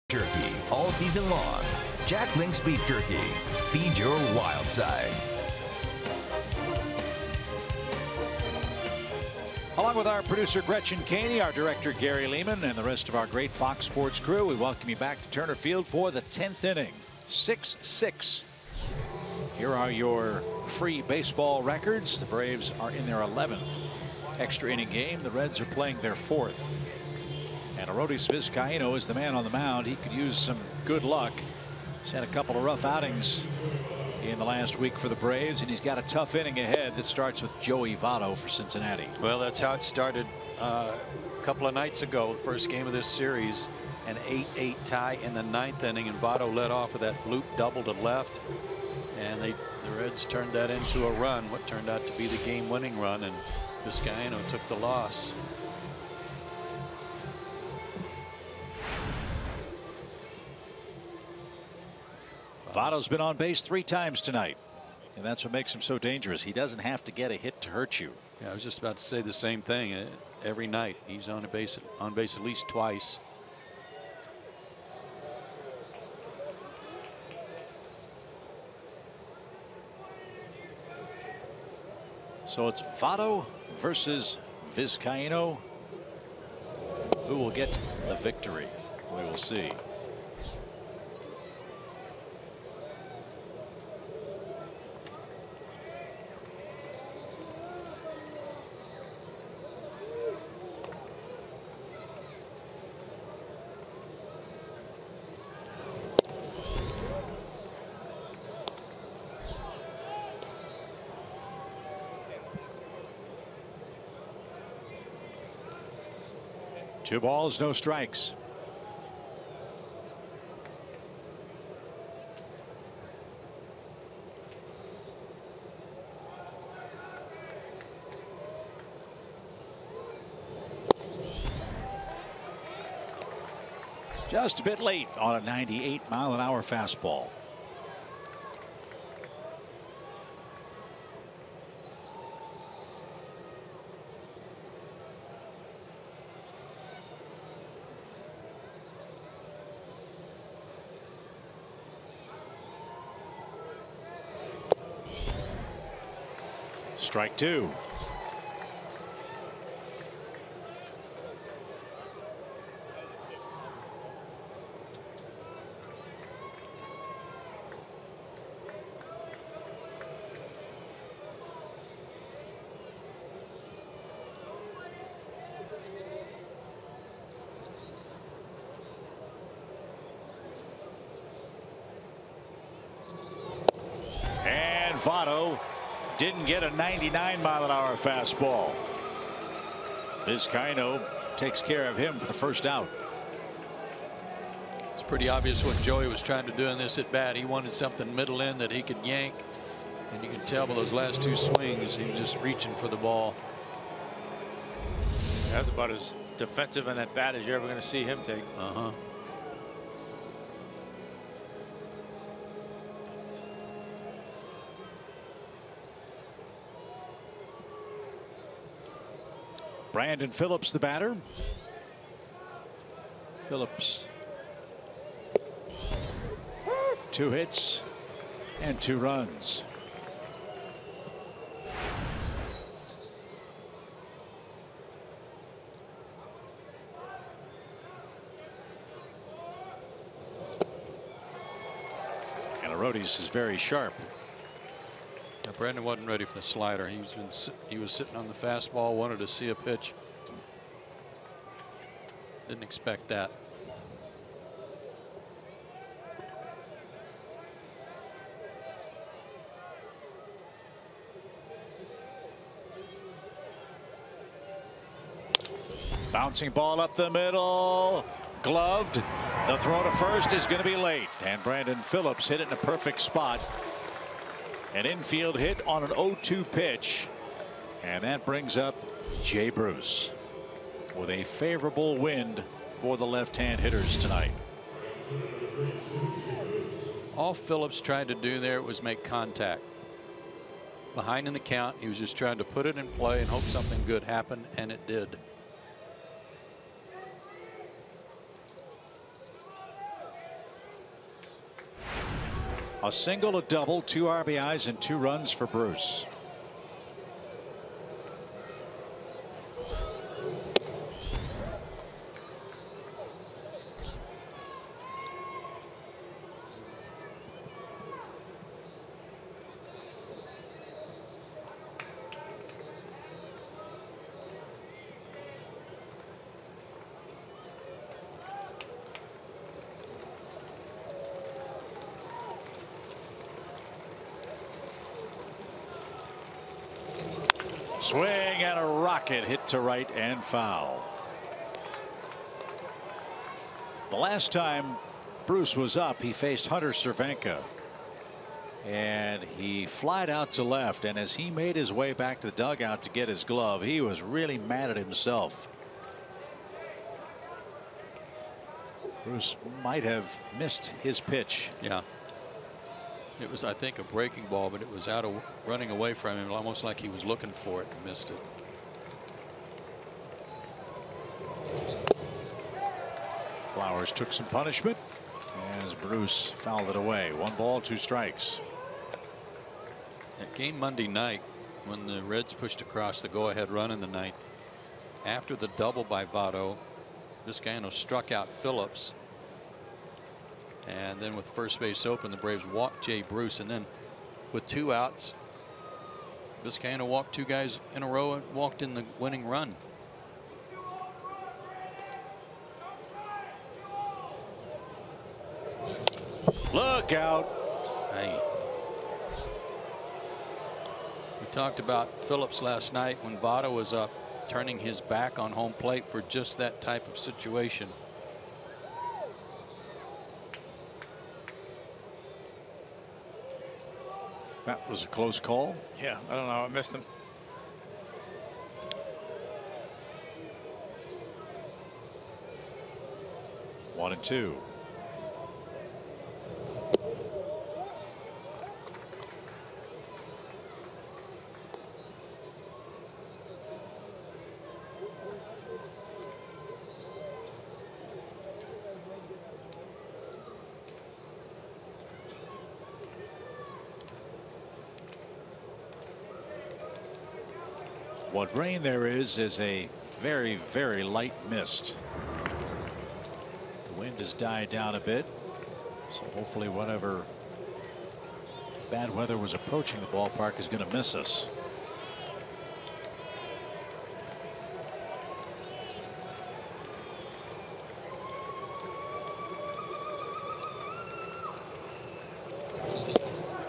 Jerky all season long. Jack Link's Beef Jerky. Feed your wild side. Along with our producer Gretchen Caney, our director Gary Lehman, and the rest of our great Fox Sports crew, we welcome you back to Turner Field for the 10th inning. 6-6. Here are your free baseball records. The Braves are in their 11th extra inning game. The Reds are playing their 4th. And Arodys Vizcaíno is the man on the mound. He could use some good luck. He's had a couple of rough outings in the last week for the Braves, and he's got a tough inning ahead that starts with Joey Votto for Cincinnati. Well, that's how it started a couple of nights ago, the first game of this series. An 8-8 tie in the 9th inning, and Votto led off with that loop double to left, and the Reds turned that into a run, what turned out to be the game-winning run, and Vizcaíno took the loss. Votto's been on base 3 times tonight, and that's what makes him so dangerous. He doesn't have to get a hit to hurt you. Yeah, I was just about to say the same thing. Every night he's on base at least twice. So it's Votto versus Vizcaíno. Who will get the victory? We will see. Two balls, no strikes. Just a bit late on a 98-mile-an-hour fastball. Strike 2. And Votto didn't get a 99-mile-an-hour fastball. Vizcaíno takes care of him for the first out. It's pretty obvious what Joey was trying to do in this at bat. He wanted something middle in that he could yank, and you can tell by those last 2 swings he was just reaching for the ball. That's about as defensive and at bat as you're ever going to see him take. Brandon Phillips, the batter. Phillips, 2 hits and 2 runs. And Arodys is very sharp. Yeah, Brandon wasn't ready for the slider. He was sitting on the fastball, wanted to see a pitch. Didn't expect that. Bouncing ball up the middle, gloved. The throw to first is going to be late, and Brandon Phillips hit it in a perfect spot. An infield hit on an 0-2 pitch, and that brings up Jay Bruce with a favorable wind for the left-hand hitters tonight. All Phillips tried to do there was make contact. Behind in the count, he was just trying to put it in play and hope something good happened, and it did. A single, a double, 2 RBIs, and 2 runs for Bruce. Swing and a rocket hit to right and foul. The last time Bruce was up, he faced Hunter Cervenka, and he flied out to left, and as he made his way back to the dugout to get his glove, he was really mad at himself. Bruce might have missed his pitch. Yeah. It was, I think, a breaking ball, but it was out of running away from him, almost like he was looking for it and missed it. Flowers took some punishment as Bruce fouled it away. 1 ball, 2 strikes. That game Monday night, when the Reds pushed across the go-ahead run in the 9th, after the double by Votto, Vizcaino struck out Phillips. And then with first base open, the Braves walked Jay Bruce, and then with 2 outs, Vizcaino walked 2 guys in a row and walked in the winning run. Look out. Hey. We talked about Phillips last night when Votto was up, turning his back on home plate for just that type of situation. That was a close call. Yeah, I don't know. I missed him. One and two. What rain there is a very, very light mist. The wind has died down a bit, so hopefully whatever bad weather was approaching the ballpark is going to miss us.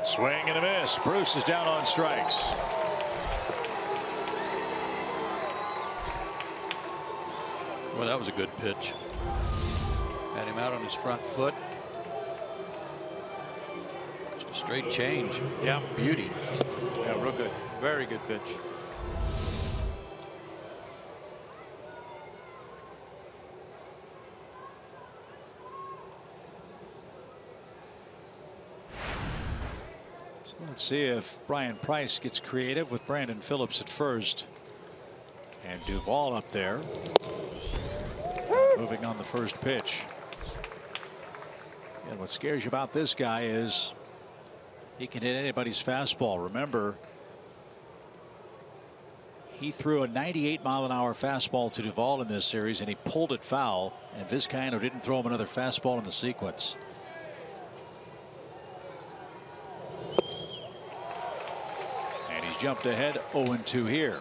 Swing and a miss. Bruce is down on strikes. Well, that was a good pitch. Had him out on his front foot. Just a straight change. Yeah. Beauty. Yeah, real good. Very good pitch. So let's see if Brian Price gets creative with Brandon Phillips at first. And Duvall up there. Moving on the first pitch. And what scares you about this guy is he can hit anybody's fastball. Remember, he threw a 98-mile-an-hour fastball to Duvall in this series, and he pulled it foul, and Vizcaino didn't throw him another fastball in the sequence. And he's jumped ahead 0-2 here.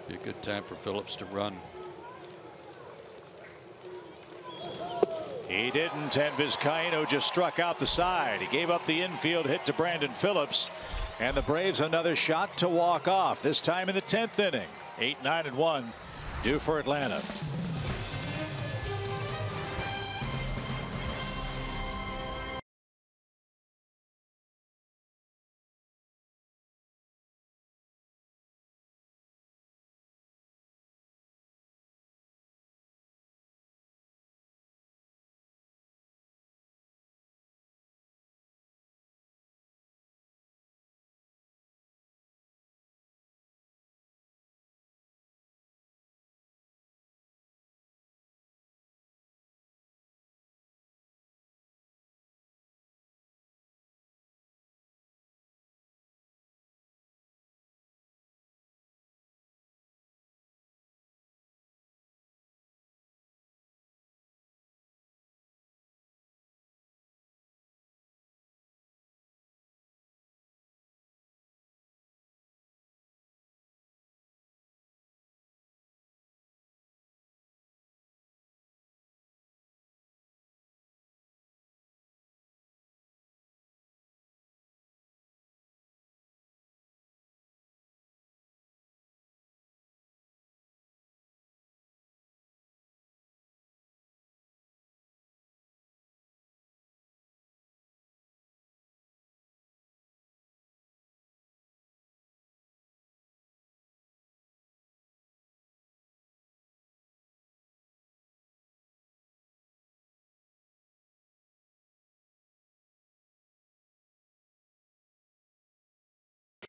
Be a good time for Phillips to run. He didn't, and Vizcaino just struck out the side. He gave up the infield hit to Brandon Phillips, and the Braves another shot to walk off, this time in the 10th inning. 8-9-1 due for Atlanta.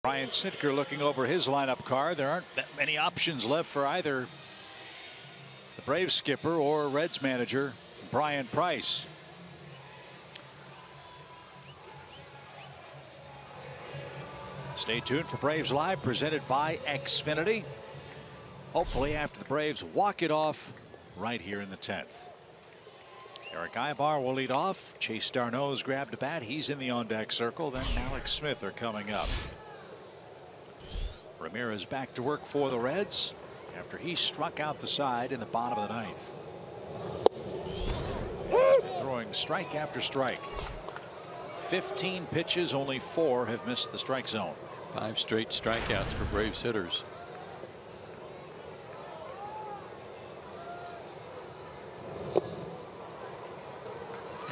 Brian Sitker looking over his lineup card. There aren't that many options left for either the Braves skipper or Reds manager Brian Price. Stay tuned for Braves Live, presented by Xfinity. Hopefully after the Braves walk it off right here in the 10th. Eric Ibar will lead off. Chase Darno's grabbed a bat. He's in the on-deck circle. Then Alex Smith are coming up. Ramirez back to work for the Reds after he struck out the side in the bottom of the 9th. Throwing strike after strike. 15 pitches, only 4 have missed the strike zone. 5 straight strikeouts for Braves hitters.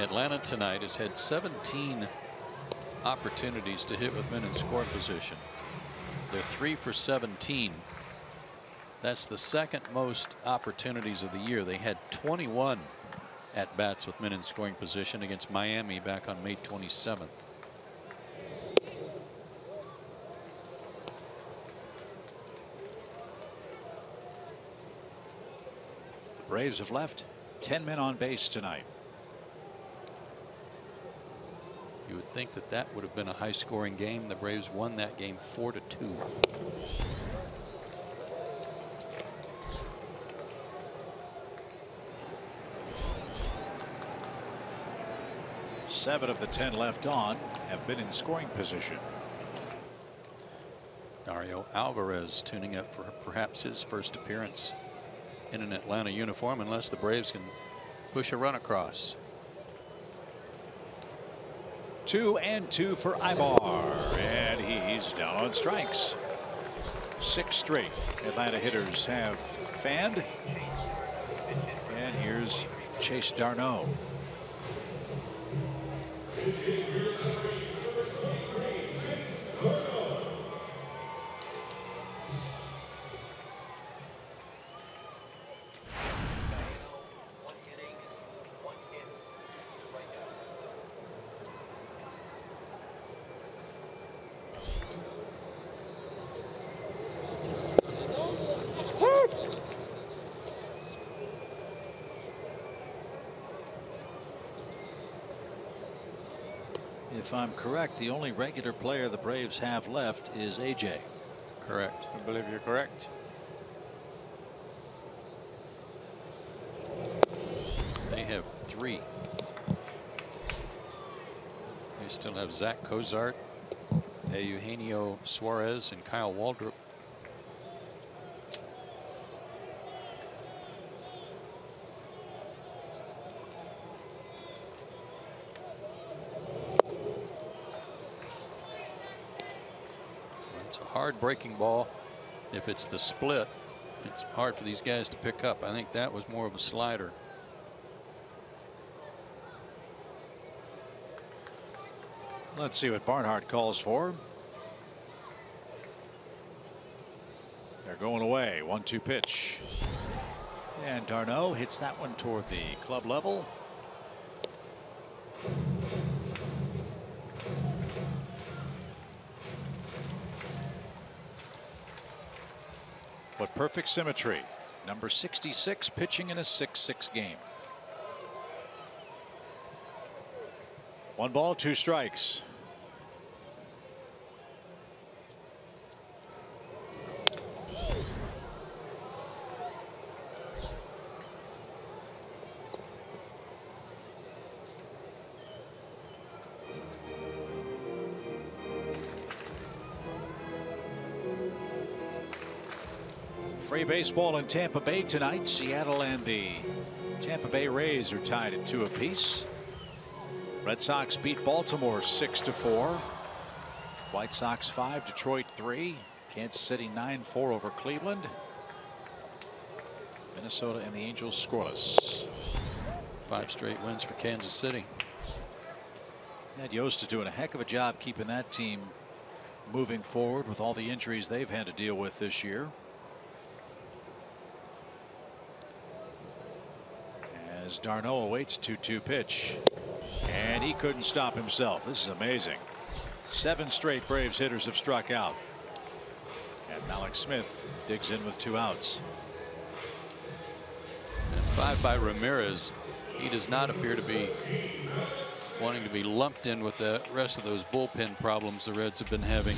Atlanta tonight has had 17 opportunities to hit with men in scoring position. They're 3 for 17. That's the second most opportunities of the year. They had 21 at bats with men in scoring position against Miami back on May 27th. The Braves have left 10 men on base tonight. You would think that that would have been a high scoring game. The Braves won that game 4-2. 7 of the 10 left on have been in scoring position. Dario Alvarez tuning up for perhaps his first appearance in an Atlanta uniform unless the Braves can push a run across. 2-2 for Ibar, and he's down on strikes. 6 straight Atlanta hitters have fanned. And here's Chase Darno. If I'm correct, the only regular player the Braves have left is AJ. Correct. I believe you're correct. They have 3. They still have Zach Cozart, Eugenio Suarez, and Kyle Waldrop. Hard breaking ball. If it's the split, it's hard for these guys to pick up. I think that was more of a slider. Let's see what Barnhart calls for. They're going away. 1-2 pitch. And Darno hits that one toward the club level. But perfect symmetry. Number 66 pitching in a 6-6 game. 1 ball, 2 strikes. Free baseball in Tampa Bay tonight. Seattle and the Tampa Bay Rays are tied at 2 apiece. Red Sox beat Baltimore 6-4. White Sox 5, Detroit 3. Kansas City 9-4 over Cleveland. Minnesota and the Angels scoreless. 5 straight wins for Kansas City. Ned Yost is doing a heck of a job keeping that team moving forward with all the injuries they've had to deal with this year. As Darno awaits 2-2 pitch, and he couldn't stop himself. This is amazing. 7 straight Braves hitters have struck out, and Malik Smith digs in with 2 outs. And 5 by Ramirez. He does not appear to be wanting to be lumped in with the rest of those bullpen problems the Reds have been having.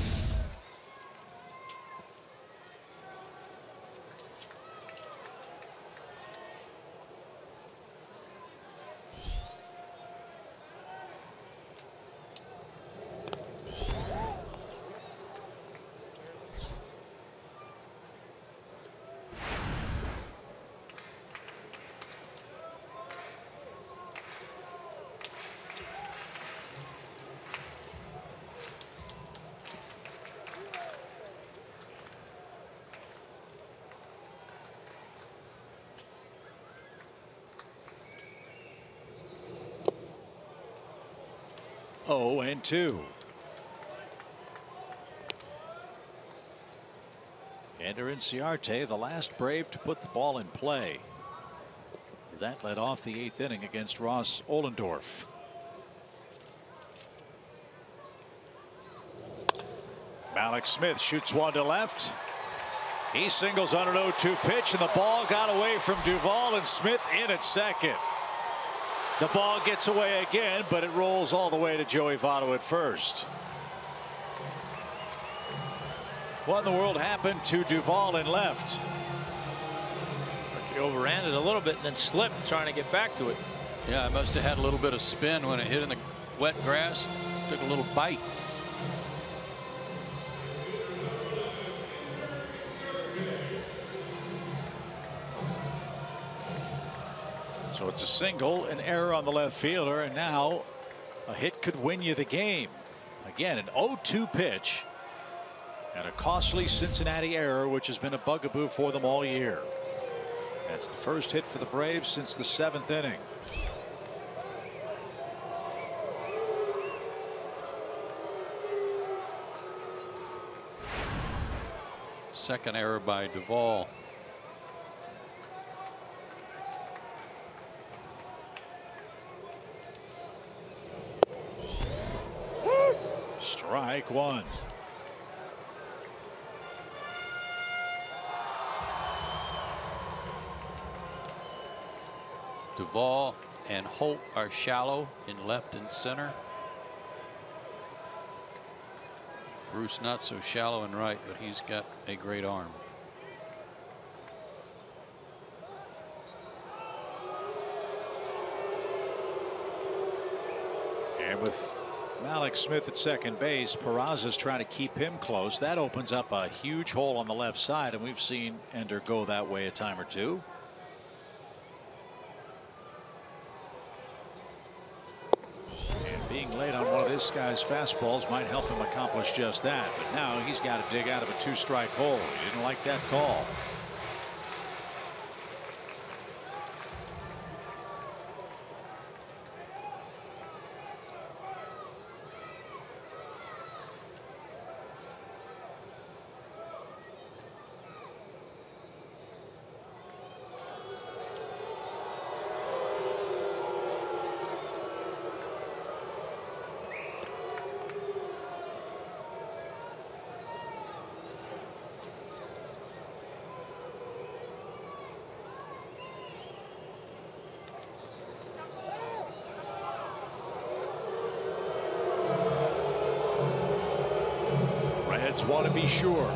Oh, and 2. Ender Inciarte, the last Brave to put the ball in play. That led off the 8th inning against Ross Ohlendorf. Malik Smith shoots one to left. He singles on an 0-2 pitch, and the ball got away from Duvall, and Smith in at second. The ball gets away again, but it rolls all the way to Joey Votto at first. What in the world happened to Duvall in left? He overran it a little bit and then slipped trying to get back to it. Yeah, it must have had a little bit of spin when it hit in the wet grass. Took a little bite. So it's a single, an error on the left fielder, and now a hit could win you the game. Again, an 0-2 pitch and a costly Cincinnati error, which has been a bugaboo for them all year. That's the first hit for the Braves since the 7th inning. Second error by Duvall. Strike one. Duvall and Holt are shallow in left and center. Bruce not so shallow in right, but he's got a great arm. And with Malik Smith at second base, Peraza's trying to keep him close. That opens up a huge hole on the left side, and we've seen Ender go that way a time or two. And being late on one of this guy's fastballs might help him accomplish just that. But now he's got to dig out of a 2-strike hole. He didn't like that call. Want to be sure.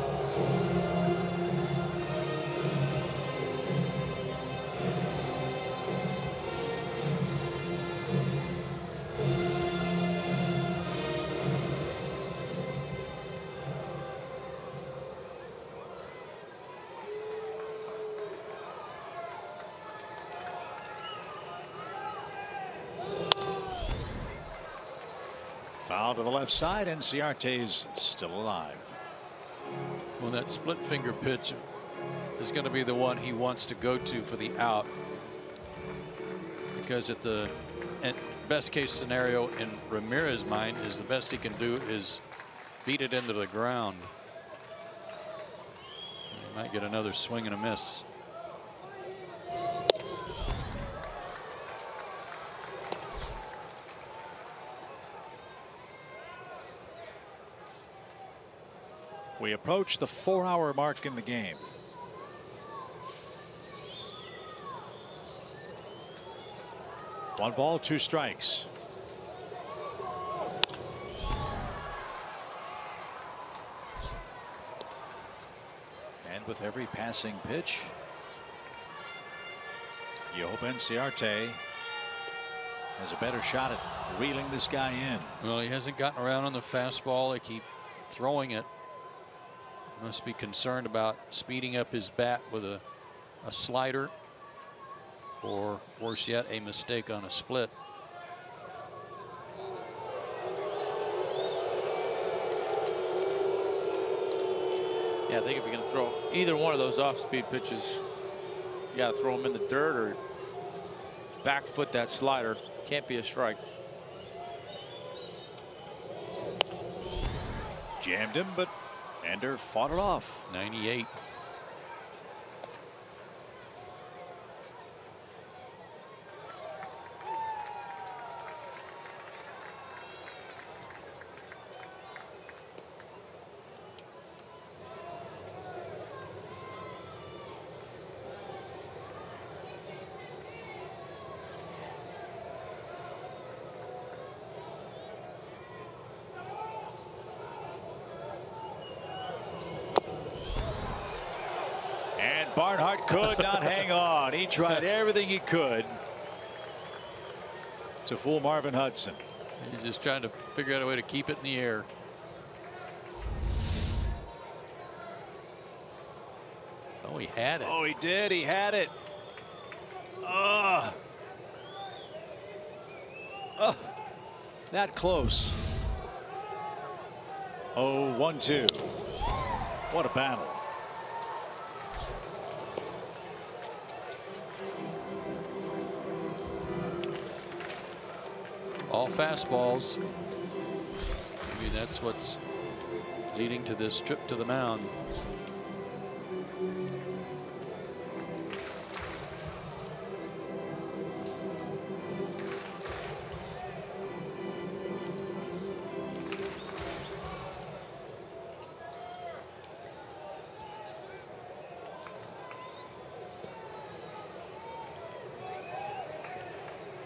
Foul to the left side, and Ciarte's still alive. Well, that split finger pitch is going to be the one he wants to go to for the out, because at the best case scenario in Ramirez's mind is the best he can do is beat it into the ground. He might get another swing and a miss. We approach the 4-hour mark in the game. One ball, 2 strikes. And with every passing pitch, you hope Ciarte has a better shot at reeling this guy in. Well, he hasn't gotten around on the fastball. They keep throwing it. Must be concerned about speeding up his bat with a slider, or worse yet, a mistake on a split. Yeah, I think if you're going to throw either one of those off-speed pitches, you got to throw them in the dirt or back foot that slider. Can't be a strike. Jammed him, but Ender fought it off. 98. Barnhart could not hang on. He tried everything he could to fool Marvin Hudson. He's just trying to figure out a way to keep it in the air. Oh, he had it. Oh, he did. He had it. Oh, that close. 0-1-2. What a battle. All fastballs. Maybe that's what's leading to this trip to the mound.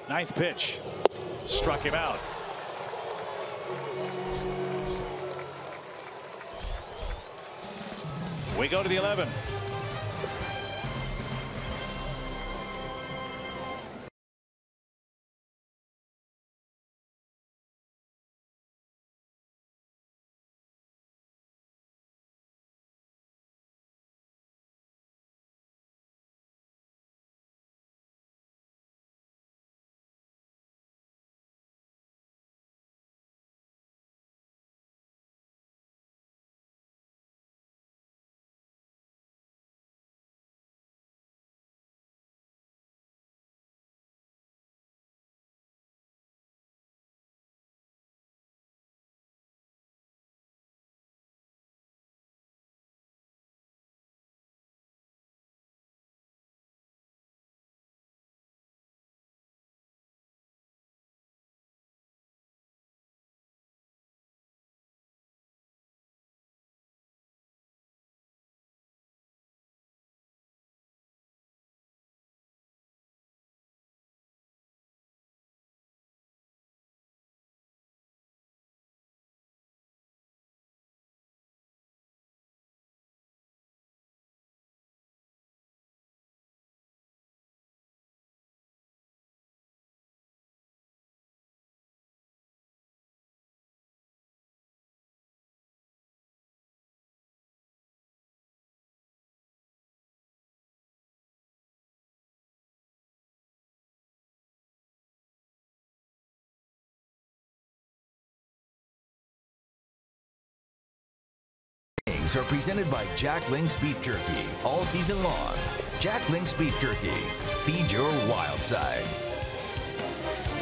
Ninth pitch. Struck him out. We go to the 11th. Are presented by Jack Link's Beef Jerky all season long. Jack Link's Beef Jerky. Feed your wild side.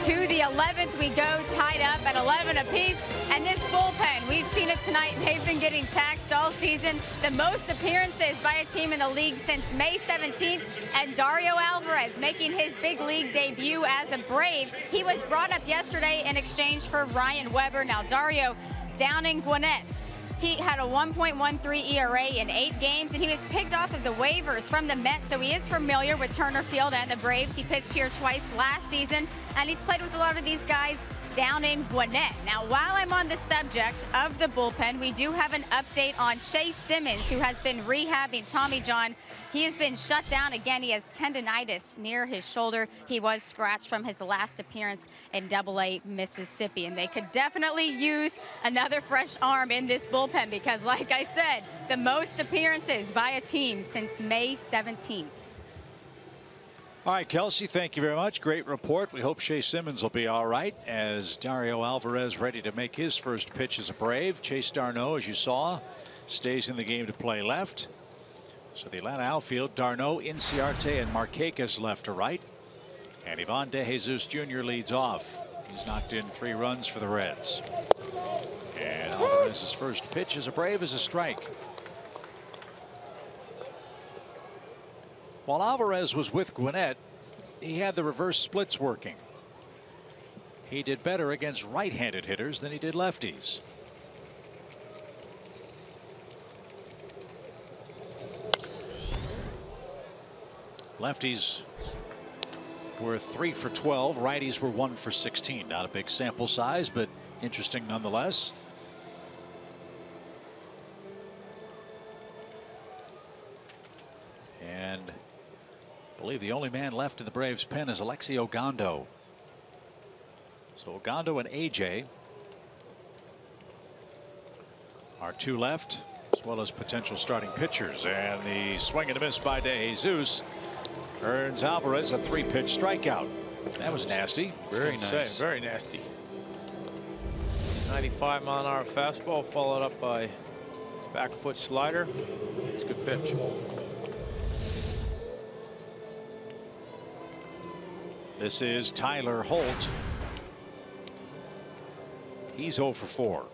To the 11th we go, tied up at 11 apiece. And this bullpen, we've seen it tonight. They've been getting taxed all season. The most appearances by a team in the league since May 17th. And Dario Alvarez making his big league debut as a Brave. He was brought up yesterday in exchange for Ryan Weber. Now Dario down in Gwinnett. He had a 1.13 ERA in 8 games, and he was picked off of the waivers from the Mets, so he is familiar with Turner Field and the Braves. He pitched here twice last season, and he's played with a lot of these guys down in Gwinnett. Now, while I'm on the subject of the bullpen, we do have an update on Shea Simmons, who has been rehabbing Tommy John. He has been shut down again. He has tendonitis near his shoulder. He was scratched from his last appearance in AA Mississippi, and they could definitely use another fresh arm in this bullpen because, like I said, the most appearances by a team since May 17th. All right, Kelsey, thank you very much. Great report. We hope Shea Simmons will be all right as Dario Alvarez ready to make his first pitch as a Brave. Chase d'Arnaud, as you saw, stays in the game to play left. So the Atlanta outfield, d'Arnaud, Inciarte, and Markakis left to right. And Ivan De Jesus Jr. leads off. He's knocked in 3 runs for the Reds. And Alvarez's first pitch as a Brave is a strike. While Alvarez was with Gwinnett, he had the reverse splits working. He did better against right-handed hitters than he did lefties. Lefties were 3 for 12. Righties were 1 for 16. Not a big sample size, but interesting nonetheless. And I believe the only man left in the Braves pen is Alexi Ogando. So Ogando and AJ are 2 left, as well as potential starting pitchers. And the swing and a miss by De Jesus earns Alvarez a 3-pitch strikeout. That was nasty. Very nice. Very nasty. 95-mile-an-hour fastball followed up by back foot slider. It's a good pitch. This is Tyler Holt. He's 0 for 4.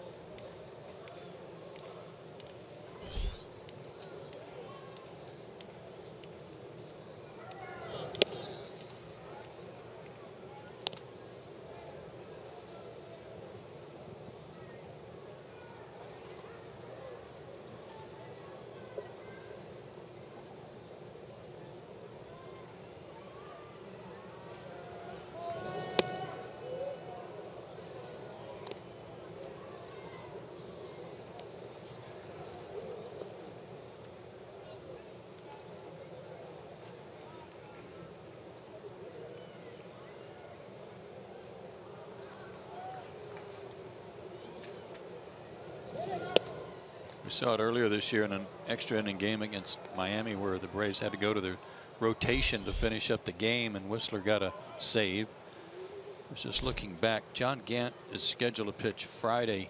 We saw it earlier this year in an extra inning game against Miami where the Braves had to go to their rotation to finish up the game, and Whistler got a save. I was just looking back. John Gant is scheduled to pitch Friday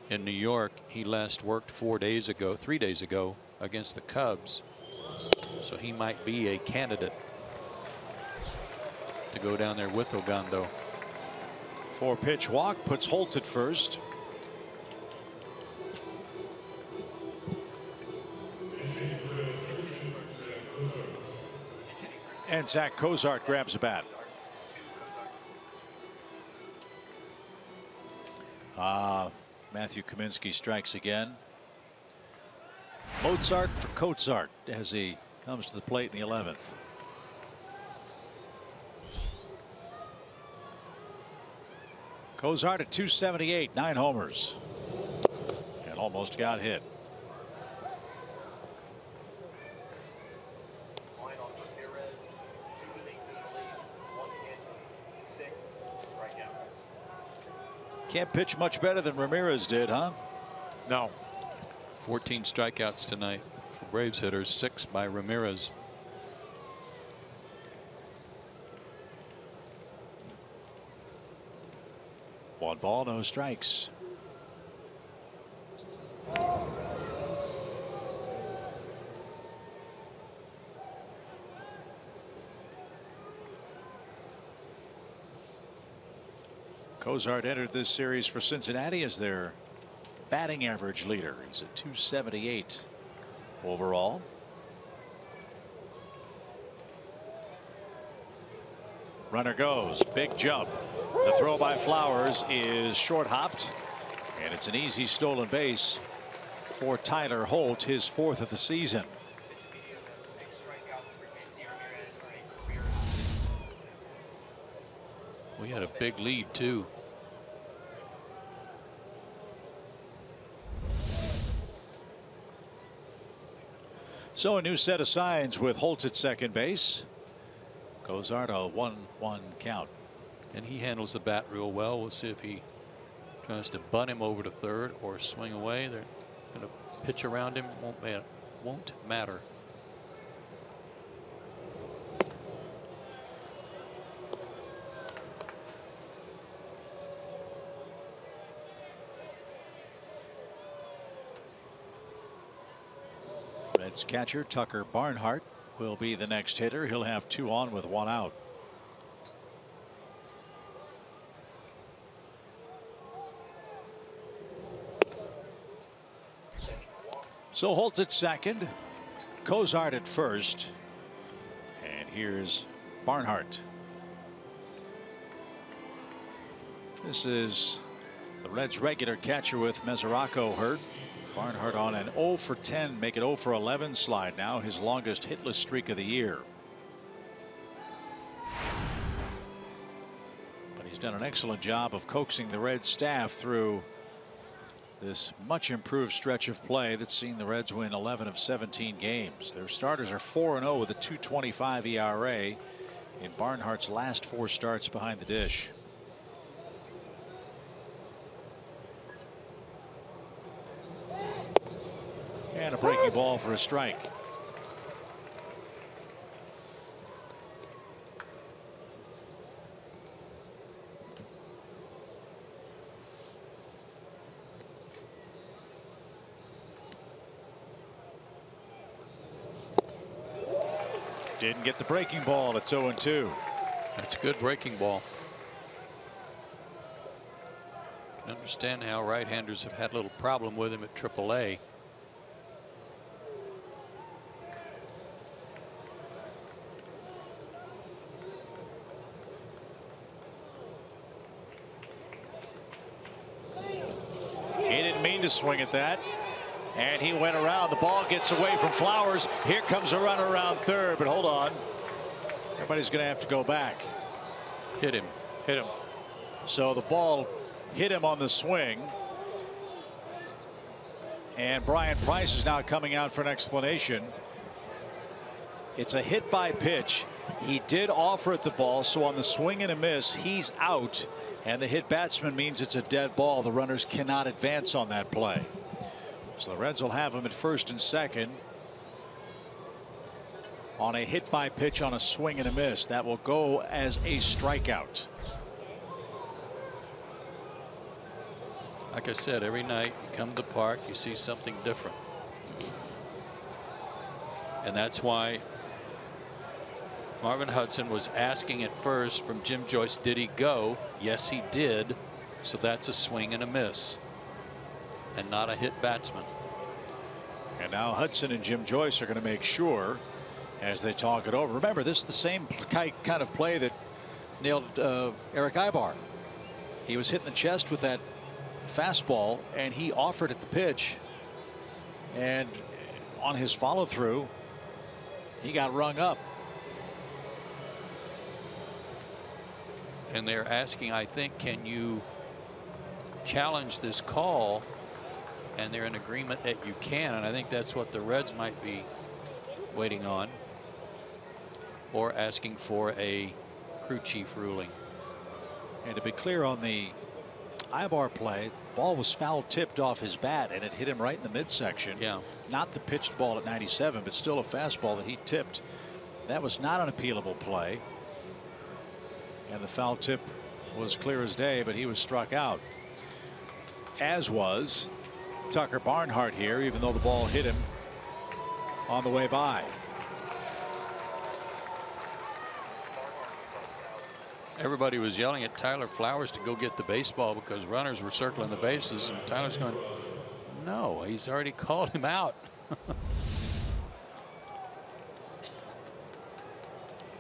in New York. He last worked 3 days ago against the Cubs. So he might be a candidate to go down there with Ogando. 4-pitch walk puts Holt at first. And Zach Cozart grabs a bat. Matthew Kaminsky strikes again. Mozart for Cozart as he comes to the plate in the 11th. Cozart at 278, 9 homers. And almost got hit. Can't pitch much better than Ramirez did, huh? No. 14 strikeouts tonight for Braves hitters, 6 by Ramirez. One ball, no strikes. Cozart entered this series for Cincinnati as their batting average leader. He's at 278 overall. Runner goes, big jump. The throw by Flowers is short hopped, and it's an easy stolen base for Tyler Holt, his 4th of the season. We had a big lead too. So a new set of signs with Holt at second base. Cozart a 1-1 count. And he handles the bat real well. We'll see if he tries to bunt him over to third or swing away. They're going to pitch around him. Won't matter. Reds catcher Tucker Barnhart will be the next hitter. He'll have 2 on with 1 out. So Holt at second, Cozart at first, and here's Barnhart. This is the Reds regular catcher with Mesoraco hurt. Barnhart on an 0 for 10, make it 0 for 11 slide now, his longest hitless streak of the year. But he's done an excellent job of coaxing the Reds staff through this much improved stretch of play that's seen the Reds win 11 of 17 games. Their starters are 4-0 with a 2.25 ERA in Barnhart's last 4 starts behind the dish. And a breaking ball for a strike. Didn't get the breaking ball. It's 0-2. That's a good breaking ball. I can understand how right-handers have had a little problem with him at AAA. He didn't mean to swing at that. And he went around. The ball gets away from Flowers. Here comes a runner around third, but hold on. Everybody's going to have to go back. Hit him. Hit him. So the ball hit him on the swing. And Brian Price is now coming out for an explanation. It's a hit by pitch. He did offer at the ball, so on the swing and a miss, he's out. And the hit batsman means it's a dead ball. The runners cannot advance on that play. So the Reds will have him at first and second on a hit by pitch on a swing and a miss. That will go as a strikeout. Like I said, every night you come to the park, you see something different. And that's why Marvin Hudson was asking at first from Jim Joyce, did he go? Yes, he did. So that's a swing and a miss, and not a hit batsman. And now Hudson and Jim Joyce are going to make sure as they talk it over. Remember, this is the same kind of play that nailed Eric Ibar. He was hit in the chest with that fastball, and he offered at the pitch, and on his follow through he got rung up. And they're asking, I think, can you challenge this call? And they're in agreement that you can, and I think that's what the Reds might be waiting on, or asking for a crew chief ruling. And to be clear on the Ibar play, the ball was foul tipped off his bat, and it hit him right in the midsection. Yeah. Not the pitched ball at 97, but still a fastball that he tipped. That was not an appealable play. And the foul tip was clear as day, but he was struck out. As was Tucker Barnhart here, even though the ball hit him on the way by. Everybody was yelling at Tyler Flowers to go get the baseball because runners were circling the bases, and Tyler's going, no, he's already called him out.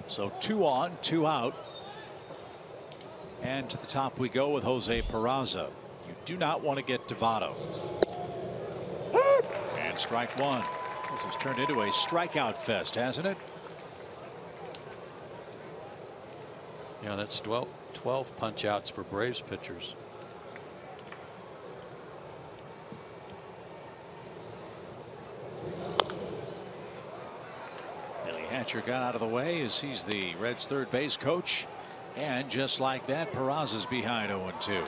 So 2 on, 2 out. And to the top we go with Jose Peraza. You do not want to get Devato. And strike one. This has turned into a strikeout fest, hasn't it? Yeah, that's 12 punch outs for Braves pitchers. Billy Hatcher got out of the way as he's the Reds' third base coach. And just like that, Peraza's behind 0-2.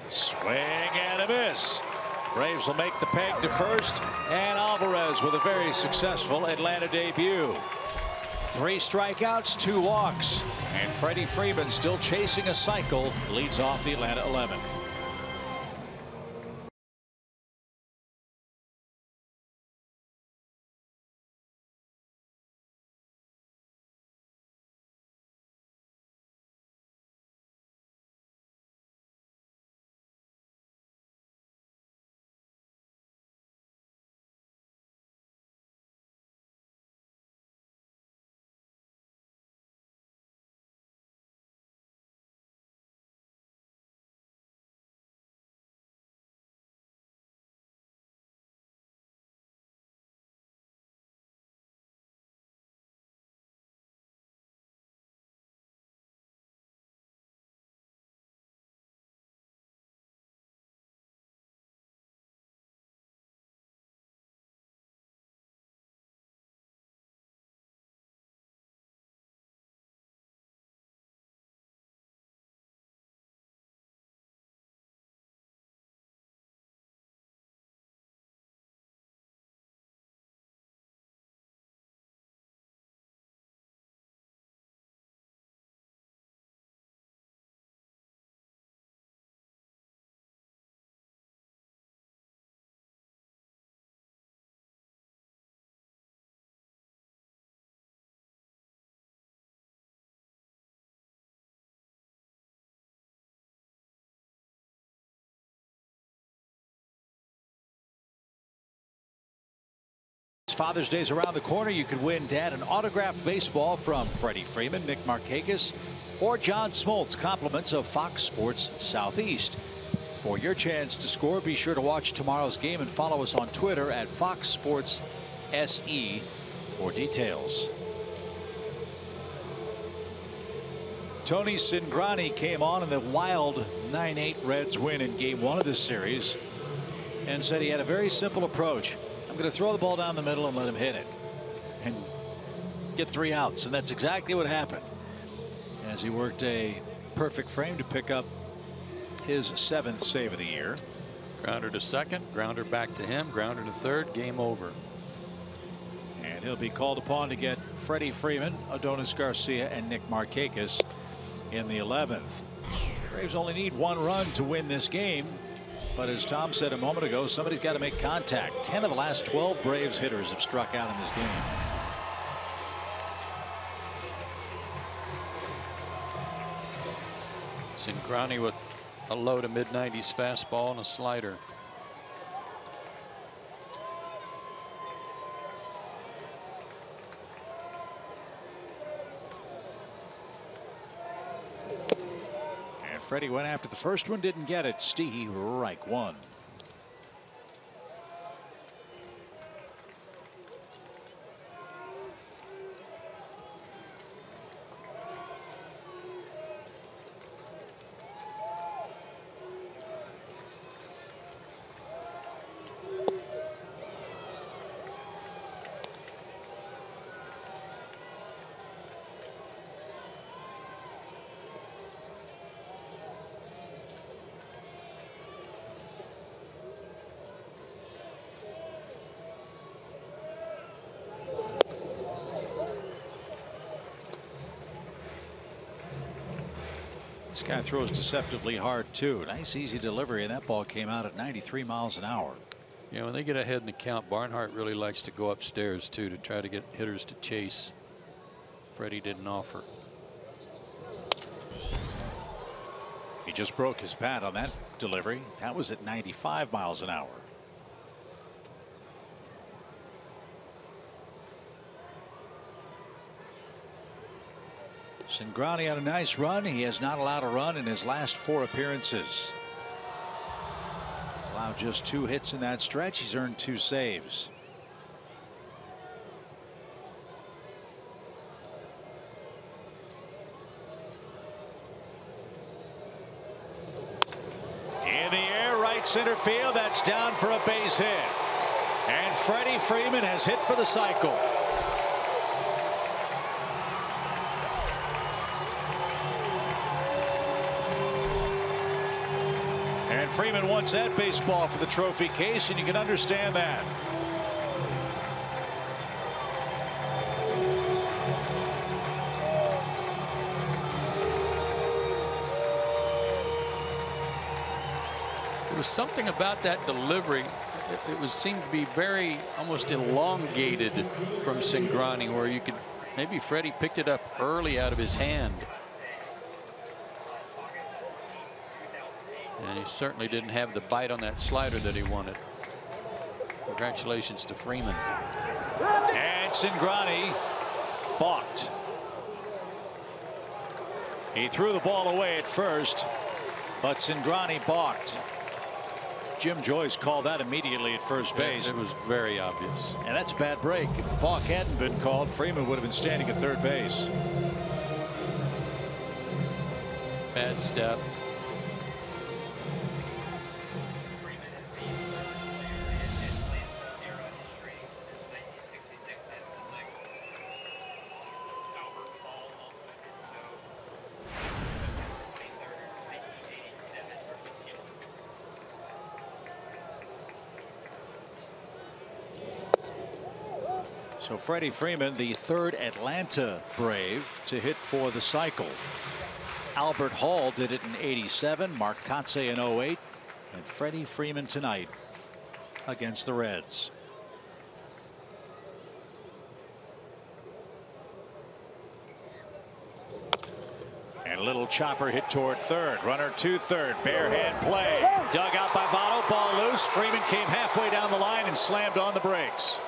Swing and a miss. Braves will make the peg to first, and Alvarez with a very successful Atlanta debut. 3 strikeouts, 2 walks, and Freddie Freeman, still chasing a cycle, leads off the Atlanta 11th. Sports. Father's Day's around the corner. You could win Dad an autographed baseball from Freddie Freeman, Nick Markakis, or John Smoltz. Compliments of Fox Sports Southeast. For your chance to score, be sure to watch tomorrow's game and follow us on Twitter at Fox Sports SE for details. Tony Cingrani came on in the wild 9-8 Reds win in Game 1 of this series and said he had a very simple approach. I'm going to throw the ball down the middle and let him hit it and get 3 outs. And that's exactly what happened as he worked a perfect frame to pick up his 7th save of the year. Grounder to second, grounder back to him, grounder to third, game over. And he'll be called upon to get Freddie Freeman, Adonis Garcia, and Nick Markakis in the 11th. Braves only need 1 run to win this game. But as Tom said a moment ago, somebody's got to make contact. 10 of the last 12 Braves hitters have struck out in this game. Cingrani with a low to mid-90s fastball and a slider. And Freddie went after the first one, didn't get it. Strike 1. This guy throws deceptively hard too. Nice easy delivery, and that ball came out at 93 miles an hour. You know, when they get ahead in the count, Barnhart really likes to go upstairs too to try to get hitters to chase. Freddie didn't offer. He just broke his bat on that delivery. That was at 95 miles an hour. Cingrani on a nice run. He has not allowed a run in his last 4 appearances. He's allowed just 2 hits in that stretch. He's earned 2 saves. In the air, right center field. That's down for a base hit. And Freddie Freeman has hit for the cycle. And Freeman wants that baseball for the trophy case, and you can understand that. There was something about that delivery. It seemed to be very almost elongated from Cingrani, where you could maybe Freddie picked it up early out of his hand. And he certainly didn't have the bite on that slider that he wanted. Congratulations to Freeman. And Cingrani balked. He threw the ball away at first, but Cingrani balked. Jim Joyce called that immediately at first base. It was very obvious. And that's a bad break. If the balk hadn't been called, Freeman would have been standing at third base. Bad step. So Freddie Freeman, the 3rd Atlanta Brave to hit for the cycle. Albert Hall did it in '87, Mark Kotsay in '08, and Freddie Freeman tonight against the Reds. And a little chopper hit toward third. Runner to third. Bare hand play. Dug out by Votto. Ball loose. Freeman came halfway down the line and slammed on the brakes.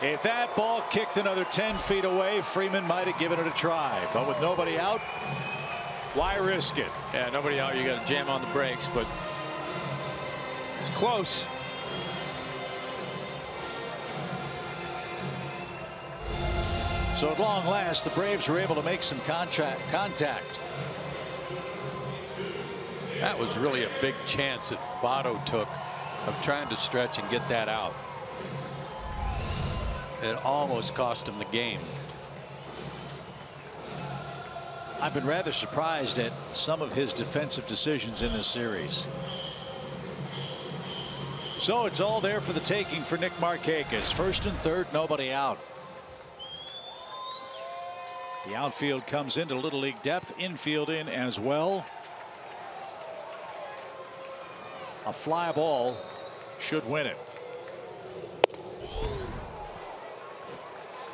If that ball kicked another 10 feet away, Freeman might have given it a try. But with nobody out, why risk it? Yeah, nobody out. You got to jam on the brakes, but it's close. So at long last, the Braves were able to make some contact. That was really a big chance that Votto took of trying to stretch and get that out. It almost cost him the game. I've been rather surprised at some of his defensive decisions in this series. So it's all there for the taking for Nick Markakis. First and third, nobody out. The outfield comes into Little League depth, infield in as well. A fly ball should win it.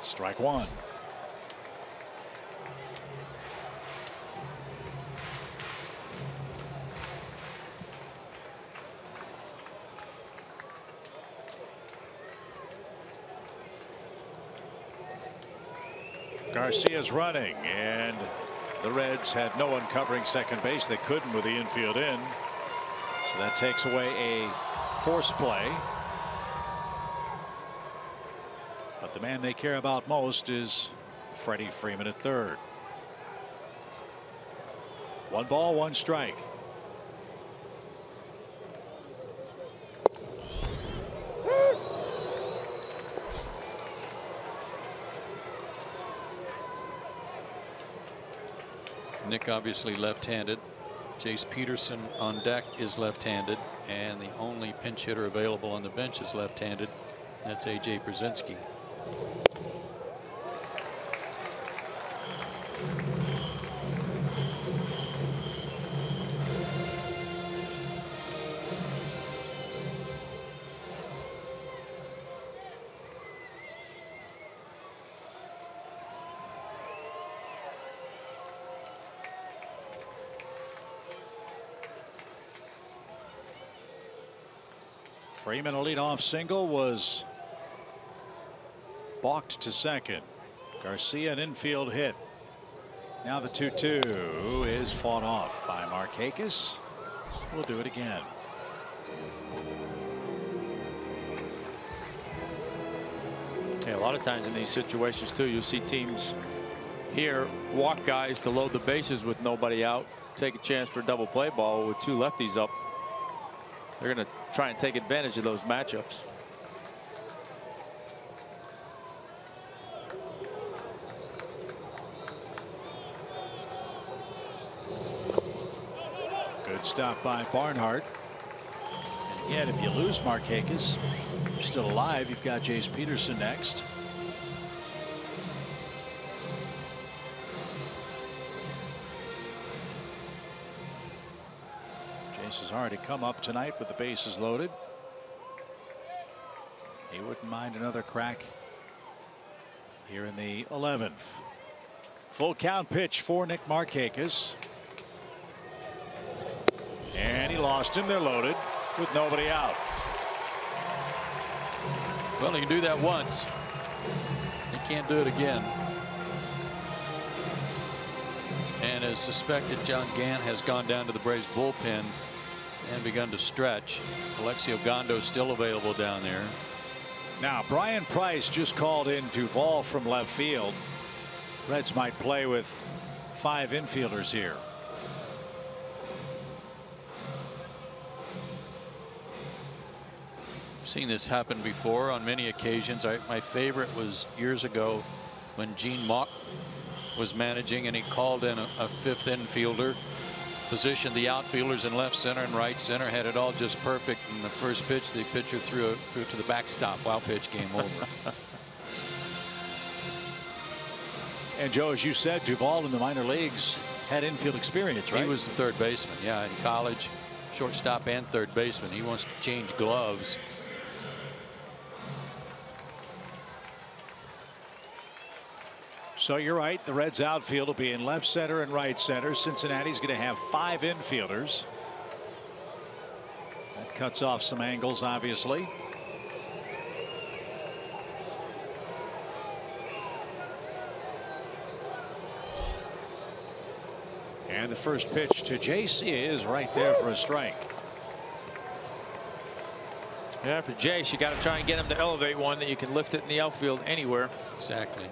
Strike one. Garcia's running, and the Reds had no one covering second base. They couldn't with the infield in. So that takes away a force play. But the man they care about most is Freddie Freeman at third. 1 ball, 1 strike. Nick obviously left-handed. Jace Peterson on deck is left-handed, and the only pinch hitter available on the bench is left-handed. That's A.J. Brzezinski. Freeman, a leadoff single, was balked to second. Garcia, an infield hit. Now the 2-2 is fought off by Markakis. We'll do it again. Yeah, a lot of times in these situations too, you'll see teams here walk guys to load the bases with nobody out, take a chance for a double play ball with 2 lefties up. They're going to try and take advantage of those matchups. Good stop by Barnhart. And yet, if you lose Markakis, you're still alive. You've got Jace Peterson next. Jace has already come up tonight with the bases loaded. He wouldn't mind another crack here in the 11th. Full count pitch for Nick Markakis. And he lost him. They're loaded with nobody out. Well, he can do that once. He can't do it again. And as suspected, John Gant has gone down to the Braves bullpen and begun to stretch. Alexio Gondo still available down there. Now Brian Price just called in Duvall from left field. Reds might play with 5 infielders here. Seen this happen before on many occasions. My favorite was years ago when Gene Mauch was managing, and he called in a 5th infielder, positioned the outfielders in left center and right center, had it all just perfect. In the first pitch, the pitcher threw it to the backstop. Wild pitch, game over. And Joe, as you said, Duvall in the minor leagues had infield experience, right? He was the third baseman, yeah, in college, shortstop and third baseman. He wants to change gloves. So you're right. The Reds outfield will be in left center and right center. Cincinnati's going to have 5 infielders. That cuts off some angles, obviously. And the first pitch to Jace is right there for a strike. Yeah, for Jace, you got to try and get him to elevate one that you can lift it in the outfield anywhere. Exactly.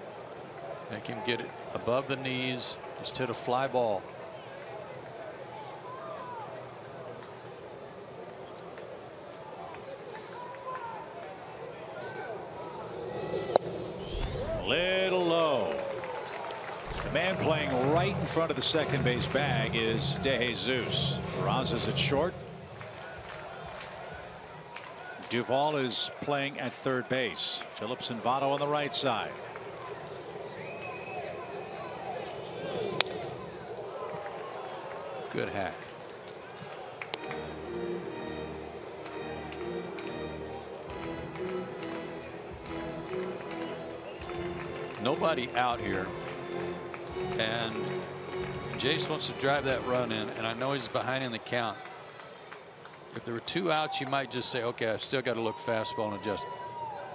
Make him get it above the knees instead of fly ball. Little low. The man playing right in front of the second base bag is De Jesus. Razas at short. Duvall is playing at third base. Phillips and Votto on the right side. Good hack. Nobody out here, and Jace wants to drive that run in, and I know he's behind in the count. If there were 2 outs, you might just say, okay, I've still got to look fastball and adjust.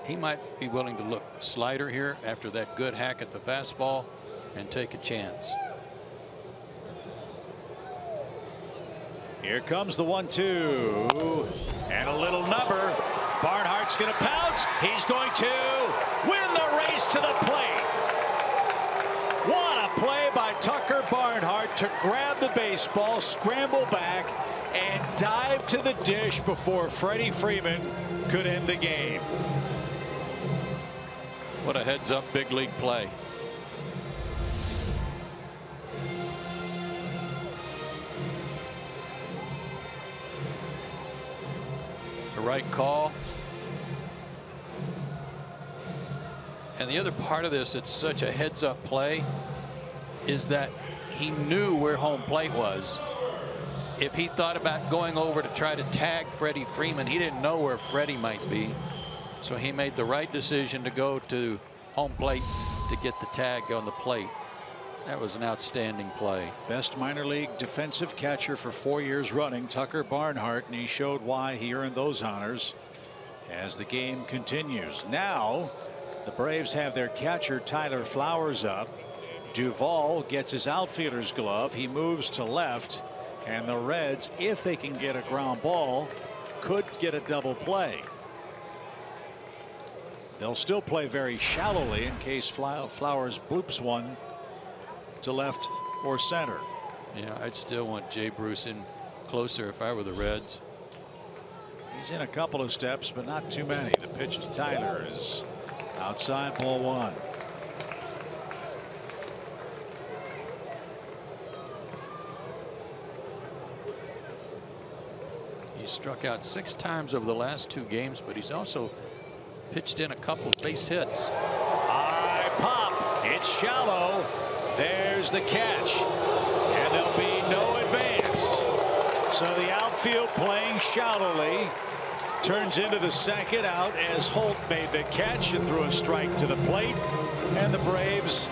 He might be willing to look slider here after that good hack at the fastball and take a chance. Here comes the 1-2 and a little number. Barnhart's going to pounce. He's going to win the race to the plate. What a play by Tucker Barnhart to grab the baseball, scramble back, and dive to the dish before Freddie Freeman could end the game. What a heads-up big league play. The right call. And the other part of this, it's such a heads-up play, is that he knew where home plate was. If he thought about going over to try to tag Freddie Freeman, he didn't know where Freddie might be. So he made the right decision to go to home plate to get the tag on the plate. That was an outstanding play. Best minor league defensive catcher for 4 years running, Tucker Barnhart, and he showed why he earned those honors as the game continues. Now the Braves have their catcher Tyler Flowers up. Duvall gets his outfielder's glove. He moves to left, and the Reds, if they can get a ground ball, could get a double play. They'll still play very shallowly in case Flowers bloops one to left or center. Yeah, I'd still want Jay Bruce in closer if I were the Reds. He's in a couple of steps, but not too many. The pitch to Tyler is outside, ball 1. He's struck out 6 times over the last 2 games, but he's also pitched in a couple of base hits. High pop. It's shallow. There's the catch. And there'll be no advance. So the outfield playing shallowly turns into the second out as Holt made the catch and threw a strike to the plate. And the Braves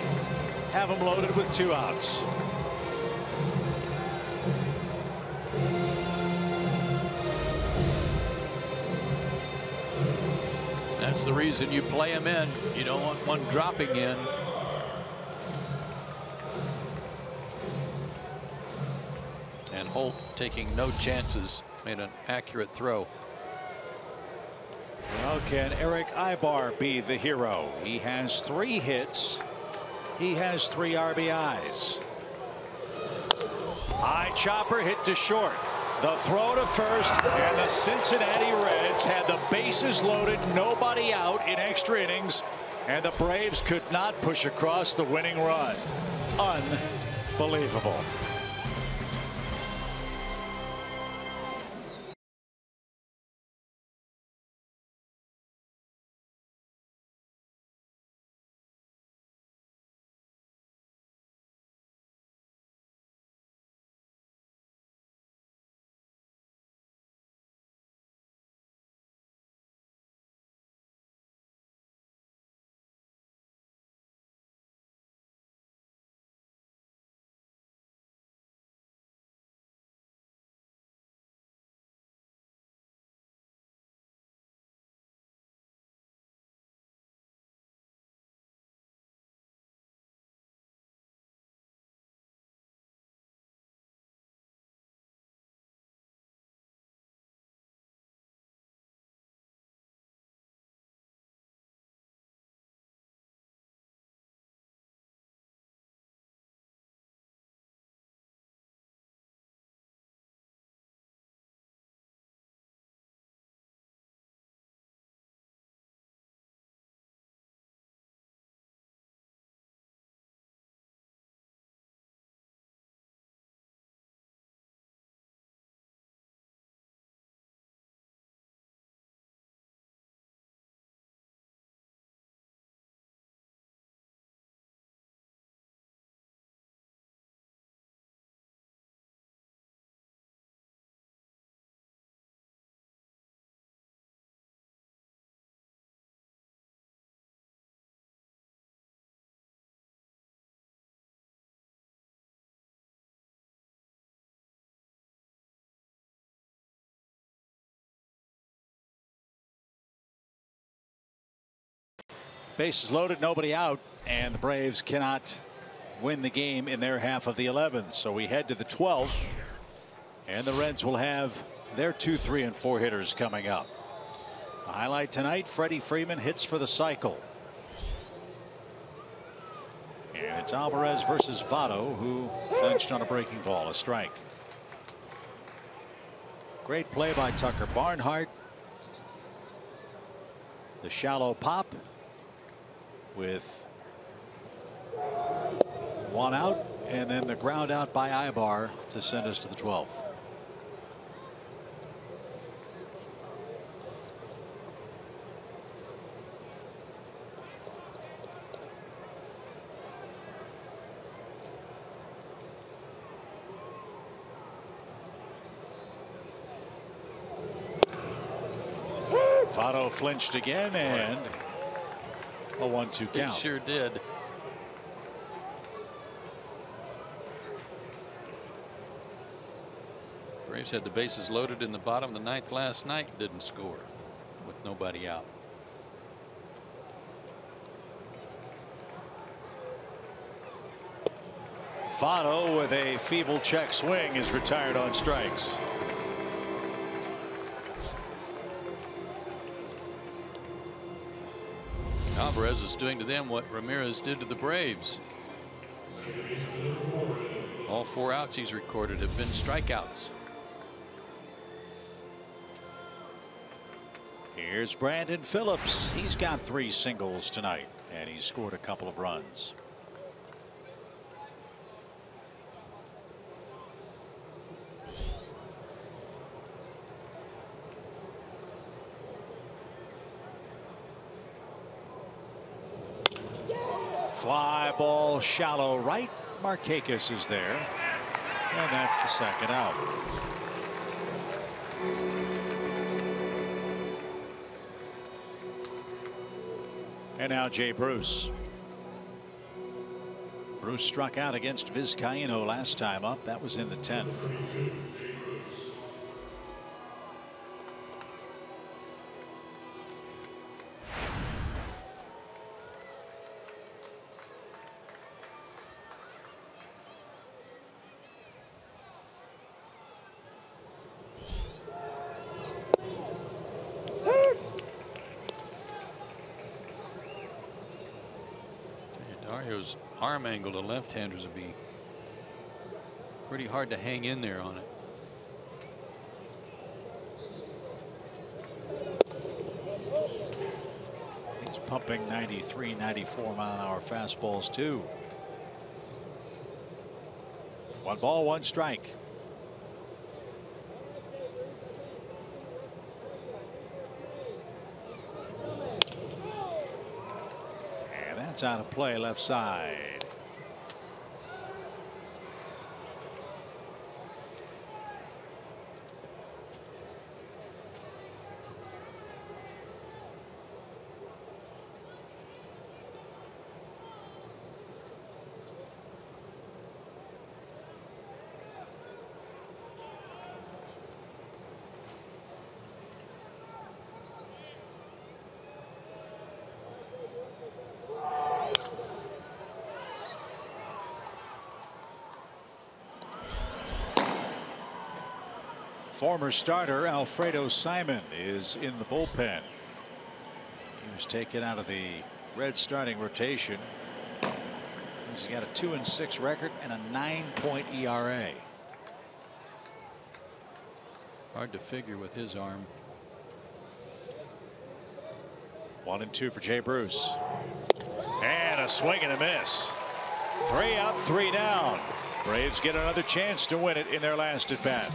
have him loaded with 2 outs. That's the reason you play him in. You don't want one dropping in. And Holt, taking no chances, made an accurate throw. Well, can Eric Ibar be the hero? He has 3 hits. He has 3 RBIs. High chopper hit to short. The throw to first, and the Cincinnati Reds had the bases loaded, nobody out in extra innings, and the Braves could not push across the winning run. Unbelievable. Bases loaded, nobody out, and the Braves cannot win the game in their half of the 11th. So we head to the 12th, and the Reds will have their 2, 3, and 4 hitters coming up. The highlight tonight, Freddie Freeman hits for the cycle. And it's Alvarez versus Votto, who flinched on a breaking ball, a strike. Great play by Tucker Barnhart. The shallow pop with 1 out, and then the ground out by Ibar to send us to the 12th. Votto flinched again, and a 1-2 count. He sure did. Braves had the bases loaded in the bottom of the 9th last night, didn't score with nobody out. Votto with a feeble check swing is retired on strikes. Alvarez is doing to them what Ramirez did to the Braves. All 4 outs he's recorded have been strikeouts. Here's Brandon Phillips. He's got 3 singles tonight, and he's scored a couple of runs. Fly ball shallow right. Markakis is there, and that's the 2nd out. And now Jay Bruce. Bruce struck out against Vizcaíno last time up. That was in the 10th. Dario's arm angle to left-handers would be pretty hard to hang in there on it. He's pumping 93, 94 mile-an-hour fastballs too. 1 ball, 1 strike. It's out of play left side. Former starter Alfredo Simon is in the bullpen. He was taken out of the Reds starting rotation. He's got a 2-6 record and a 9-point ERA. Hard to figure with his arm. 1-2 for Jay Bruce. And a swing and a miss. 3 up, 3 down. Braves get another chance to win it in their last at bat.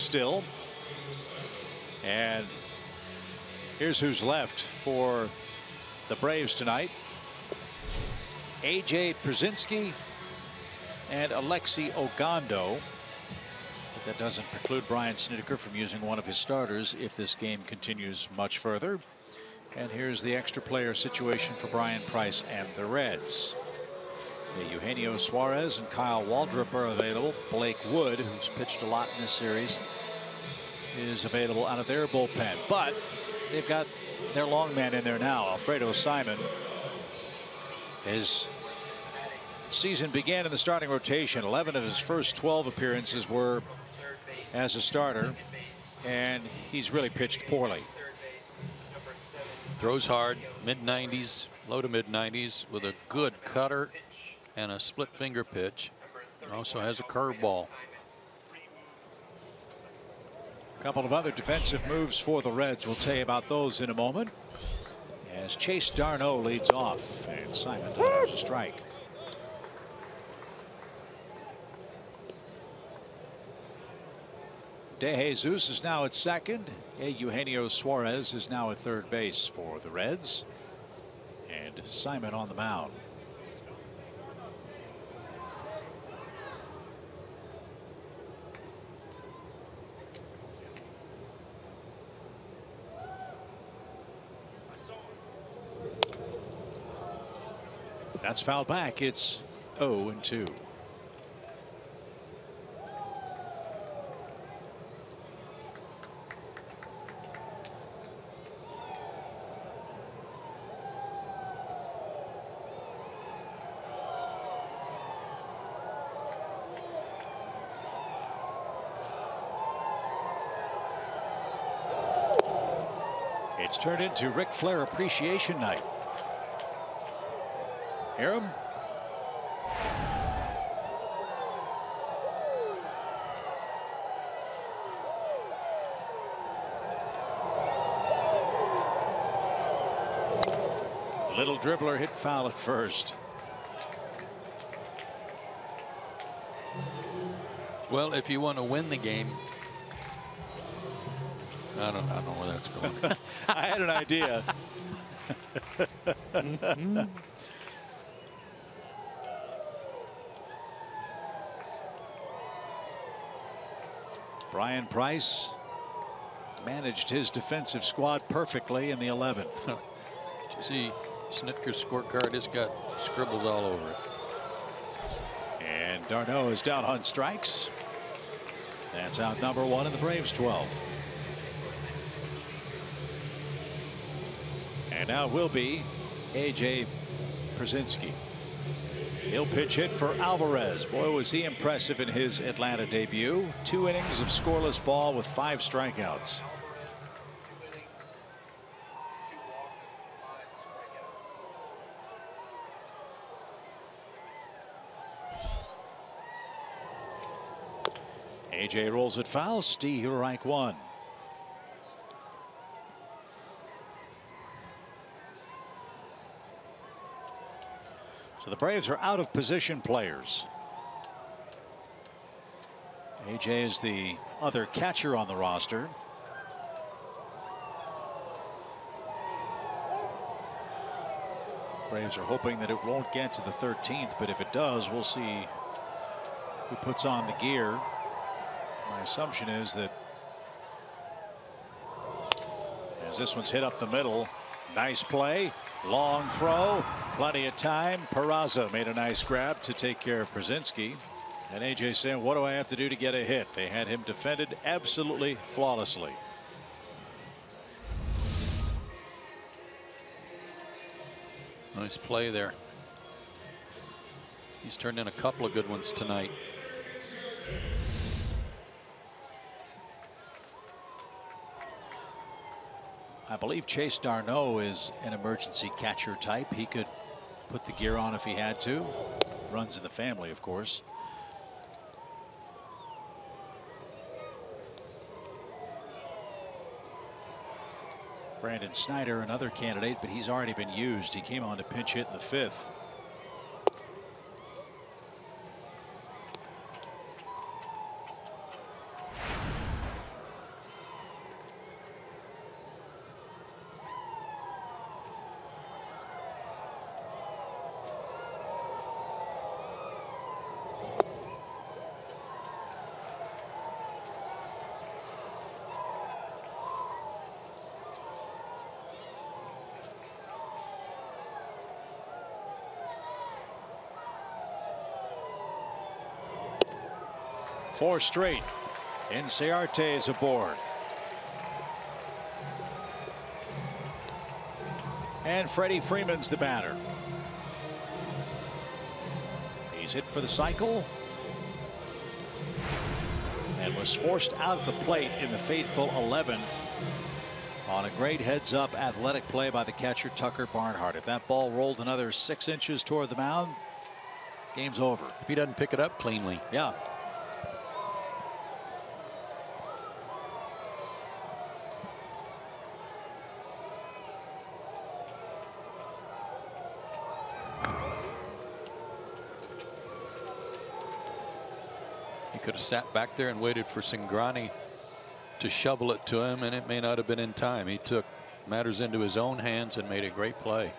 still. And here's who's left for the Braves tonight. A.J. Pierzynski and Alexi Ogando. But that doesn't preclude Brian Snitker from using one of his starters if this game continues much further. And here's the extra player situation for Brian Price and the Reds. Eugenio Suarez and Kyle Waldrop are available. Blake Wood, who's pitched a lot in this series, is available out of their bullpen. But they've got their long man in there now, Alfredo Simon. His season began in the starting rotation. 11 of his first 12 appearances were as a starter, and he's really pitched poorly. Throws hard, mid-90s, low to mid-90s, with a good cutter and a split finger pitch. Also has a curveball. A couple of other defensive moves for the Reds. We'll tell you about those in a moment. As Chase d'Arnaud leads off, and Simon delivers a strike. De Jesus is now at second. Eugenio Suarez is now at third base for the Reds. And Simon on the mound. That's fouled back. It's 0-2. It's turned into Ric Flair Appreciation Night. Hear him? Little dribbler hit foul at first. Well, if you want to win the game, I don't know where that's going. I had an idea. Brian Price managed his defensive squad perfectly in the 11th. Did you see Snitker's scorecard? It's got scribbles all over it. And d'Arnaud is down on strikes. That's out number one in the Braves 12. And now will be A.J. Pierzynski. He'll pitch hit for Alvarez. Boy, was he impressive in his Atlanta debut. 2 innings of scoreless ball with 5 strikeouts. A.J. rolls it foul. Strike one. So the Braves are out of position players. A.J. is the other catcher on the roster. Braves are hoping that it won't get to the 13th, but if it does, we'll see who puts on the gear. My assumption is that as this one's hit up the middle, nice play. Long throw, plenty of time. Peraza made a nice grab to take care of Pierzynski. And A.J. saying, what do I have to do to get a hit? They had him defended absolutely flawlessly. Nice play there. He's turned in a couple of good ones tonight. I believe Chase d'Arnaud is an emergency catcher type. He could put the gear on if he had to. Runs in the family, of course. Brandon Snyder, another candidate, but he's already been used. He came on to pinch hit in the 5th. 4 straight. Inciarte is aboard. And Freddie Freeman's the batter. He's hit for the cycle and was forced out of the plate in the fateful 11th on a great heads-up athletic play by the catcher Tucker Barnhart. If that ball rolled another 6 inches toward the mound, game's over. If he doesn't pick it up cleanly. Yeah. Could have sat back there and waited for Cingrani to shovel it to him, and it may not have been in time. He took matters into his own hands and made a great play.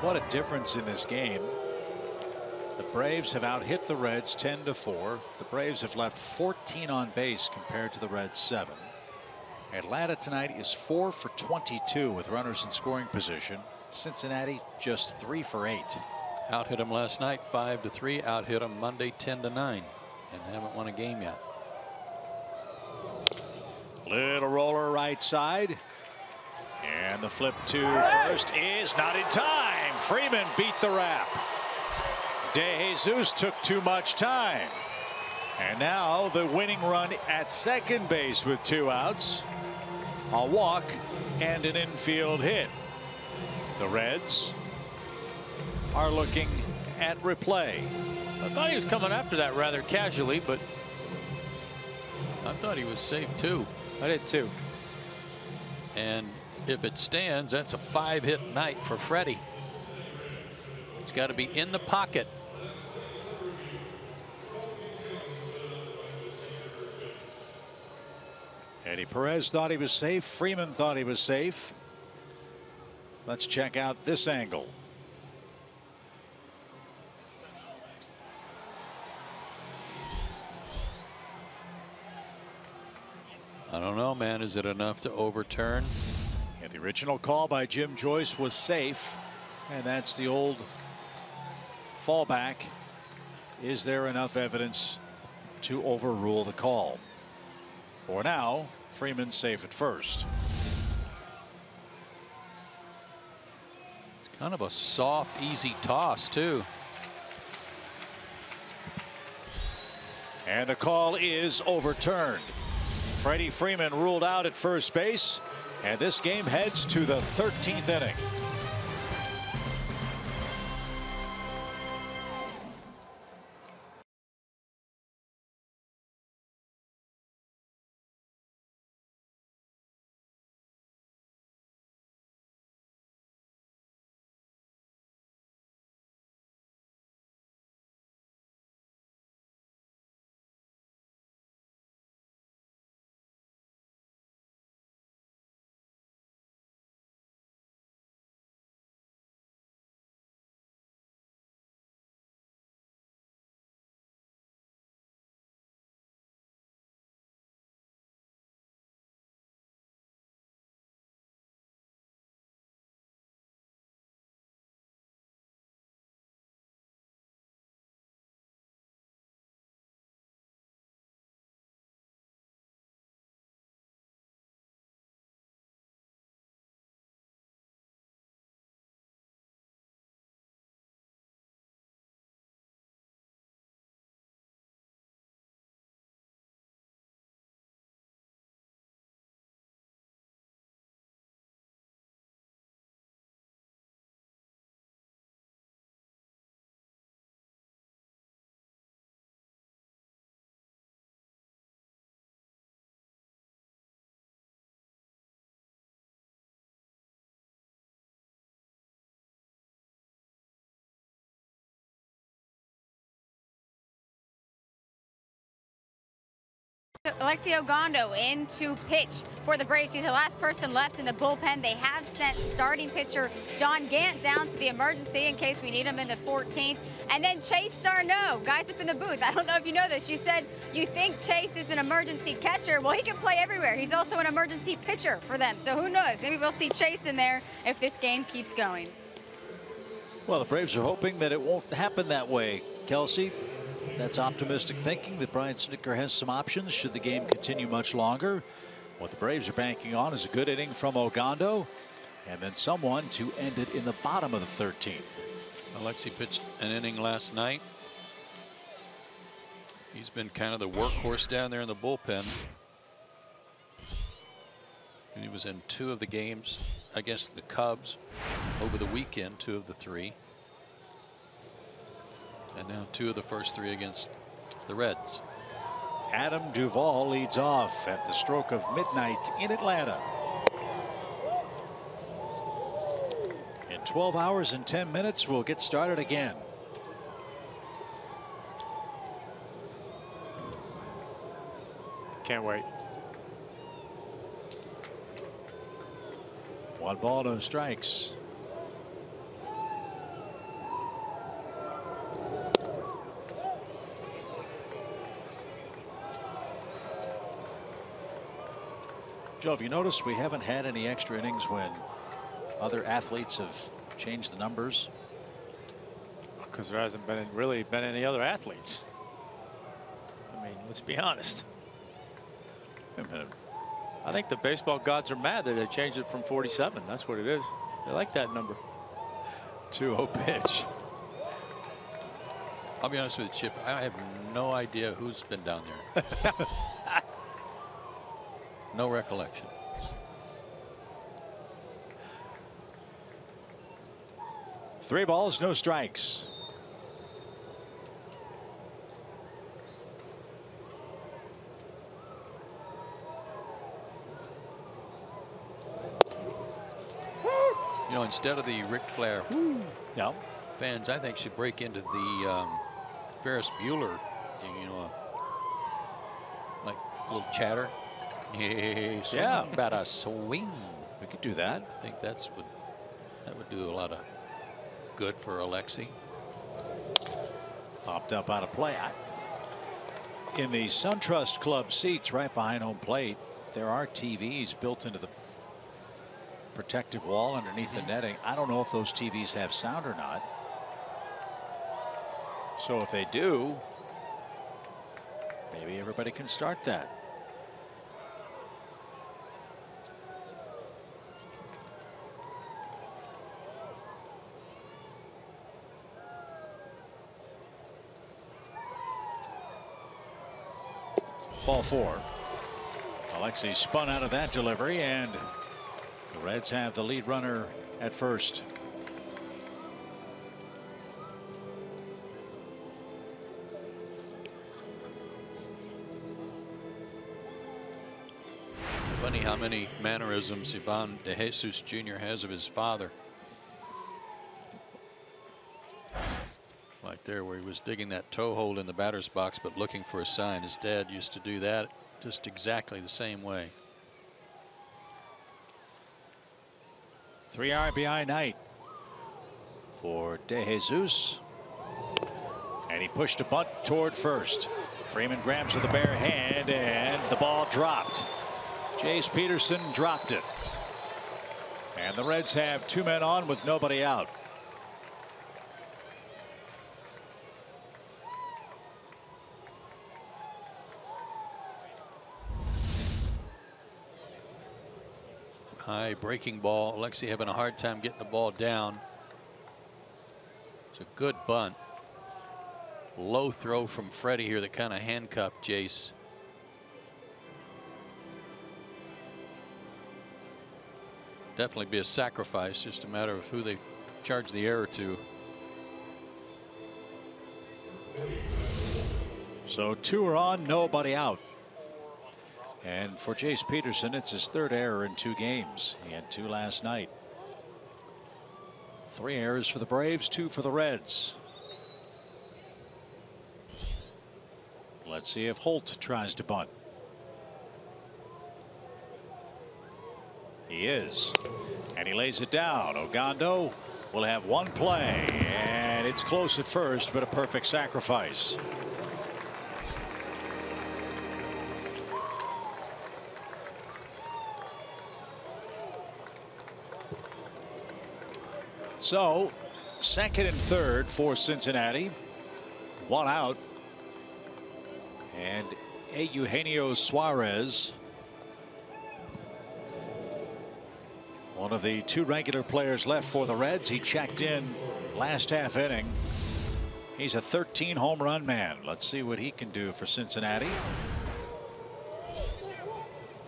What a difference in this game. The Braves have out-hit the Reds 10-4. The Braves have left 14 on base compared to the Reds 7. Atlanta tonight is 4 for 22 with runners in scoring position. Cincinnati just 3 for 8. Out hit him last night 5-3. Out hit him Monday 10-9, and haven't won a game yet. Little roller right side, and the flip to first is not in time. Freeman beat the wrap. De Jesus took too much time, and now the winning run at second base with 2 outs, a walk and an infield hit. The Reds are looking at replay. I thought he was coming after that rather casually, but I thought he was safe too. I did too. And if it stands, that's a 5-hit night for Freddie. He's got to be in the pocket. Eddie Perez thought he was safe. Freeman thought he was safe. Let's check out this angle. I don't know, man. Is it enough to overturn? And the original call by Jim Joyce was safe, and that's the old fallback. Is there enough evidence to overrule the call? For now, Freeman's safe at first. Kind of a soft, easy toss, too. And the call is overturned. Freddie Freeman ruled out at first base, and this game heads to the 13th inning. Alexio Gondo in to pitch for the Braves. He's the last person left in the bullpen. They have sent starting pitcher John Gant down to the emergency in case we need him in the 14th. And then Chase Darno, guys up in the booth. I don't know if you know this. You said you think Chase is an emergency catcher. Well, he can play everywhere. He's also an emergency pitcher for them. So who knows? Maybe we'll see Chase in there if this game keeps going. Well, the Braves are hoping that it won't happen that way, Kelsey. That's optimistic thinking that Brian Snitker has some options should the game continue much longer. What the Braves are banking on is a good inning from Ogando and then someone to end it in the bottom of the 13th. Alexi pitched an inning last night. He's been kind of the workhorse down there in the bullpen. And he was in 2 of the games against the Cubs over the weekend, 2 of the 3. And now 2 of the first 3 against the Reds. Adam Duvall leads off at the stroke of midnight in Atlanta. In 12 hours and 10 minutes, we'll get started again. Can't wait. 1 ball, no strikes. Joe, have you noticed we haven't had any extra innings when other athletes have changed the numbers? Because there hasn't really been any other athletes. I mean, let's be honest. Wait a minute. I think the baseball gods are mad that they changed it from 47. That's what it is. They like that number. 2-0 pitch. I'll be honest with you, Chip. I have no idea who's been down there. No recollection. Three balls, no strikes. You know, instead of the Ric Flair fans, I think should break into the Ferris Bueller thing, you know, like a little chatter. Yeah, about a swing. We could do that. I think that would do a lot of good for Alexi. Popped up out of play. In the SunTrust Club seats right behind home plate, there are TVs built into the protective wall underneath the netting. I don't know if those TVs have sound or not. So if they do, maybe everybody can start that. Ball 4. Alexi spun out of that delivery, and the Reds have the lead runner at first. Funny how many mannerisms Ivan De Jesus Jr. has of his father. Like there where he was digging that toe hole in the batter's box but looking for a sign. His dad used to do that just exactly the same way. 3 RBI night for De Jesus. And he pushed a bunt toward first. Freeman grabs with a bare hand, and the ball dropped. Jace Peterson dropped it. And the Reds have 2 men on with nobody out. High breaking ball. Alexi having a hard time getting the ball down. It's a good bunt. Low throw from Freddie here that kind of handcuffed Jace. Definitely be a sacrifice, just a matter of who they charge the error to. So 2 are on, nobody out. And for Jace Peterson, it's his 3rd error in 2 games. He had 2 last night. 3 errors for the Braves, 2 for the Reds. Let's see if Holt tries to bunt. He is. And he lays it down. Ogando will have 1 play. And it's close at first, but a perfect sacrifice. So Second and third for Cincinnati. One out. And Eugenio Suarez, one of the two regular players left for the Reds. He checked in last half inning. He's a 13 home run man. Let's see what he can do for Cincinnati.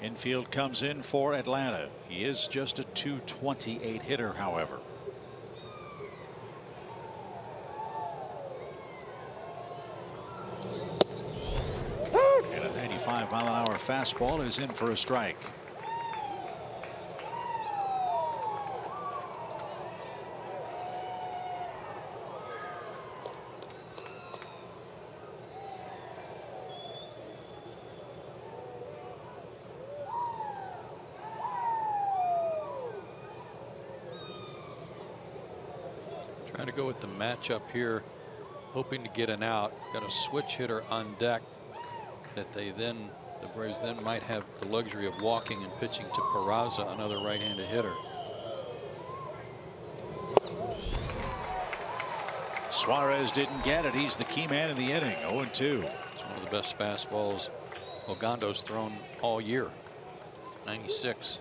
Infield comes in for Atlanta. He is just a .228 hitter, however. And a 95-mile-an-hour fastball is in for a strike. Trying to go with the matchup here, hoping to get an out. Got a switch hitter on deck that the Braves then might have the luxury of walking and pitching to Peraza, another right-handed hitter. Suarez didn't get it. He's the key man in the inning. 0-2. It's one of the best fastballs Ogando's thrown all year. 96.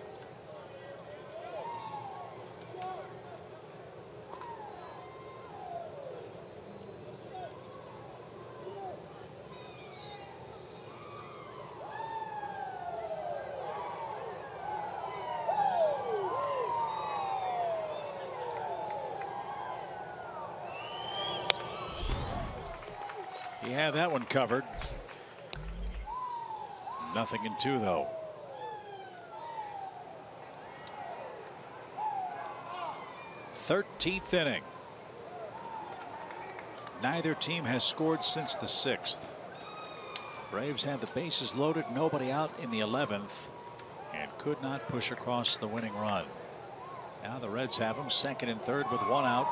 He had that one covered. Nothing in 2 though. Thirteenth inning. Neither team has scored since the 6th. Braves had the bases loaded, nobody out in the 11th, and could not push across the winning run. Now the Reds have them second and third with 1 out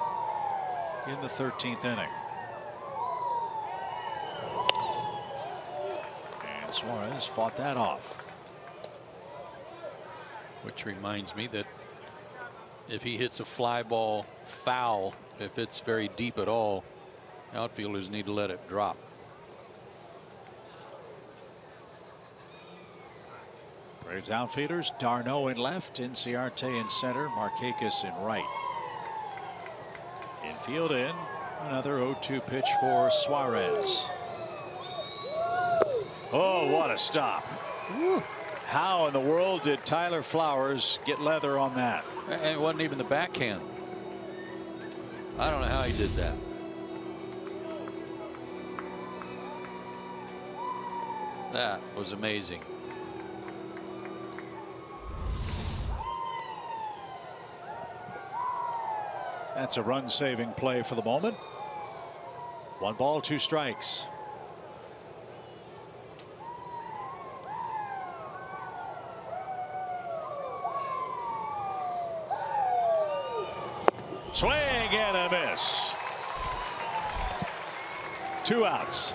in the 13th inning. And Suarez fought that off. Which reminds me that if he hits a fly ball foul, if it's very deep at all, outfielders need to let it drop. Braves outfielders, d'Arnaud in left, Inciarte in center, Markakis in right. Infield in, another 0-2 pitch for Suarez. Oh, what a stop. Woo. How in the world did Tyler Flowers get leather on that? And it wasn't even the backhand. I don't know how he did that. That was amazing. That's a run-saving play for the moment. 1 ball, 2 strikes. Swing and a miss. 2 outs.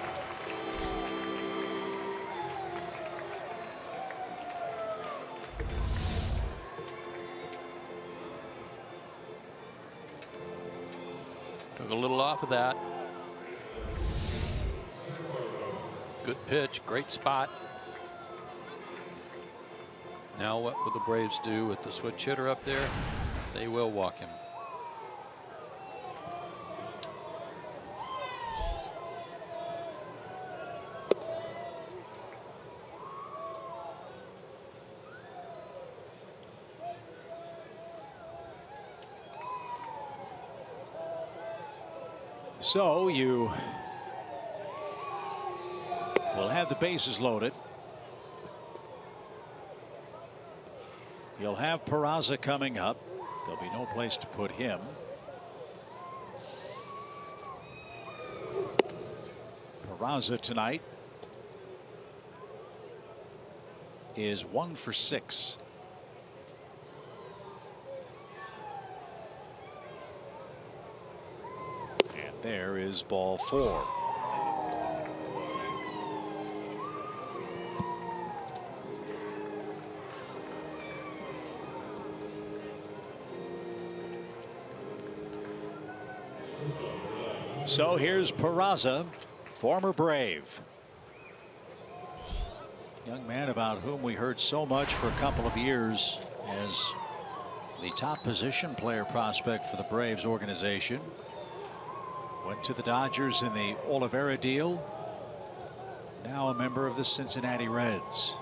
Took a little off of that. Good pitch, great spot. Now what will the Braves do with the switch hitter up there? They will walk him. So you will have the bases loaded. You'll have Peraza coming up. There'll be no place to put him. Peraza tonight is 1 for 6. There is ball 4. So here's Peraza, former Brave. Young man about whom we heard so much for a couple of years as the top position player prospect for the Braves organization. Went to the Dodgers in the Oliveira deal. Now a member of the Cincinnati Reds.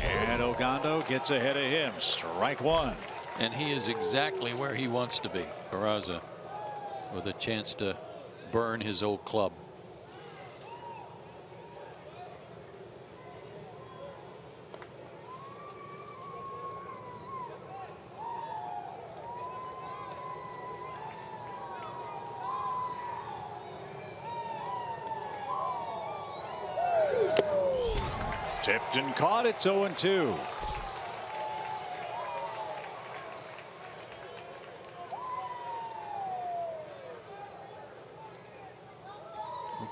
And Ogando gets ahead of him. Strike one. And he is exactly where he wants to be. Peraza with a chance to burn his old club. Tipped and caught. It's 0-2.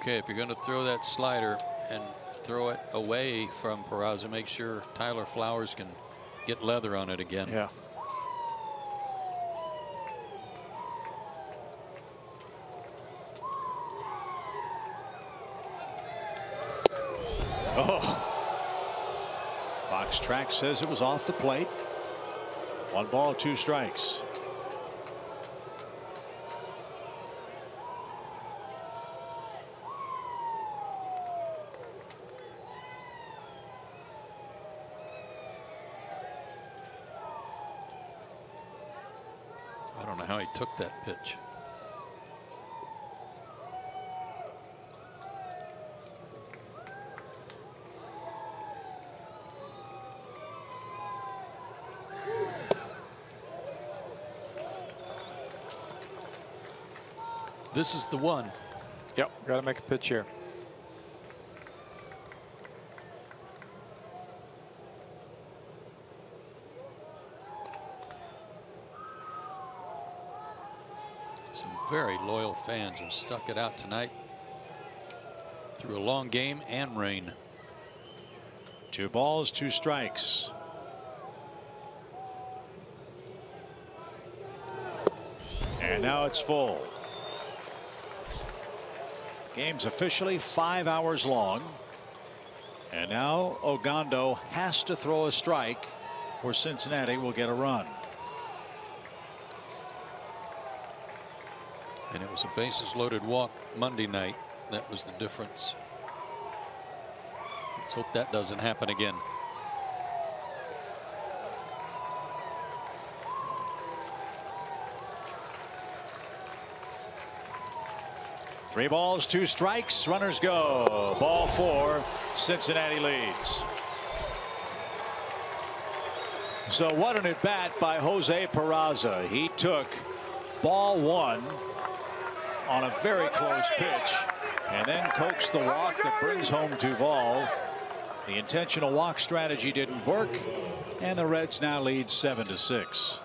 Okay, if you're going to throw that slider and throw it away from Peraza, make sure Tyler Flowers can get leather on it again. Yeah. Oh. Fox Track says it was off the plate. 1 ball, 2 strikes. I don't know how he took that pitch. This is the one. Yep, got to make a pitch here. Some very loyal fans have stuck it out tonight through a long game and rain. 2 balls, 2 strikes. And now it's full. Game's officially 5 hours long. And now Ogando has to throw a strike or Cincinnati will get a run. And it was a bases loaded walk Monday night. That was the difference. Let's hope that doesn't happen again. Three balls, 2 strikes. Runners go. Ball 4. Cincinnati leads. So what an at bat by Jose Peraza. He took ball 1 on a very close pitch and then coaxed the walk that brings home Duvall. The intentional walk strategy didn't work, and the Reds now lead 7-6.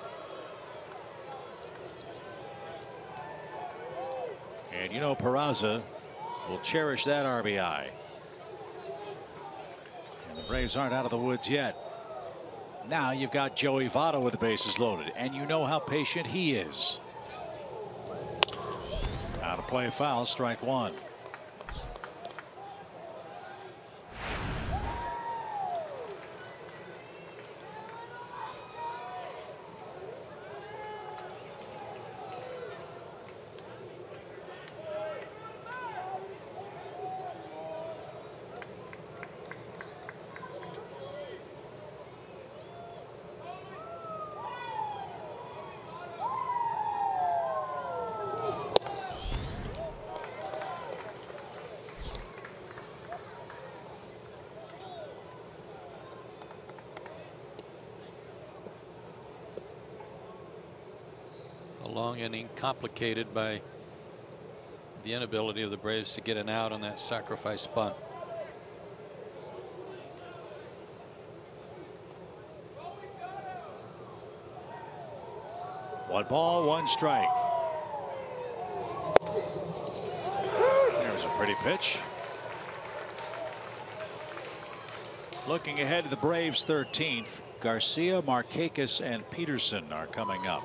And you know Peraza will cherish that RBI. And the Braves aren't out of the woods yet. Now you've got Joey Votto with the bases loaded, and you know how patient he is. Out of play, foul, strike 1. Long inning complicated by the inability of the Braves to get an out on that sacrifice bunt. One ball, 1 strike. There's a pretty pitch. Looking ahead to the Braves 13th, Garcia, Markakis, and Peterson are coming up.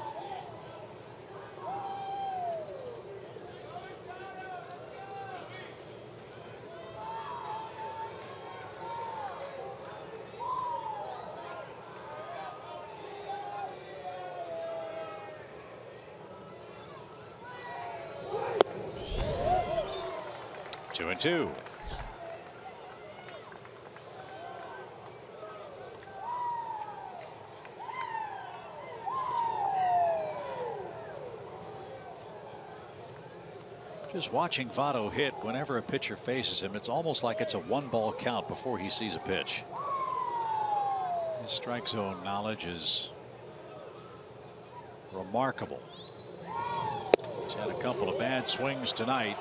2. Just watching Votto hit whenever a pitcher faces him, it's almost like it's a 1-ball count before he sees a pitch. His strike zone knowledge is remarkable. He's had a couple of bad swings tonight.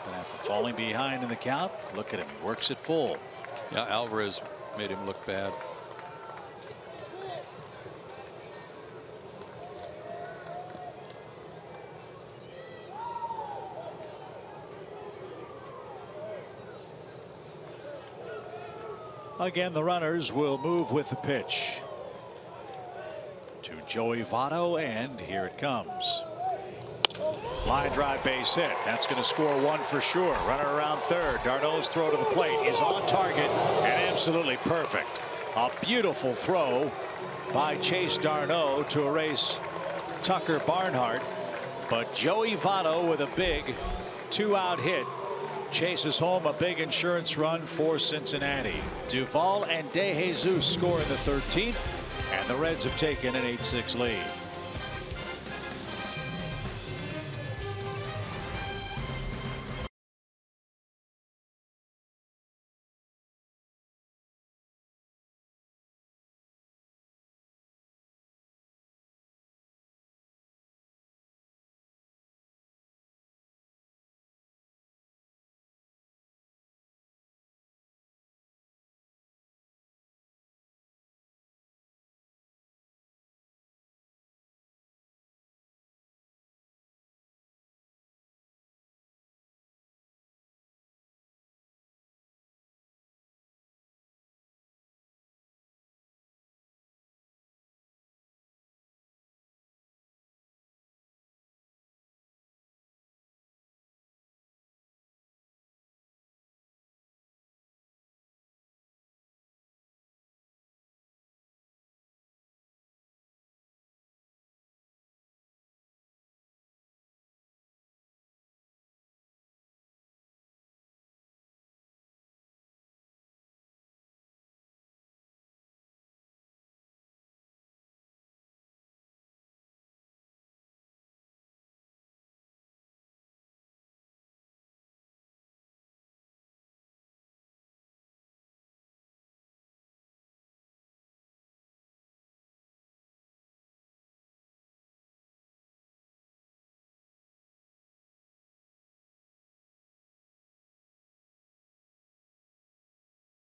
But after falling behind in the count, look at him, works it full. Yeah, Alvarez made him look bad. Again, the runners will move with the pitch to Joey Votto, and here it comes. Line drive, base hit. That's going to score 1 for sure. Runner around third. Darno's throw to the plate is on target and absolutely perfect. A beautiful throw by Chase Darno to erase Tucker Barnhart, but Joey Votto with a big 2-out hit chases home a big insurance run for Cincinnati. Duvall and De Jesus score in the 13th, and the Reds have taken an 8-6 lead.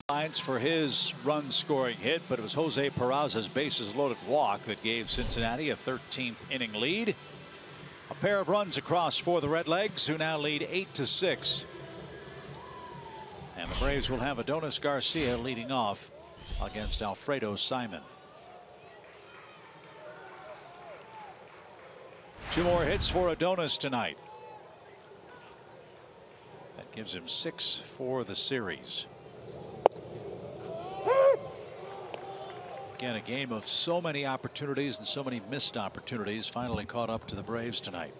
Lines for his run scoring hit, but it was Jose Peraza's bases loaded walk that gave Cincinnati a 13th inning lead. A pair of runs across for the Redlegs, who now lead 8-6. And the Braves will have Adonis Garcia leading off against Alfredo Simon. 2 more hits for Adonis tonight. That gives him 6 for the series. Again, a game of so many opportunities and so many missed opportunities finally caught up to the Braves tonight.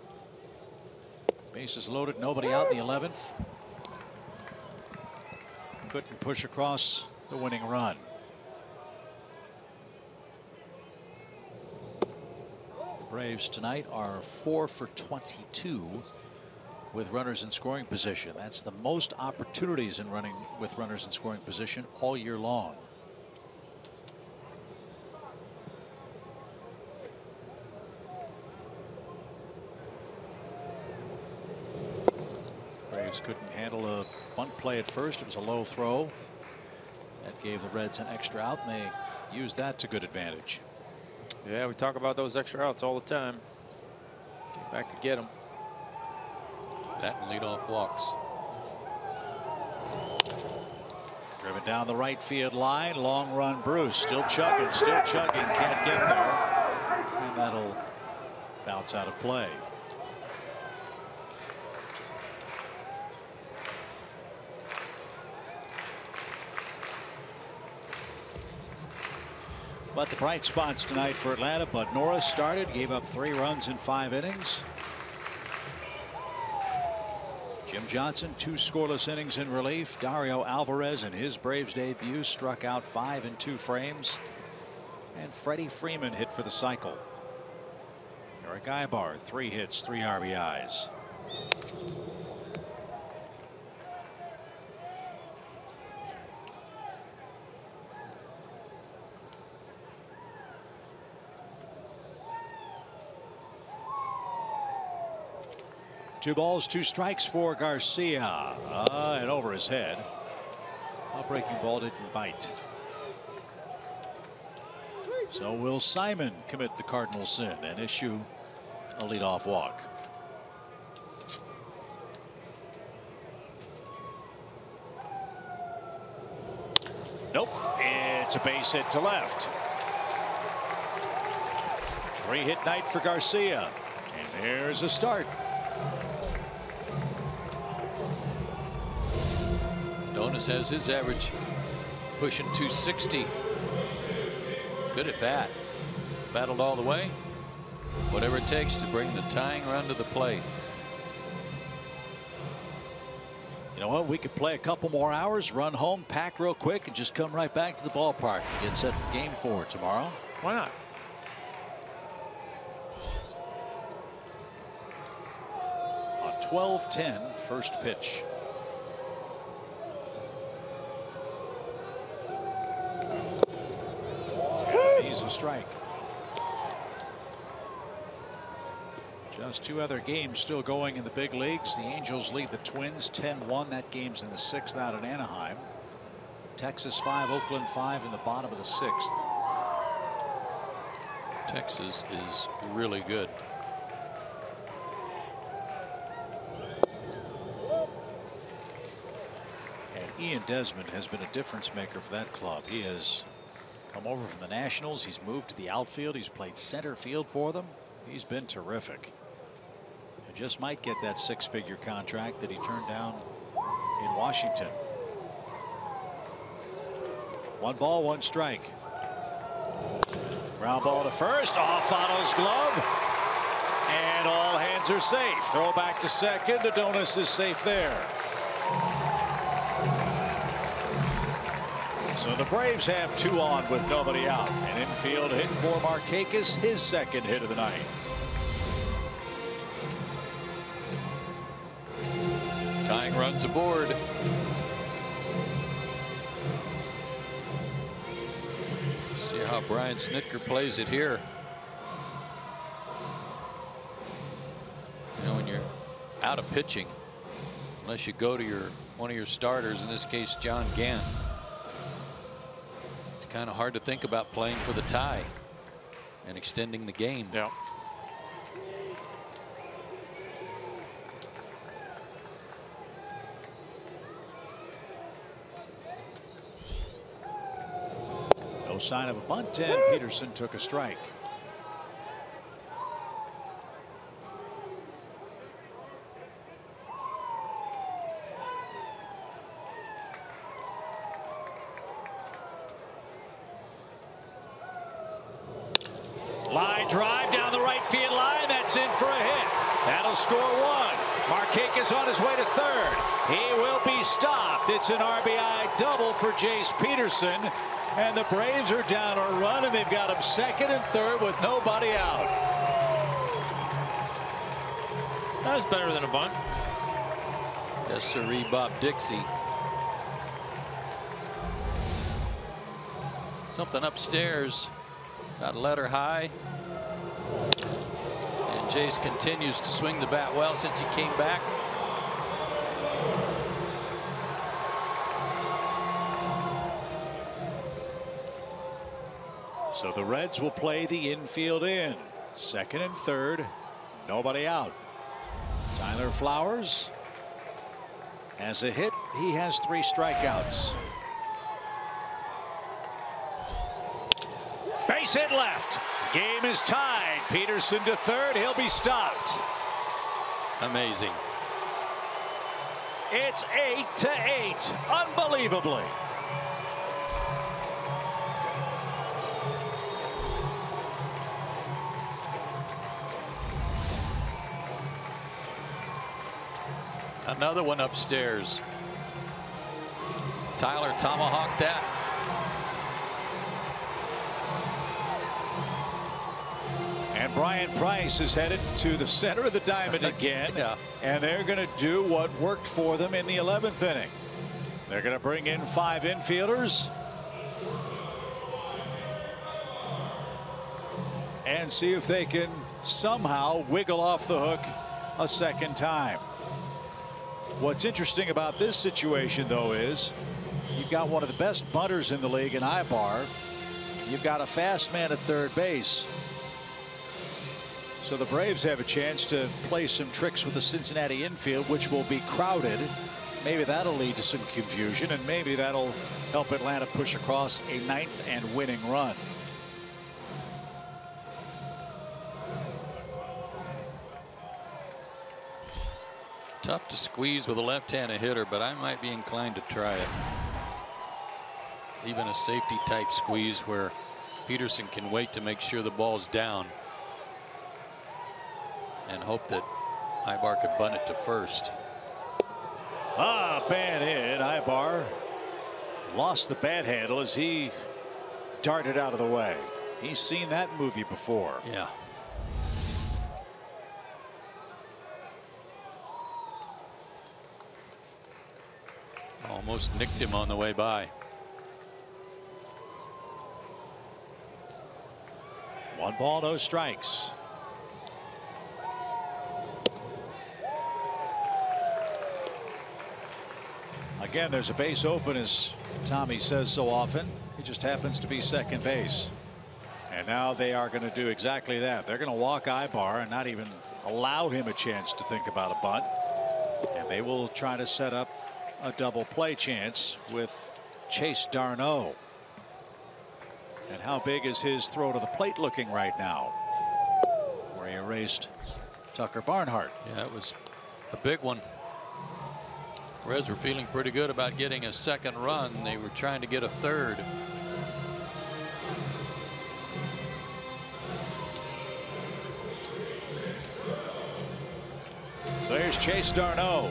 Bases loaded, nobody out in the 11th. Couldn't push across the winning run. The Braves tonight are 4 for 22 with runners in scoring position. That's the most opportunities in running with runners in scoring position all year long. Braves couldn't handle a bunt play at first. It was a low throw that gave the Reds an extra out, and they used that to good advantage. Yeah, we talk about those extra outs all the time. Get back to get them. That and leadoff walks. Driven down the right field line. Long run, Bruce. Still chugging, can't get there. And that'll bounce out of play. But the bright spots tonight for Atlanta. Bud Norris started, gave up 3 runs in 5 innings. Jim Johnson, 2 scoreless innings in relief. Dario Alvarez in his Braves debut struck out 5 in 2 frames. And Freddie Freeman hit for the cycle. Eric Ibar, 3 hits, 3 RBIs. Two balls, 2 strikes for Garcia. And over his head. A breaking ball didn't bite. So will Simon commit the Cardinals sin and issue a leadoff walk? Nope. It's a base hit to left. 3-hit night for Garcia. And there's a start. Donis has his average pushing 260. Good at bat. Battled all the way. Whatever it takes to bring the tying run to the plate. You know what? We could play a couple more hours, run home, pack real quick, and just come right back to the ballpark and get set for Game 4 tomorrow. Why not? On 12:10, first pitch. He's a strike. Just 2 other games still going in the big leagues. The Angels lead the Twins 10-1. That game's in the 6th out at Anaheim. Texas 5, Oakland 5 in the bottom of the 6th. Texas is really good. And Ian Desmond has been a difference maker for that club. He has come over from the Nationals. He's moved to the outfield. He's played center field for them. He's been terrific. He just might get that 6-figure contract that he turned down in Washington. 1 ball, 1 strike. Ground ball to first. Off Otto's glove. And all hands are safe. Throw back to second. Adonis is safe there. So the Braves have 2 on with nobody out. An infield hit for Markakis, his 2nd hit of the night. Tying runs aboard. See how Brian Snitker plays it here. You know, when you're out of pitching, unless you go to one of your starters, in this case John Gant, it's kind of hard to think about playing for the tie and extending the game. Yeah. No sign of a bunt, and Peterson took a strike. Line drive down the right field line. That's in for a hit. That'll score 1. Markakis on his way to 3rd. He will be stopped. It's an RBI double for Jace Peterson. And the Braves are down a run, and they've got him 2nd and 3rd with nobody out. That was better than a bunt. Yes, sirree, Bob Dixie. Something upstairs. Got a letter high. And Jace continues to swing the bat well since he came back. So the Reds will play the infield in. 2nd and 3rd. Nobody out. Tyler Flowers has a hit. He has 3 strikeouts. Base hit left. Game is tied. Peterson to 3rd. He'll be stopped. Amazing. It's 8-8. Unbelievably. Another one upstairs. Tyler tomahawked that. And Brian Price is headed to the center of the diamond again. And they're going to do what worked for them in the 11th inning. They're going to bring in 5 infielders and see if they can somehow wiggle off the hook a second time. What's interesting about this situation, though, is you've got one of the best bunters in the league in Ibar. You've got a fast man at third base. So the Braves have a chance to play some tricks with the Cincinnati infield, which will be crowded. Maybe that'll lead to some confusion, and maybe that'll help Atlanta push across a 9th and winning run. Tough to squeeze with a left-handed hitter, but I might be inclined to try it. Even a safety type squeeze where Peterson can wait to make sure the ball's down and hope that Ibar could bunt it to first. Bad hit. Ibar lost the bat handle as he darted out of the way. He's seen that movie before. Yeah. Almost nicked him on the way by. 1 ball, no strikes. Again, there's a base open, as Tommy says so often. He just happens to be second base. And now they are going to do exactly that. They're going to walk Ibar and not even allow him a chance to think about a bunt. And they will try to set up a double play chance with Chase Darno. And how big is his throw to the plate looking right now, where he erased Tucker Barnhart? Yeah, it was a big one. Reds were feeling pretty good about getting a second run. They were trying to get a third. So here's Chase Darno.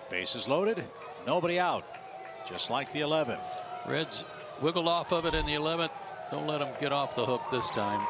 Bases loaded, nobody out, just like the 11th. Reds wiggled off of it in the 11th. Don't let them get off the hook this time.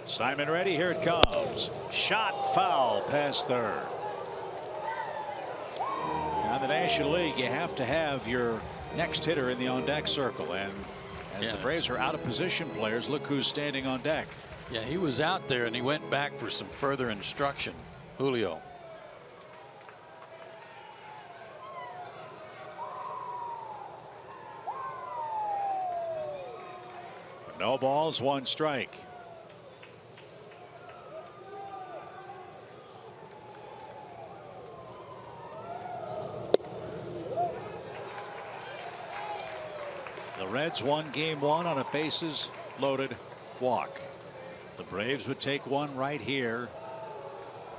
Simon ready, here it comes. Shot foul past third. Now in the National League, you have to have your next hitter in the on deck circle, and as the Braves are out of position players, look who's standing on deck. Yeah, he was out there and he went back for some further instruction. Julio. No balls, 1 strike. The Reds won game 1 on a bases loaded walk. The Braves would take one right here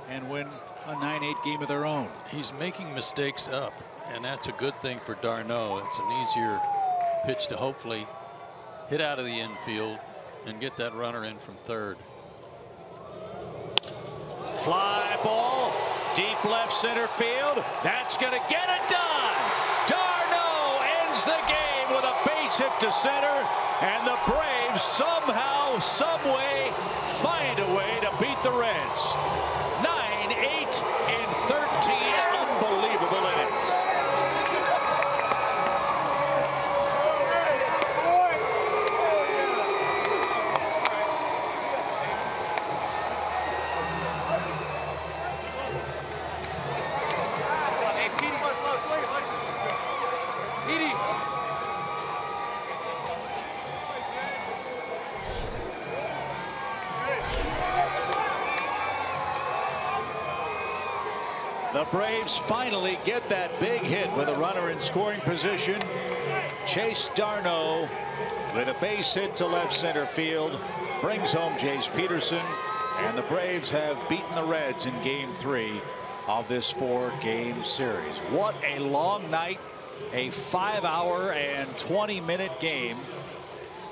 and win a 9-8 game of their own. He's making mistakes up, and that's a good thing for Darno. It's an easier pitch to hopefully hit out of the infield and get that runner in from third. Fly ball, deep left center field. That's going to get it done. Darno ends the game with a base hit to center, and the Braves somehow, some way, find a way to beat the Reds. 9-8 in 13 unbelievable innings. The Braves finally get that big hit with a runner in scoring position. Chase Darno with a base hit to left center field brings home Jace Peterson, and the Braves have beaten the Reds in Game 3 of this 4-game series. What a long night. A 5-hour and 20-minute game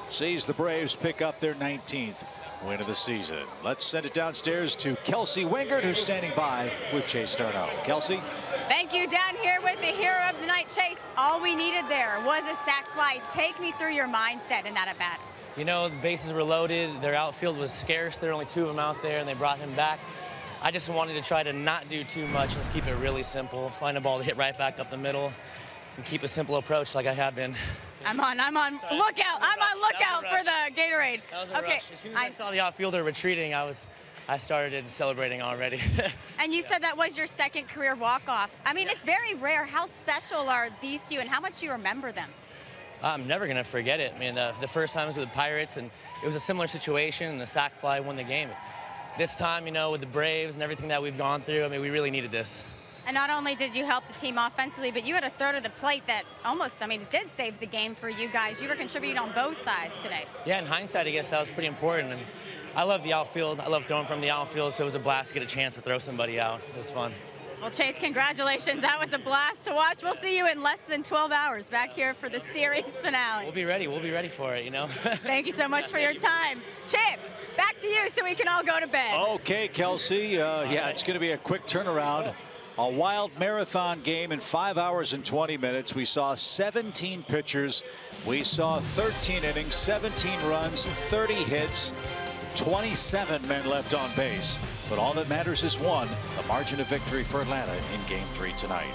sees the Braves pick up their 19th win of the season. Let's send it downstairs to Kelsey Wingert, who's standing by with Chase Darno. Kelsey. Thank you. Down here with the hero of the night, Chase. All we needed there was a sac fly. Take me through your mindset in that at bat. You know, the bases were loaded. Their outfield was scarce. There were only 2 of them out there, and they brought him back. I just wanted to try to not do too much, just keep it really simple. Find a ball to hit right back up the middle, and keep a simple approach like I have been. I'm on lookout. I'm on lookout for the Gatorade. That was a rush. As soon as I saw the outfielder retreating, I started celebrating already. And you said that was your second career walk-off. I mean, it's very rare. How special are these to you, and how much do you remember them? I'm never going to forget it. I mean, the first time was with the Pirates, and it was a similar situation, and the sac fly won the game. This time, you know, with the Braves and everything that we've gone through, I mean, we really needed this. And not only did you help the team offensively, but you had a third of the plate that almost, I mean, it did save the game for you guys. You were contributing on both sides today. Yeah, in hindsight, I guess that was pretty important. And I love the outfield. I love throwing from the outfield, so it was a blast to get a chance to throw somebody out. It was fun. Well, Chase, congratulations. That was a blast to watch. We'll see you in less than 12 hours back here for the series finale. We'll be ready. We'll be ready for it, you know. Thank you so much for your time. Chip, back to you so we can all go to bed. Okay, Kelsey. Yeah, it's going to be a quick turnaround. A wild marathon game in 5 hours and 20 minutes. We saw 17 pitchers. We saw 13 innings, 17 runs, 30 hits, 27 men left on base. But all that matters is one, the margin of victory for Atlanta in Game 3 tonight.